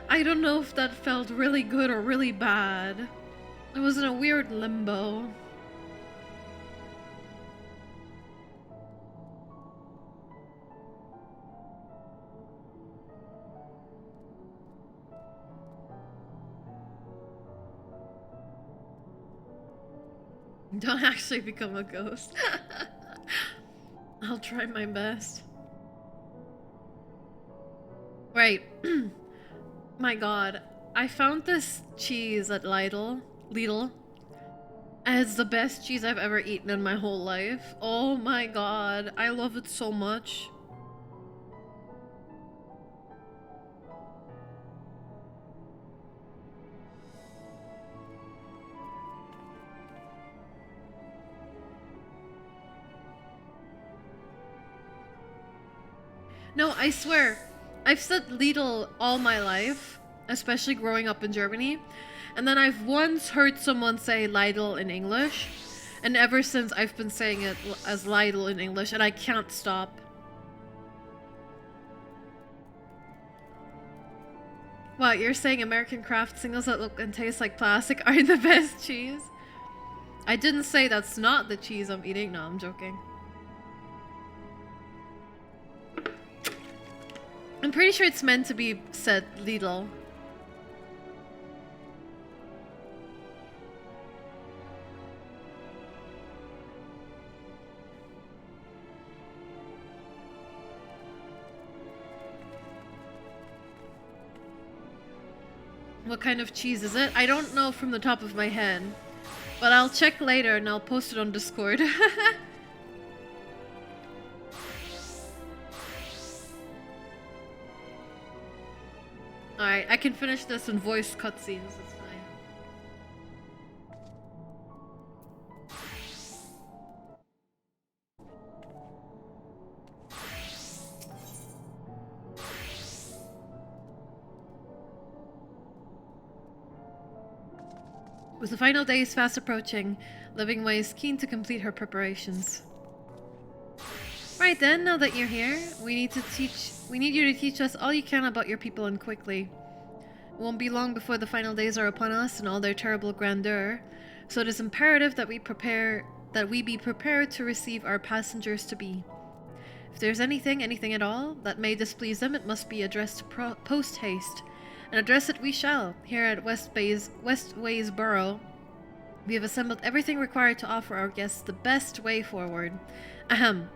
I don't know if that felt really good or really bad. I was in a weird limbo. Don't actually become a ghost. I'll try my best. Right. My god. I found this cheese at Lidl. And it's the best cheese I've ever eaten in my whole life. Oh my god. I love it so much. No, I swear, I've said Lidl all my life, especially growing up in Germany, and then I've once heard someone say Lidl in English, and ever since I've been saying it as Lidl in English, and I can't stop. What, you're saying American craft singles that look and taste like plastic are the best cheese? I didn't say that's not the cheese I'm eating. No, I'm joking. I'm pretty sure it's meant to be said Lidl. What kind of cheese is it? I don't know from the top of my head, but I'll check later and I'll post it on Discord. Alright, I can finish this in voice cutscenes, that's fine. With the final days fast approaching, Living Way is keen to complete her preparations. Right then, now that you're here, we need you to teach us all you can about your people and quickly. It won't be long before the final days are upon us in all their terrible grandeur, so it is imperative that we be prepared to receive our passengers to be. If there's anything at all, that may displease them, it must be addressed post-haste, and address it we shall. Here at Westways Borough, we have assembled everything required to offer our guests the best way forward. Ahem.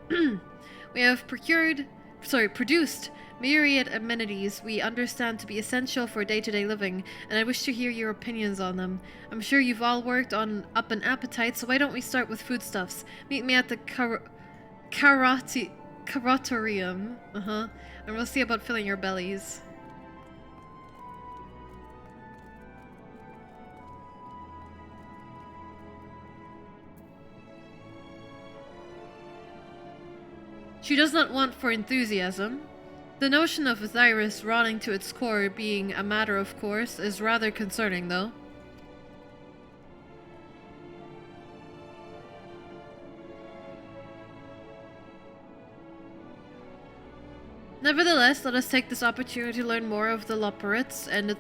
We have produced myriad amenities we understand to be essential for day-to-day living, and I wish to hear your opinions on them. I'm sure you've all worked up an appetite, so why don't we start with foodstuffs? Meet me at the Caratorium. And we'll see about filling your bellies. She does not want for enthusiasm. The notion of Osiris rotting to its core being a matter of course is rather concerning, though. Nevertheless, let us take this opportunity to learn more of the Loporits and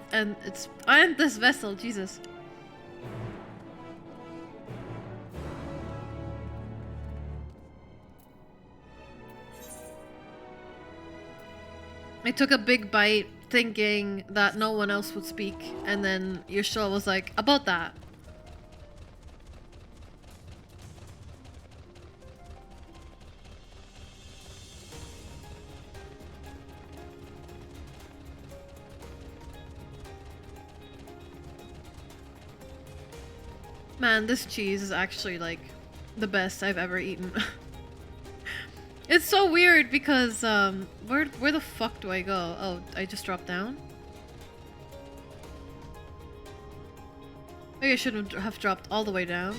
this vessel, Jesus. I took a big bite thinking that no one else would speak, and then Yashua was like, about that. Man, this cheese is actually like the best I've ever eaten. It's so weird because, where the fuck do I go? Oh, I just dropped down? Maybe I shouldn't have dropped all the way down.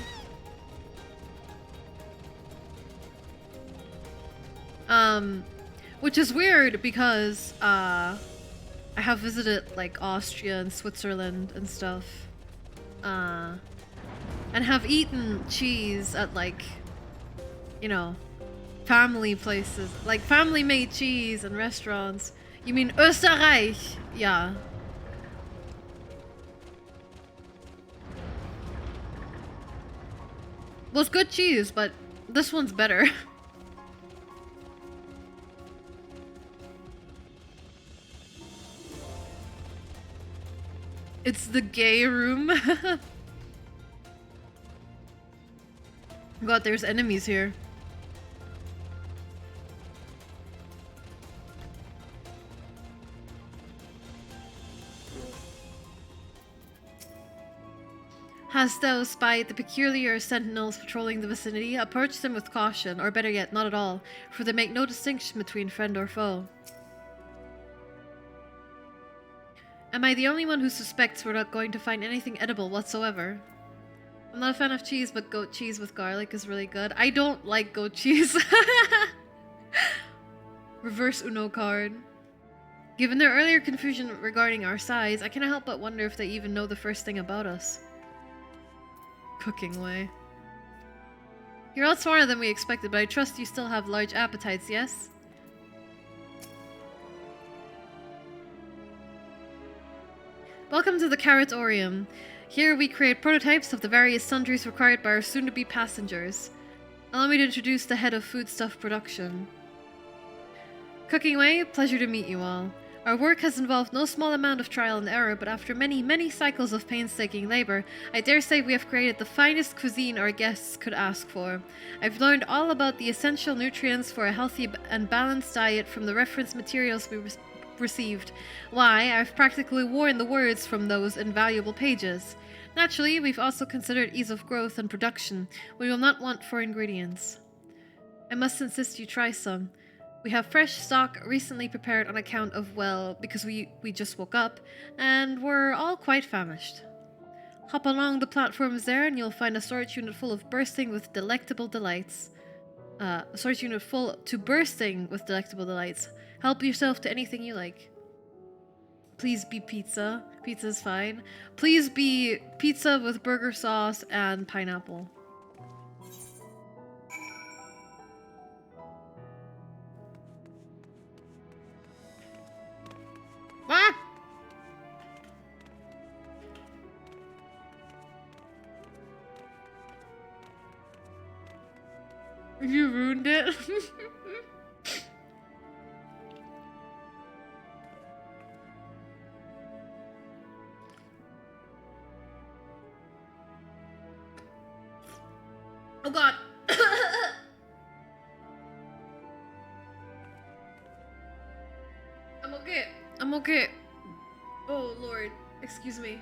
Which is weird because, I have visited, like, Austria and Switzerland and stuff. And have eaten cheese at, like, you know, family places, like family-made cheese and restaurants. You mean Österreich? Yeah. Well, it's good cheese, but this one's better. It's the gay room. God, there's enemies here. Hast thou spied the peculiar sentinels patrolling the vicinity? Approach them with caution, or better yet, not at all, for they make no distinction between friend or foe. Am I the only one who suspects we're not going to find anything edible whatsoever? I'm not a fan of cheese, but goat cheese with garlic is really good. I don't like goat cheese. Reverse Uno card. Given their earlier confusion regarding our size, I cannot help but wonder if they even know the first thing about us. Cooking way. You're a lot smarter than we expected, but I trust you still have large appetites, yes? Welcome to the Carrotorium. Here we create prototypes of the various sundries required by our soon-to-be passengers. Allow me to introduce the head of foodstuff production. Cooking Way, pleasure to meet you all. Our work has involved no small amount of trial and error, but after many, many cycles of painstaking labor, I dare say we have created the finest cuisine our guests could ask for. I've learned all about the essential nutrients for a healthy and balanced diet from the reference materials we received. Why, I've practically worn the words from those invaluable pages. Naturally, we've also considered ease of growth and production. We will not want for ingredients. I must insist you try some. We have fresh stock recently prepared on account of, well, because we just woke up, and we're all quite famished. Hop along the platforms there and you'll find a storage unit full of bursting with delectable delights. A storage unit full to bursting with delectable delights. Help yourself to anything you like. Please be pizza. Pizza's fine. Please be pizza with burger sauce and pineapple. Ah! You ruined it. Oh god. I'm okay. I'm okay. Oh lord, excuse me.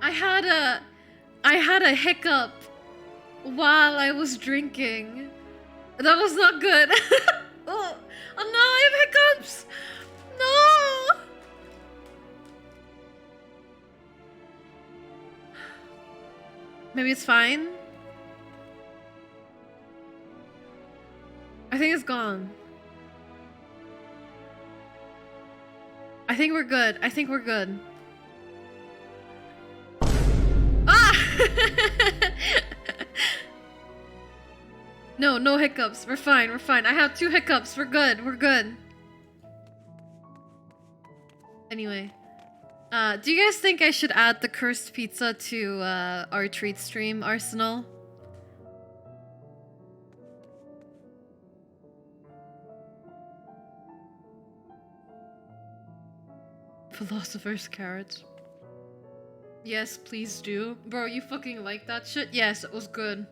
I had a hiccup while I was drinking. That was not good. Oh no, I have hiccups. No. Maybe it's fine. I think it's gone. I think we're good. I think we're good. Ah! No, no hiccups. We're fine. We're fine. I have 2 hiccups. We're good. We're good. Anyway. Do you guys think I should add the cursed pizza to our treat stream arsenal? Philosopher's carrots. Yes, please do. Bro, you fucking like that shit? Yes, it was good.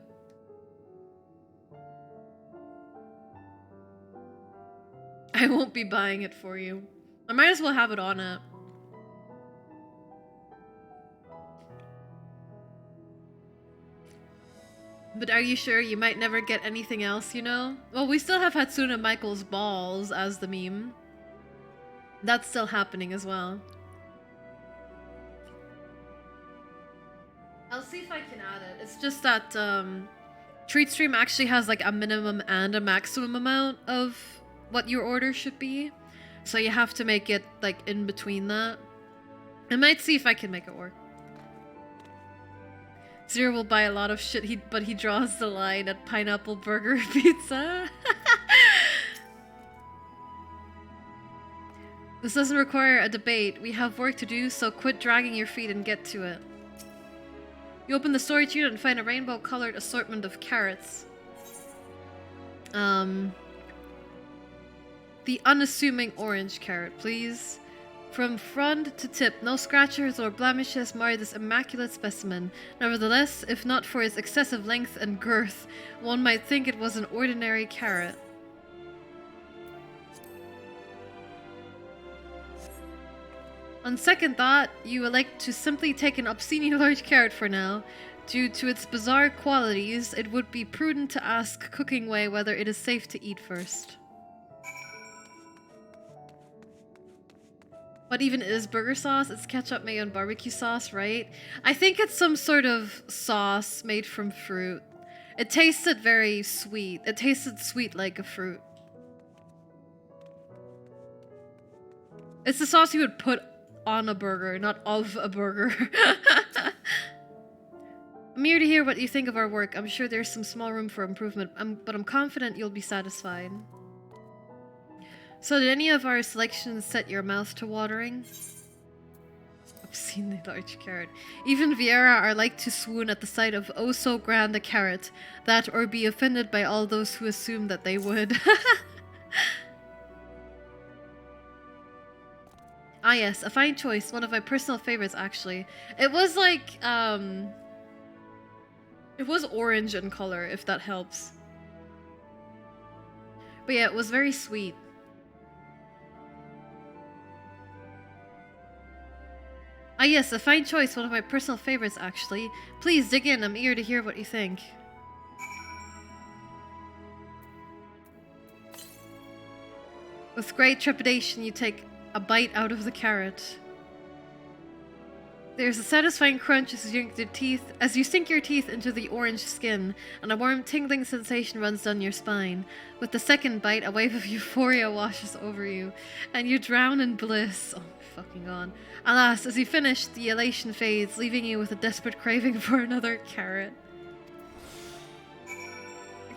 I won't be buying it for you. I might as well have it on it. But are you sure you might never get anything else, you know? Well, we still have Hatsune Michael's balls as the meme. That's still happening as well. I'll see if I can add it. It's just that Treat Stream actually has like a minimum and a maximum amount of what your order should be. So you have to make it like in between that. I might see if I can make it work. Zero will buy a lot of shit, but he draws the line at pineapple burger pizza. This doesn't require a debate. We have work to do, so quit dragging your feet and get to it. You open the storage unit and find a rainbow-colored assortment of carrots. The unassuming orange carrot, please. From front to tip, no scratches or blemishes mar this immaculate specimen. Nevertheless, if not for its excessive length and girth, one might think it was an ordinary carrot. On second thought, you elect to simply take an obscenely large carrot for now. Due to its bizarre qualities, it would be prudent to ask Cooking Way whether it is safe to eat first. What even is burger sauce? It's ketchup, mayo, and barbecue sauce, right? I think it's some sort of sauce made from fruit. It tasted very sweet. It tasted sweet like a fruit. It's the sauce you would put on a burger, not of a burger. I'm here to hear what you think of our work. I'm sure there's some small room for improvement, but I'm confident you'll be satisfied. So did any of our selections set your mouth to watering? Obscenely large carrot. Even Vieira are like to swoon at the sight of oh so grand a carrot, that or be offended by all those who assume that they would. Ah yes, a fine choice. One of my personal favorites, actually. It was like, it was orange in color, if that helps. But yeah, it was very sweet. Ah yes, a fine choice. One of my personal favorites, actually. Please dig in. I'm eager to hear what you think. With great trepidation, you take a bite out of the carrot. There's a satisfying crunch as you sink your teeth into the orange skin, and a warm tingling sensation runs down your spine. With the second bite, a wave of euphoria washes over you, and you drown in bliss. Oh my fucking god. Alas, as you finish, the elation fades, leaving you with a desperate craving for another carrot.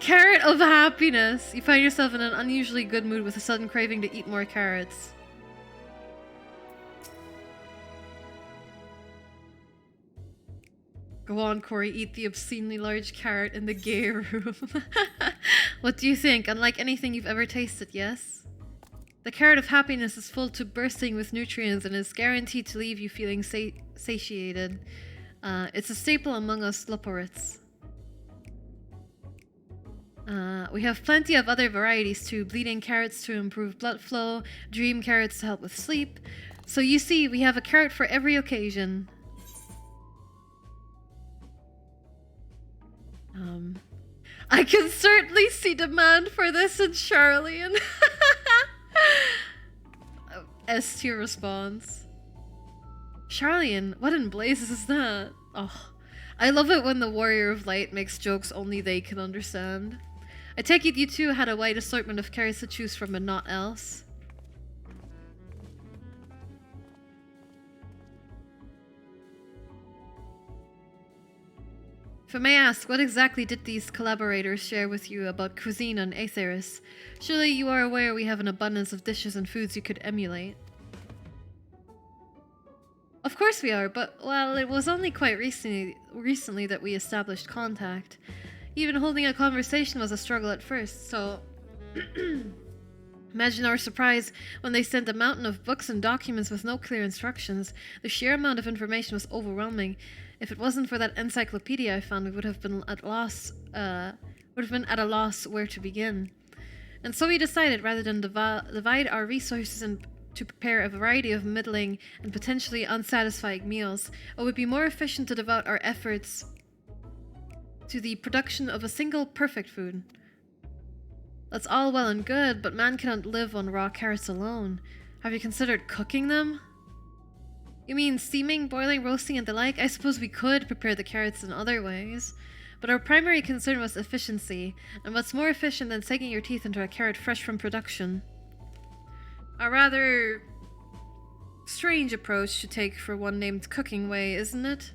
Carrot of happiness! You find yourself in an unusually good mood with a sudden craving to eat more carrots. Go on, Corey, eat the obscenely large carrot in the gay room. What do you think? Unlike anything you've ever tasted, yes? The carrot of happiness is full to bursting with nutrients and is guaranteed to leave you feeling satiated. It's a staple among us Loporites. We have plenty of other varieties too. Bleeding carrots to improve blood flow, dream carrots to help with sleep. So you see, we have a carrot for every occasion. I can certainly see demand for this in Charlian. S tier response. Charlian, what in blazes is that? Oh, I love it when the Warrior of Light makes jokes only they can understand. I take it you two had a wide assortment of carrots to choose from and not else. If I may ask, what exactly did these collaborators share with you about cuisine on Aetheris? Surely you are aware we have an abundance of dishes and foods you could emulate. Of course we are, but, well, it was only quite recently that we established contact. Even holding a conversation was a struggle at first, so... Imagine our surprise when they sent a mountain of books and documents with no clear instructions. The sheer amount of information was overwhelming. If it wasn't for that encyclopedia I found, we would have been at a loss where to begin. And so we decided, rather than divide our resources to prepare a variety of middling and potentially unsatisfying meals, it would be more efficient to devote our efforts to the production of a single perfect food. That's all well and good, but man cannot live on raw carrots alone. Have you considered cooking them? You mean steaming, boiling, roasting, and the like? I suppose we could prepare the carrots in other ways. But our primary concern was efficiency, and what's more efficient than sinking your teeth into a carrot fresh from production? A rather strange approach to take for one named Cooking Way, isn't it?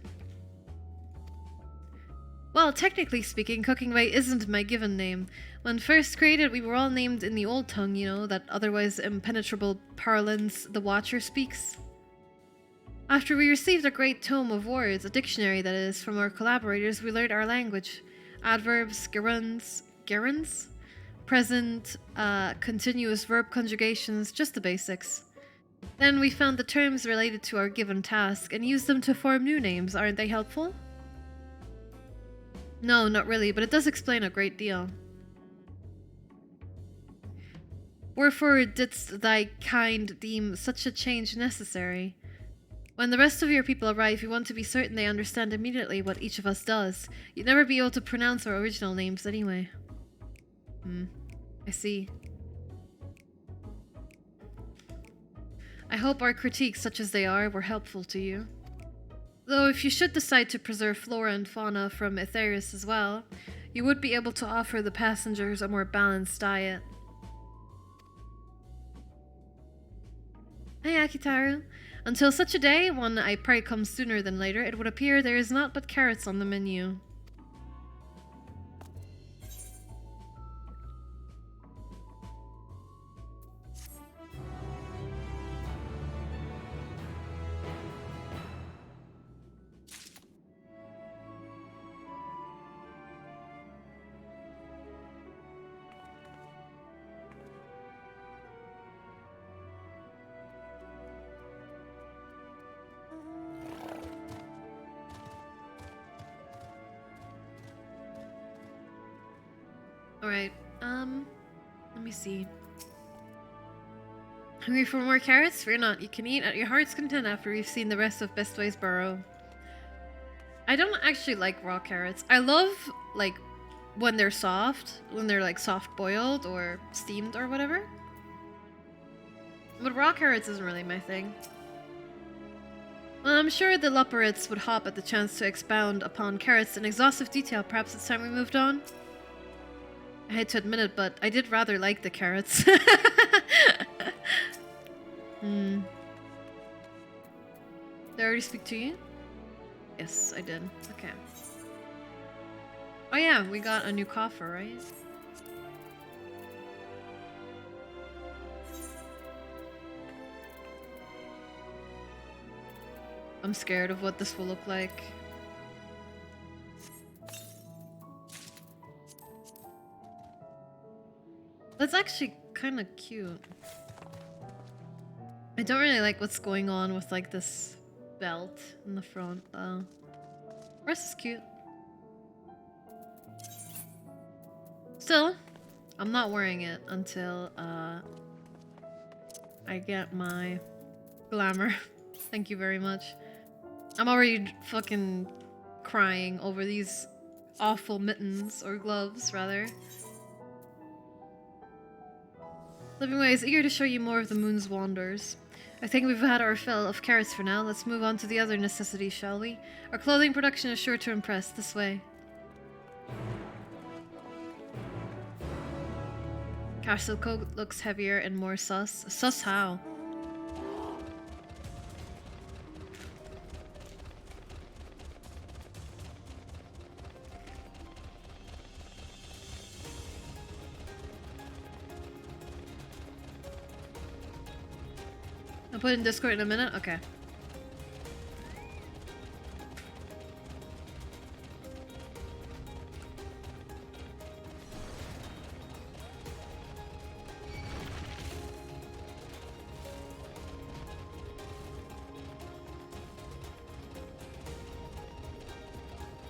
Well, technically speaking, Cooking Way isn't my given name. When first created, we were all named in the old tongue, you know, that otherwise impenetrable parlance the Watcher speaks. After we received a great tome of words, a dictionary that is, from our collaborators, we learned our language. Adverbs, gerunds, present, continuous verb conjugations, just the basics. Then we found the terms related to our given task and used them to form new names. Aren't they helpful? No, not really, but it does explain a great deal. Wherefore didst thy kind deem such a change necessary? When the rest of your people arrive, you want to be certain they understand immediately what each of us does. You'd never be able to pronounce our original names anyway. I see. I hope our critiques, such as they are, were helpful to you. Though if you should decide to preserve flora and fauna from Aetherius as well, you would be able to offer the passengers a more balanced diet. Hey Akitaru. Until such a day, one I pray comes sooner than later, it would appear there is naught but carrots on the menu. Alright, let me see. Hungry for more carrots? Fear not, you can eat at your heart's content after we've seen the rest of Bestway's Burrow. I don't actually like raw carrots. I love, like, when they're soft, when they're, like, soft-boiled or steamed or whatever. But raw carrots isn't really my thing. Well, I'm sure the Lupperits would hop at the chance to expound upon carrots in exhaustive detail. Perhaps it's time we moved on? I hate to admit it, but I did rather like the carrots. Did I already speak to you? Yes, I did. Okay. Oh yeah, we got a new coffer, right? I'm scared of what this will look like. That's actually kind of cute. I don't really like what's going on with like this belt in the front though. The rest is cute. Still, I'm not wearing it until I get my glamour. Thank you very much. I'm already fucking crying over these awful mittens, or gloves rather. Living Way is eager to show you more of the moon's wonders. I think we've had our fill of carrots for now. Let's move on to the other necessities, shall we? Our clothing production is sure to impress. This way. Castle coat looks heavier and more sus. Sus how? I'll put it in Discord in a minute? Okay.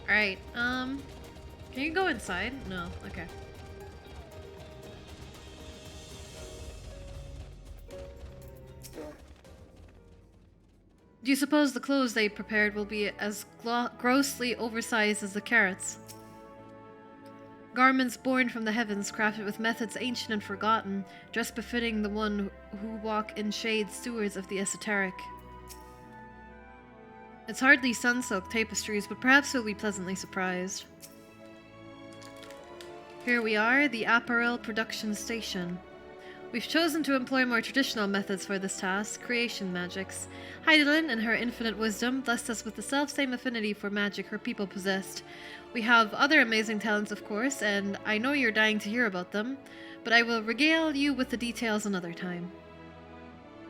Alright, can you go inside? No, okay. Do you suppose the clothes they prepared will be as grossly oversized as the carrots? Garments born from the heavens, crafted with methods ancient and forgotten, just befitting the one who walk in shade, stewards of the esoteric. It's hardly sun-soaked tapestries, but perhaps we'll be pleasantly surprised. Here we are, the apparel production station. We've chosen to employ more traditional methods for this task, creation magics. Heidelin, in her infinite wisdom, blessed us with the self-same affinity for magic her people possessed. We have other amazing talents, of course, and I know you're dying to hear about them, but I will regale you with the details another time.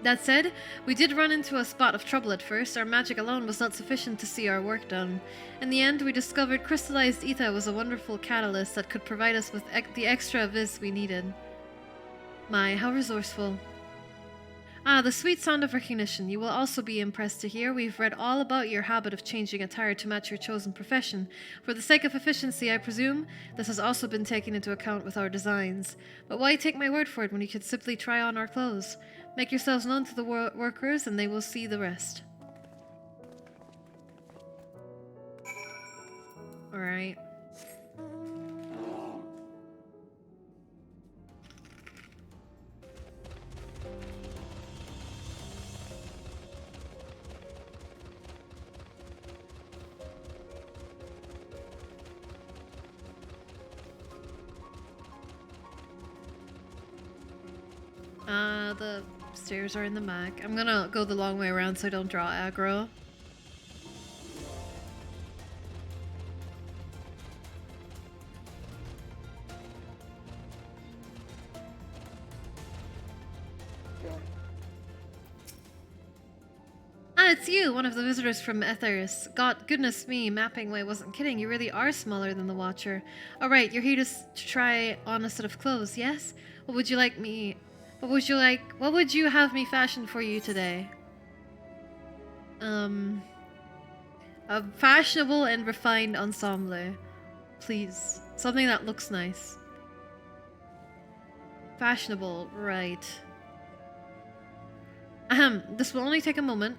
That said, we did run into a spot of trouble at first. Our magic alone was not sufficient to see our work done. In the end, we discovered crystallized ether was a wonderful catalyst that could provide us with the extra viz we needed. My, how resourceful. Ah, the sweet sound of recognition. You will also be impressed to hear we've read all about your habit of changing attire to match your chosen profession. For the sake of efficiency, I presume, this has also been taken into account with our designs. But why take my word for it when you could simply try on our clothes? Make yourselves known to the workers and they will see the rest. Alright. The stairs are in the back. I'm gonna go the long way around so I don't draw aggro. Ah, it's you, one of the visitors from Ethers. God, goodness me, Mapping Way wasn't kidding. You really are smaller than the Watcher. Alright, you're here to try on a set of clothes, yes? What would you like me... What would you have me fashion for you today? A fashionable and refined ensemble. Please. Something that looks nice. Fashionable, right. Ahem, this will only take a moment.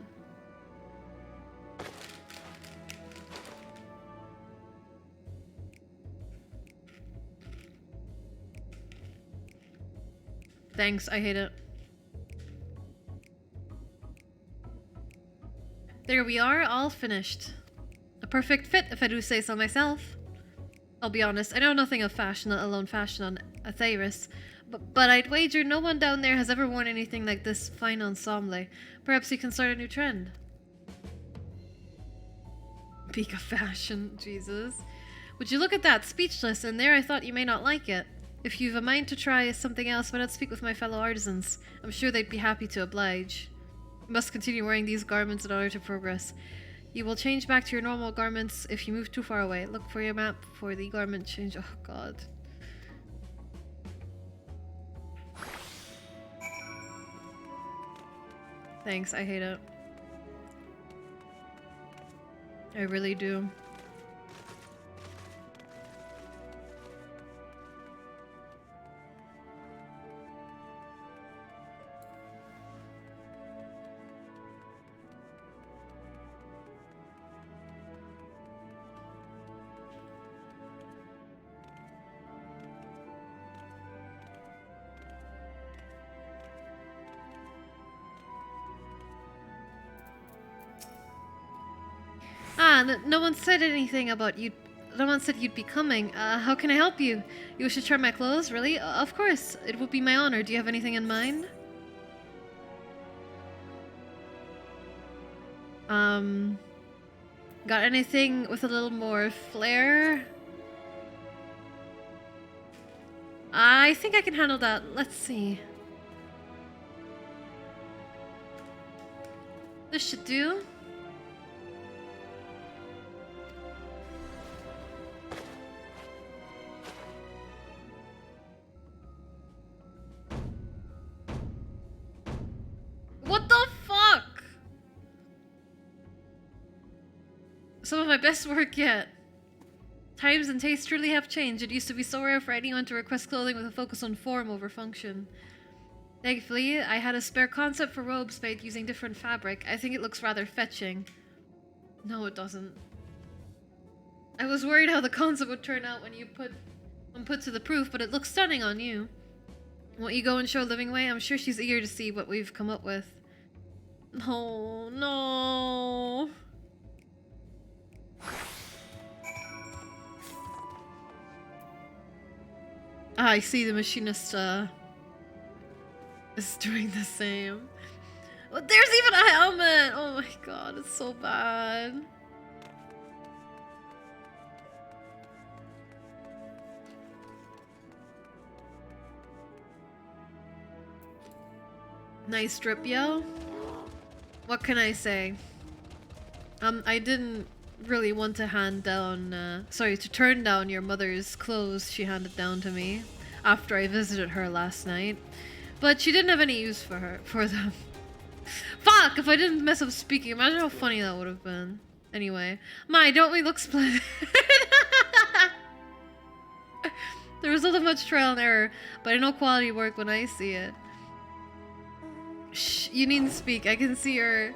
Thanks, I hate it. There we are, all finished. A perfect fit, if I do say so myself. I'll be honest, I know nothing of fashion, let alone fashion on Atheris, but I'd wager no one down there has ever worn anything like this fine ensemble. Perhaps you can start a new trend. Peak of fashion, Jesus. Would you look at that, speechless, and there I thought you may not like it. If you've a mind to try something else, why not speak with my fellow artisans? I'm sure they'd be happy to oblige. You must continue wearing these garments in order to progress. You will change back to your normal garments if you move too far away. Look for your map for the garment change. Oh god. Thanks, I hate it. I really do. No one said anything about you. No one said you'd be coming. How can I help you? You wish to try my clothes? Really? Of course. It would be my honor. Do you have anything in mind? Got anything with a little more flair? I think I can handle that. Let's see. This should do. What the fuck? Some of my best work yet. Times and tastes truly have changed. It used to be so rare for anyone to request clothing with a focus on form over function. Thankfully, I had a spare concept for robes made using different fabric. I think it looks rather fetching. No, it doesn't. I was worried how the concept would turn out when put to the proof, but it looks stunning on you. Won't you go and show Living Way? I'm sure she's eager to see what we've come up with. Oh, no. Ah, I see the machinist, is doing the same. Well, there's even a helmet! Oh my god, it's so bad. Nice drip, yo. What can I say? I didn't really want to to turn down your mother's clothes she handed down to me after I visited her last night. But she didn't have any use for them. Fuck! If I didn't mess up speaking, imagine how funny that would have been. Anyway. My, don't we look splendid? The result of much trial and error, but I know quality work when I see it. Shh, you needn't speak. I can see your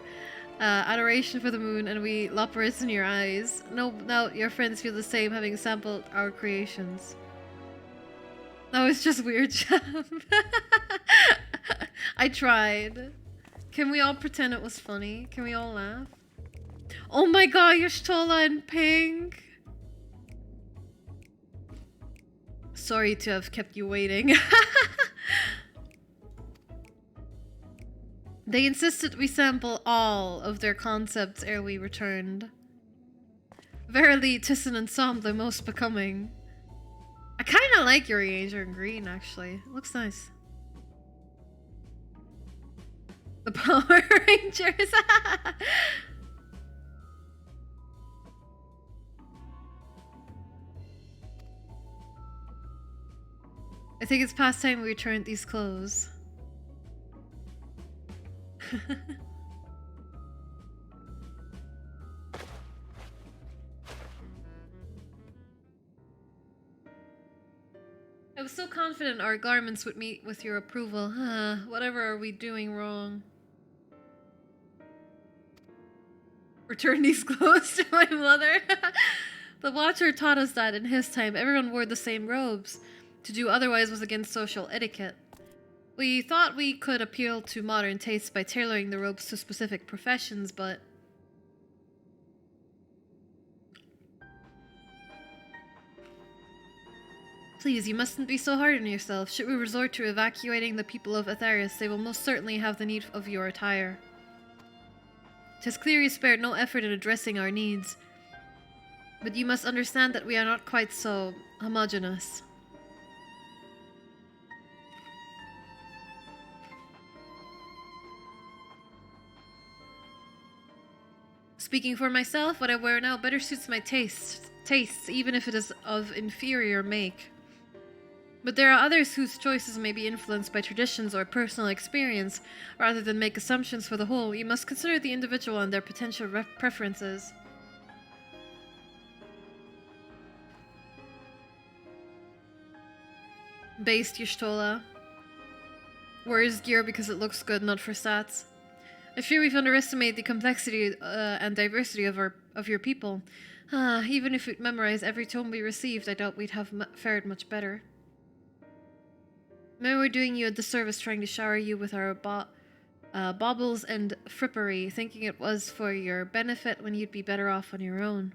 adoration for the moon and we loppers in your eyes. No, now your friends feel the same, having sampled our creations. No, it's just weird, Chap. I tried. Can we all pretend it was funny? Can we all laugh? Oh my god, Y'shtola in pink! Sorry to have kept you waiting. They insisted we sample all of their concepts ere we returned. Verily, 'tis an ensemble most becoming. I kinda like your rearranger in green, actually. It looks nice. The Power Rangers! I think it's past time we returned these clothes. I was so confident our garments would meet with your approval. Whatever are we doing wrong? Return these clothes to my mother? The Watcher taught us that in his time everyone wore the same robes. To do otherwise was against social etiquette. We thought we could appeal to modern tastes by tailoring the robes to specific professions, but... Please, you mustn't be so hard on yourself. Should we resort to evacuating the people of Aetherius, they will most certainly have the need of your attire. 'Tis clear you spared no effort in addressing our needs. But you must understand that we are not quite so homogeneous. Speaking for myself, what I wear now better suits my tastes, even if it is of inferior make. But there are others whose choices may be influenced by traditions or personal experience. Rather than make assumptions for the whole, you must consider the individual and their potential preferences. Based Y'shtola. Wears gear because it looks good, not for stats. I fear we've underestimated the complexity and diversity of your people. Even if we'd memorize every tome we received, I doubt we'd have fared much better. Maybe we're doing you a disservice trying to shower you with our baubles and frippery, thinking it was for your benefit when you'd be better off on your own.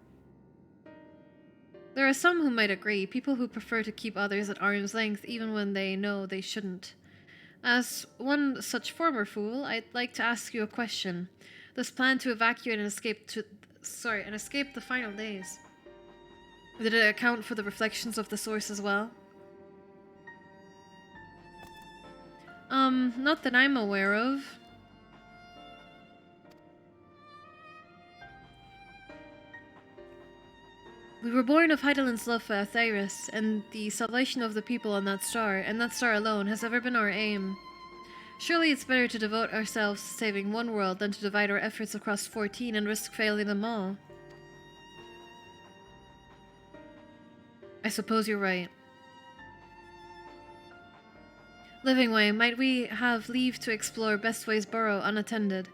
There are some who might agree, people who prefer to keep others at arm's length even when they know they shouldn't. As one such former fool, I'd like to ask you a question. This plan to evacuate and escape the final days. Did it account for the reflections of the source as well? Not that I'm aware of. We were born of Heidelin's love for Aetherius, and the salvation of the people on that star, and that star alone, has ever been our aim. Surely it's better to devote ourselves to saving one world than to divide our efforts across 14 and risk failing them all. I suppose you're right. Livingway, might we have leave to explore Bestway's burrow unattended?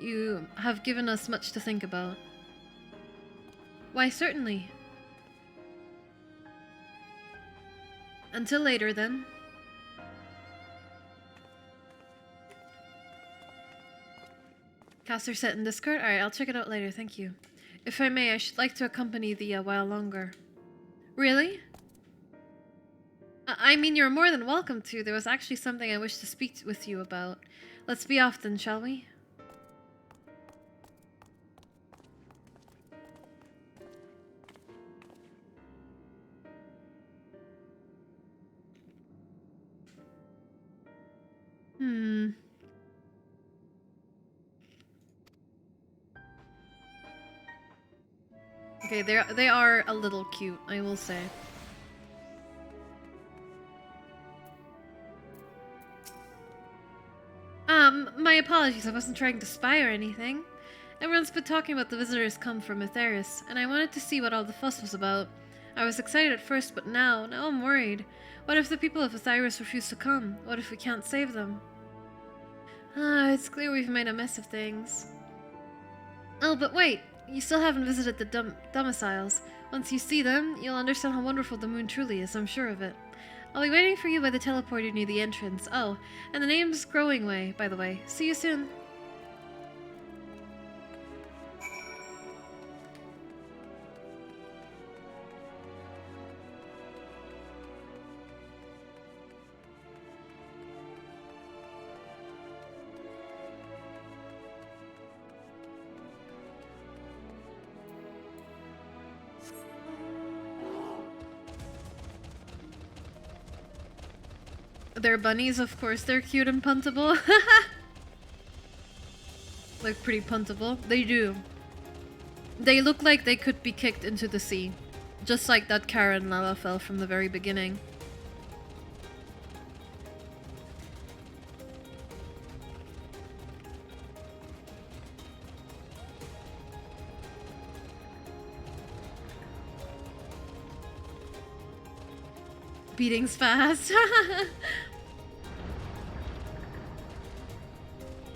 You have given us much to think about. Why, certainly. Until later, then. Caster set in Discord? Alright, I'll check it out later, thank you. If I may, I should like to accompany thee a while longer. Really? I mean, you're more than welcome to. There was actually something I wish to speak with you about. Let's be off then, shall we? Okay, they are a little cute, I will say. My apologies, I wasn't trying to spy or anything. Everyone's been talking about the visitors come from Etheris, and I wanted to see what all the fuss was about. I was excited at first, but now I'm worried. What if the people of Etheris refuse to come? What if we can't save them? It's clear we've made a mess of things. Oh, but wait! You still haven't visited the domiciles. Once you see them, you'll understand how wonderful the moon truly is, I'm sure of it. I'll be waiting for you by the teleporter near the entrance. Oh, and the name's Growing Way, by the way. See you soon. They're bunnies, of course. They're cute and puntable. Like, pretty puntable. They do. They look like they could be kicked into the sea. Just like that Karen Lalafell from the very beginning. Beating's fast.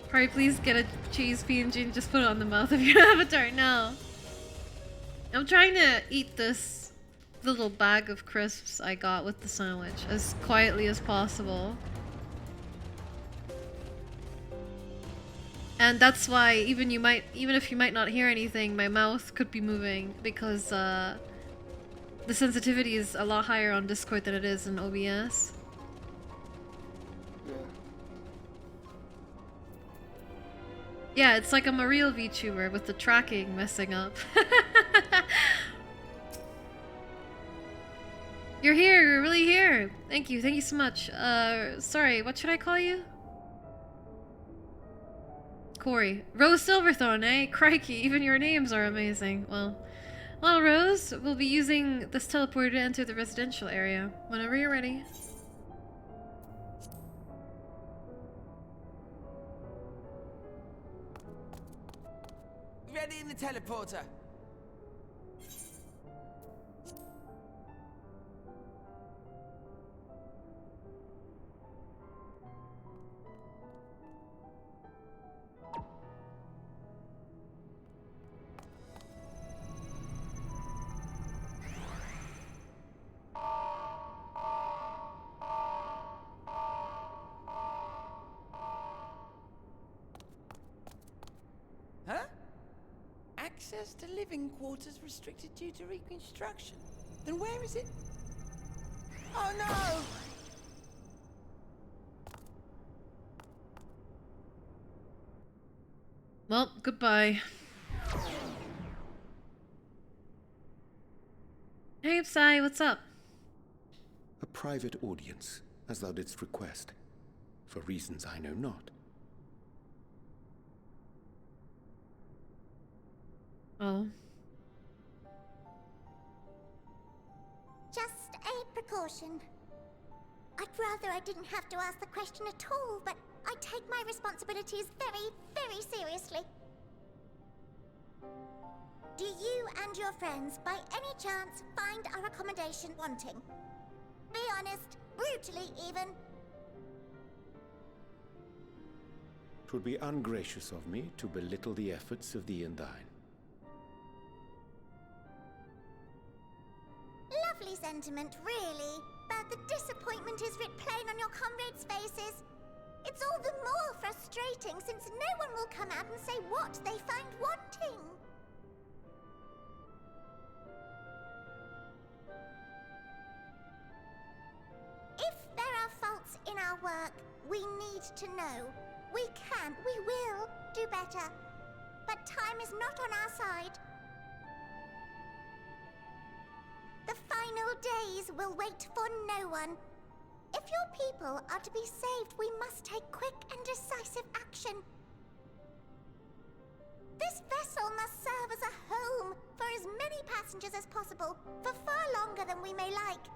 Probably please get a cheese PNG and just put it on the mouth of your avatar now. I'm trying to eat this little bag of crisps I got with the sandwich as quietly as possible. And that's why even if you might not hear anything, my mouth could be moving because the sensitivity is a lot higher on Discord than it is in OBS. Yeah, it's like I'm a real VTuber with the tracking messing up. You're here, you're really here. Thank you so much. Sorry, what should I call you? Corey. Rose Silverthorn, eh? Crikey, even your names are amazing. Well, Rose, we'll be using this teleporter to enter the residential area. Whenever you're ready. Ready in the teleporter. Huh? Access to living quarters restricted due to reconstruction. Then where is it? Oh no! Well, goodbye. Hey, Psy, what's up? A private audience, as thou didst request, for reasons I know not. Oh. Just a precaution. I'd rather I didn't have to ask the question at all, but I take my responsibilities very, very seriously. Do you and your friends, by any chance, find our accommodation wanting? Be honest, brutally even. 'Twould be ungracious of me to belittle the efforts of thee and thine. Lovely sentiment, really. But the disappointment is writ plain on your comrades' faces. It's all the more frustrating since no one will come out and say what they find wanting. our work. We need to know. We can, we will do better. But time is not on our side. The final days will wait for no one. If your people are to be saved, we must take quick and decisive action. This vessel must serve as a home for as many passengers as possible, for far longer than we may like.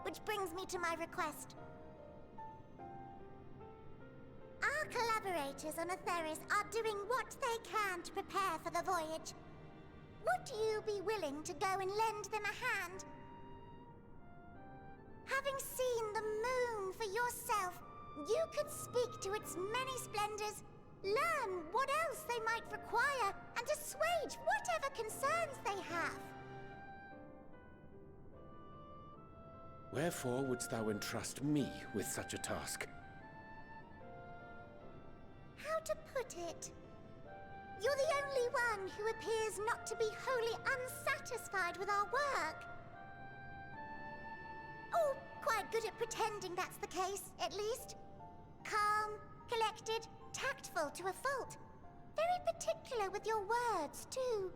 Which brings me to my request. Our collaborators on Atheris are doing what they can to prepare for the voyage. Would you be willing to go and lend them a hand? Having seen the moon for yourself, you could speak to its many splendors, learn what else they might require, and assuage whatever concerns they have. Wherefore wouldst thou entrust me with such a task? How to put it? You're the only one who appears not to be wholly unsatisfied with our work. Or quite good at pretending that's the case, at least. Calm, collected, tactful to a fault. Very particular with your words, too.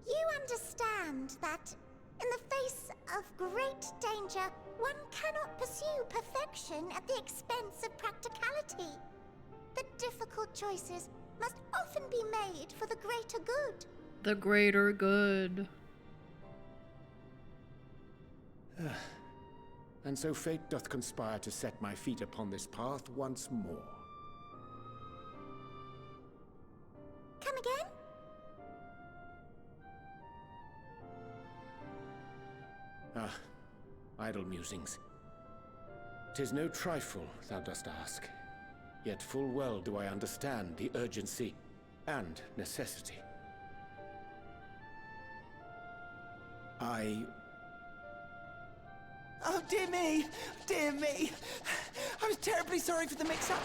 You understand that, in the face of great danger, one cannot pursue perfection at the expense of practicality. The difficult choices must often be made for the greater good. The greater good. And so fate doth conspire to set my feet upon this path once more. Come again? Idle musings. 'Tis no trifle thou dost ask, yet full well do I understand the urgency and necessity. Oh, dear me! Dear me! I was terribly sorry for the mix-up.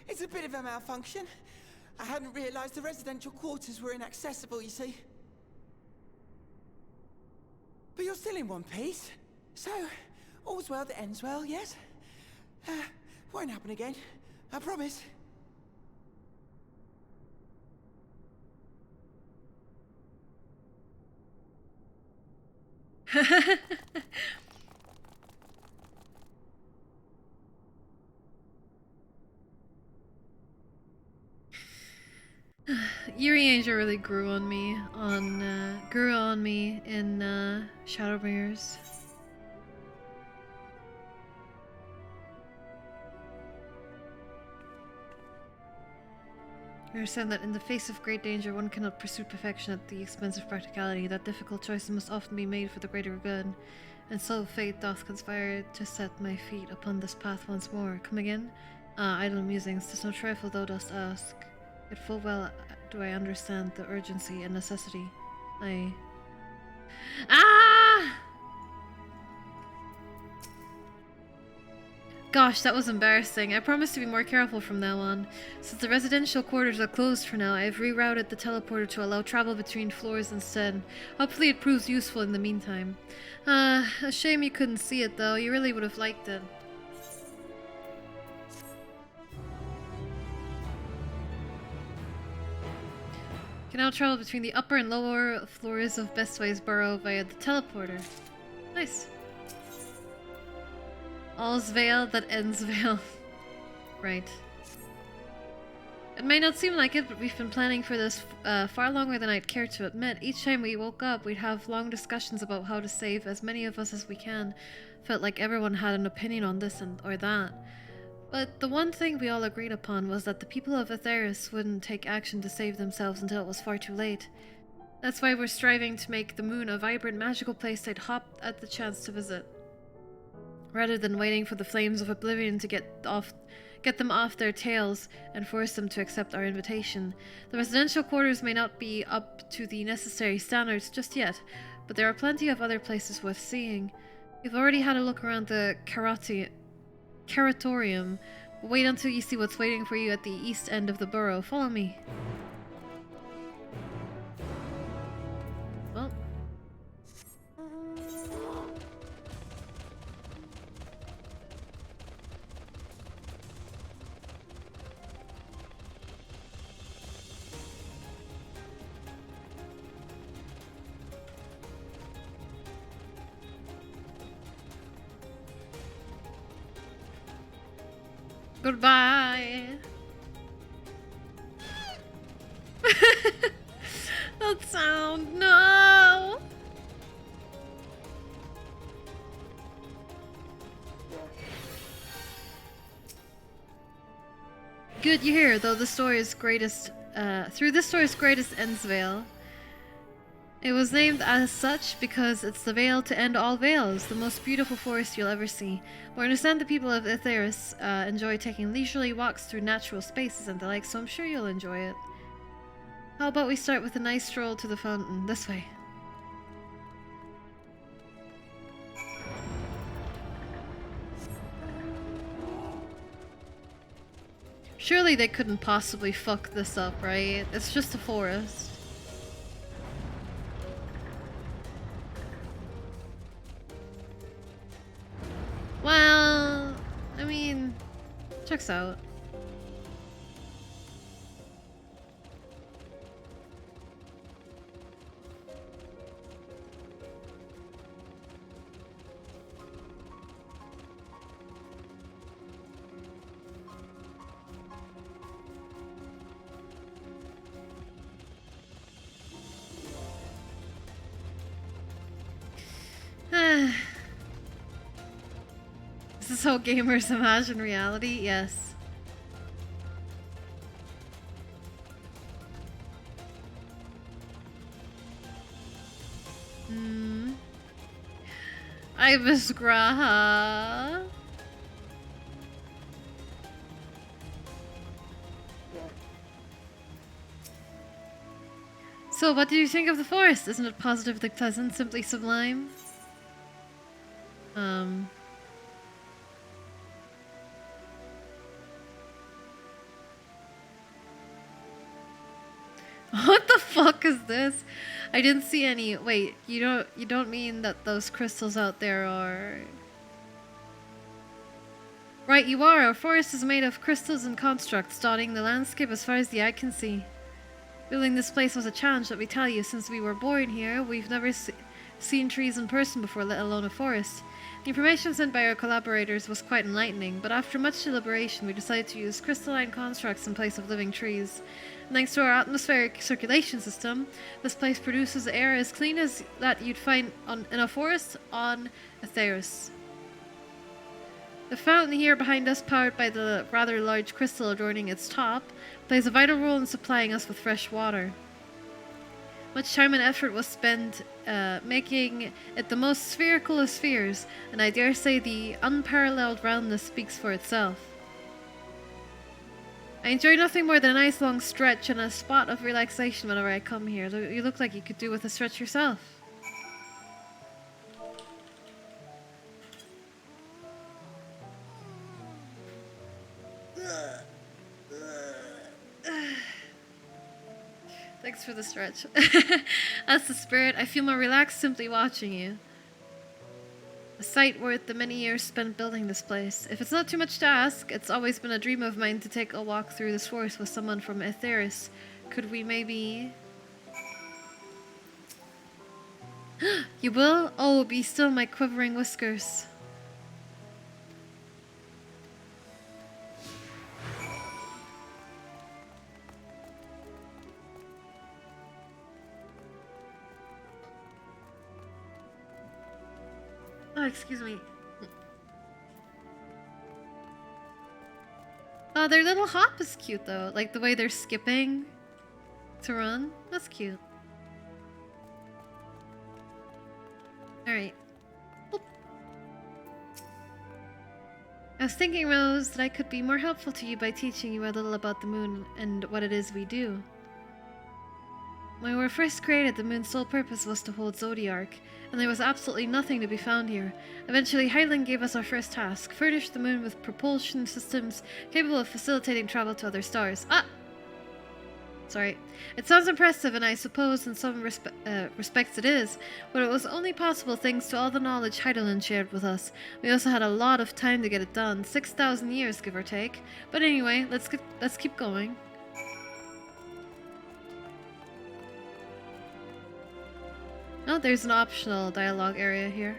It's a bit of a malfunction. I hadn't realized the residential quarters were inaccessible, you see. But you're still in one piece. So, all's well that ends well, yes? Won't happen again. I promise. Yuri Angel really grew on me in Shadowbringers. I understand that in the face of great danger, one cannot pursue perfection at the expense of practicality, that difficult choices must often be made for the greater good. And so fate doth conspire to set my feet upon this path once more. Come again? Idle musings, 'tis no trifle thou dost ask. Yet full well do I understand the urgency and necessity. Gosh, that was embarrassing. I promise to be more careful from now on. Since the residential quarters are closed for now, I have rerouted the teleporter to allow travel between floors instead. Hopefully it proves useful in the meantime. A shame you couldn't see it though. You really would have liked it. Can now travel between the upper and lower floors of Bestway's Burrow via the teleporter. Nice. All's veil that ends veil. Right. It may not seem like it, but we've been planning for this far longer than I'd care to admit. Each time we woke up, we'd have long discussions about how to save as many of us as we can. Felt like everyone had an opinion on this or that. But the one thing we all agreed upon was that the people of Atheris wouldn't take action to save themselves until it was far too late. That's why we're striving to make the moon a vibrant, magical place they'd hop at the chance to visit. Rather than waiting for the flames of oblivion to get them off their tails and force them to accept our invitation. The residential quarters may not be up to the necessary standards just yet, but there are plenty of other places worth seeing. We've already had a look around the Caratorium, but wait until you see what's waiting for you at the east end of the burrow. Follow me. Well. Goodbye. That sound, no. Good year, though the story's greatest, through this story's greatest ends veil. It was named as such because it's the veil to end all veils, the most beautiful forest you'll ever see. We understand the people of Etheris enjoy taking leisurely walks through natural spaces and the like, so I'm sure you'll enjoy it. How about we start with a nice stroll to the fountain? This way. Surely they couldn't possibly fuck this up, right? It's just a forest. Well, I mean, checks out. Is this how gamers imagine reality? Yes. I miss Graha. So, what do you think of the forest? Isn't it positively pleasant, simply sublime? What the fuck is this? I didn't see any. Wait, you don't mean that those crystals out there are... Right, you are. Our forest is made of crystals and constructs, dotting the landscape as far as the eye can see. Building this place was a challenge, let me tell you. Since we were born here, we've never seen trees in person before, let alone a forest. The information sent by our collaborators was quite enlightening, but after much deliberation we decided to use crystalline constructs in place of living trees. And thanks to our atmospheric circulation system, this place produces air as clean as that you'd find in a forest on Etheris. The fountain here behind us, powered by the rather large crystal adorning its top, plays a vital role in supplying us with fresh water. Much time and effort was spent making it the most spherical of spheres, and I dare say the unparalleled roundness speaks for itself. I enjoy nothing more than a nice long stretch and a spot of relaxation whenever I come here. You look like you could do with a stretch yourself. Thanks for the stretch. That's the spirit. I feel more relaxed simply watching you. A sight worth the many years spent building this place. If it's not too much to ask, it's always been a dream of mine to take a walk through this forest with someone from Etheris. Could we maybe... You will? Oh, be still, my quivering whiskers. Oh, excuse me. Oh, their little hop is cute though. Like the way they're skipping to run. That's cute. Alright. I was thinking, Rose, that I could be more helpful to you by teaching you a little about the moon and what it is we do. When we were first created, the moon's sole purpose was to hold Zodiark, and there was absolutely nothing to be found here. Eventually, Hyland gave us our first task, furnish the moon with propulsion systems capable of facilitating travel to other stars. Sorry. It sounds impressive, and I suppose in some respects it is, but it was only possible thanks to all the knowledge Hyland shared with us. We also had a lot of time to get it done, 6,000 years give or take. But anyway, let's keep going. Oh, there's an optional dialogue area here.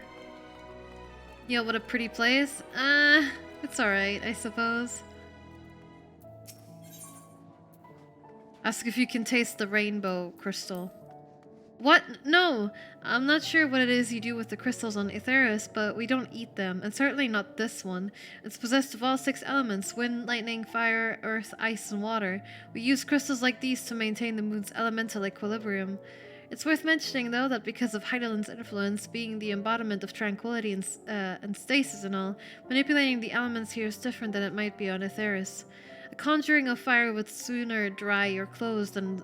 Yo, what a pretty place. It's alright, I suppose. Ask if you can taste the rainbow crystal. What? No! I'm not sure what it is you do with the crystals on Aetheris, but we don't eat them, and certainly not this one. It's possessed of all 6 elements: wind, lightning, fire, earth, ice, and water. We use crystals like these to maintain the moon's elemental equilibrium. It's worth mentioning, though, that because of Heidelin's influence, being the embodiment of tranquility and stasis and all, manipulating the elements here is different than it might be on Aetheris. A conjuring of fire would sooner dry your clothes than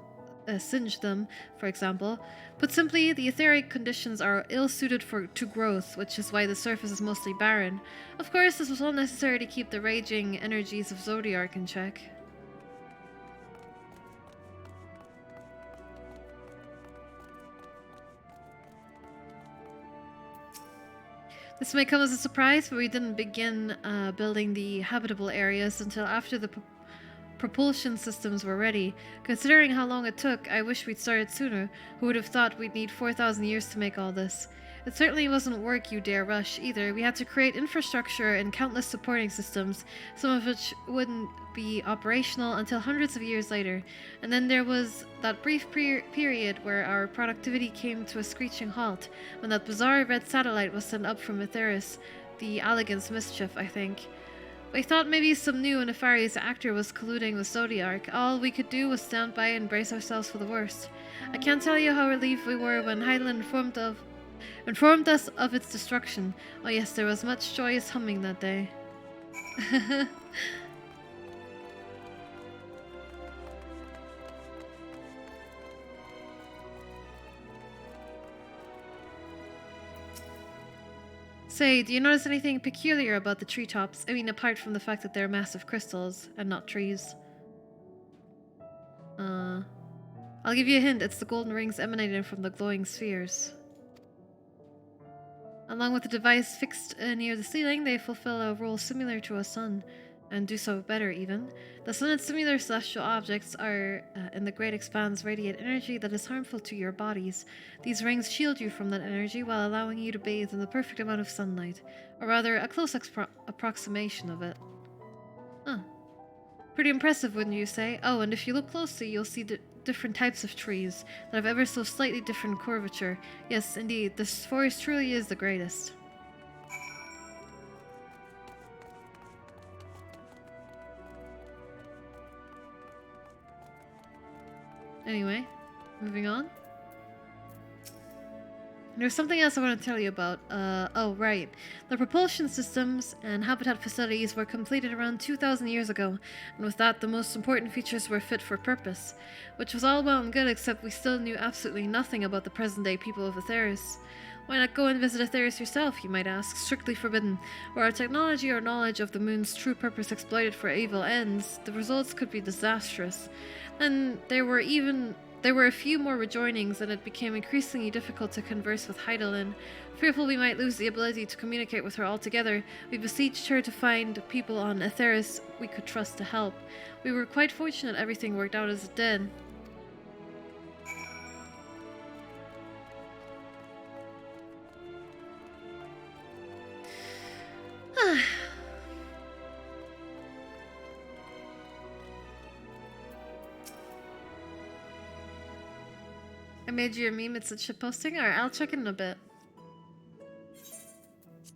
singe them, for example. Put simply, the etheric conditions are ill-suited to growth, which is why the surface is mostly barren. Of course, this was all necessary to keep the raging energies of Zodiark in check. This may come as a surprise, but we didn't begin building the habitable areas until after the propulsion systems were ready. Considering how long it took, I wish we'd started sooner. Who would have thought we'd need 4,000 years to make all this? It certainly wasn't work you dare rush, either. We had to create infrastructure and countless supporting systems, some of which wouldn't be operational until hundreds of years later. And then there was that brief period where our productivity came to a screeching halt, when that bizarre red satellite was sent up from Aetheris. The Alligan's Mischief, I think. We thought maybe some new and nefarious actor was colluding with Zodiark. All we could do was stand by and brace ourselves for the worst. I can't tell you how relieved we were when Heidelin informed us of its destruction. Oh yes, there was much joyous humming that day. Say, do you notice anything peculiar about the treetops? I mean, apart from the fact that they're massive crystals and not trees. I'll give you a hint. It's the golden rings emanating from the glowing spheres. Along with the device fixed near the ceiling, they fulfill a role similar to a sun, and do so better even. The sun and similar celestial objects are in the great expanse radiate energy that is harmful to your bodies. These rings shield you from that energy while allowing you to bathe in the perfect amount of sunlight, or rather a close approximation of it. Huh. Pretty impressive, wouldn't you say? Oh, and if you look closely, you'll see the different types of trees that have ever so slightly different curvature. Yes, indeed, this forest truly is the greatest. Anyway, moving on. There's something else I want to tell you about. Oh, right. The propulsion systems and habitat facilities were completed around 2,000 years ago, and with that, the most important features were fit for purpose. Which was all well and good, except we still knew absolutely nothing about the present-day people of Aetheris. Why not go and visit Aetheris yourself, you might ask? Strictly forbidden. Were our technology or knowledge of the moon's true purpose exploited for evil ends, the results could be disastrous. And there were a few more rejoinings, and it became increasingly difficult to converse with Heidelin. Fearful we might lose the ability to communicate with her altogether, we beseeched her to find people on Aetheris we could trust to help. We were quite fortunate everything worked out as it did. I made you a meme, it's a shitposting? Alright, I'll check it in a bit.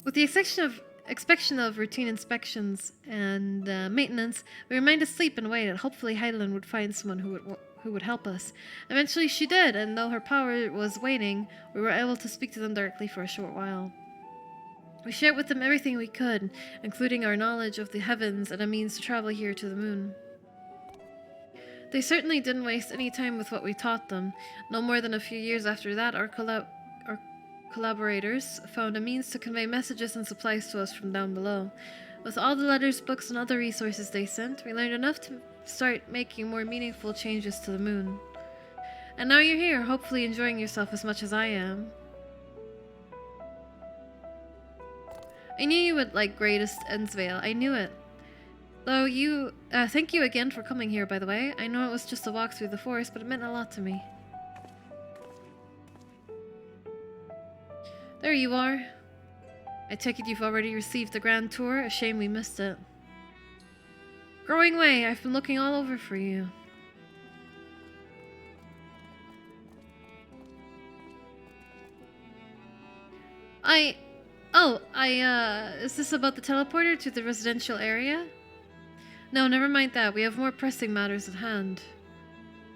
With the exception of routine inspections and maintenance, we remained asleep and waited. Hopefully Heidelin would find someone who would help us. Eventually she did, and though her power was waning, we were able to speak to them directly for a short while. We shared with them everything we could, including our knowledge of the heavens and a means to travel here to the moon. They certainly didn't waste any time with what we taught them. No more than a few years after that, our collaborators found a means to convey messages and supplies to us from down below. With all the letters, books, and other resources they sent, we learned enough to start making more meaningful changes to the moon. And now you're here, hopefully enjoying yourself as much as I am. I knew you would like Greatest Endsvale. I knew it. Though thank you again for coming here, by the way. I know it was just a walk through the forest, but it meant a lot to me. There you are. I take it you've already received the grand tour. A shame we missed it. Growing Way, I've been looking all over for you. Is this about the teleporter to the residential area? No, never mind that. We have more pressing matters at hand.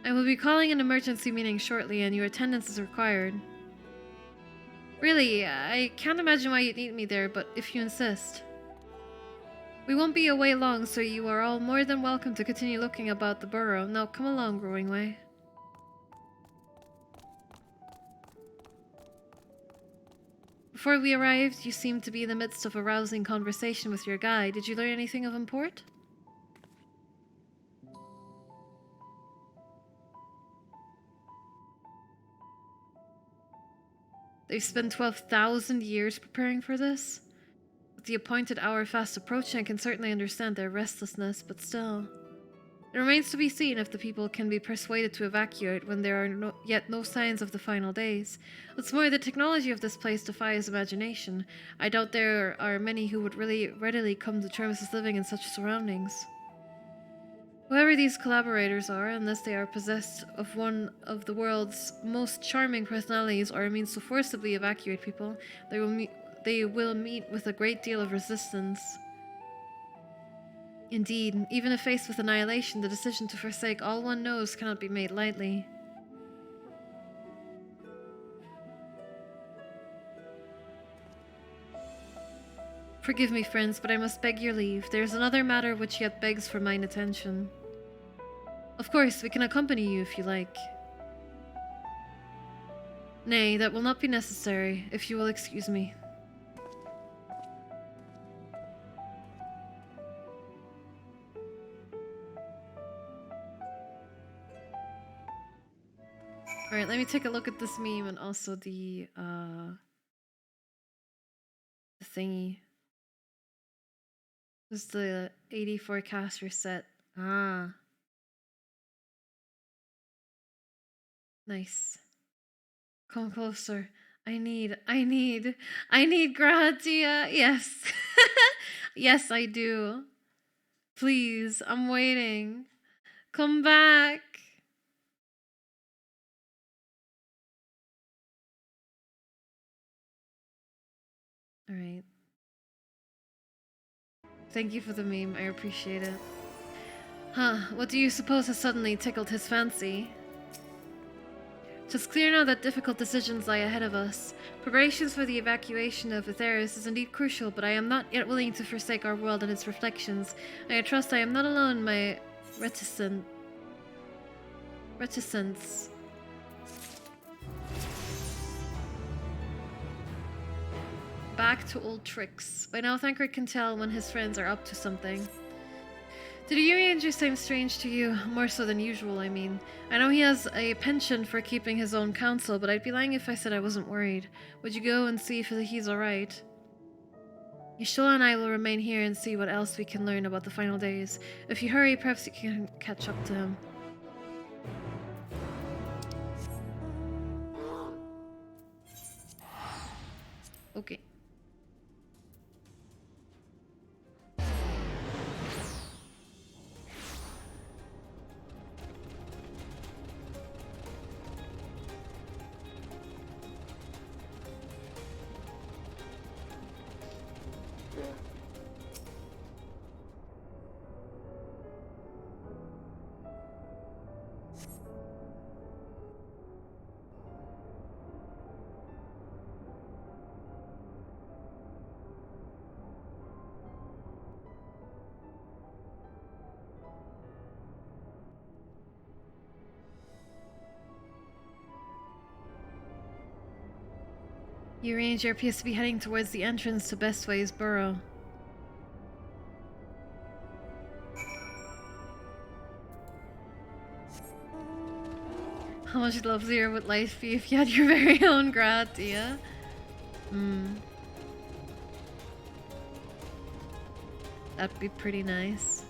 I will be calling an emergency meeting shortly, and your attendance is required. Really, I can't imagine why you'd need me there, but if you insist. We won't be away long, so you are all more than welcome to continue looking about the burrow. Now, come along, Growing Way. Before we arrived, you seemed to be in the midst of a rousing conversation with your guide. Did you learn anything of import? They've spent 12,000 years preparing for this. With the appointed hour fast approaching, I can certainly understand their restlessness, but still. It remains to be seen if the people can be persuaded to evacuate when there are yet no signs of the final days. What's more, the technology of this place defies imagination. I doubt there are many who would really readily come to terms with living in such surroundings. Whoever these collaborators are, unless they are possessed of one of the world's most charming personalities or a means to forcibly evacuate people, they will meet with a great deal of resistance. Indeed, even if faced with annihilation, the decision to forsake all one knows cannot be made lightly. Forgive me, friends, but I must beg your leave. There is another matter which yet begs for mine attention. Of course, we can accompany you if you like. Nay, that will not be necessary, if you will excuse me. Alright, let me take a look at this meme and also the thingy. This is the 84 caster set. Ah. Nice. Come closer. I need Gratia. Yes. Yes, I do. Please, I'm waiting. Come back. Alright. Thank you for the meme, I appreciate it. Huh, what do you suppose has suddenly tickled his fancy? It's clear now that difficult decisions lie ahead of us. Preparations for the evacuation of Aetheris is indeed crucial, but I am not yet willing to forsake our world and its reflections. I trust I am not alone in my reticence. Back to old tricks. By now Thancred can tell when his friends are up to something. Did Urianger seem strange to you? More so than usual, I mean. I know he has a penchant for keeping his own counsel, but I'd be lying if I said I wasn't worried. Would you go and see if he's alright? Yashola and I will remain here and see what else we can learn about the final days. If you hurry, perhaps you can catch up to him. Okay. Urianger appears to be heading towards the entrance to Bestway's burrow. How much lovelier would life be if you had your very own Gratia? That'd be pretty nice.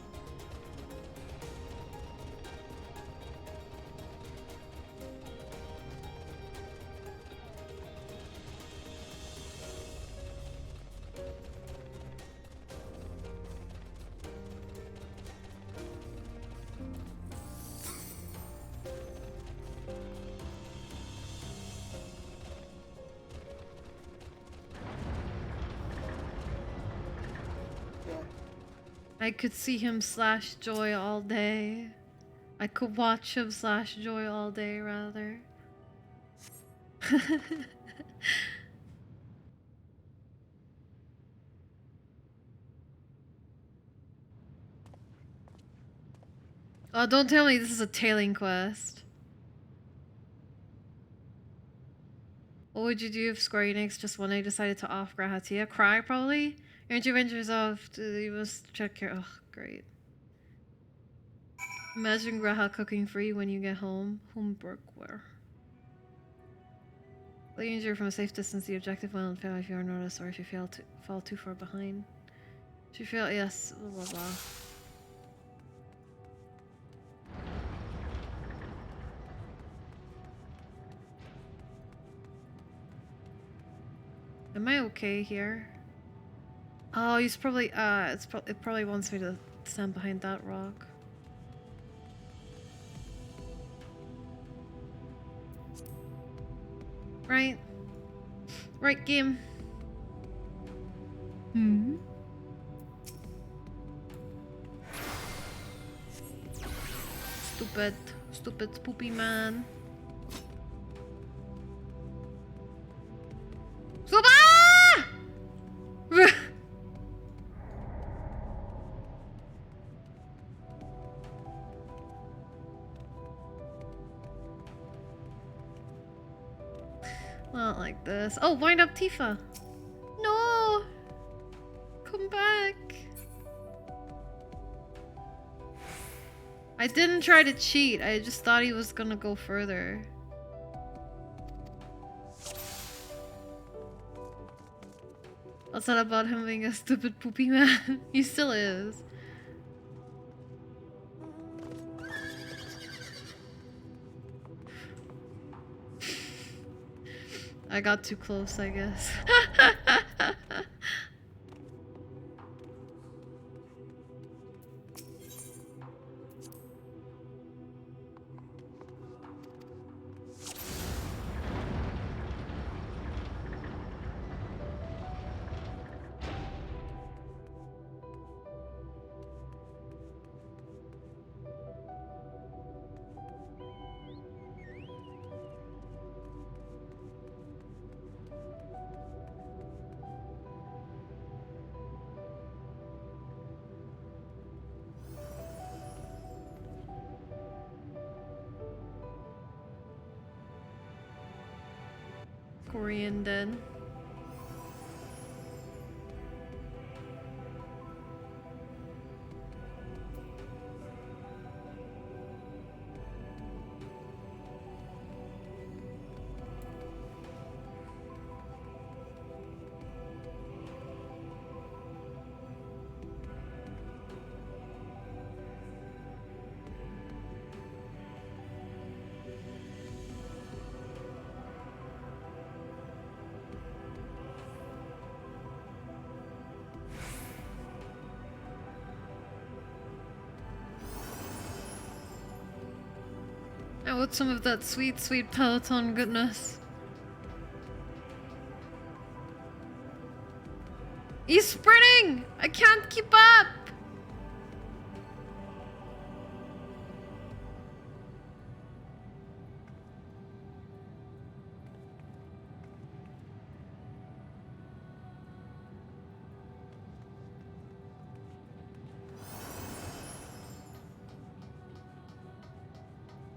I could see him slash Joy all day. I could watch him slash Joy all day, rather. Oh, don't tell me this is a tailing quest. What would you do if Square Enix just one day decided to off Grahatia? Cry, probably? Aren't you ventures off? You must check your... Oh, great. Imagine Graha cooking for you when you get home. Homeworkware. Leading you from a safe distance, the objective will fail if you are noticed or if you fall too far behind. If you fail, yes, blah blah blah. Am I okay here? Oh, he's probably it probably wants me to stand behind that rock. Right. Right, game. Hmm. Stupid poopy man. Super! Not like this. Oh, wind up Tifa. No! Come back. I didn't try to cheat. I just thought he was gonna go further. What's that about him being a stupid poopy man? He still is. I got too close, I guess. Korien dead. I want some of that sweet, sweet Peloton goodness. He's sprinting! I can't keep up!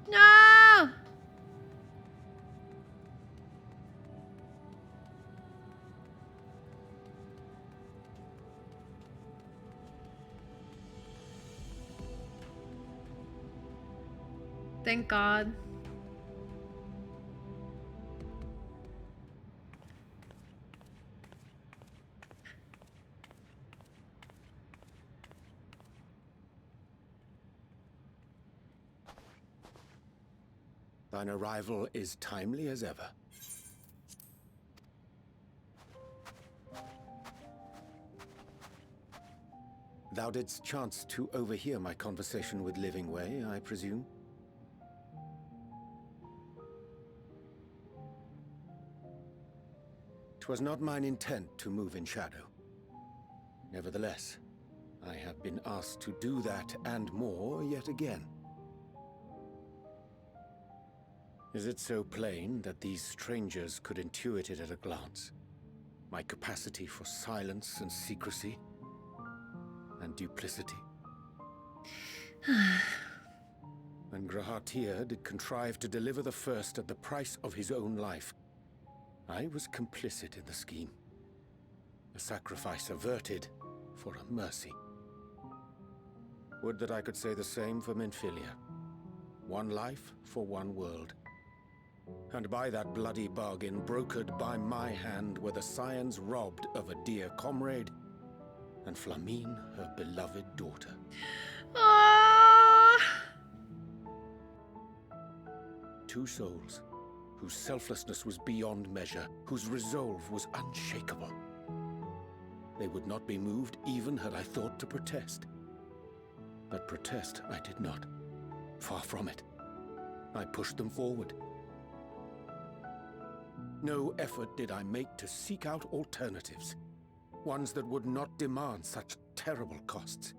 No! Thank God. Thine arrival is timely as ever. Thou didst chance to overhear my conversation with Living Way, I presume? 'Twas not mine intent to move in shadow. Nevertheless, I have been asked to do that and more yet again. Is it so plain that these strangers could intuit it at a glance? My capacity for silence and secrecy and duplicity? When Grahatir did contrive to deliver the first at the price of his own life, I was complicit in the scheme. A sacrifice averted for a mercy. Would that I could say the same for Menphilia. One life for one world. And by that bloody bargain brokered by my hand were the scions robbed of a dear comrade, and Flamine her beloved daughter. Two souls, whose selflessness was beyond measure, whose resolve was unshakable. They would not be moved even had I thought to protest. But protest I did not. Far from it. I pushed them forward. No effort did I make to seek out alternatives, ones that would not demand such terrible costs.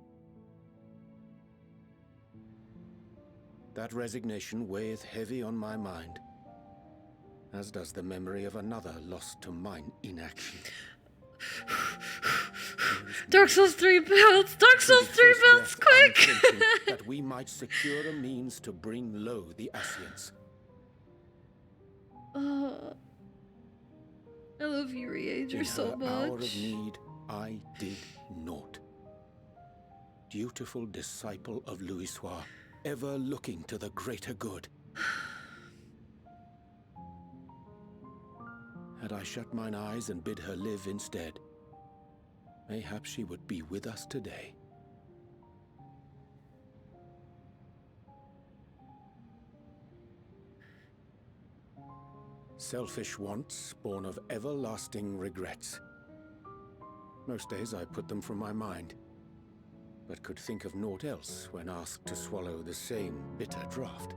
That resignation weigheth heavy on my mind, as does the memory of another lost to mine inaction. Dark Souls 3 builds! Dark Souls 3 builds, quick! That we might secure a means to bring low the Ascians. I love you, Reager, so In her hour of much. need, I did naught. Dutiful disciple of Louisoix, ever looking to the greater good. Had I shut mine eyes and bid her live instead, mayhap she would be with us today. Selfish wants born of everlasting regrets. Most days I put them from my mind, but could think of naught else when asked to swallow the same bitter draught.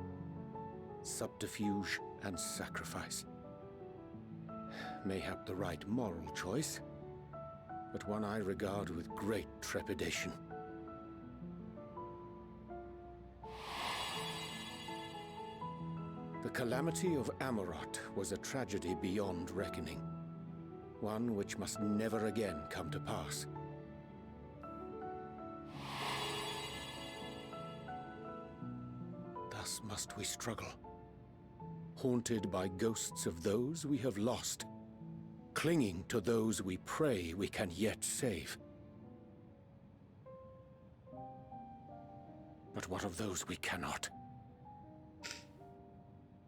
Subterfuge and sacrifice. Mayhap the right moral choice, but one I regard with great trepidation. The calamity of Amarot was a tragedy beyond reckoning, one which must never again come to pass. Thus must we struggle, haunted by ghosts of those we have lost, clinging to those we pray we can yet save. But what of those we cannot?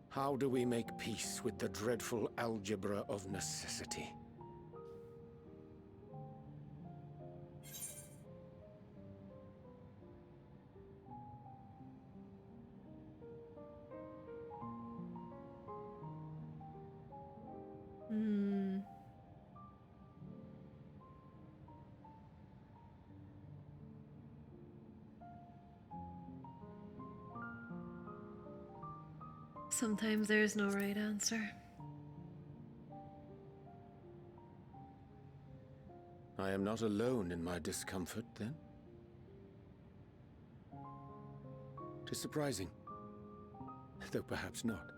How do we make peace with the dreadful algebra of necessity? Sometimes there is no right answer. I am not alone in my discomfort, then? 'Tis surprising, though perhaps not.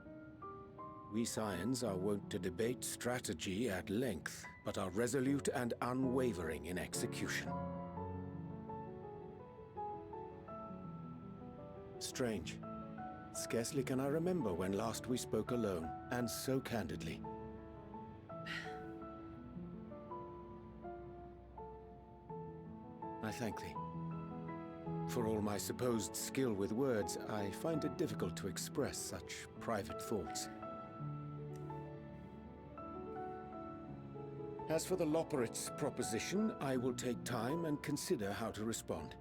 We scions are wont to debate strategy at length, but are resolute and unwavering in execution. Strange. Scarcely can I remember when last we spoke alone, and so candidly. I thank thee. For all my supposed skill with words, I find it difficult to express such private thoughts. As for the Loporrit's proposition, I will take time and consider how to respond.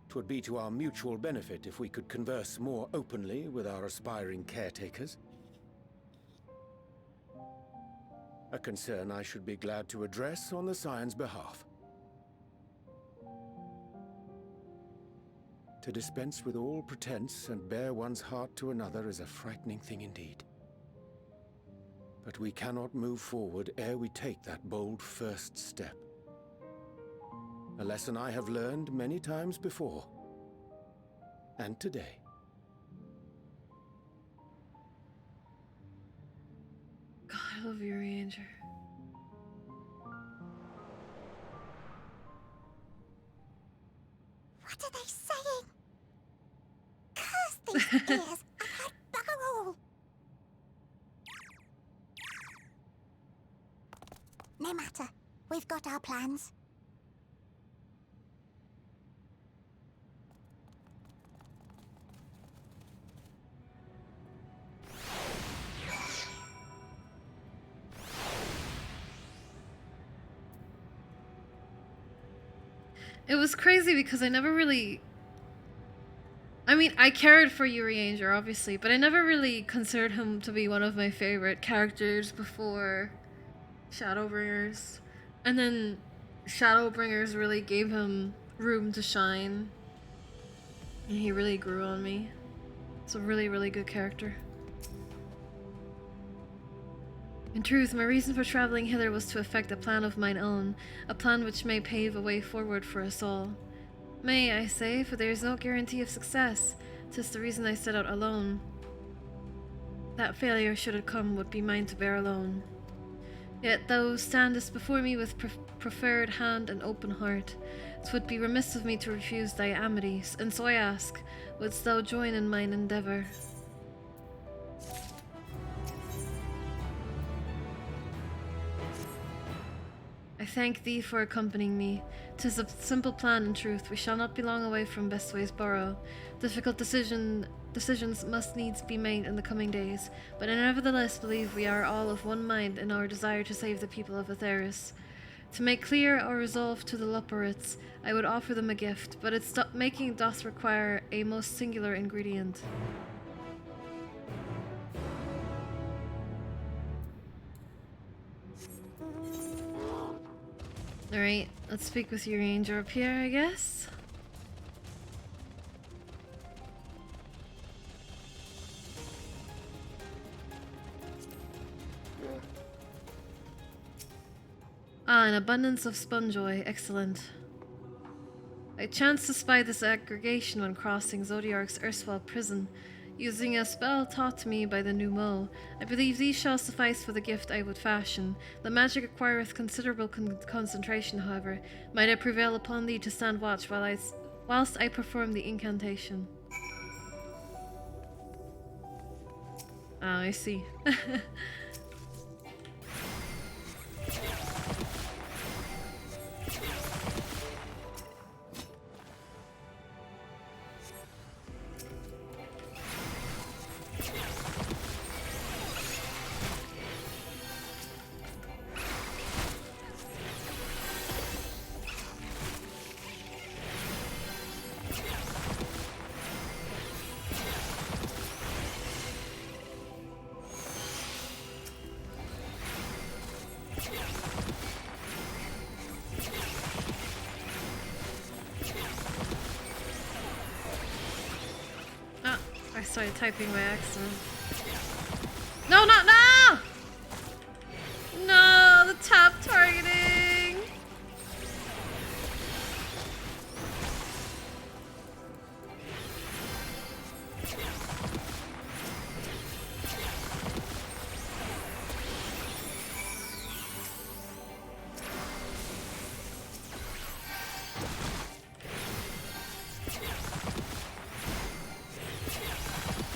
'Twould be to our mutual benefit if we could converse more openly with our aspiring caretakers. A concern I should be glad to address on the Scion's behalf. To dispense with all pretense and bare one's heart to another is a frightening thing indeed. But we cannot move forward ere we take that bold first step. A lesson I have learned many times before. And today. God, I love you, Ranger. What are they saying? Curse these ears! I've heard bugger all! No matter. We've got our plans. It was crazy because I never really... I mean, I cared for Urianger, obviously, but I never really considered him to be one of my favorite characters before Shadowbringers. And then Shadowbringers really gave him room to shine. And he really grew on me. It's a really, really good character. In truth, my reason for travelling hither was to effect a plan of mine own, a plan which may pave a way forward for us all. May, I say, for there is no guarantee of success. 'Tis the reason I set out alone. That failure, should it come, would be mine to bear alone. Yet thou standest before me with proffered hand and open heart. 'Twould be remiss of me to refuse thy amity, and so I ask, wouldst thou join in mine endeavour? I thank thee for accompanying me. 'Tis a simple plan in truth. We shall not be long away from Bestway's Burrow. Difficult decisions must needs be made in the coming days, but I nevertheless believe we are all of one mind in our desire to save the people of Atheris. To make clear our resolve to the Luperites, I would offer them a gift, but its making doth require a most singular ingredient. Alright, let's speak with your ranger up here, I guess. Ah, an abundance of spongeoy. Excellent. I chanced to spy this aggregation when crossing Zodiark's erstwhile prison, using a spell taught to me by the Numo. I believe these shall suffice for the gift I would fashion. The magic requireth considerable concentration, however. Might I prevail upon thee to stand watch whilst I perform the incantation? Ah, I see. I started typing by accident. No, no, no! No, the tap targeting!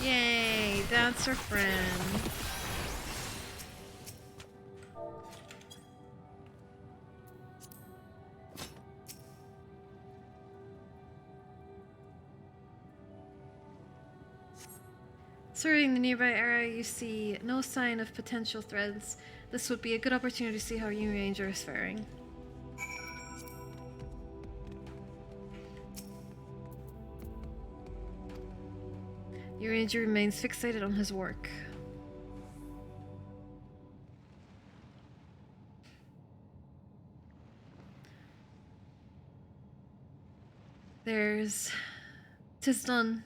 Yay, that's our friend. Surveying the nearby area, you see no sign of potential threats. This would be a good opportunity to see how your ranger is faring. Your ranger remains fixated on his work. Tis done.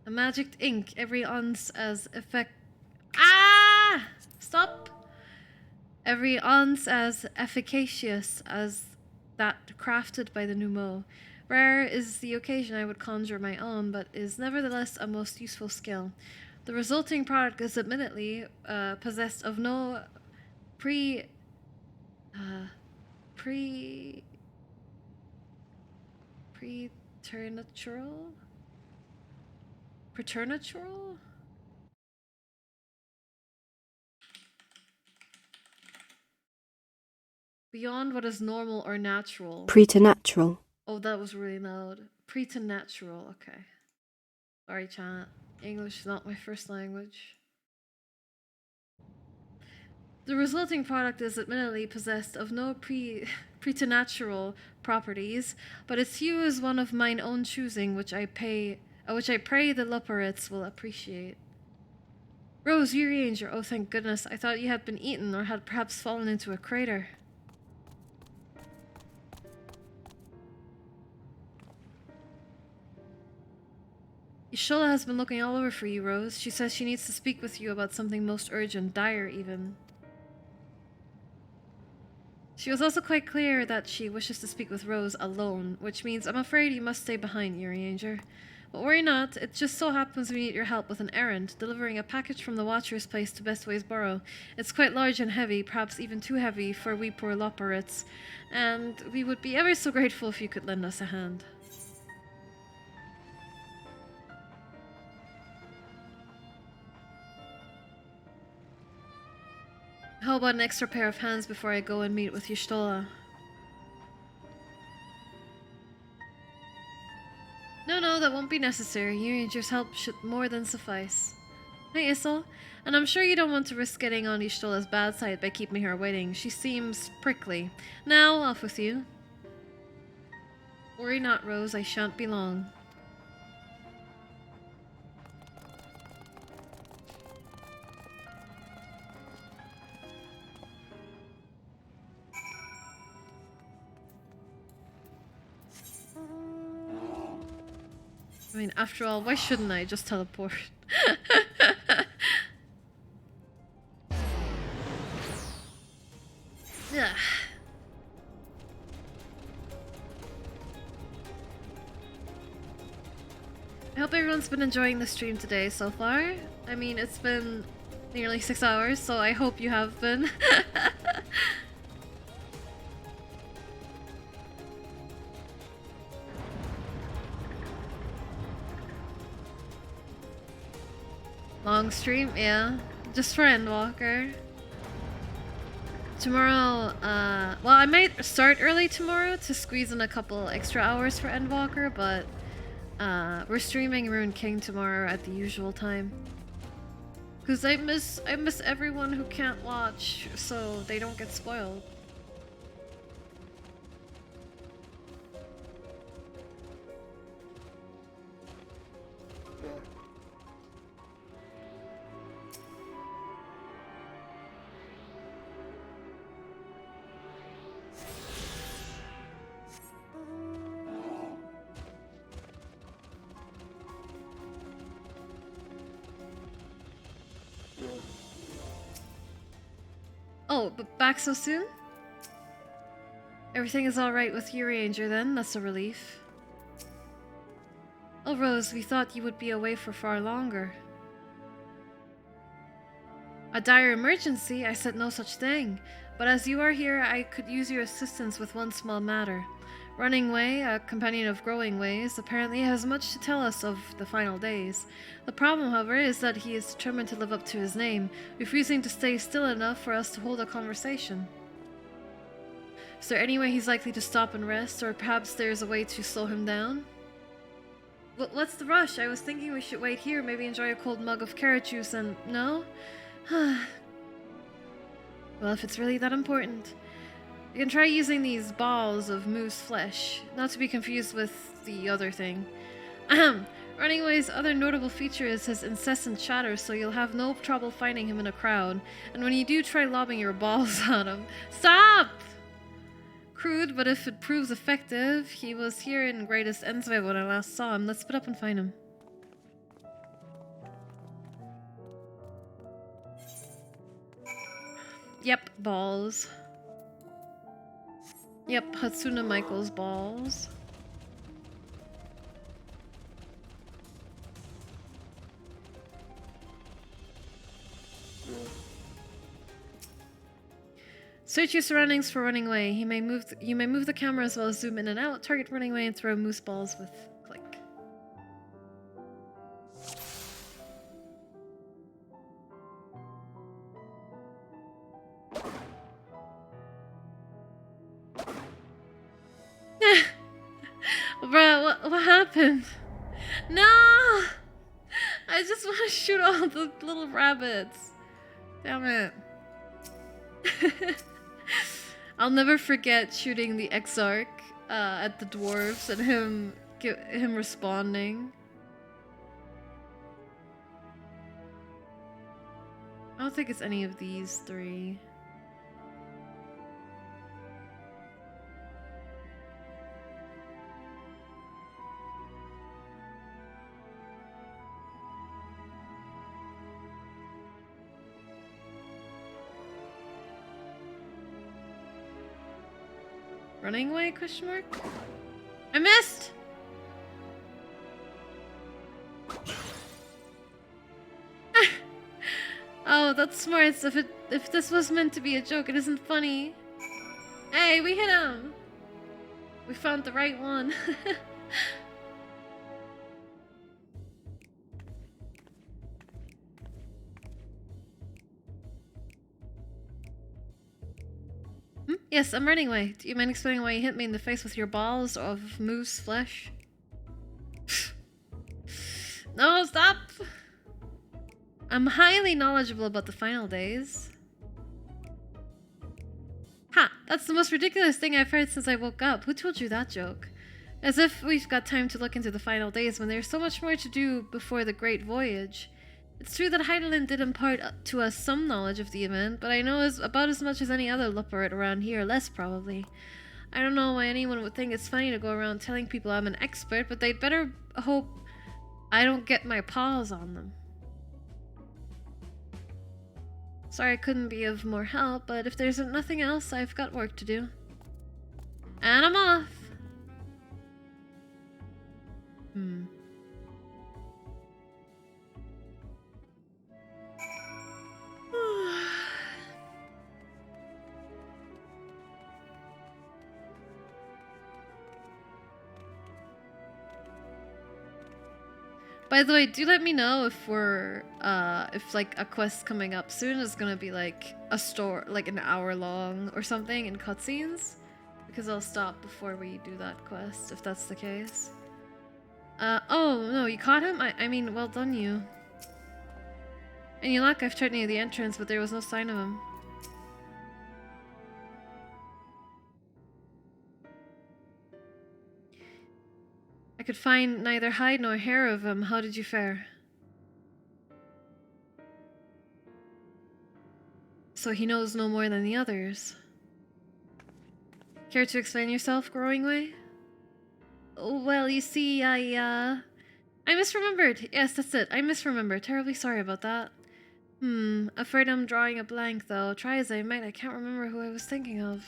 A magic ink, every ounce as effect. Ah! Stop! every ounce as efficacious as that crafted by the Numo. Rare is the occasion I would conjure my own, but is nevertheless a most useful skill. The resulting product is admittedly possessed of no preternatural? Preternatural? Beyond what is normal or natural. Preternatural. Oh, that was really loud. Preternatural, okay. Sorry, chat. English is not my first language. The resulting product is admittedly possessed of no preternatural properties, but its hue is one of mine own choosing, which I pray the Lupperits will appreciate. Rose, you Ranger. Oh, thank goodness. I thought you had been eaten or had perhaps fallen into a crater. Ishola has been looking all over for you, Rose. She says she needs to speak with you about something most urgent, dire even. She was also quite clear that she wishes to speak with Rose alone, which means I'm afraid you must stay behind, Ranger. But worry not, it just so happens we need your help with an errand, delivering a package from the Watcher's place to Bestways Burrow. It's quite large and heavy, perhaps even too heavy for we poor Lopperits, and we would be ever so grateful if you could lend us a hand. How about an extra pair of hands before I go and meet with Y'shtola? No, that won't be necessary. Ranger's help should more than suffice. Hey, Issel. And I'm sure you don't want to risk getting on Y'shtola's bad side by keeping her waiting. She seems prickly. Now, off with you. Worry not, Rose. I shan't be long. I mean, after all, why shouldn't I just teleport? Yeah. I hope everyone's been enjoying the stream today so far. I mean, it's been nearly 6 hours, so I hope you have been. Long stream, yeah. Just for Endwalker. Tomorrow, well, I might start early tomorrow to squeeze in a couple extra hours for Endwalker, but we're streaming Rune King tomorrow at the usual time. Cause I miss everyone who can't watch, so they don't get spoiled. Oh, but back so soon? Everything is alright with you, Ranger, then? That's a relief. Oh, Rose, we thought you would be away for far longer. A dire emergency? I said no such thing. But as you are here, I could use your assistance with one small matter. Running Way, a companion of Growing Ways, apparently has much to tell us of the final days. The problem, however, is that he is determined to live up to his name, refusing to stay still enough for us to hold a conversation. Is there any way he's likely to stop and rest, or perhaps there's a way to slow him down? What's the rush? I was thinking we should wait here, maybe enjoy a cold mug of carrot juice and... no? Well, if it's really that important. You can try using these balls of moose flesh, not to be confused with the other thing. Running Away's other notable feature is his incessant chatter, so you'll have no trouble finding him in a crowd. And when you do try lobbing your balls at him... Stop! Crude, but if it proves effective, he was here in Greatest XIV when I last saw him. Let's split up and find him. Yep, balls. Yep, Hatsune Michael's balls. Search your surroundings for running away. You may move the camera as well as zoom in and out, target running away, and throw moose balls with click. Bruh, what happened? No! I just want to shoot all the little rabbits. Damn it. I'll never forget shooting the XIV at the dwarves and him responding. I don't think it's any of these three. Running away? Question mark? I missed! Oh, that's smart. So if this was meant to be a joke, it isn't funny. Hey, we hit him! We found the right one. Yes, I'm running away. Do you mind explaining why you hit me in the face with your balls of moose flesh? No, stop! I'm highly knowledgeable about the final days. Ha! That's the most ridiculous thing I've heard since I woke up. Who told you that joke? As if we've got time to look into the final days when there's so much more to do before the Great Voyage. It's true that Heidelin did impart to us some knowledge of the event, but I know about as much as any other leopard around here, less probably. I don't know why anyone would think it's funny to go around telling people I'm an expert, but they'd better hope I don't get my paws on them. Sorry I couldn't be of more help, but if there's nothing else, I've got work to do. And I'm off! By the way, do let me know if we're if like a quest coming up soon is gonna be like like an hour long or something in cutscenes, because I'll stop before we do that quest if that's the case. Oh no, you caught him? I mean, well done you. Any luck? I've tried near the entrance, but there was no sign of him. I could find neither hide nor hair of him. How did you fare? So he knows no more than the others. Care to explain yourself, Growing Way? Oh, well, you see, I misremembered. Yes, that's it. I misremembered. Terribly sorry about that. Afraid I'm drawing a blank, though. Try as I might, I can't remember who I was thinking of.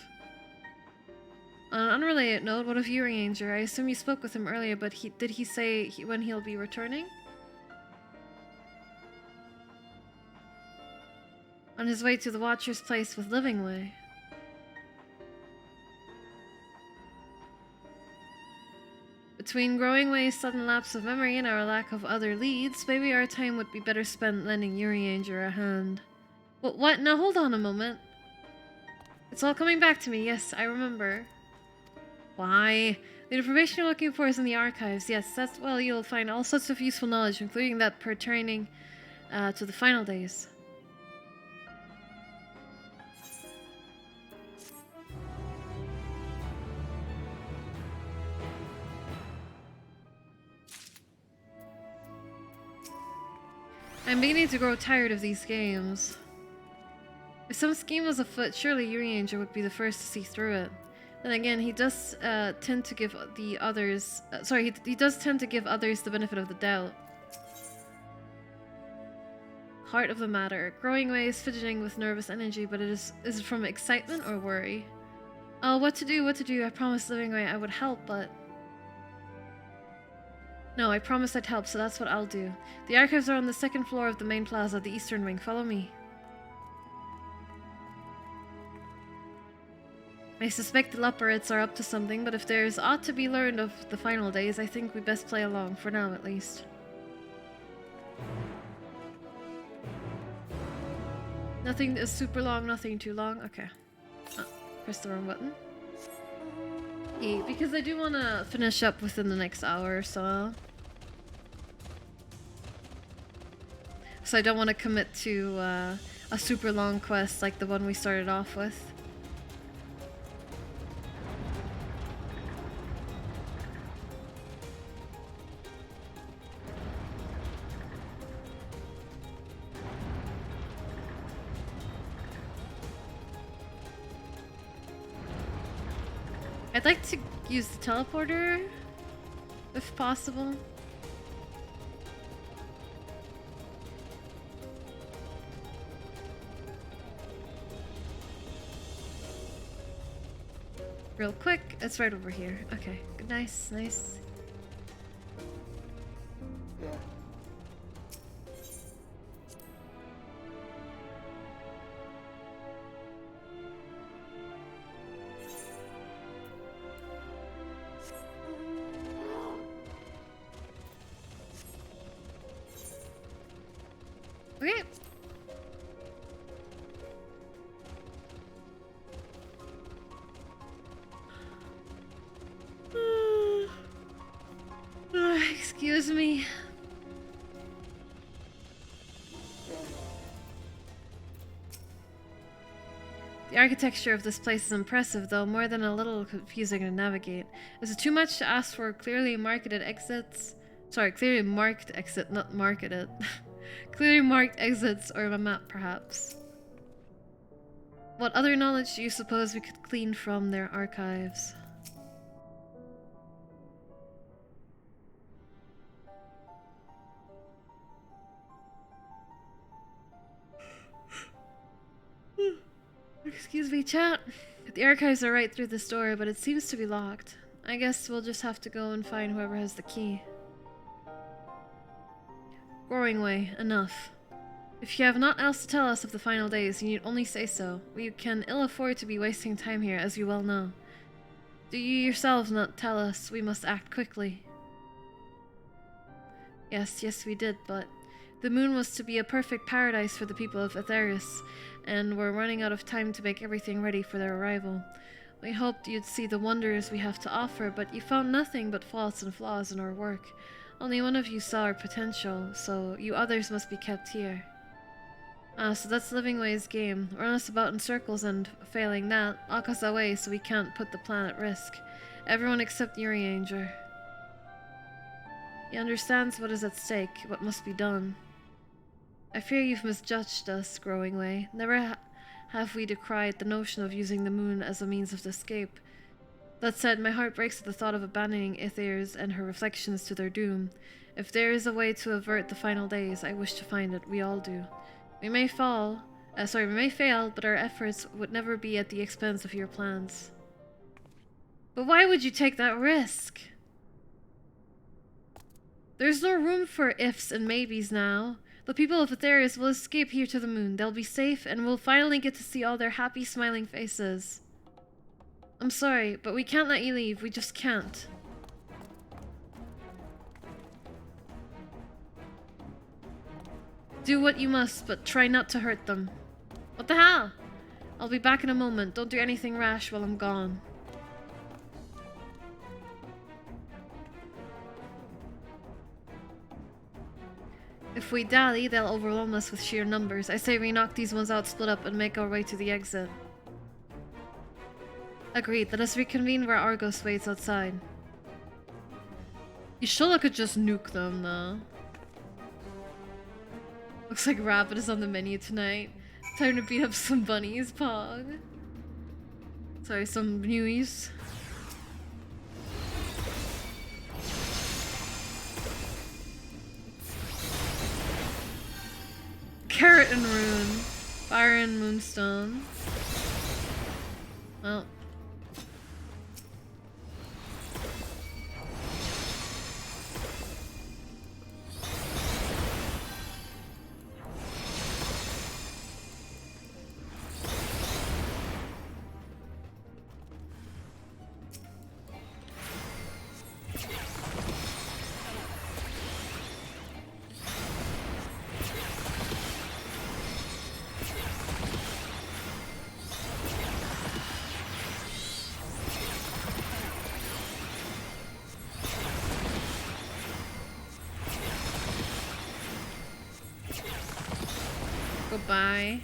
On an unrelated note, what of Urianger? I assume you spoke with him earlier, but did he say when he'll be returning? On his way to the Watcher's place with Livingway. Between Growing Way's sudden lapse of memory and our lack of other leads, maybe our time would be better spent lending Urianger a hand. What? Now hold on a moment. It's all coming back to me. Yes, I remember. Why? The information you're looking for is in the archives. Yes, that's well, you'll find all sorts of useful knowledge, including that pertaining to the final days. I'm beginning to grow tired of these games. If some scheme was afoot, surely Urianger would be the first to see through it. Then again, he does tend to give the others... he does tend to give others the benefit of the doubt. Heart of the matter. Growing Way is fidgeting with nervous energy, but is it from excitement or worry? Oh, what to do, what to do. I promised Living Way I would help, but... No, I promised I'd help, so that's what I'll do. The archives are on the second floor of the main plaza, the eastern wing. Follow me. I suspect the Leopards are up to something, but if there's aught to be learned of the final days, I think we best play along, for now at least. Nothing is super long, nothing too long. Okay. Oh, press the wrong button. Yeah, because I do want to finish up within the next hour or so. So I don't want to commit to a super long quest like the one we started off with. I'd like to use the teleporter, if possible. Real quick, it's right over here. Okay, nice, nice. Okay. Excuse me. The architecture of this place is impressive, though more than a little confusing to navigate. Is it too much to ask for clearly marketed exits? Sorry, clearly marked exit, not marketed. Clearly marked exits or a map, perhaps. What other knowledge do you suppose we could glean from their archives? Excuse me, chat. The archives are right through this door, but it seems to be locked. I guess we'll just have to go and find whoever has the key. Growing Way, enough. If you have naught else to tell us of the final days, you need only say so. We can ill afford to be wasting time here, as you well know. Do you yourselves not tell us we must act quickly? Yes, we did, but the moon was to be a perfect paradise for the people of Aetheris, and we're running out of time to make everything ready for their arrival. We hoped you'd see the wonders we have to offer, but you found nothing but faults and flaws in our work. Only one of you saw our potential, so you others must be kept here. So that's Living Way's game. Run us about in circles and, failing that, lock us away so we can't put the plan at risk. Everyone except Urianger. He understands what is at stake, what must be done. I fear you've misjudged us, Growing Way. Never have we decried the notion of using the moon as a means of escape. That said, my heart breaks at the thought of abandoning Aetheris and her reflections to their doom. If there is a way to avert the final days, I wish to find it. We all do. We may fail, but our efforts would never be at the expense of your plans. But why would you take that risk? There's no room for ifs and maybes now. The people of Aetheris will escape here to the moon. They'll be safe, and we'll finally get to see all their happy, smiling faces. I'm sorry, but we can't let you leave. We just can't. Do what you must, but try not to hurt them. What the hell? I'll be back in a moment. Don't do anything rash while I'm gone. If we dally, they'll overwhelm us with sheer numbers. I say we knock these ones out, split up, and make our way to the exit. Agreed. Let us reconvene where Argos waits outside. Y'shtola could just nuke them, though. Looks like Rabbit is on the menu tonight. Time to beat up some bunnies, Pog. Sorry, some newies. Keratin rune. Fire and moonstone. Well. Goodbye.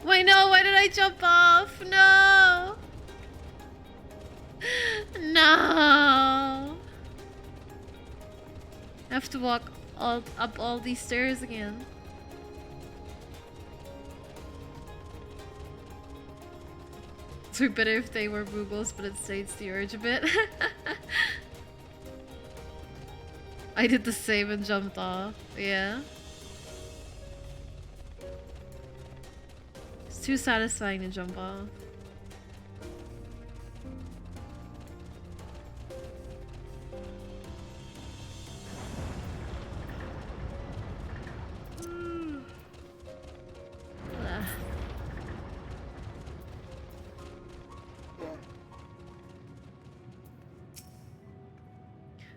Wait, no, why did I jump off? No! No! I have to walk up all these stairs again. It's be better if they were Boogles, but it sates the urge a bit. I did the same and jumped off. Yeah. It's too satisfying to jump off.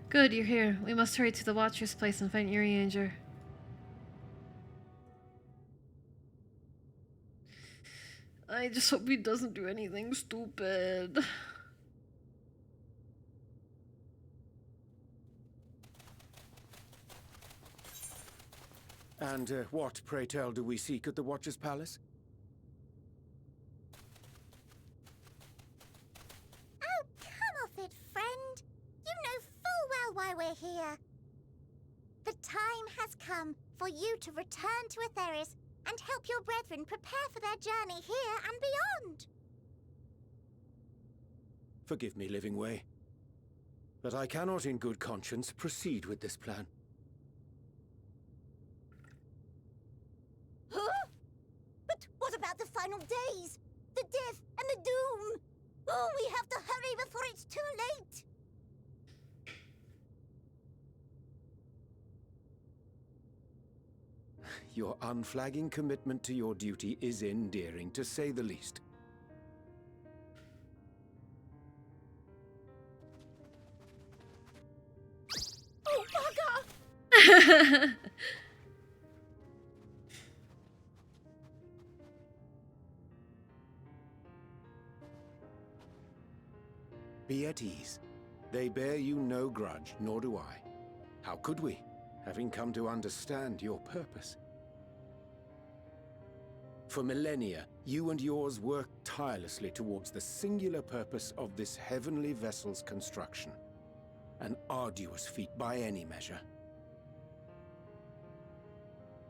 Good, you're here. We must hurry to the Watcher's place and find Urianger. I just hope he doesn't do anything stupid. And what, pray tell, do we seek at the Watcher's Palace? Oh, come off it, friend. You know full well why we're here. The time has come for you to return to Aetheris and help your brethren prepare for their journey here and beyond. Forgive me, Living Way, but I cannot in good conscience proceed with this plan. Huh? But what about the final days? The death and the doom? Oh, we have to hurry before it's too late. Your unflagging commitment to your duty is endearing, to say the least. Oh, bugger! Be at ease. They bear you no grudge, nor do I. How could we, having come to understand your purpose? For millennia, you and yours worked tirelessly towards the singular purpose of this heavenly vessel's construction. An arduous feat by any measure.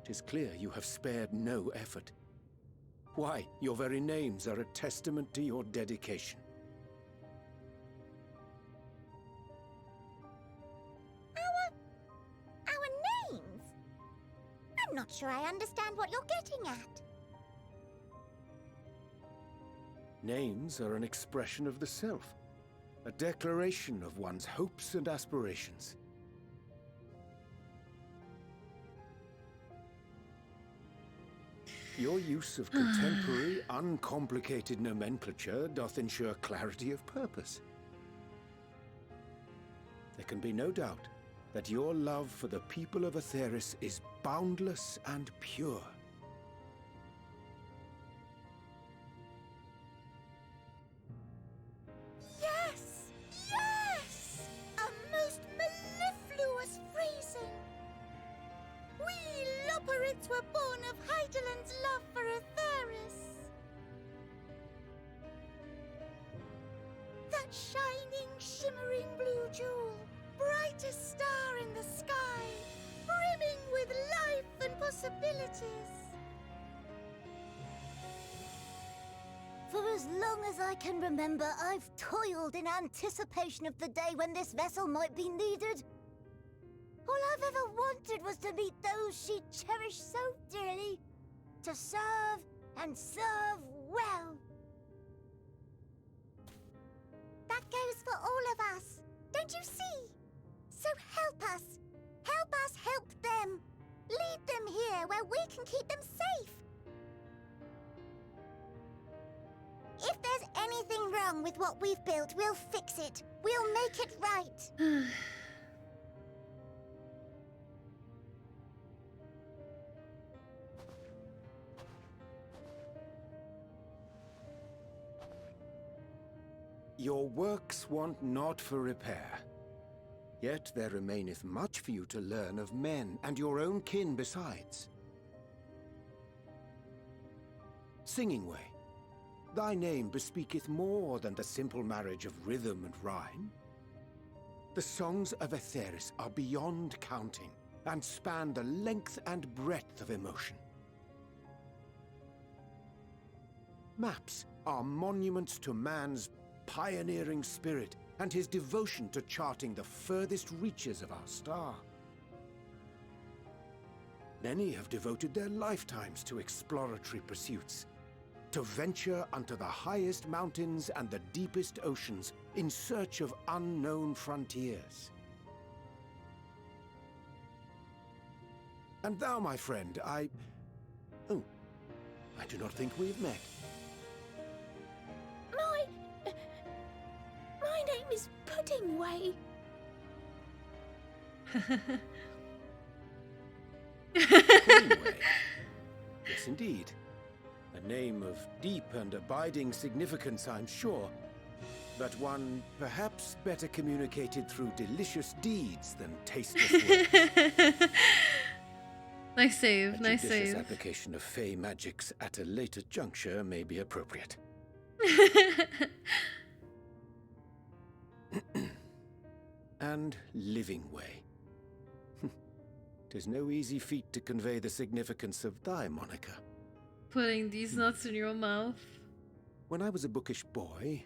'Tis clear you have spared no effort. Why, your very names are a testament to your dedication. Our names? I'm not sure I understand what you're getting at. Names are an expression of the self, a declaration of one's hopes and aspirations. Your use of contemporary, uncomplicated nomenclature doth ensure clarity of purpose. There can be no doubt that your love for the people of Aetheris is boundless and pure. Yes! Yes! A most mellifluous phrasing! We Loperids were born of Hydaelyn's love for Aetheris. That Shining, shimmering blue jewel, brightest star in the sky, brimming with life and possibilities. For as long as I can remember, I've toiled in anticipation of the day when this vessel might be needed. All I've ever wanted was to meet those she cherished so dearly, to serve and serve well. That goes for all of us, don't you see? So help us help them. Lead them here where we can keep them safe. If there's anything wrong with what we've built, we'll fix it. We'll make it right. Your works want not for repair. Yet there remaineth much for you to learn of men, and your own kin besides. Singing Way, thy name bespeaketh more than the simple marriage of rhythm and rhyme. The songs of Aetheris are beyond counting, and span the length and breadth of emotion. Maps are monuments to man's pioneering spirit and his devotion to charting the furthest reaches of our star. Many have devoted their lifetimes to exploratory pursuits, to venture unto the highest mountains and the deepest oceans in search of unknown frontiers. And thou, my friend, I do not think we've met. My name is Puddingway. Puddingway? Yes, indeed. A name of deep and abiding significance, I'm sure. But one perhaps better communicated through delicious deeds than tasteless words. Nice save, nice A judicious save. application of fey magics at a later juncture may be appropriate. And Living Way. 'Tis no easy feat to convey the significance of thy moniker. Putting these nuts in your mouth. When I was a bookish boy,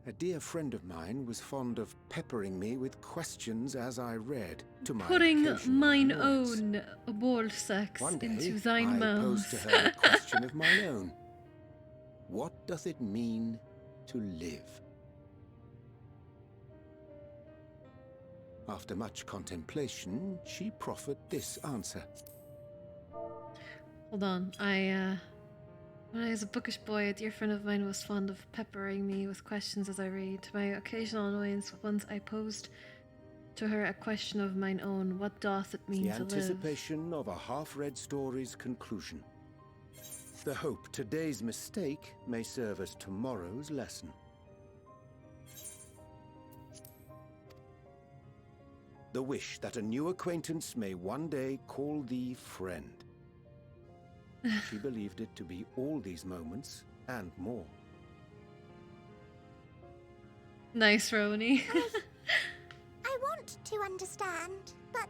a dear friend of mine was fond of peppering me with questions as I read, to my Putting occasional mine annoyance. own ball sacks One day, into thine I mouth. posed to her a question of mine own. What doth it mean to live? After much contemplation, she proffered this answer. Hold on, when I was a bookish boy, a dear friend of mine was fond of peppering me with questions as I read. To my occasional annoyance, once I posed to her a question of mine own. What doth it mean The to live? anticipation of a half-read story's conclusion. The hope today's mistake may serve as tomorrow's lesson. The wish that a new acquaintance may one day call thee friend. She believed it to be all these moments and more. Nice, Roni. I want to understand, but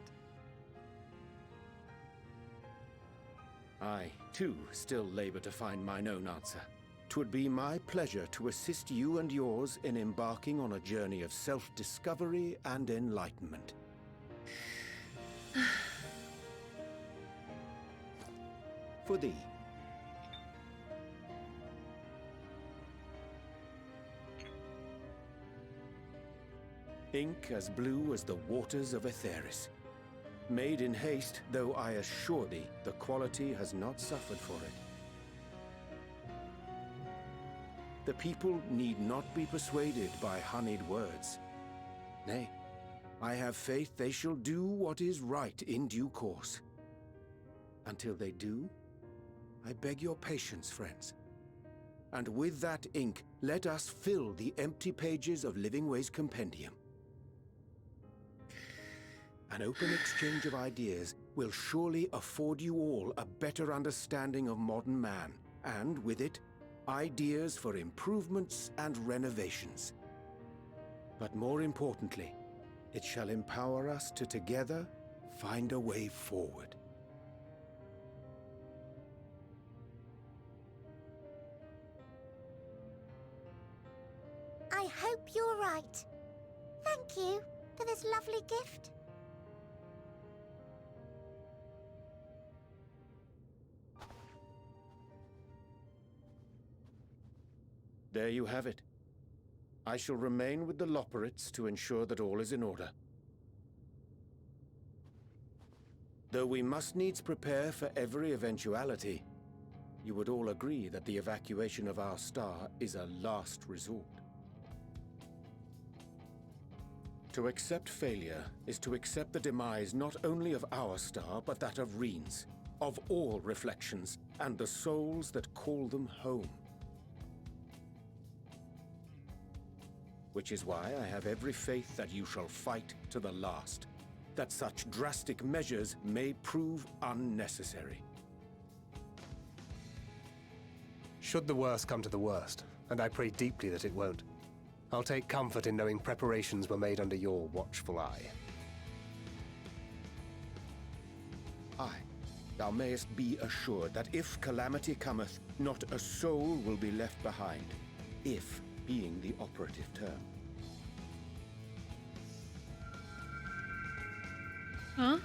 I, too, still labor to find mine own answer. 'Twould be my pleasure to assist you and yours in embarking on a journey of self-discovery and enlightenment. For thee. Ink as blue as the waters of Aetheris. Made in haste, though I assure thee, the quality has not suffered for it. The people need not be persuaded by honeyed words. Nay, I have faith they shall do what is right in due course. Until they do, I beg your patience, friends. And with that ink, let us fill the empty pages of Living Way's compendium. An open exchange of ideas will surely afford you all a better understanding of modern man, and with it, ideas for improvements and renovations. But more importantly, it shall empower us to together find a way forward. I hope you're right. Thank you for this lovely gift. There you have it. I shall remain with the Loporrits to ensure that all is in order. Though we must needs prepare for every eventuality, you would all agree that the evacuation of our star is a last resort. To accept failure is to accept the demise not only of our star, but that of Reen's, of all reflections, and the souls that call them home. Which is why I have every faith that you shall fight to the last, that such drastic measures may prove unnecessary. Should the worst come to the worst, and I pray deeply that it won't, I'll take comfort in knowing preparations were made under your watchful eye. Aye, thou mayest be assured that if calamity cometh, not a soul will be left behind, if being the operative term. Huh?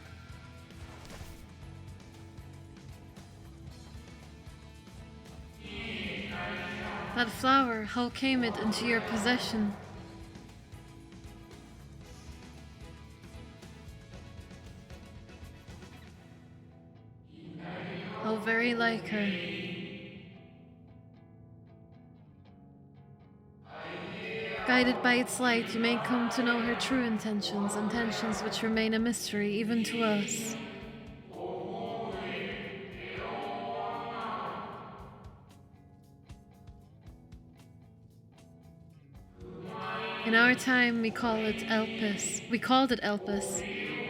That flower, how came it into your possession? How very like her. Guided by its light, you may come to know her true intentions, intentions which remain a mystery even to us. In our time, we called it Elpis.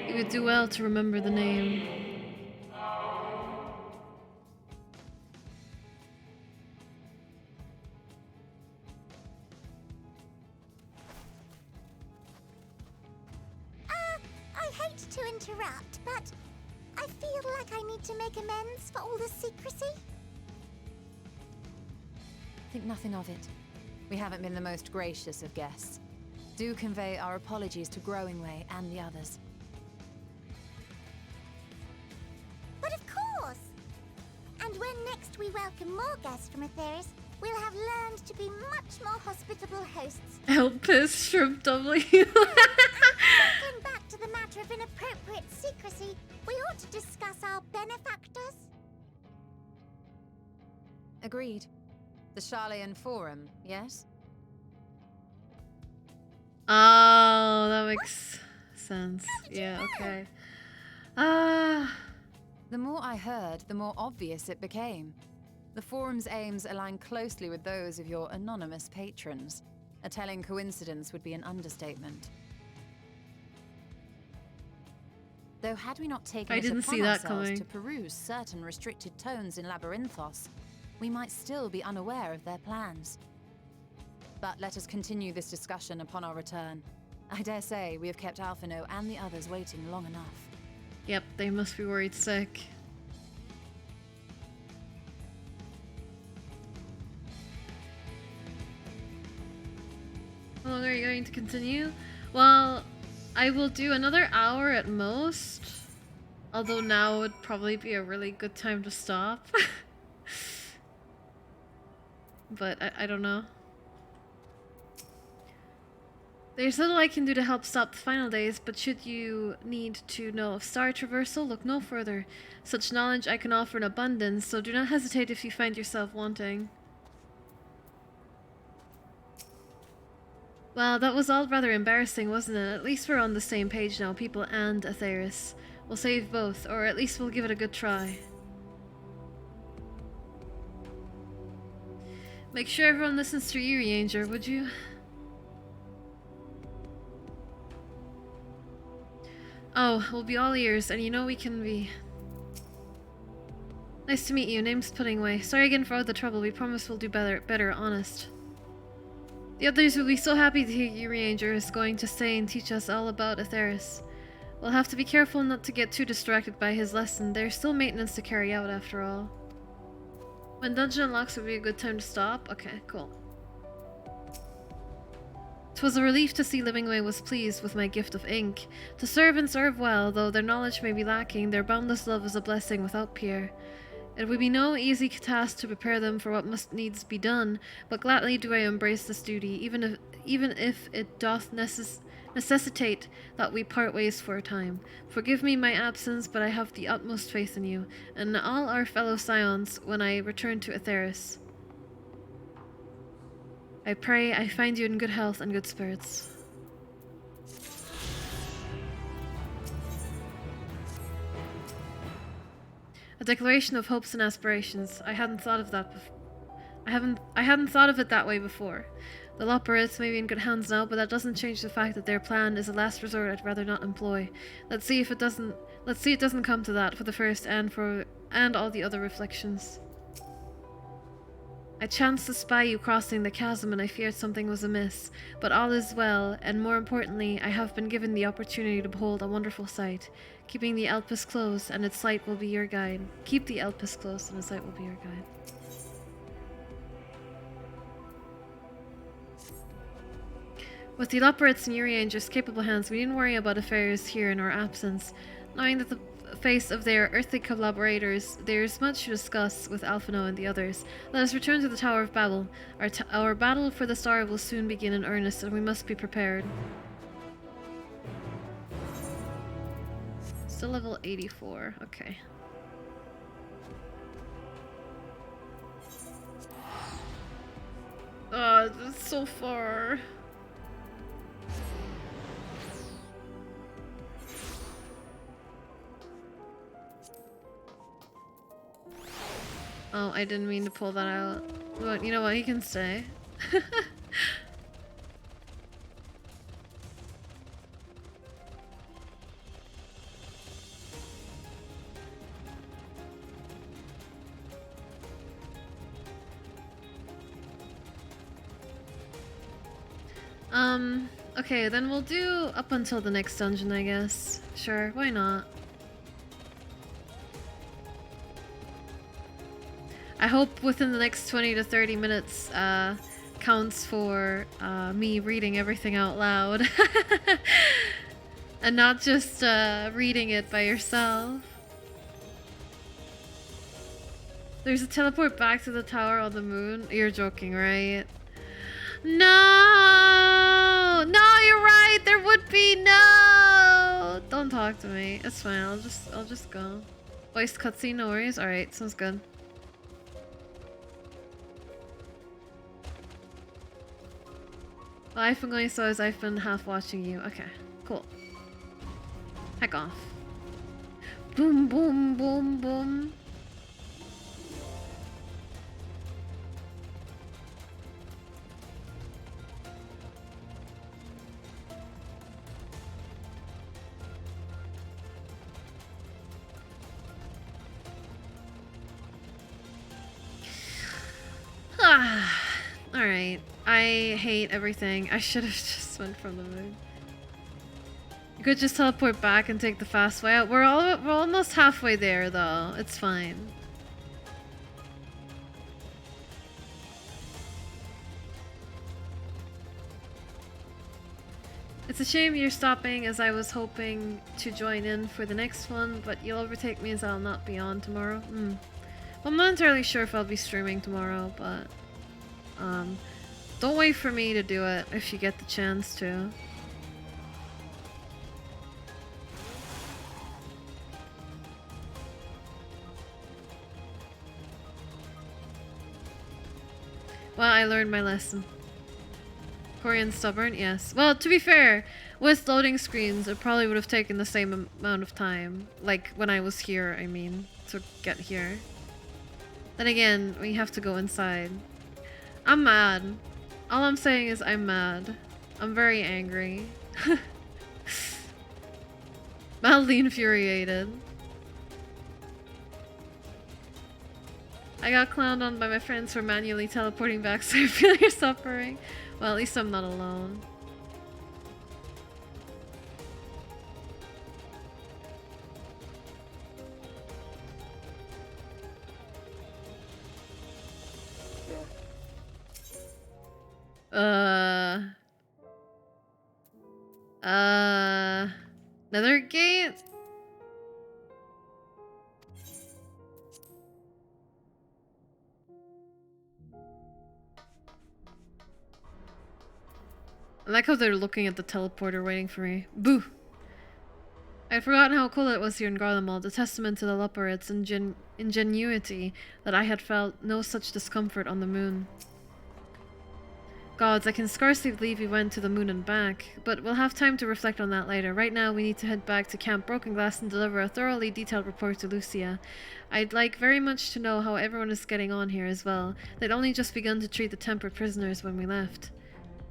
You would do well to remember the name. I hate to interrupt, but I feel like I need to make amends for all the secrecy. Think nothing of it. We haven't been the most gracious of guests. Do convey our apologies to Growingway and the others. But of course! And when next we welcome more guests from Aetheris, we'll have learned to be much more hospitable hosts. Elpis, Shrimp W. Getting back to the matter of inappropriate secrecy, we ought to discuss our benefactors. Agreed. The Charlayan Forum, yes? Oh, that makes sense. Yeah, okay. The more I heard, the more obvious it became. The Forum's aims align closely with those of your anonymous patrons. A telling coincidence would be an understatement. Though had we not taken it upon ourselves to peruse certain restricted tones in Labyrinthos, we might still be unaware of their plans. But let us continue this discussion upon our return. I dare say we have kept Alphino and the others waiting long enough. Yep, they must be worried sick. How long are you going to continue? Well, I will do another hour at most. Although now would probably be a really good time to stop. But I don't know. There's little I can do to help stop the final days, but should you need to know of star traversal, look no further. Such knowledge I can offer in abundance, so do not hesitate if you find yourself wanting. Well, that was all rather embarrassing, wasn't it? At least we're on the same page now, people and Aetheris. We'll save both, or at least we'll give it a good try. Make sure everyone listens to you, Ranger, would you? Oh, we'll be all ears, and you know we can be. Nice to meet you. Name's Puddingway. Sorry again for all the trouble. We promise we'll do better, honest. The others will be so happy to hear Urianger is going to stay and teach us all about Atheris. We'll have to be careful not to get too distracted by his lesson. There's still maintenance to carry out after all. When dungeon unlocks would be a good time to stop? Okay, cool. 'Twas a relief to see Livingway was pleased with my gift of ink. To serve and serve well, though their knowledge may be lacking, their boundless love is a blessing without peer. It would be no easy task to prepare them for what must needs be done, but gladly do I embrace this duty, even if it doth necessitate that we part ways for a time. Forgive me my absence, but I have the utmost faith in you, and all our fellow scions when I return to Atheris. I pray I find you in good health and good spirits. A declaration of hopes and aspirations. I hadn't thought of that I hadn't thought of it that way before. The Loporrits may be in good hands now, but that doesn't change the fact that their plan is a last resort I'd rather not employ. Let's see it doesn't come to that for the first and all the other reflections. I chanced to spy you crossing the chasm and I feared something was amiss, but all is well, and more importantly, I have been given the opportunity to behold a wonderful sight. Keeping the Elpis close and its light will be your guide. Keep the Elpis close and its light will be your guide. With the Loporrits and Urianger's capable hands, we needn't worry about affairs here in our absence. Knowing that the face of their earthly collaborators, there's much to discuss with Alphino and the others. Let us return to the Tower of Babel. Our battle for the star will soon begin in earnest, and we must be prepared. Still level 84. Okay. Oh, it's so far. Oh, I didn't mean to pull that out. But you know what? He can stay. Okay, then we'll do up until the next dungeon, I guess. Sure, why not? I hope within the next 20 to 30 minutes counts for me reading everything out loud. And not just reading it by yourself. There's a teleport back to the tower on the moon. You're joking, right? No! No, you're right! There would be! No! Don't talk to me. It's fine. I'll just go. Voice cutscene, no worries. Alright, sounds good. Well, I've been going so as I've been half watching you. Okay, cool. Heck off. Boom, boom, boom, boom. Alright. I hate everything. I should have just went from the moon. You could just teleport back and take the fast way out. We're almost halfway there though. It's fine. It's a shame you're stopping, as I was hoping to join in for the next one, but you'll overtake me as I'll not be on tomorrow. Well, I'm not entirely sure if I'll be streaming tomorrow, but don't wait for me to do it if you get the chance to. Well, I learned my lesson. Korienne's stubborn? Yes. Well, to be fair, with loading screens, it probably would have taken the same amount of time. Like, when I was here, I mean, to get here. Then again, we have to go inside. I'm mad. All I'm saying is I'm mad. I'm very angry. Mildly infuriated. I got clowned on by my friends for manually teleporting back, so I feel your suffering. Well, at least I'm not alone. Another gate? I like how they're looking at the teleporter waiting for me. Boo! I had forgotten how cool it was here in Garlemald, a testament to the Luperit's ingenuity that I had felt no such discomfort on the moon. Gods, I can scarcely believe we went to the moon and back, but we'll have time to reflect on that later. Right now, we need to head back to Camp Broken Glass and deliver a thoroughly detailed report to Lucia. I'd like very much to know how everyone is getting on here as well. They'd only just begun to treat the tempered prisoners when we left.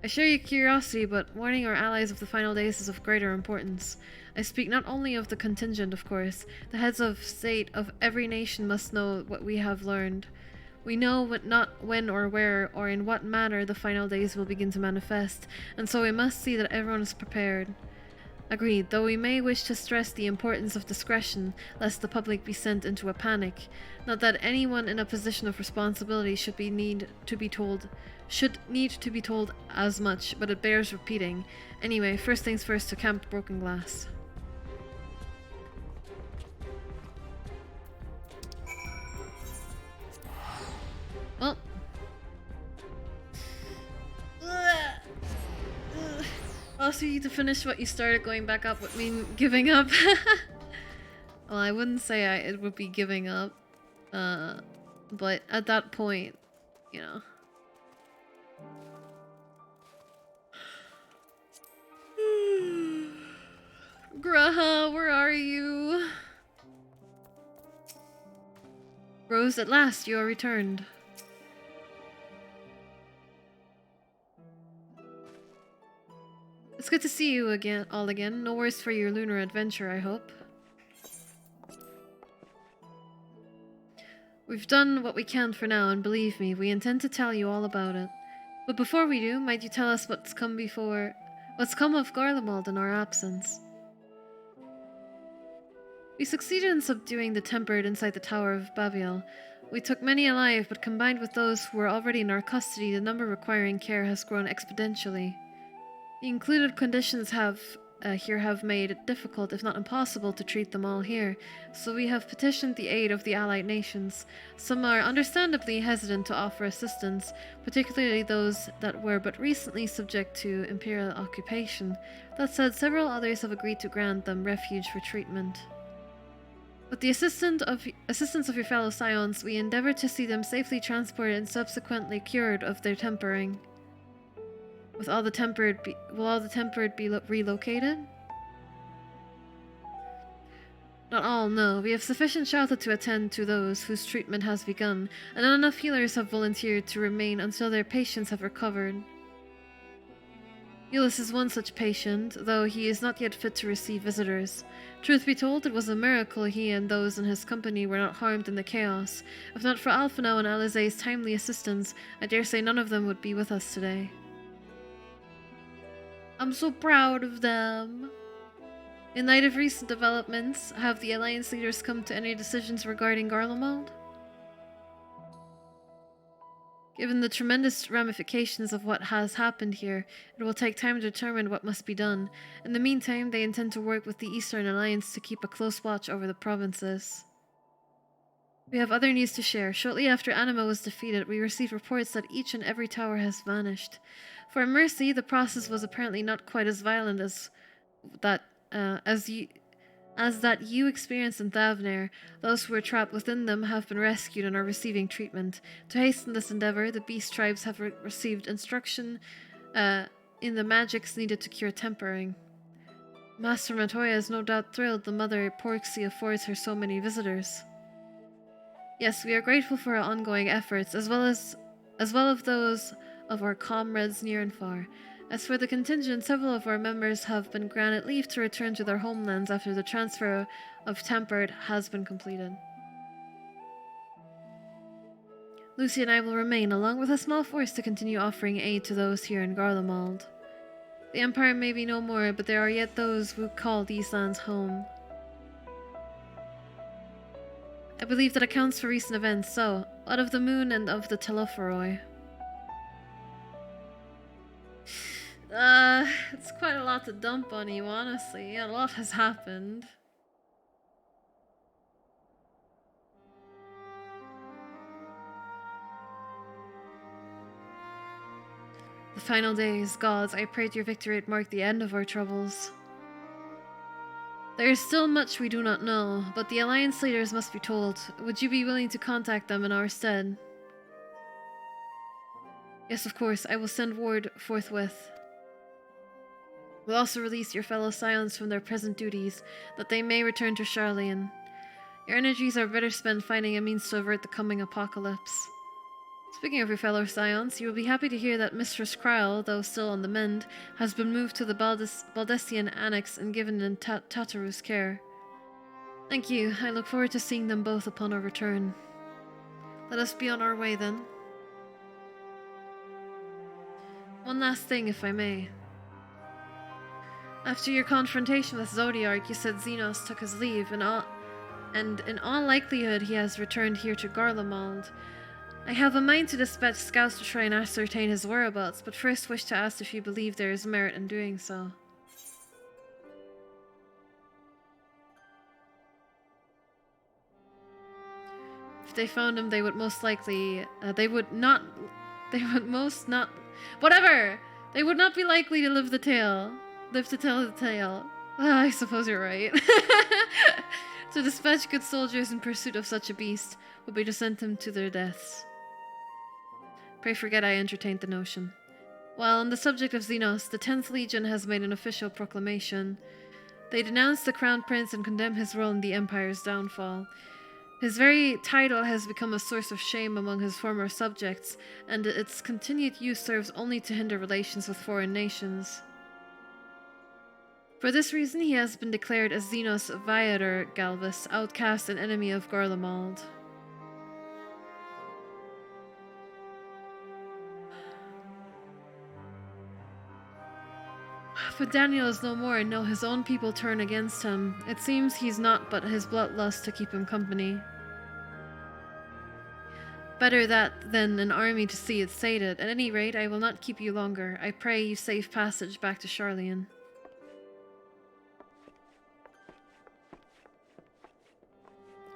I share your curiosity, but warning our allies of the final days is of greater importance. I speak not only of the contingent, of course. The heads of state of every nation must know what we have learned. We know not when or where or in what manner the final days will begin to manifest, and so we must see that everyone is prepared. Agreed, though we may wish to stress the importance of discretion, lest the public be sent into a panic. Not that anyone in a position of responsibility should need to be told as much, but it bears repeating. Anyway, first things first, to Camp Broken Glass. Well. Also, you need to finish what you started. Going back up would mean giving up. Well, I wouldn't say it would be giving up. But at that point, you know. Graha, where are you? Rose, at last you are returned. It's good to see you all again. No worse for your lunar adventure, I hope. We've done what we can for now, and believe me, we intend to tell you all about it. But before we do, might you tell us what's come of Garlemald in our absence? We succeeded in subduing the tempered inside the Tower of Baviel. We took many alive, but combined with those who were already in our custody, the number requiring care has grown exponentially. The included conditions have made it difficult, if not impossible, to treat them all here, so we have petitioned the aid of the allied nations. Some are understandably hesitant to offer assistance, particularly those that were but recently subject to imperial occupation. That said, several others have agreed to grant them refuge for treatment. With the assistance of your fellow scions, we endeavor to see them safely transported and subsequently cured of their tempering. Will all the tempered be relocated? Not all, no. We have sufficient shelter to attend to those whose treatment has begun, and not enough healers have volunteered to remain until their patients have recovered. Ulysses is one such patient, though he is not yet fit to receive visitors. Truth be told, it was a miracle he and those in his company were not harmed in the chaos. If not for Alphinaud and Alizé's timely assistance, I dare say none of them would be with us today. I'm so proud of them. In light of recent developments, have the Alliance leaders come to any decisions regarding Garlemald? Given the tremendous ramifications of what has happened here, it will take time to determine what must be done. In the meantime, they intend to work with the Eastern Alliance to keep a close watch over the provinces. We have other news to share. Shortly after Anima was defeated, we received reports that each and every tower has vanished. For Mercy, the process was apparently not quite as violent as that you experienced in Thavnair. Those who were trapped within them have been rescued and are receiving treatment. To hasten this endeavor, the beast tribes have received instruction in the magics needed to cure tempering. Master Matoya is no doubt thrilled the Mother Porxie affords her so many visitors. Yes, we are grateful for her ongoing efforts, as well as those of our comrades near and far. As for the contingent, several of our members have been granted leave to return to their homelands after the transfer of Tempered has been completed. Lucy and I will remain, along with a small force, to continue offering aid to those here in Garlemald. The Empire may be no more, but there are yet those who call these lands home. I believe that accounts for recent events, so, what of the moon and of the Telophoroi? It's quite a lot to dump on you, honestly. A lot has happened. The final days, gods, I prayed your victory would mark the end of our troubles. There is still much we do not know, but the Alliance leaders must be told. Would you be willing to contact them in our stead? Yes, of course, I will send word forthwith. We'll also release your fellow Scions from their present duties, that they may return to Sharlayan. Your energies are better spent finding a means to avert the coming apocalypse. Speaking of your fellow Scions, you will be happy to hear that Mistress Kryle, though still on the mend, has been moved to the Baldessian Annex and given in Tataru's care. Thank you. I look forward to seeing them both upon our return. Let us be on our way then. One last thing, if I may. After your confrontation with Zodiark, you said Xenos took his leave, and in all likelihood he has returned here to Garlemald. I have a mind to dispatch scouts to try and ascertain his whereabouts, but first wish to ask if you believe there is merit in doing so. If they found him, they would most likely, they would not be likely to live to tell the tale. I suppose you're right. To dispatch good soldiers in pursuit of such a beast would be to send them to their deaths. Pray forget I entertained the notion. While on the subject of Xenos, the 10th Legion has made an official proclamation. They denounce the Crown Prince and condemn his role in the Empire's downfall. His very title has become a source of shame among his former subjects, and its continued use serves only to hinder relations with foreign nations. For this reason, he has been declared as Xenos Viator Galvus, outcast and enemy of Garlemald. But Daniel is no more, and now his own people turn against him. It seems he's not but his bloodlust to keep him company. Better that than an army to see it sated. At any rate, I will not keep you longer. I pray you safe passage back to Sharlayan.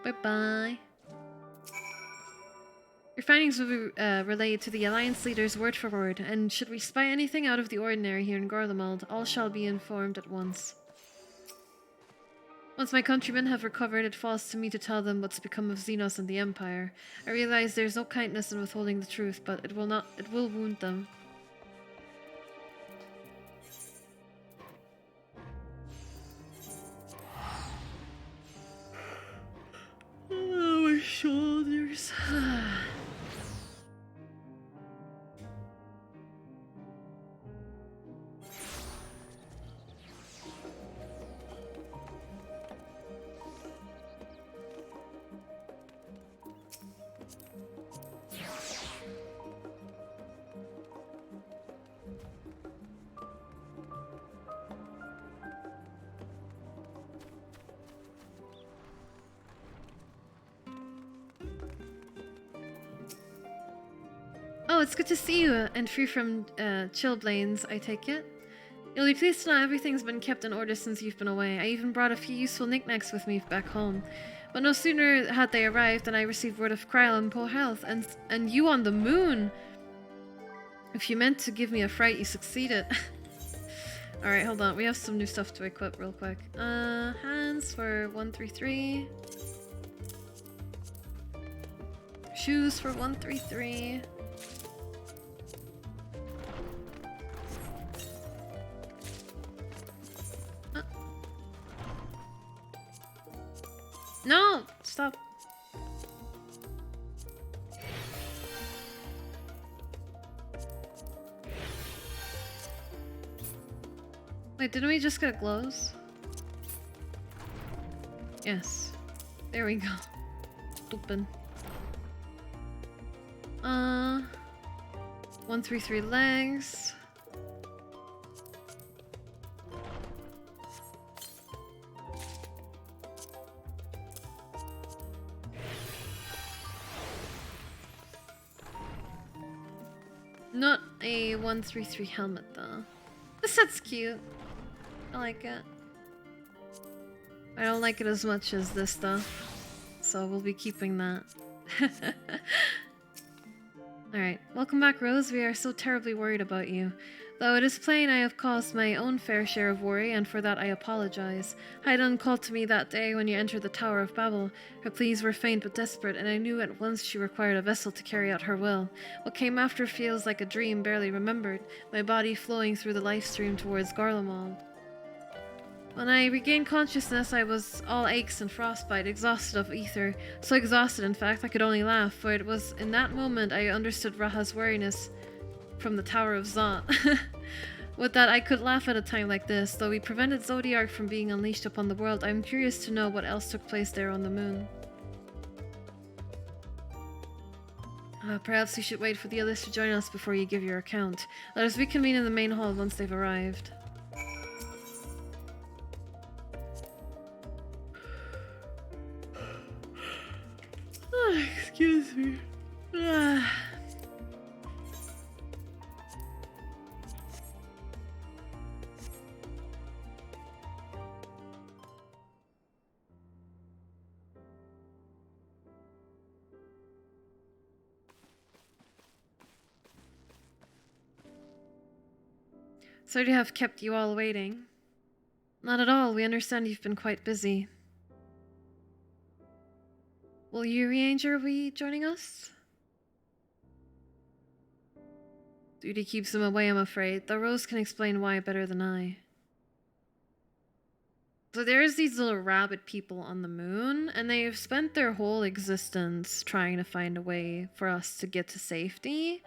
Bye-bye. Your findings will be relayed to the Alliance leaders word for word, and should we spy anything out of the ordinary here in Garlemald, all shall be informed at once. Once my countrymen have recovered, it falls to me to tell them what's become of Xenos and the Empire. I realize there's no kindness in withholding the truth, but it will wound them. Oh, my shoulders. Oh, it's good to see you, and free from chilblains, I take it. You'll be pleased to know everything's been kept in order since you've been away. I even brought a few useful knickknacks with me back home. But no sooner had they arrived than I received word of Kryle in poor health, and you on the moon! If you meant to give me a fright, you succeeded. Alright, hold on, we have some new stuff to equip real quick. Hands for 133. Shoes for 133. No! Stop. Wait, didn't we just get glows? Yes. There we go. Open. 133 legs. Not a 133 helmet though. This set's cute. I like it. I don't like it as much as this though. So we'll be keeping that. Alright, welcome back Rose. We are so terribly worried about you. Though it is plain I have caused my own fair share of worry, and for that I apologize. Haydn called to me that day when you entered the Tower of Babel. Her pleas were faint but desperate, and I knew at once she required a vessel to carry out her will. What came after feels like a dream barely remembered, my body flowing through the life stream towards Garlemald. When I regained consciousness, I was all aches and frostbite, exhausted of ether. So exhausted, in fact, I could only laugh, for it was in that moment I understood Raha's weariness from the Tower of Zot. With that, I could laugh at a time like this. Though we prevented Zodiark from being unleashed upon the world, I'm curious to know what else took place there on the moon. Perhaps we should wait for the others to join us before you give your account. Let us reconvene in the main hall once they've arrived. Excuse me. Sorry to have kept you all waiting. Not at all. We understand you've been quite busy. Will Urianger be joining us? Duty keeps him away, I'm afraid, though Rose can explain why better than I. So there's these little rabbit people on the moon, and they've spent their whole existence trying to find a way for us to get to safety.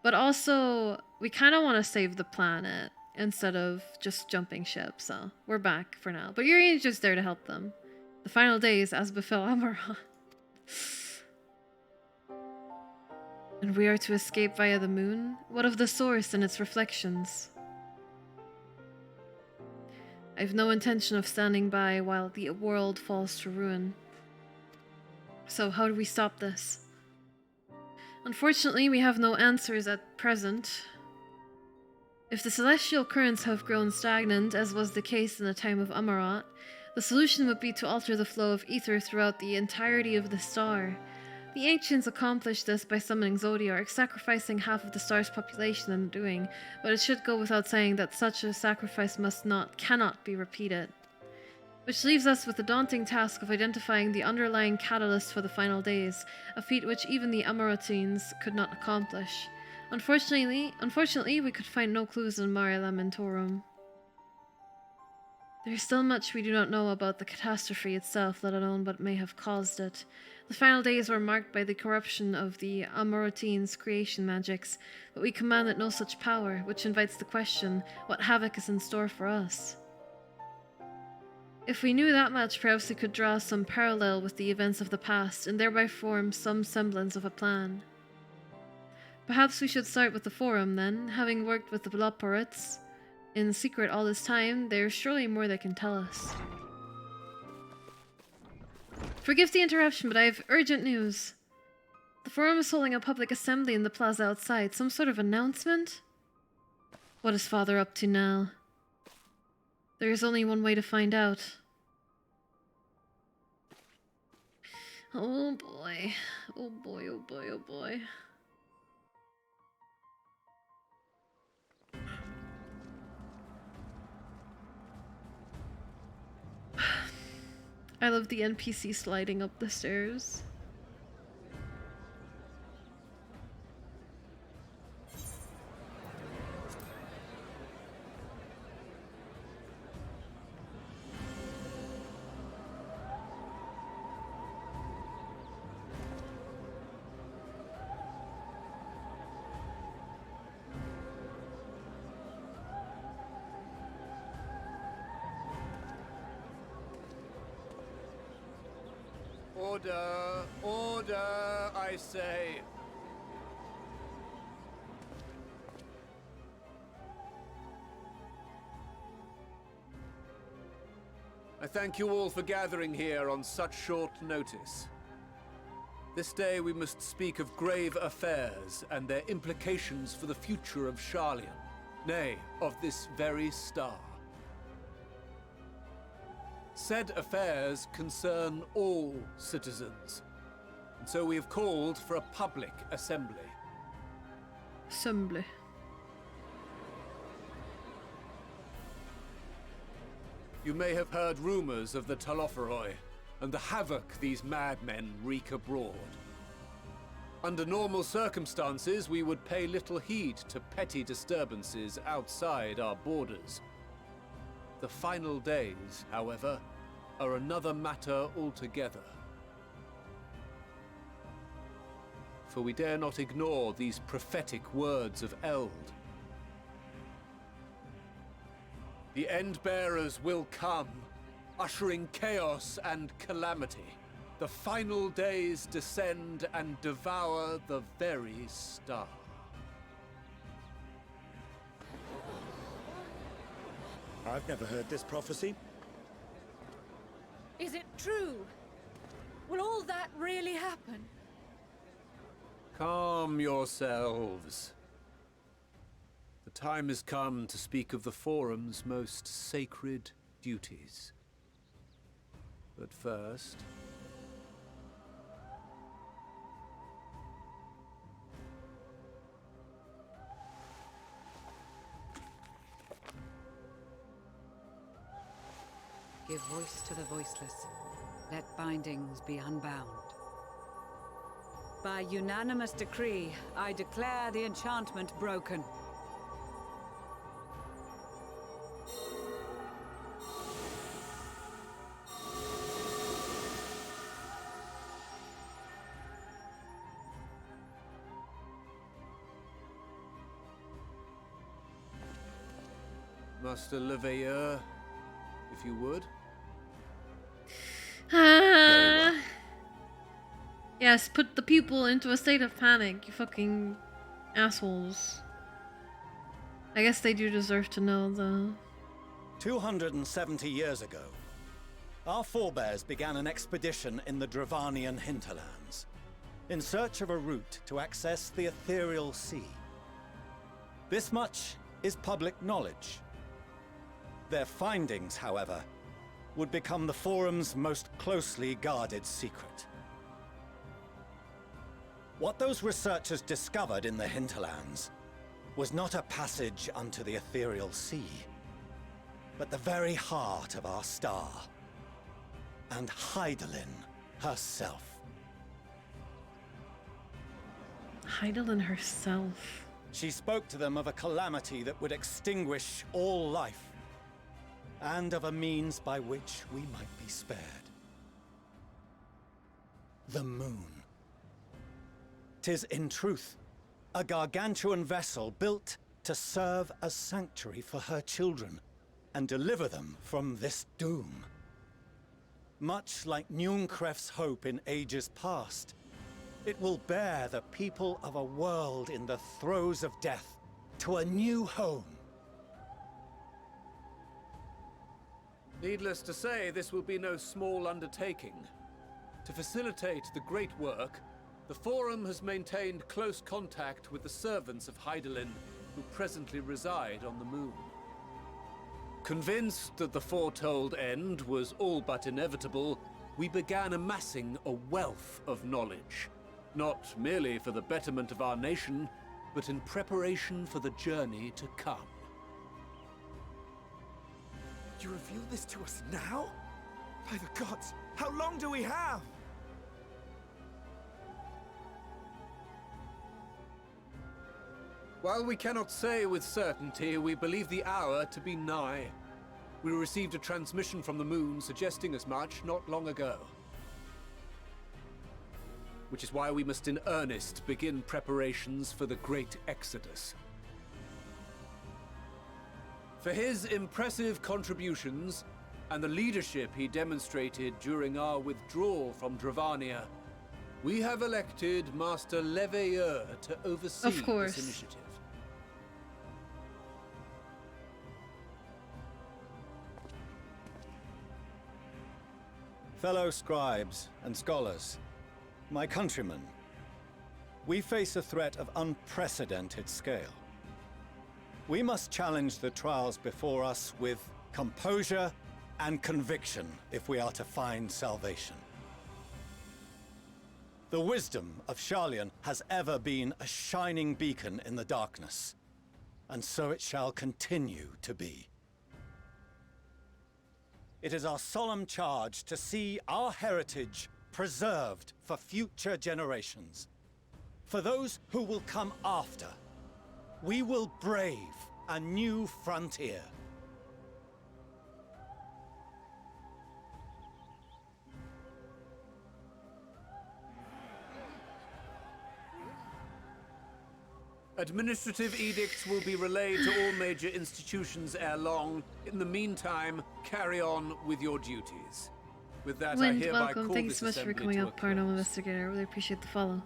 But also, we kind of want to save the planet instead of just jumping ship, so we're back for now. But Urianger's there to help them. The final days, as befell Amaranth. And we are to escape via the moon? What of the source and its reflections? I have no intention of standing by while the world falls to ruin. So how do we stop this? Unfortunately, we have no answers at present. If the celestial currents have grown stagnant, as was the case in the time of Amarat, the solution would be to alter the flow of ether throughout the entirety of the star. The ancients accomplished this by summoning Zodiark, sacrificing half of the star's population in doing, but it should go without saying that such a sacrifice cannot be repeated. Which leaves us with the daunting task of identifying the underlying catalyst for the final days, a feat which even the Amaratines could not accomplish. Unfortunately, we could find no clues in Mare Lamentorum. There is still much we do not know about the catastrophe itself, let alone what may have caused it. The final days were marked by the corruption of the Amaratines' creation magics, but we commanded no such power, which invites the question, what havoc is in store for us? If we knew that much, perhaps we could draw some parallel with the events of the past, and thereby form some semblance of a plan. Perhaps we should start with the Forum, then. Having worked with the Loporits in secret all this time, there's surely more they can tell us. Forgive the interruption, but I have urgent news. The Forum is holding a public assembly in the plaza outside. Some sort of announcement? What is Father up to now? There is only one way to find out. Oh boy. Oh boy, oh boy, oh boy. I love the NPC sliding up the stairs. Order! Order, I say! I thank you all for gathering here on such short notice. This day we must speak of grave affairs and their implications for the future of Sharlayan, nay, of this very star. Said affairs concern all citizens, and so we have called for a public assembly. Assembly. You may have heard rumors of the Telophoroi and the havoc these madmen wreak abroad. Under normal circumstances, we would pay little heed to petty disturbances outside our borders. The final days, however, are another matter altogether. For we dare not ignore these prophetic words of Eld. The Endbearers will come, ushering chaos and calamity. The final days descend and devour the very star. I've never heard this prophecy. Is it true? Will all that really happen? Calm yourselves. The time has come to speak of the Forum's most sacred duties. But first... Give voice to the voiceless. Let bindings be unbound. By unanimous decree, I declare the enchantment broken. Master Leveilleur, if you would. Yes, put the people into a state of panic, you fucking assholes. I guess they do deserve to know, though. 270 years ago, our forebears began an expedition in the Dravanian hinterlands, in search of a route to access the ethereal sea. This much is public knowledge. Their findings, however, would become the Forum's most closely guarded secret. What those researchers discovered in the hinterlands was not a passage unto the ethereal sea, but the very heart of our star, and Hydaelyn herself. Hydaelyn herself. She spoke to them of a calamity that would extinguish all life, and of a means by which we might be spared. The moon. 'Tis in truth a gargantuan vessel built to serve as sanctuary for her children and deliver them from this doom. Much like Nunkref's hope in ages past, it will bear the people of a world in the throes of death to a new home. Needless to say, this will be no small undertaking. To facilitate the great work, the Forum has maintained close contact with the servants of Hydaelyn, who presently reside on the moon. Convinced that the foretold end was all but inevitable, we began amassing a wealth of knowledge, not merely for the betterment of our nation, but in preparation for the journey to come. You reveal this to us now? By the gods, how long do we have? While we cannot say with certainty, we believe the hour to be nigh. We received a transmission from the moon suggesting as much not long ago. Which is why we must in earnest begin preparations for the Great Exodus. For his impressive contributions and the leadership he demonstrated during our withdrawal from Dravania, we have elected Master Leveilleur to oversee this initiative. Fellow scribes and scholars, my countrymen, we face a threat of unprecedented scale. We must challenge the trials before us with composure and conviction if we are to find salvation. The wisdom of Sharlayan has ever been a shining beacon in the darkness, and so it shall continue to be. It is our solemn charge to see our heritage preserved for future generations. For those who will come after, we will brave a new frontier. Administrative edicts will be relayed to all major institutions ere long. In the meantime, carry on with your duties. With that, I Wind, hereby welcome. call Thanks this so much for assembly coming to a up, Paranormal Investigator. I really appreciate the follow.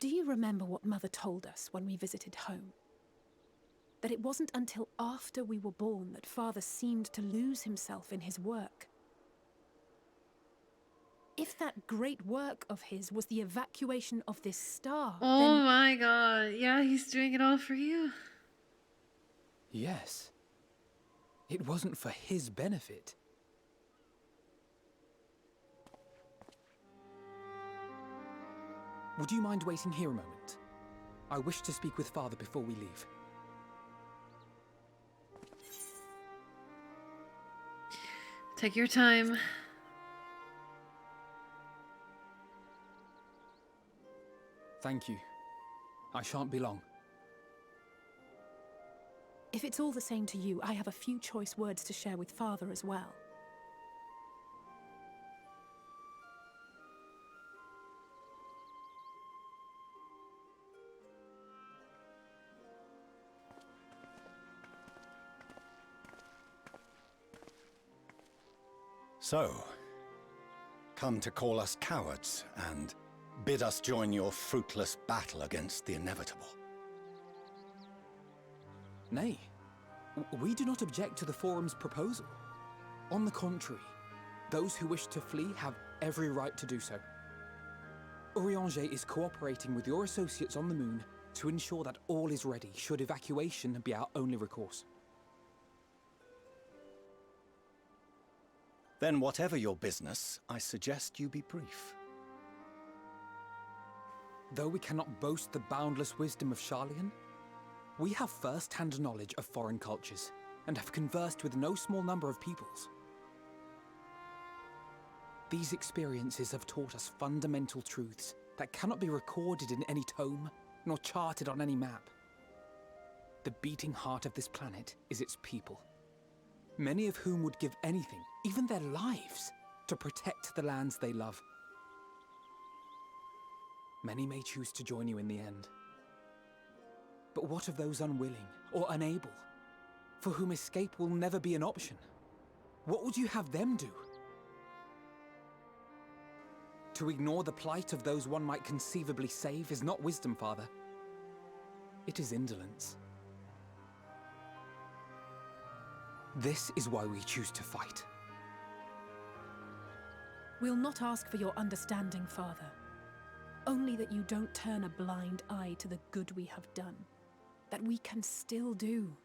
Do you remember what Mother told us when we visited home? That it wasn't until after we were born that Father seemed to lose himself in his work. If that great work of his was the evacuation of this star, Oh then... my god. Yeah, he's doing it all for you. Yes. It wasn't for his benefit. Would you mind waiting here a moment? I wish to speak with Father before we leave. Take your time. Thank you. I shan't be long. If it's all the same to you, I have a few choice words to share with Father as well. So, come to call us cowards and bid us join your fruitless battle against the inevitable. Nay, we do not object to the Forum's proposal. On the contrary, those who wish to flee have every right to do so. Urianger is cooperating with your associates on the moon to ensure that all is ready should evacuation be our only recourse. Then whatever your business, I suggest you be brief. Though we cannot boast the boundless wisdom of Sharlayan, we have first-hand knowledge of foreign cultures and have conversed with no small number of peoples. These experiences have taught us fundamental truths that cannot be recorded in any tome, nor charted on any map. The beating heart of this planet is its people, many of whom would give anything, even their lives, to protect the lands they love. Many may choose to join you in the end. But what of those unwilling or unable, for whom escape will never be an option? What would you have them do? To ignore the plight of those one might conceivably save is not wisdom, Father. It is indolence. This is why we choose to fight. We'll not ask for your understanding, Father. Only that you don't turn a blind eye to the good we have done. That we can still do.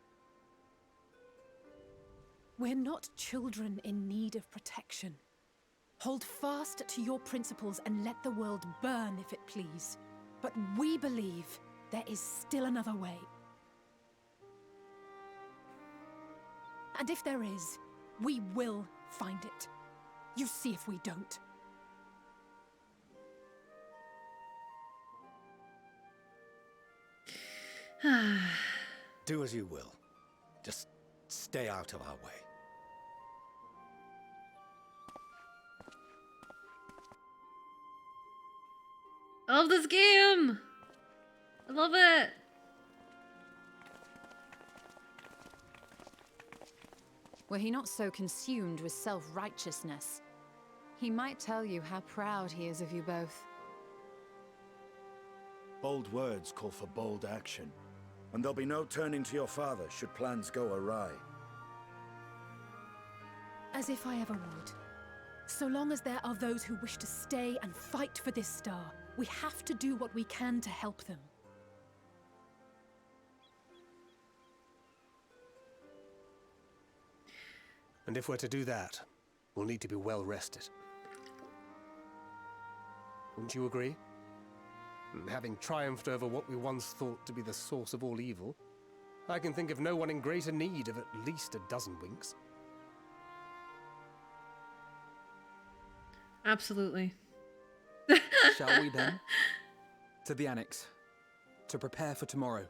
We're not children in need of protection. Hold fast to your principles and let the world burn if it please. But we believe there is still another way. And if there is, we will find it. You see if we don't. Do as you will. Just stay out of our way. I love this game! I love it! Were he not so consumed with self-righteousness, he might tell you how proud he is of you both. Bold words call for bold action, and there'll be no turning to your father should plans go awry. As if I ever would. So long as there are those who wish to stay and fight for this star, we have to do what we can to help them. And if we're to do that, we'll need to be well rested. Wouldn't you agree? And having triumphed over what we once thought to be the source of all evil, I can think of no one in greater need of at least a dozen winks. Absolutely. Shall we then? To the Annex. To prepare for tomorrow.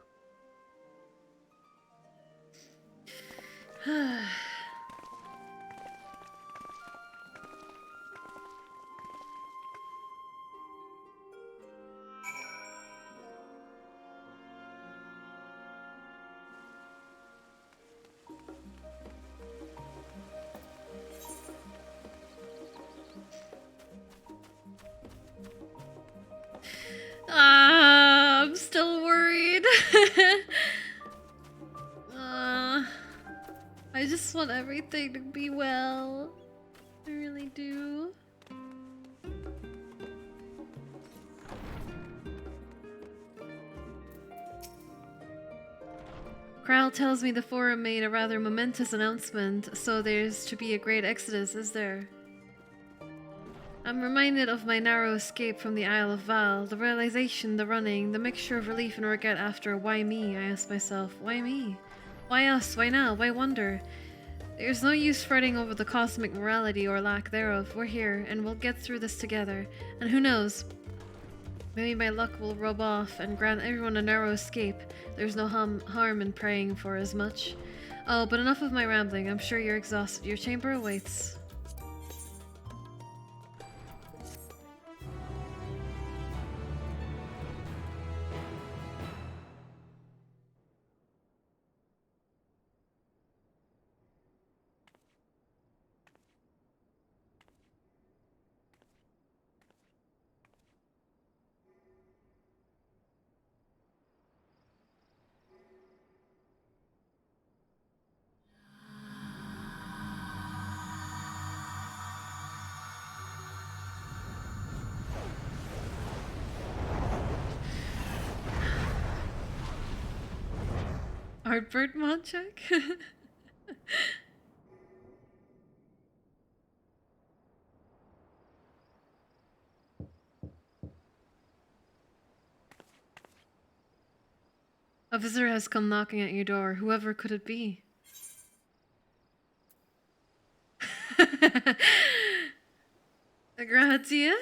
I'm still worried. I just want everything to be well. I really do. Kral tells me the Forum made a rather momentous announcement, so there's to be a great exodus, is there? I'm reminded of my narrow escape from the Isle of Val, the realization, the running, the mixture of relief and regret after why me, I ask myself. Why me? Why us? Why now? Why wonder? There's no use fretting over the cosmic morality or lack thereof. We're here, and we'll get through this together. And who knows? Maybe my luck will rub off and grant everyone a narrow escape. There's no harm in praying for as much. Oh, but enough of my rambling. I'm sure you're exhausted. Your chamber awaits. Artbird mod check? A visitor has come knocking at your door. Whoever could it be? Gratia?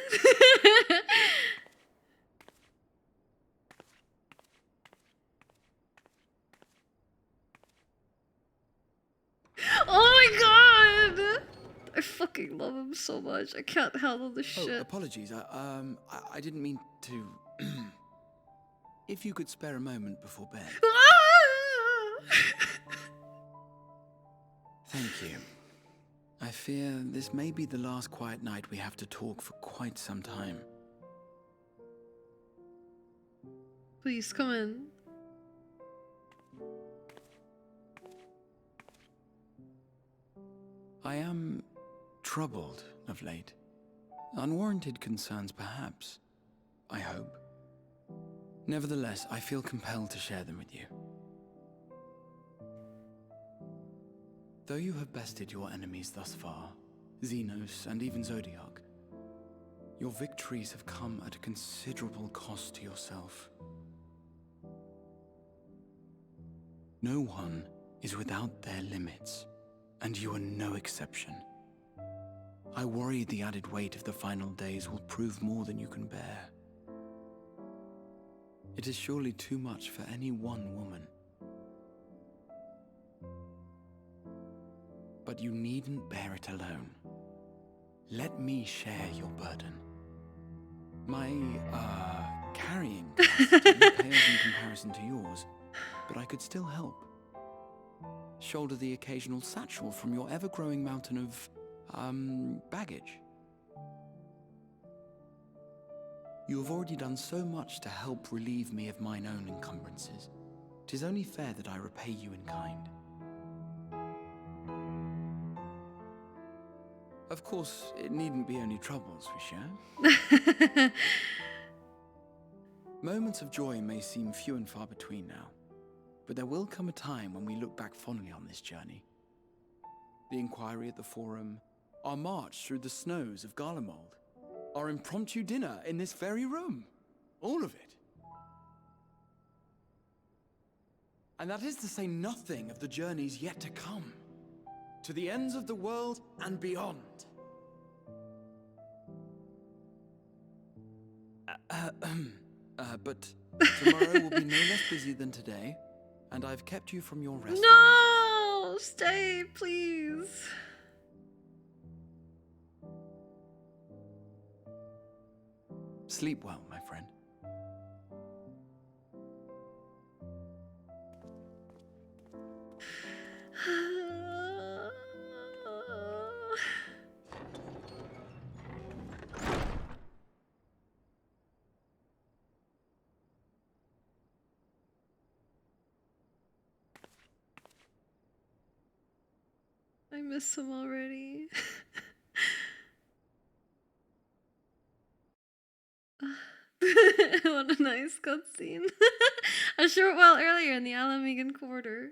Oh my god! I fucking love him so much. I can't handle this shit. Oh, apologies. I didn't mean to. If you could spare a moment before bed. Thank you. I fear this may be the last quiet night we have to talk for quite some time. Please come in. I am troubled of late. Unwarranted concerns, perhaps. I hope. Nevertheless, I feel compelled to share them with you. Though you have bested your enemies thus far, Xenos and even Zodiac, your victories have come at a considerable cost to yourself. No one is without their limits, and you are no exception. I worry the added weight of the final days will prove more than you can bear. It is surely too much for any one woman. But you needn't bear it alone. Let me share your burden. My, carrying capacity pales in comparison to yours, but I could still help. shoulder the occasional satchel from your ever-growing mountain of, baggage. You have already done so much to help relieve me of mine own encumbrances. 'Tis only fair that I repay you in kind. Of course, it needn't be only troubles we share. Moments of joy may seem few and far between now, but there will come a time when we look back fondly on this journey. The inquiry at the Forum, our march through the snows of Garlemald, our impromptu dinner in this very room. All of it. And that is to say nothing of the journeys yet to come, to the ends of the world and beyond. But tomorrow will be no less busy than today, and I've kept you from your rest. No! Stay, please. Sleep well, my friend. I miss him already. What a nice cutscene. A short while earlier in the Alamegan Quarter.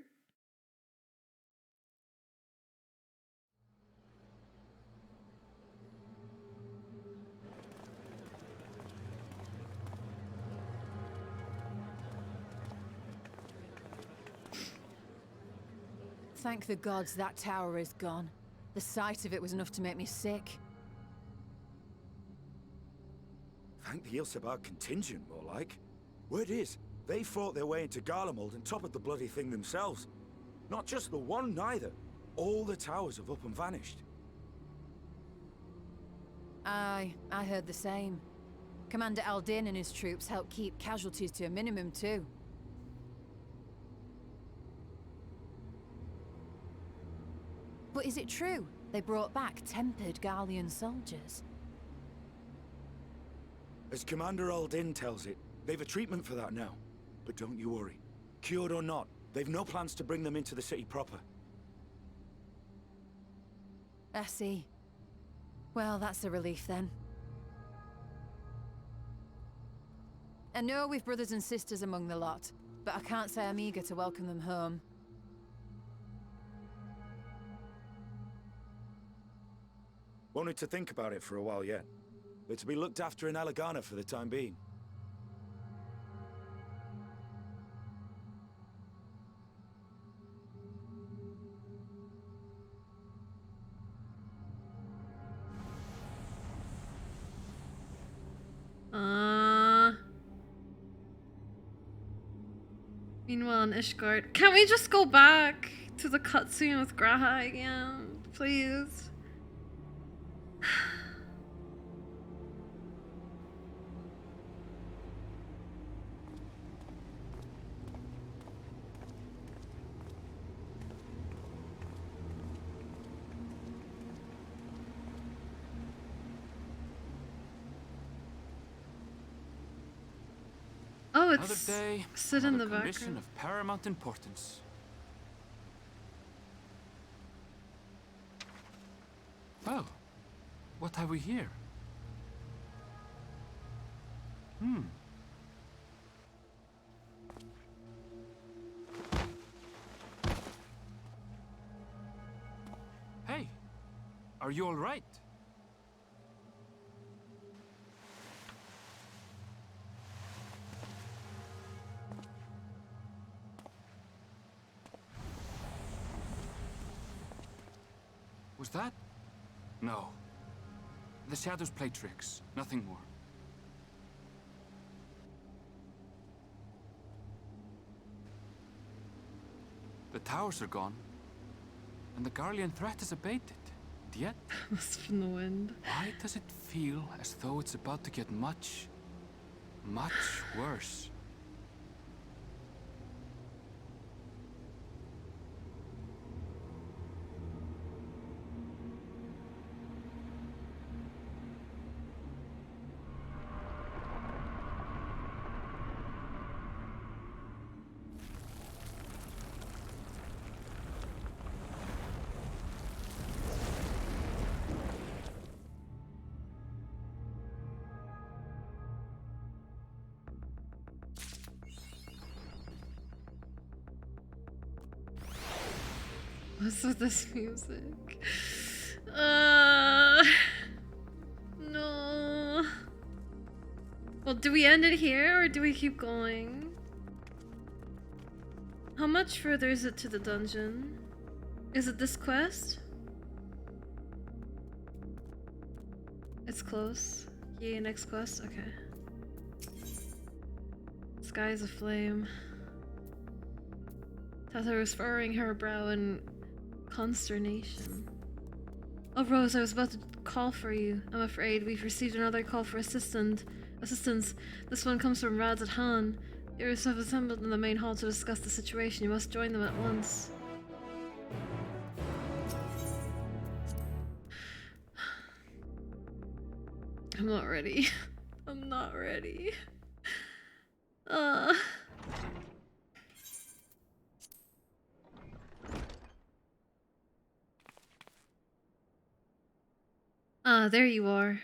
Thank the gods that tower is gone. The sight of it was enough to make me sick. Thank the Ilsebar contingent, more like. Word is, they fought their way into Garlemald and toppled the bloody thing themselves. Not just the one, neither. All the towers have up and vanished. Aye, I heard the same. Commander Aldin and his troops helped keep casualties to a minimum, too. But is it true they brought back tempered Garlean soldiers? As Commander Aldin tells it, they've a treatment for that now. But don't you worry. Cured or not, they've no plans to bring them into the city proper. I see. Well, that's a relief then. I know we've brothers and sisters among the lot, but I can't say I'm eager to welcome them home. Wanted to think about it for a while yet. They're to be looked after in Alagana for the time being. Meanwhile in Ishgard. Can we just go back to the cutscene with Graha again? Please? Oh, Another it's day, sit in the another commission background. of paramount importance. Well, what have we here? Hey, are you all right? Was that? No. The shadows play tricks, nothing more. The towers are gone, and the Garlean threat is abated. And yet, Must have been the wind. why does it feel as though it's about to get much, much worse? What's with this music? No. Well, do we end it here or do we keep going? How much further is it to the dungeon? Is it this quest? It's close. Yay, next quest? Okay. Sky is aflame. Tata was furrowing her brow in consternation. Oh, Rose, I was about to call for you. I'm afraid we've received another call for assistance. This one comes from Rads at Han. The others have assembled in the main hall to discuss the situation. You must join them at once. I'm not ready. I'm not ready. There you are.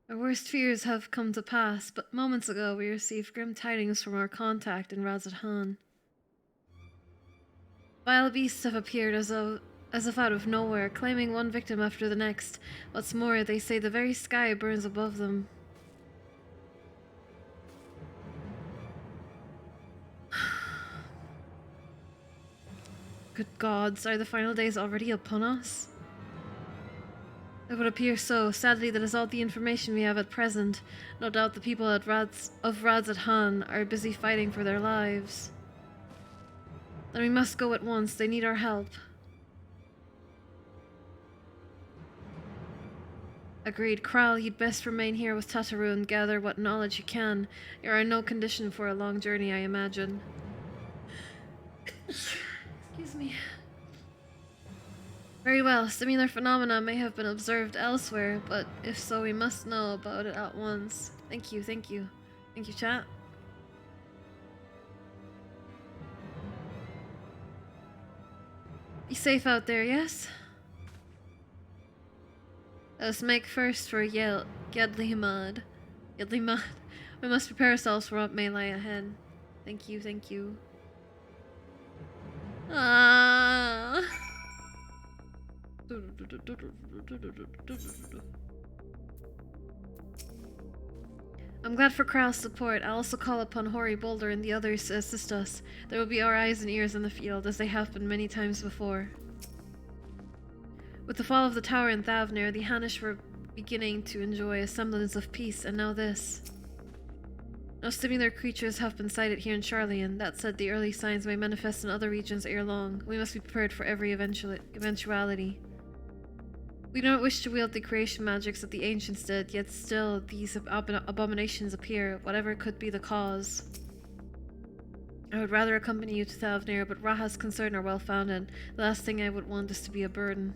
Our worst fears have come to pass, but moments ago we received grim tidings from our contact in Razat Han. Vile beasts have appeared as if out of nowhere, claiming one victim after the next. What's more, they say the very sky burns above them. Good gods, are the final days already upon us? It would appear so. Sadly, that is all the information we have at present. No doubt the people of Razat Han are busy fighting for their lives. Then we must go at once. They need our help. Agreed. Kral, you'd best remain here with Tataru and gather what knowledge you can. You're in no condition for a long journey, I imagine. Excuse me. Very well. Similar phenomena may have been observed elsewhere, but if so, we must know about it at once. Thank you, thank you. Thank you, chat. Be safe out there, yes? Let us make first for Yedlimad. Yedlimad. We must prepare ourselves for what may lie ahead. Thank you, thank you. I'm glad for Kral's support. I'll also call upon Hori, Boulder, and the others to assist us. There will be our eyes and ears in the field, as they have been many times before. With the fall of the tower in Thavnir, the Hanish were beginning to enjoy a semblance of peace, and now this. No similar creatures have been sighted here in Charlian. That said, the early signs may manifest in other regions ere long. We must be prepared for every eventuality. We do not wish to wield the creation magics that the ancients did, yet still these abominations appear, whatever could be the cause. I would rather accompany you to Thavnir, but Raha's concerns are well founded. The last thing I would want is to be a burden.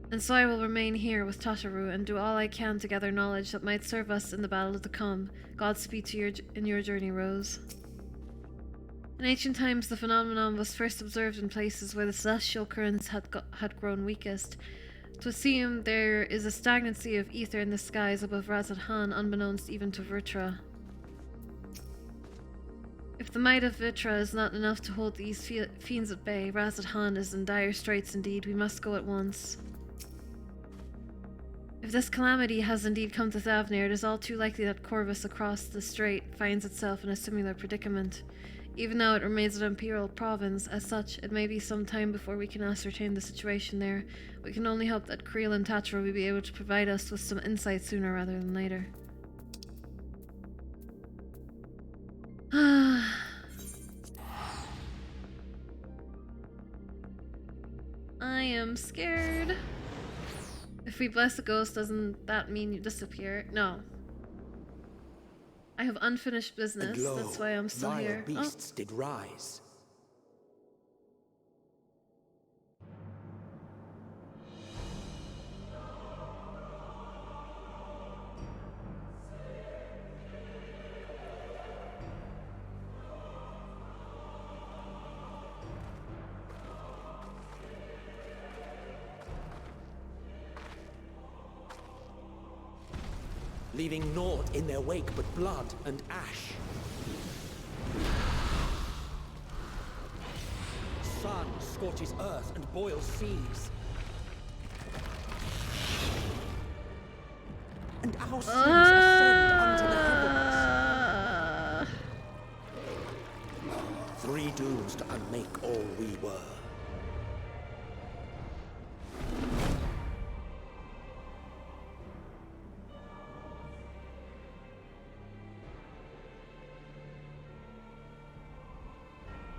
And so I will remain here with Tataru and do all I can to gather knowledge that might serve us in the battle to come. Godspeed to your journey, Rose. In ancient times, the phenomenon was first observed in places where the celestial currents had grown weakest. To assume there is a stagnancy of ether in the skies above Razat Han, unbeknownst even to Vritra. If the might of Vritra is not enough to hold these fiends at bay, Razat Han is in dire straits indeed. We must go at once. If this calamity has indeed come to Thavnir, it is all too likely that Corvus across the strait finds itself in a similar predicament. Even though it remains an imperial province, as such, it may be some time before we can ascertain the situation there. We can only hope that Creel and Tatra will be able to provide us with some insight sooner rather than later. I am scared. If we bless a ghost, doesn't that mean you disappear? No. I have unfinished business, that's why I'm still here. Beasts did rise. leaving naught in their wake but blood and ash. Sun scorches earth and boils seas. And our sins ascend unto the heavens. Three dooms to unmake all we were.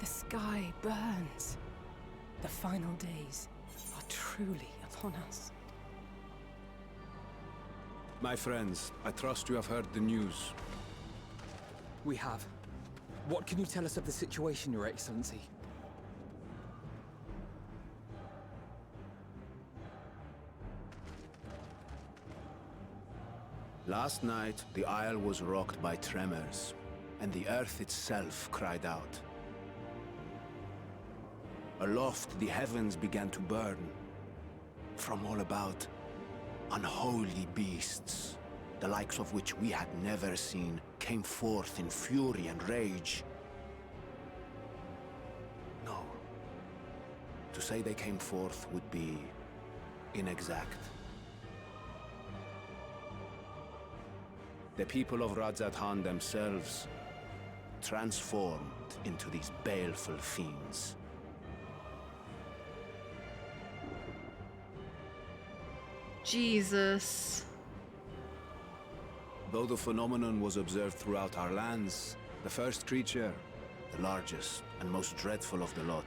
The sky burns. The final days are truly upon us. My friends, I trust you have heard the news. We have. What can you tell us of the situation, Your Excellency? Last night, the Isle was rocked by tremors, and the earth itself cried out. Aloft, the heavens began to burn. From all about, unholy beasts, the likes of which we had never seen, came forth in fury and rage. No. To say they came forth would be inexact. The people of Radzat-Han themselves transformed into these baleful fiends. Jesus. Though the phenomenon was observed throughout our lands, the first creature, the largest and most dreadful of the lot,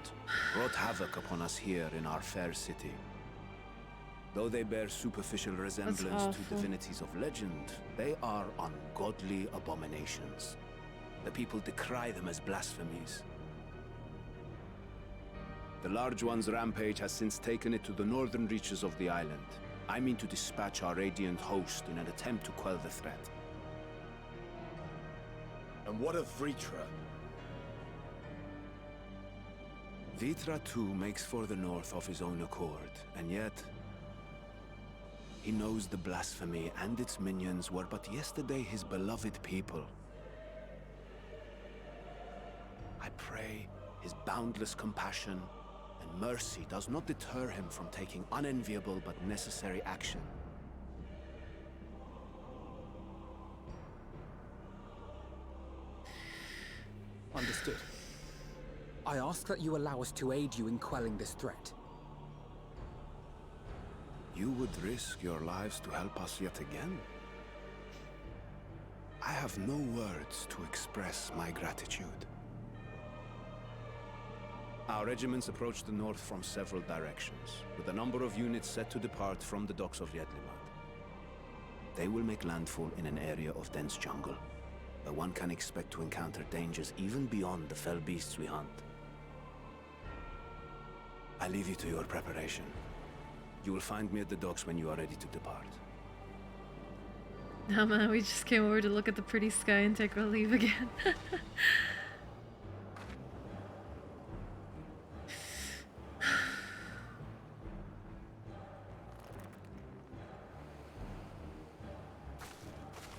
wrought havoc upon us here in our fair city. Though they bear superficial resemblance to divinities of legend, they are ungodly abominations. The people decry them as blasphemies. The Large One's rampage has since taken it to the northern reaches of the island. I mean to dispatch our radiant host in an attempt to quell the threat. And what of Vritra? Vritra too makes for the north of his own accord, and yet he knows the blasphemy and its minions were but yesterday his beloved people. I pray his boundless compassion and mercy does not deter him from taking unenviable but necessary action. Understood. I ask that you allow us to aid you in quelling this threat. You would risk your lives to help us yet again? I have no words to express my gratitude. Our regiments approach the north from several directions, with a number of units set to depart from the docks of Yedlimat. They will make landfall in an area of dense jungle, where one can expect to encounter dangers even beyond the fell beasts we hunt. I leave you to your preparation. You will find me at the docks when you are ready to depart. Nah, man, we just came over to look at the pretty sky and take our leave again.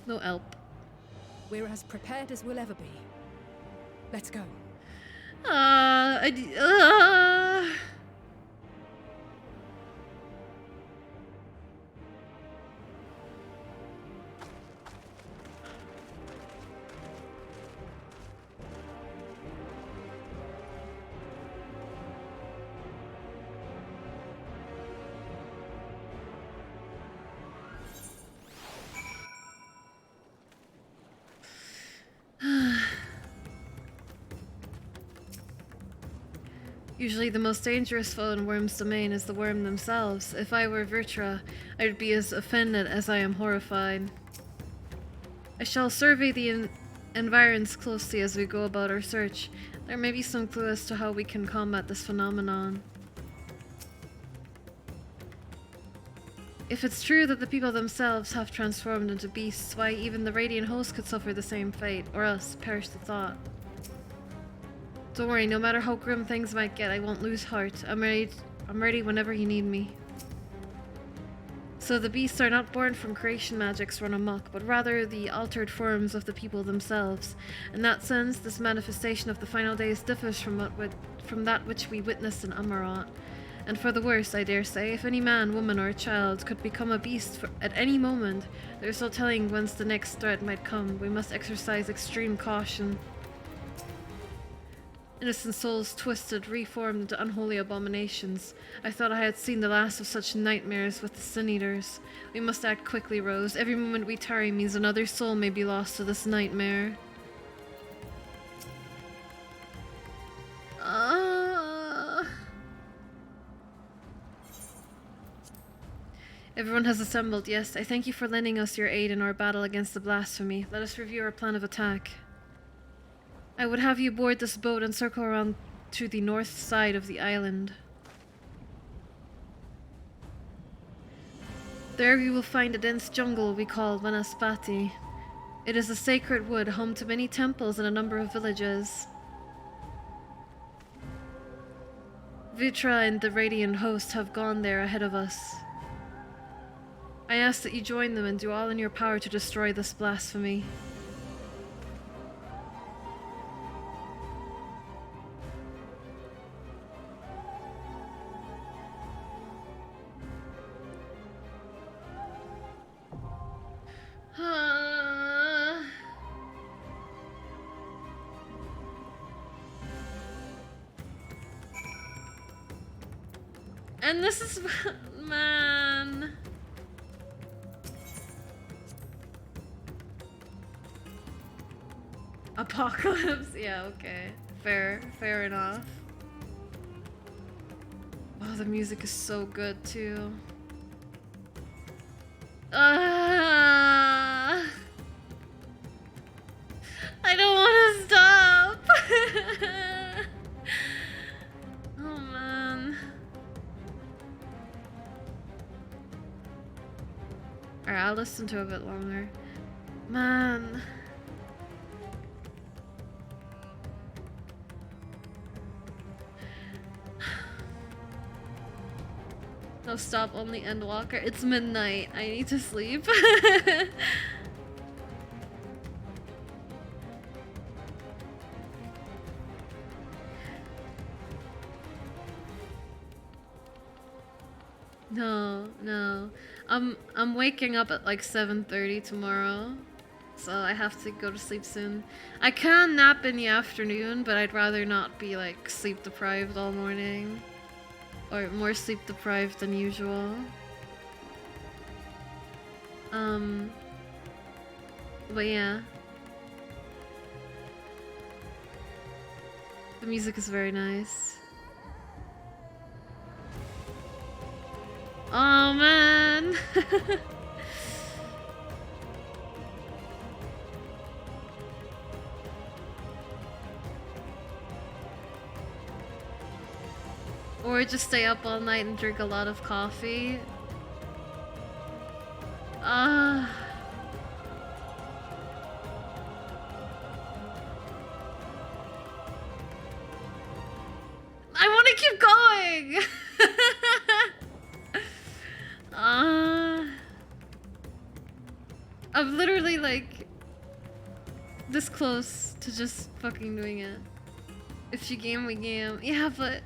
No help. We're as prepared as we'll ever be. Let's go. Usually the most dangerous foe in Worm's domain is the worm themselves. If I were Vritra, I would be as offended as I am horrified. I shall survey the environs closely as we go about our search. There may be some clue as to how we can combat this phenomenon. If it's true that the people themselves have transformed into beasts, why even the Radiant host could suffer the same fate, or else perish the thought. Don't worry, no matter how grim things might get, I won't lose heart. I'm ready whenever you need me. So the beasts are not born from creation magics run amok, but rather the altered forms of the people themselves. In that sense, this manifestation of the final days differs from that which we witnessed in Amarat. And for the worse, I dare say, if any man, woman, or child could become a beast at any moment, there's no telling whence the next threat might come. We must exercise extreme caution. Innocent souls twisted, reformed into unholy abominations. I thought I had seen the last of such nightmares with the Sin Eaters. We must act quickly, Rose. Every moment we tarry means another soul may be lost to this nightmare. Everyone has assembled, yes. I thank you for lending us your aid in our battle against the blasphemy. Let us review our plan of attack. I would have you board this boat and circle around to the north side of the island. There you will find a dense jungle we call Vanaspati. It is a sacred wood, home to many temples and a number of villages. Vitra and the Radiant Host have gone there ahead of us. I ask that you join them and do all in your power to destroy this blasphemy. And this is... man... Apocalypse? Yeah, okay. Fair enough. Wow, the music is so good too. I don't want to stop! Oh man. Alright, I'll listen to it a bit longer. Man. No, stop, only Endwalker. It's midnight. I need to sleep. No. I'm waking up at like 7:30 tomorrow. So I have to go to sleep soon. I can nap in the afternoon, but I'd rather not be like sleep deprived all morning. Or more sleep deprived than usual. But yeah. The music is very nice. Oh man! Or just stay up all night and drink a lot of coffee. I want to keep going! I'm literally like this close to just fucking doing it. If you game, we game. Yeah, but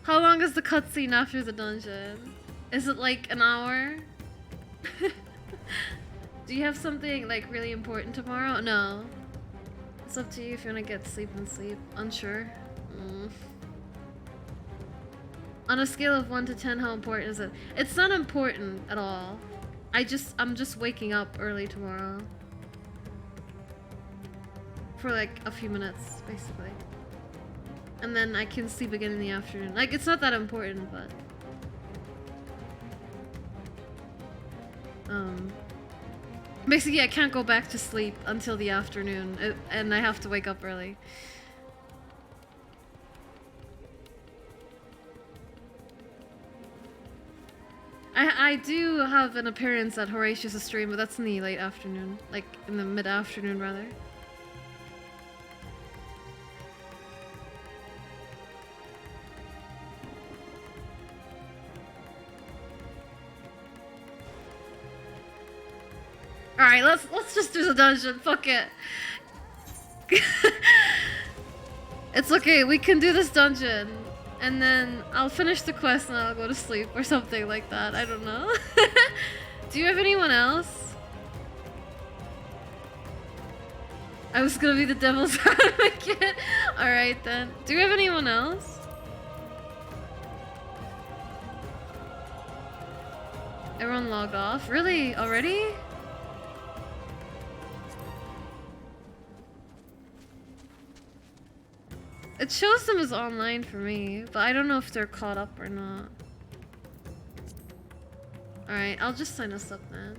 how long is the cutscene after the dungeon? Is it like an hour? Do you have something like really important tomorrow? No. It's up to you if you want to get sleep and sleep. Unsure. On a scale of 1 to 10, how important is it? It's not important at all. I'm just waking up early tomorrow. For like a few minutes, basically. And then I can sleep again in the afternoon. Like, it's not that important, but... Basically, I can't go back to sleep until the afternoon, and I have to wake up early. I do have an appearance at Horatius' stream, but that's in the late afternoon. Like, in the mid-afternoon, rather. Alright, let's just do the dungeon. Fuck it. It's okay, we can do this dungeon. And then I'll finish the quest and I'll go to sleep or something like that. I don't know. Do you have anyone else? I was gonna be the devil's advocate. Alright then. Do you have anyone else? Everyone logged off? Really? Already? It shows them as online for me, but I don't know if they're caught up or not. Alright, I'll just sign us up then.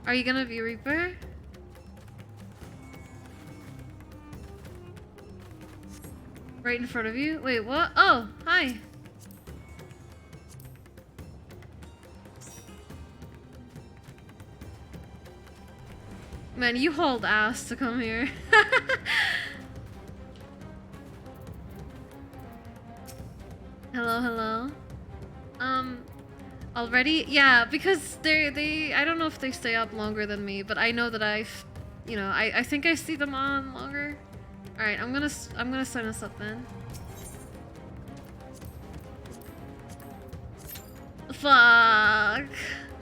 Are you gonna be Reaper? Right in front of you? Wait, what? Oh, hi! Man, you hauled ass to come here. Hello, hello. Already? Yeah, because they I don't know if they stay up longer than me, but I know that I think I see them on longer. All right, I'm gonna sign us up then. Fuck.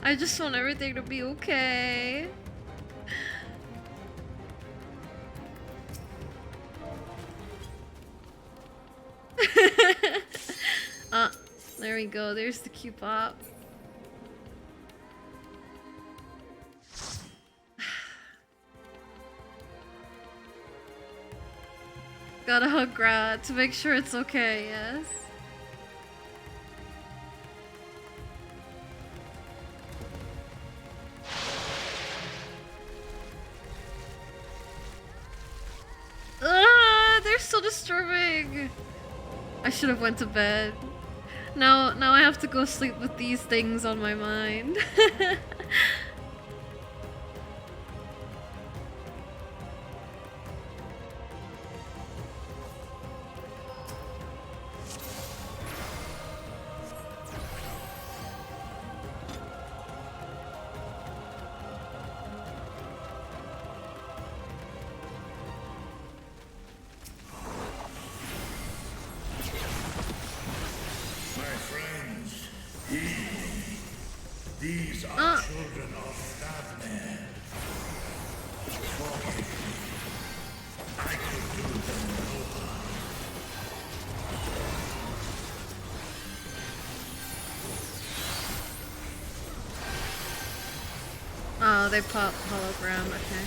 I just want everything to be okay. There we go. There's the Q-pop. Gotta hug Grad to make sure it's okay, yes? They're so disturbing. I should have went to bed. Now I have to go sleep with these things on my mind. These are children of Stavner. Forgive me. I could do them no harm. Oh, they pop hologram, okay.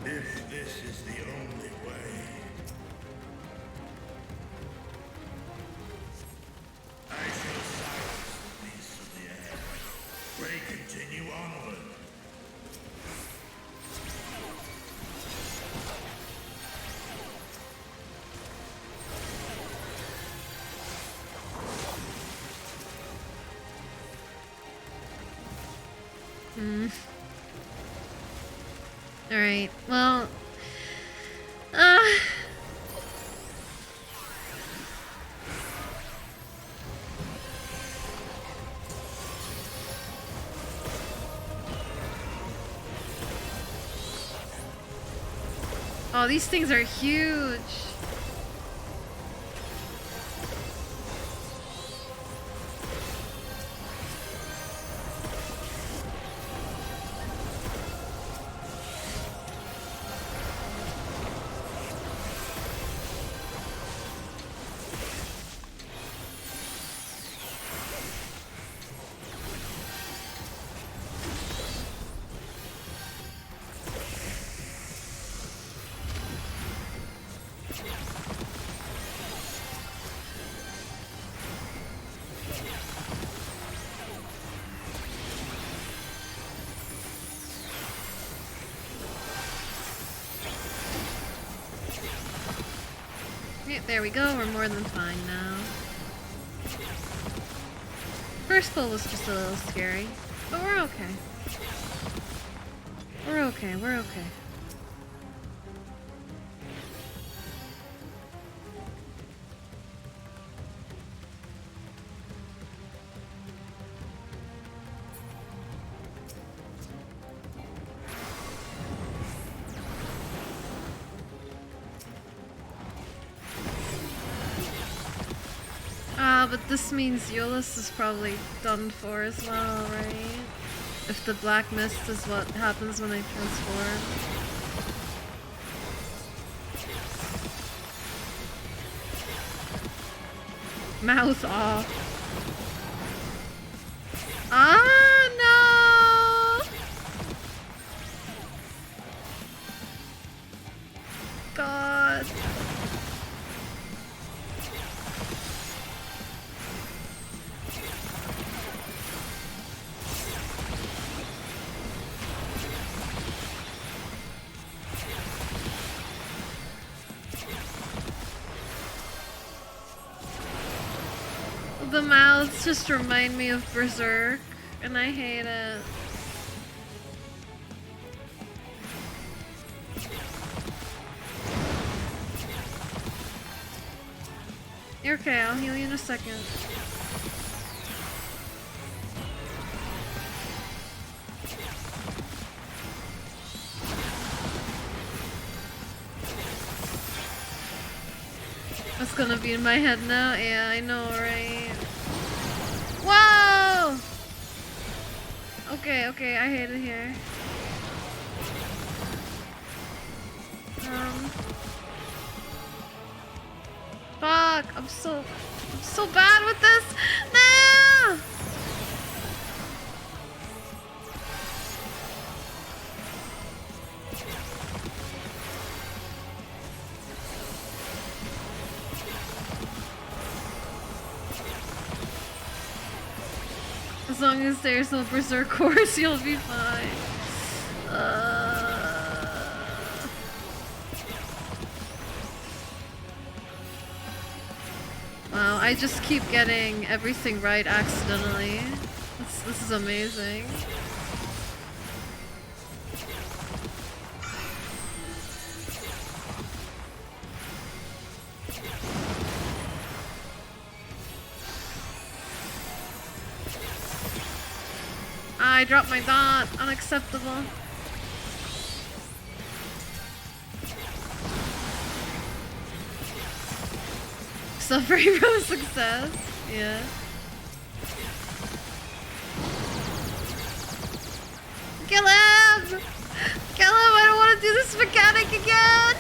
If this is the only way, I shall silence the beasts of the air. Pray continue onward. Alright, well... Oh, these things are huge! Okay, there we go. We're more than fine now. First pull was just a little scary, but we're okay. We're okay, we're okay. But this means Euless is probably done for as well, right? If the black mist is what happens when I transform. Mouth off. Ah, no! God. The mouths just remind me of Berserk, and I hate it. You're okay, I'll heal you in a second. That's gonna be in my head now? Yeah, I know, right? Whoa! Okay, okay, I hate it here. Fuck, I'm so bad with this. No! As long as there's no berserk course, you'll be fine. Wow, I just keep getting everything right accidentally. This is amazing. I dropped my dot. Unacceptable. Suffering from success. Yeah. Kill him! Kill him! I don't want to do this mechanic again!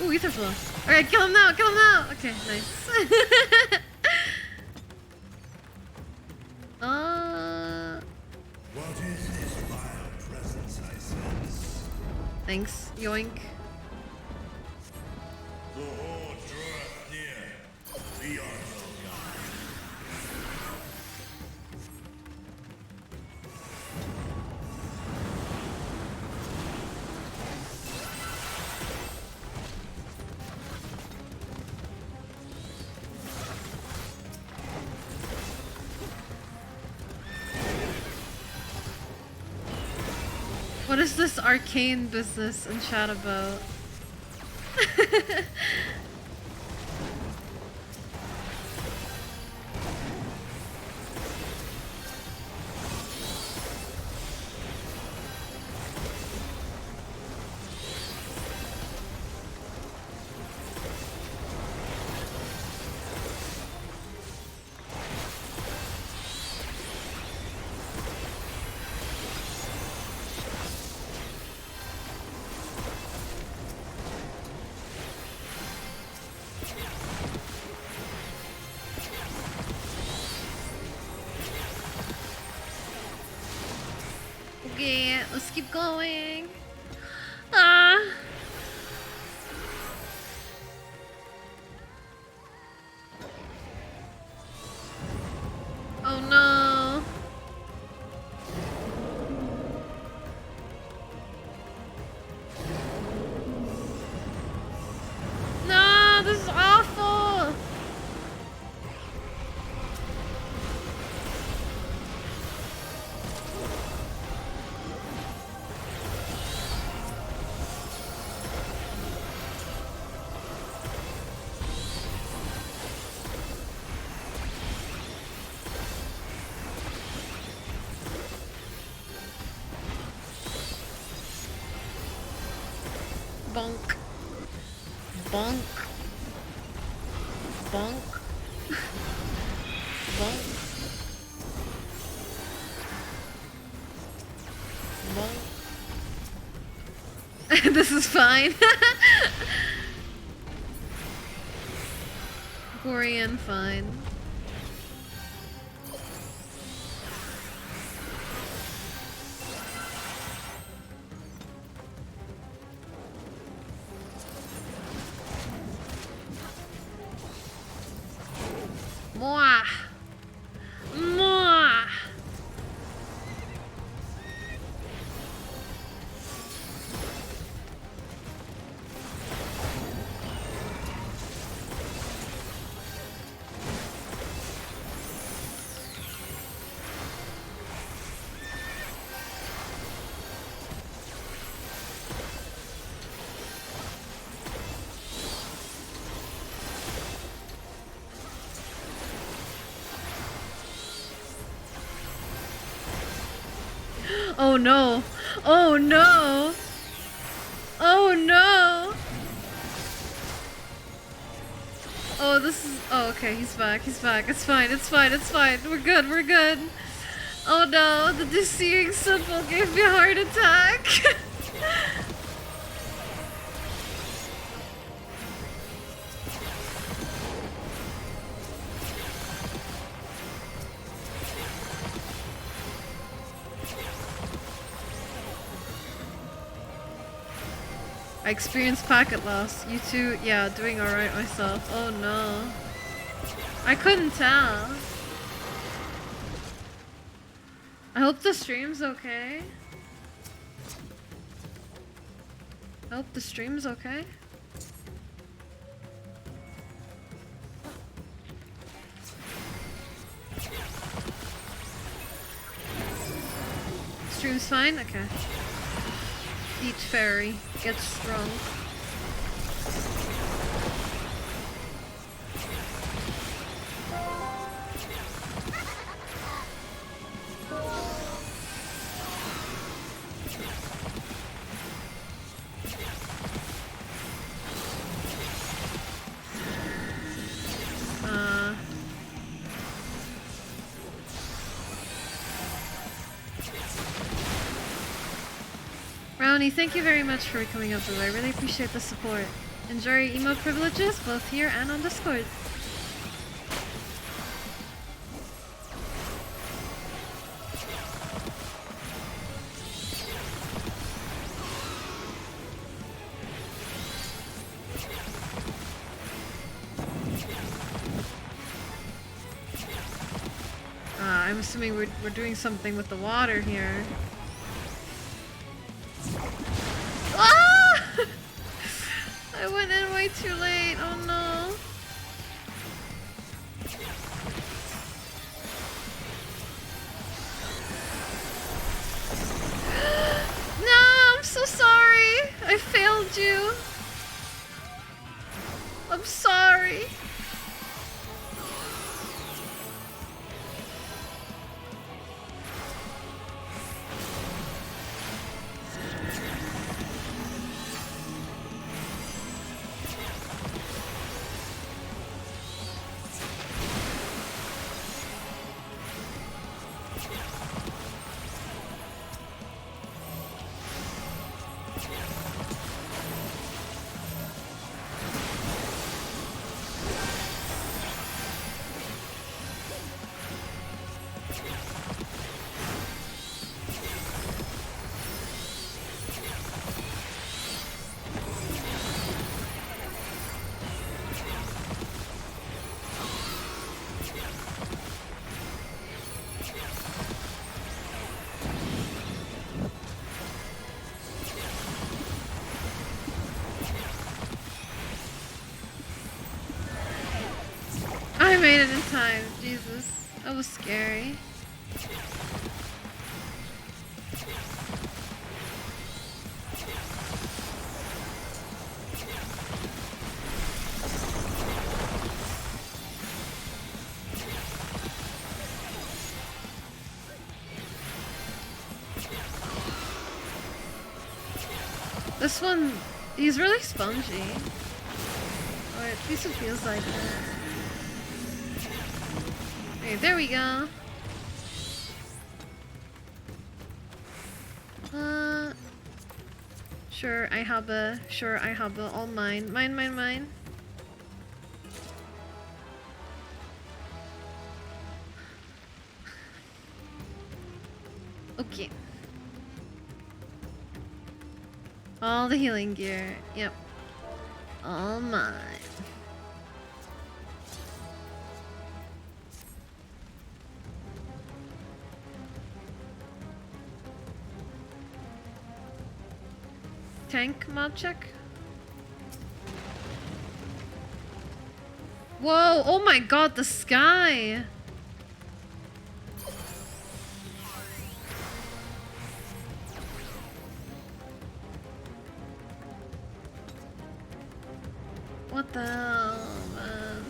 Ooh, ether flow. Alright, kill him now! Kill him now! Okay, nice. What is this vile presence I sense? Thanks, yoink. The horde draweth near. Be on your guard. What is this arcane business in chat about? Okay, let's keep going. Ah. Oh no. No, this is Bonk. Bonk. Bonk. Bonk. Bonk. This is fine. Korienne, fine. Mwah! Mwah! Oh no! Oh no! Oh no! Oh, this is. Oh, okay, he's back. He's back. It's fine. It's fine. It's fine. We're good. We're good. Oh no! The deceiving symbol gave me a heart attack. I experienced packet loss. You too? Yeah, doing alright myself. Oh no. I couldn't tell. I hope the stream's okay. I hope the stream's okay. Stream's fine? Okay. Each fairy gets strong. Brownie, thank you very much for coming up, I really appreciate the support. Enjoy your emote privileges, both here and on Discord. I'm assuming we're doing something with the water here. Ah! I went in way too late. Oh no. No, I'm so sorry. I failed you. I'm sorry. I made it in time. Jesus. That was scary. This one He's really spongy. Or at least it feels like it. Okay, there we go. Sure, I have a. All mine. Mine. Okay. All the healing gear. Yep. All mine. Tank mod check. Whoa, oh my god, the sky! What the hell, man?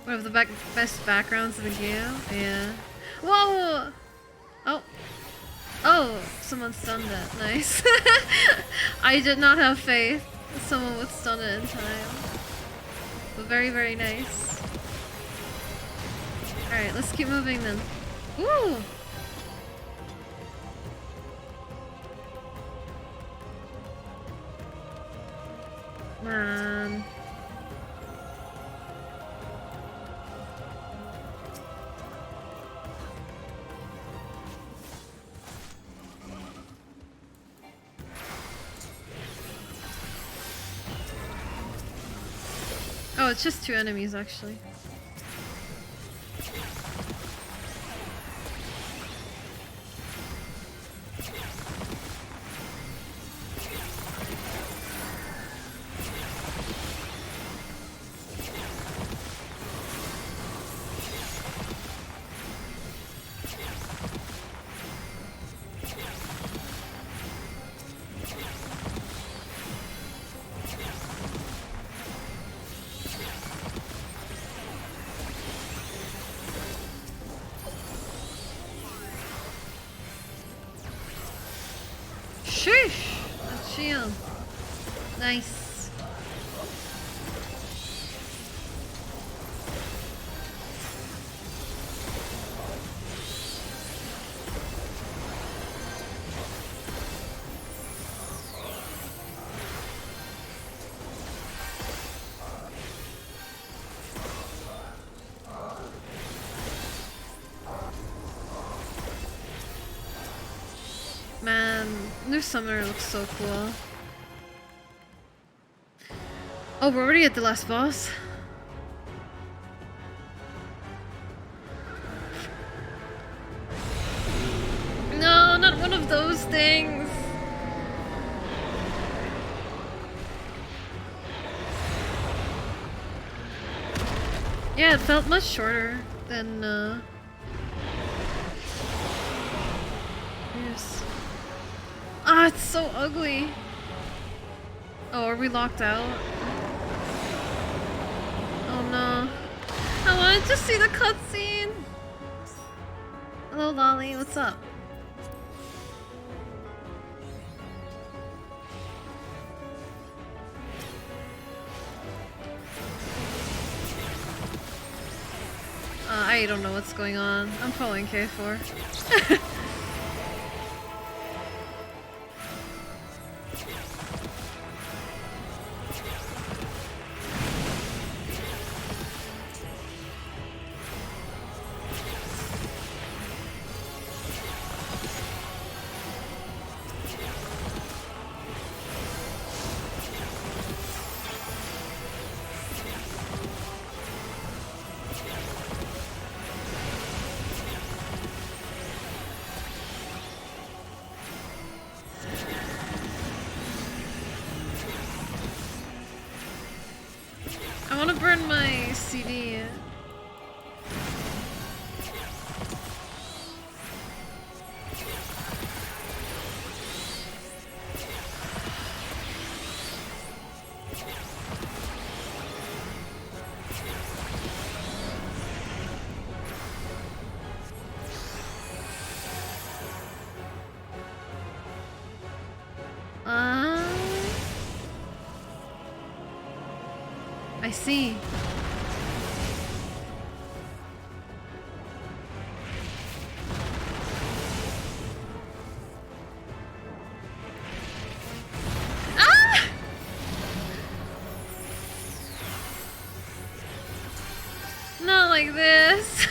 One of the best backgrounds in the game? Yeah. Whoa! Oh. Oh! Someone stunned it. Nice. I did not have faith that someone would stun it in time. But very, very nice. Alright, let's keep moving then. Woo! Man. Oh, it's just 2 enemies actually. Sheesh! That shield. Nice. Man, new summoner looks so cool. Oh, we're already at the last boss. No, not one of those things. Yeah, it felt much shorter than Yes. Ah, it's so ugly. Oh, are we locked out? Oh no. I wanted to see the cutscene. Hello, Lolly. What's up? I don't know what's going on. I'm following K4. I want to burn my CD. I see. Ah! Not like this.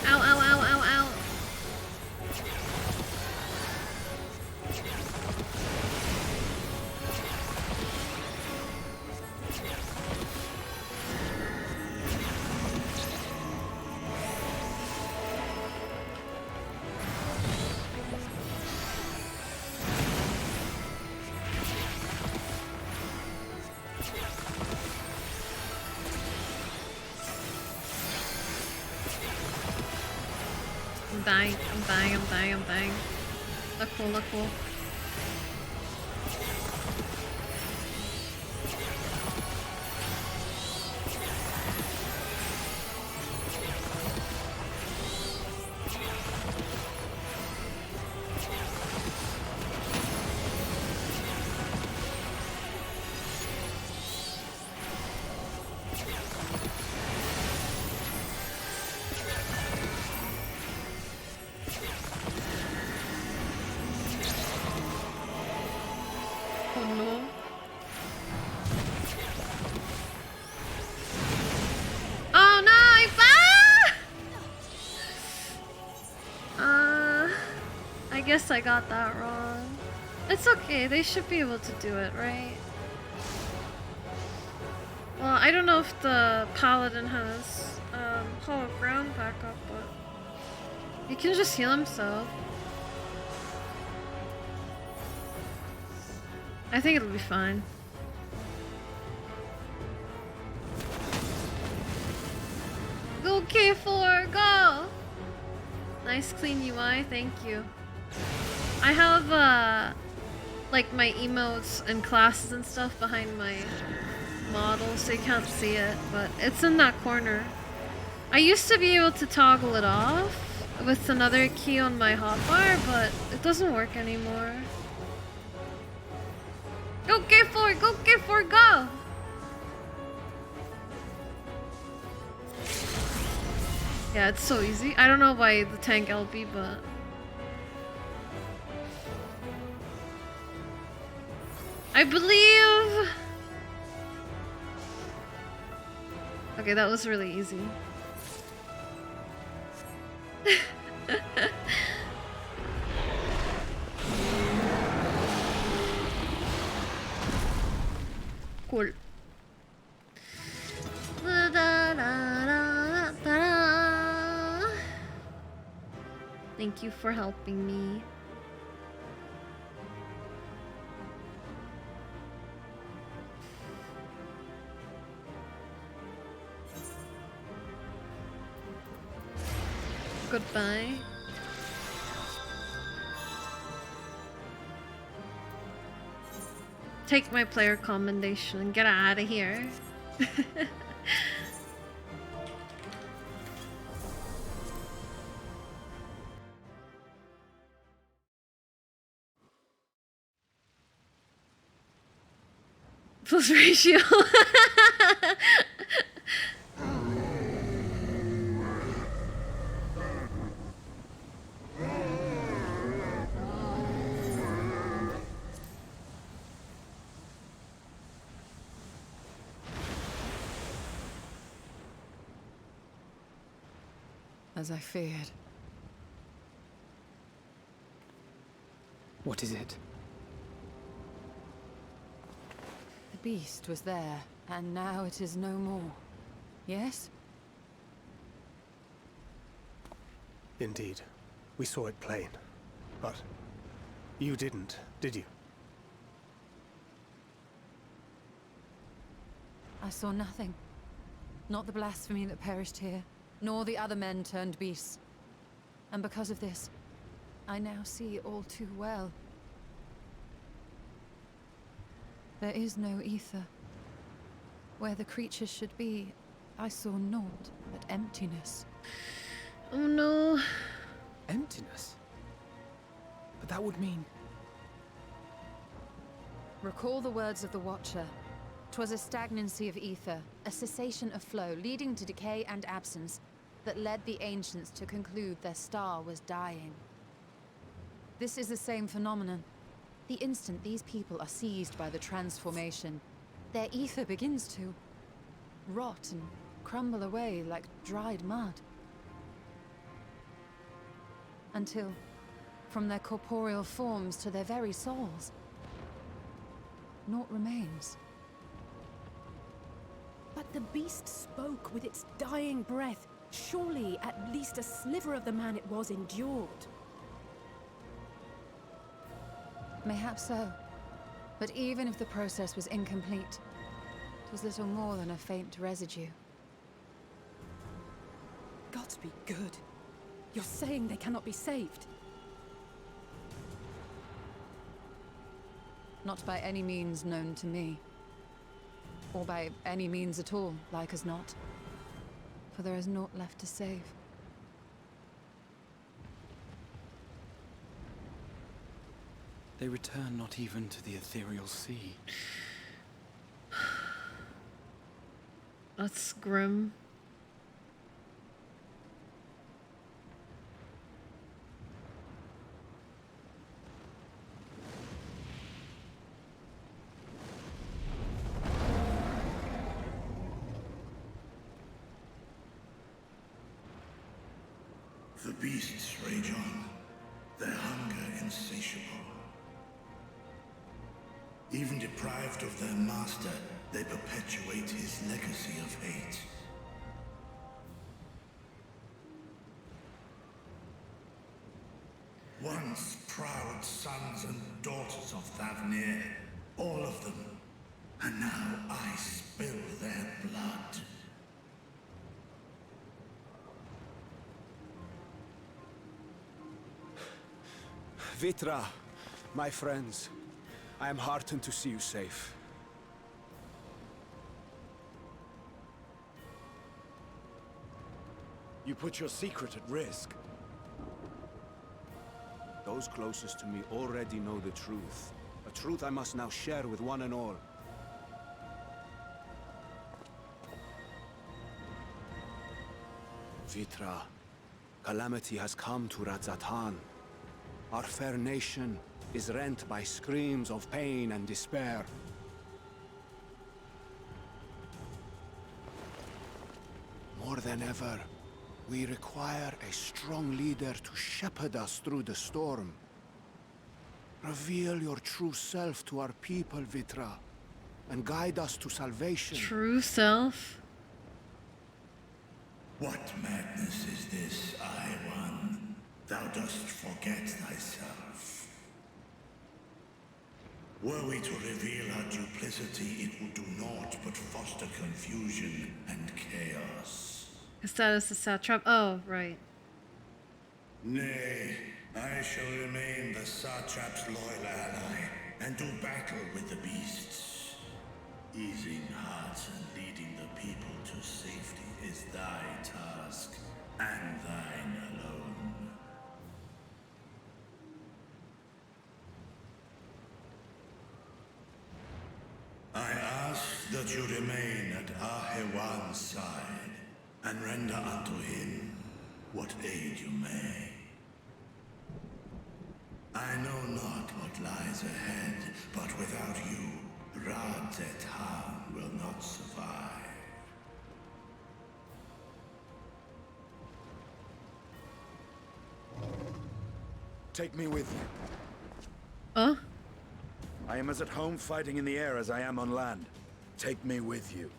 Ow, ow, ow, ow, ow. I'm dying, I'm dying, I'm dying, I'm dying. Look cool, look cool. Oh no. Oh no, I I guess I got that wrong. It's okay, they should be able to do it, right? Well, I don't know if the paladin has hollow ground backup, but he can just heal himself. I think it'll be fine. Go K4, go! Nice clean UI, thank you. I have like my emotes and classes and stuff behind my model, so you can't see it, but it's in that corner. I used to be able to toggle it off with another key on my hotbar, but it doesn't work anymore. Go K4, go K4, go! Yeah, it's so easy. I don't know why the tank LB, but... I believe... Okay, that was really easy. Cool. Thank you for helping me. Goodbye. Take my player commendation and get out of here. Plus ratio. As I feared. What is it? The beast was there, and now it is no more. Yes? Indeed. We saw it plain. But you didn't, did you? I saw nothing. Not the blasphemy that perished here, nor the other men turned beasts. And because of this, I now see all too well. There is no ether. Where the creatures should be, I saw naught but emptiness. Oh no. Emptiness? But that would mean... Recall the words of the Watcher. 'Twas a stagnancy of ether, a cessation of flow, leading to decay and absence, that led the ancients to conclude their star was dying. This is the same phenomenon. The instant these people are seized by the transformation, their ether begins to rot and crumble away like dried mud. Until, from their corporeal forms to their very souls, naught remains. But the beast spoke with its dying breath. Surely at least a sliver of the man it was endured. Mayhaps so. But even if the process was incomplete, it was little more than a faint residue. Gods be good. You're saying they cannot be saved? Not by any means known to me. Or by any means at all, like as not. For there is naught left to save. They return not even to the ethereal sea. That's grim. The beasts rage on, their hunger insatiable. Even deprived of their master, they perpetuate his legacy of hate. Once proud sons and daughters of Thavnir, all of them, and now I spill their blood. Vitra, my friends, I am heartened to see you safe. You put your secret at risk. Those closest to me already know the truth. A truth I must now share with one and all. Vitra, calamity has come to Radzatan. Our fair nation is rent by screams of pain and despair. More than ever, we require a strong leader to shepherd us through the storm. Reveal your true self to our people, Vitra, and guide us to salvation. True self? What madness is this, I-One? Thou dost forget thyself. Were we to reveal our duplicity, it would do naught but foster confusion and chaos. His status is satrap. Oh, right. Nay, I shall remain the satrap's loyal ally, and do battle with the beasts. Easing hearts and leading the people to safety is thy task, and thine alone. I ask that you remain at Ahewan's side, and render unto him what aid you may. I know not what lies ahead, but without you, Radzatan will not survive. Take me with you. I am as at home fighting in the air as I am on land. Take me with you.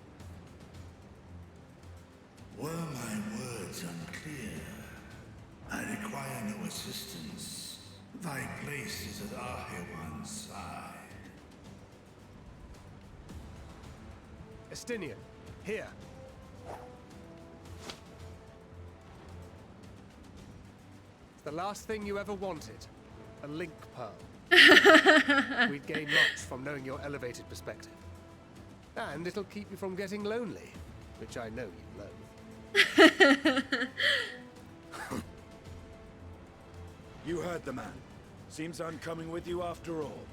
Were my words unclear, I assistance. Thy place is at Arhewan's side. Estinian, here. It's the last thing you ever wanted. A link pearl. We'd gain much from knowing your elevated perspective. And it'll keep you from getting lonely, which I know you loathe. You heard the man. Seems I'm coming with you after all.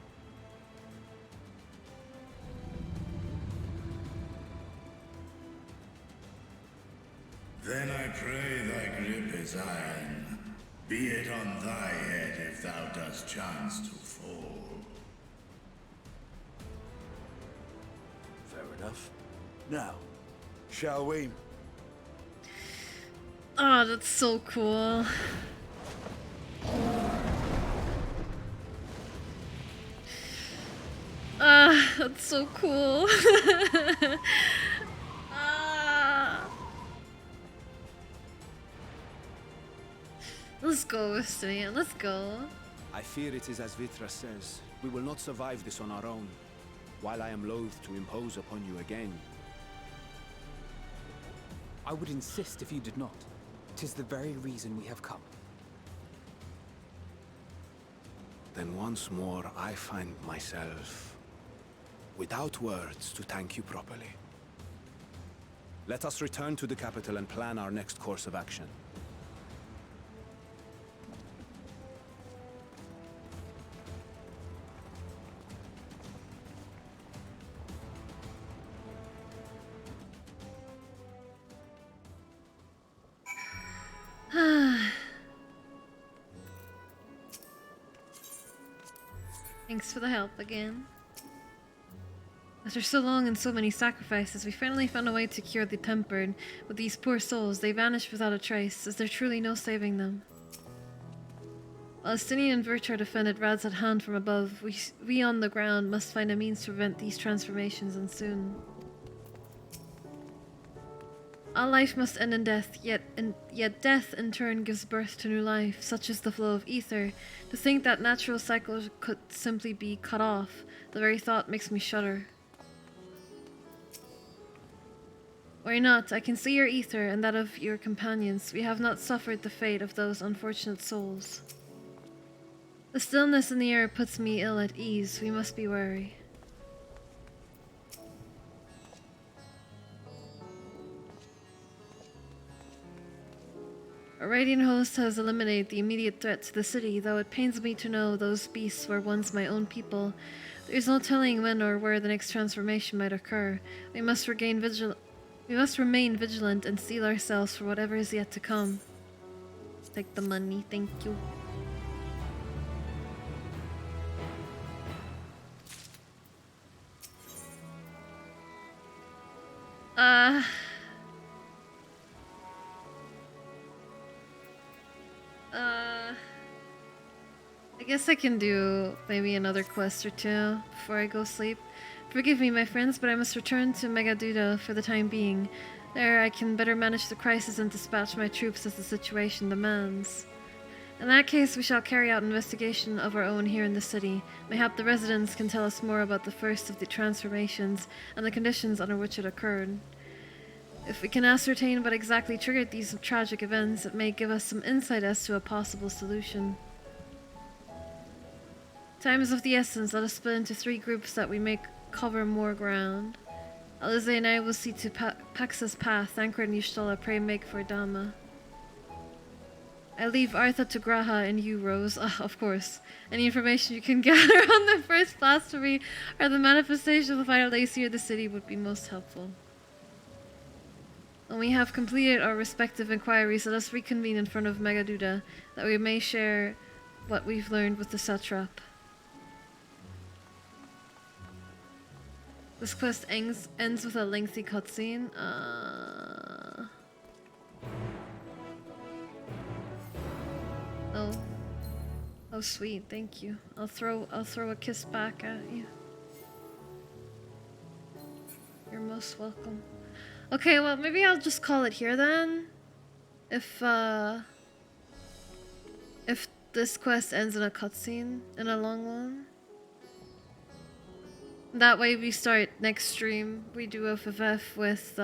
Then I pray thy grip is iron. Be it on thy head if thou dost chance to fall. Fair enough. Now, shall we? Oh, that's so cool. Ah, that's so cool. Ah. Let's go, Estinian, let's go. I fear it is as Vitra says. We will not survive this on our own. While I am loath to impose upon you again. I would insist if you did not. 'Tis the very reason we have come. Then once more I find myself without words to thank you properly. Let us return to the capital and plan our next course of action. Thanks for the help again. After so long and so many sacrifices, we finally found a way to cure the tempered. With these poor souls, they vanished without a trace. Is there truly no saving them? While Estinian and Virchar defended Rad's at hand from above, we on the ground must find a means to prevent these transformations, and soon. All life must end in death, yet death in turn gives birth to new life, such is the flow of ether. To think that natural cycles could simply be cut off, the very thought makes me shudder. Worry not, I can see your ether and that of your companions. We have not suffered the fate of those unfortunate souls. The stillness in the air puts me ill at ease. We must be wary. Our Radiant host has eliminated the immediate threat to the city, though it pains me to know those beasts were once my own people. There is no telling when or where the next transformation might occur. We must remain vigilant and steel ourselves for whatever is yet to come. Take the money, thank you. I guess I can do maybe another quest or two before I go sleep. Forgive me, my friends, but I must return to Megaduda for the time being. There I can better manage the crisis and dispatch my troops as the situation demands. In that case, we shall carry out an investigation of our own here in the city. Mayhap the residents can tell us more about the first of the transformations and the conditions under which it occurred. If we can ascertain what exactly triggered these tragic events, it may give us some insight as to a possible solution. Time is of the essence. Let us split into 3 groups that we may cover more ground. Alize and I will see to Paxa's path. Thancred and Y'shtola pray make for Dhamma. I leave Artha to Graha and you, Rose. Of course. Any information you can gather on the first blasphemy or the manifestation of the final Lacy of the city would be most helpful. When we have completed our respective inquiries, let us reconvene in front of Megaduda, that we may share what we've learned with the satrap. This quest ends with a lengthy cutscene. Oh, sweet. Thank you. I'll throw a kiss back at you. You're most welcome. Okay, well, maybe I'll just call it here then. If if this quest ends in a cutscene in a long one. That way we start next stream. We do a FFF with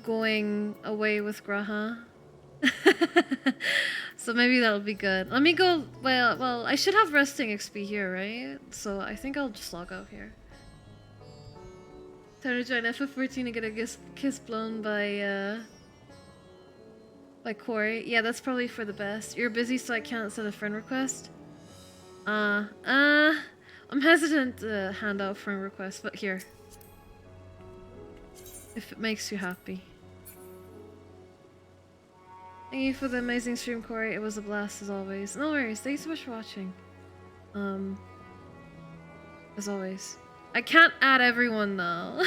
going away with Graha. So maybe that'll be good. Let me go. Well, I should have resting XP here, right? So I think I'll just log out here. Time to join FF14 and get a kiss blown by Corey. Yeah, that's probably for the best. You're busy, so I can't send a friend request. I'm hesitant to hand out friend requests, but here. If it makes you happy. Thank you for the amazing stream, Corey. It was a blast as always. No worries. Thanks so much for watching. As always. I can't add everyone though.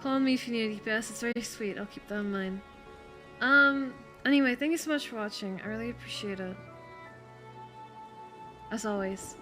Call me if you need DPS. It's very sweet. I'll keep that in mind. Anyway, thank you so much for watching. I really appreciate it. As always.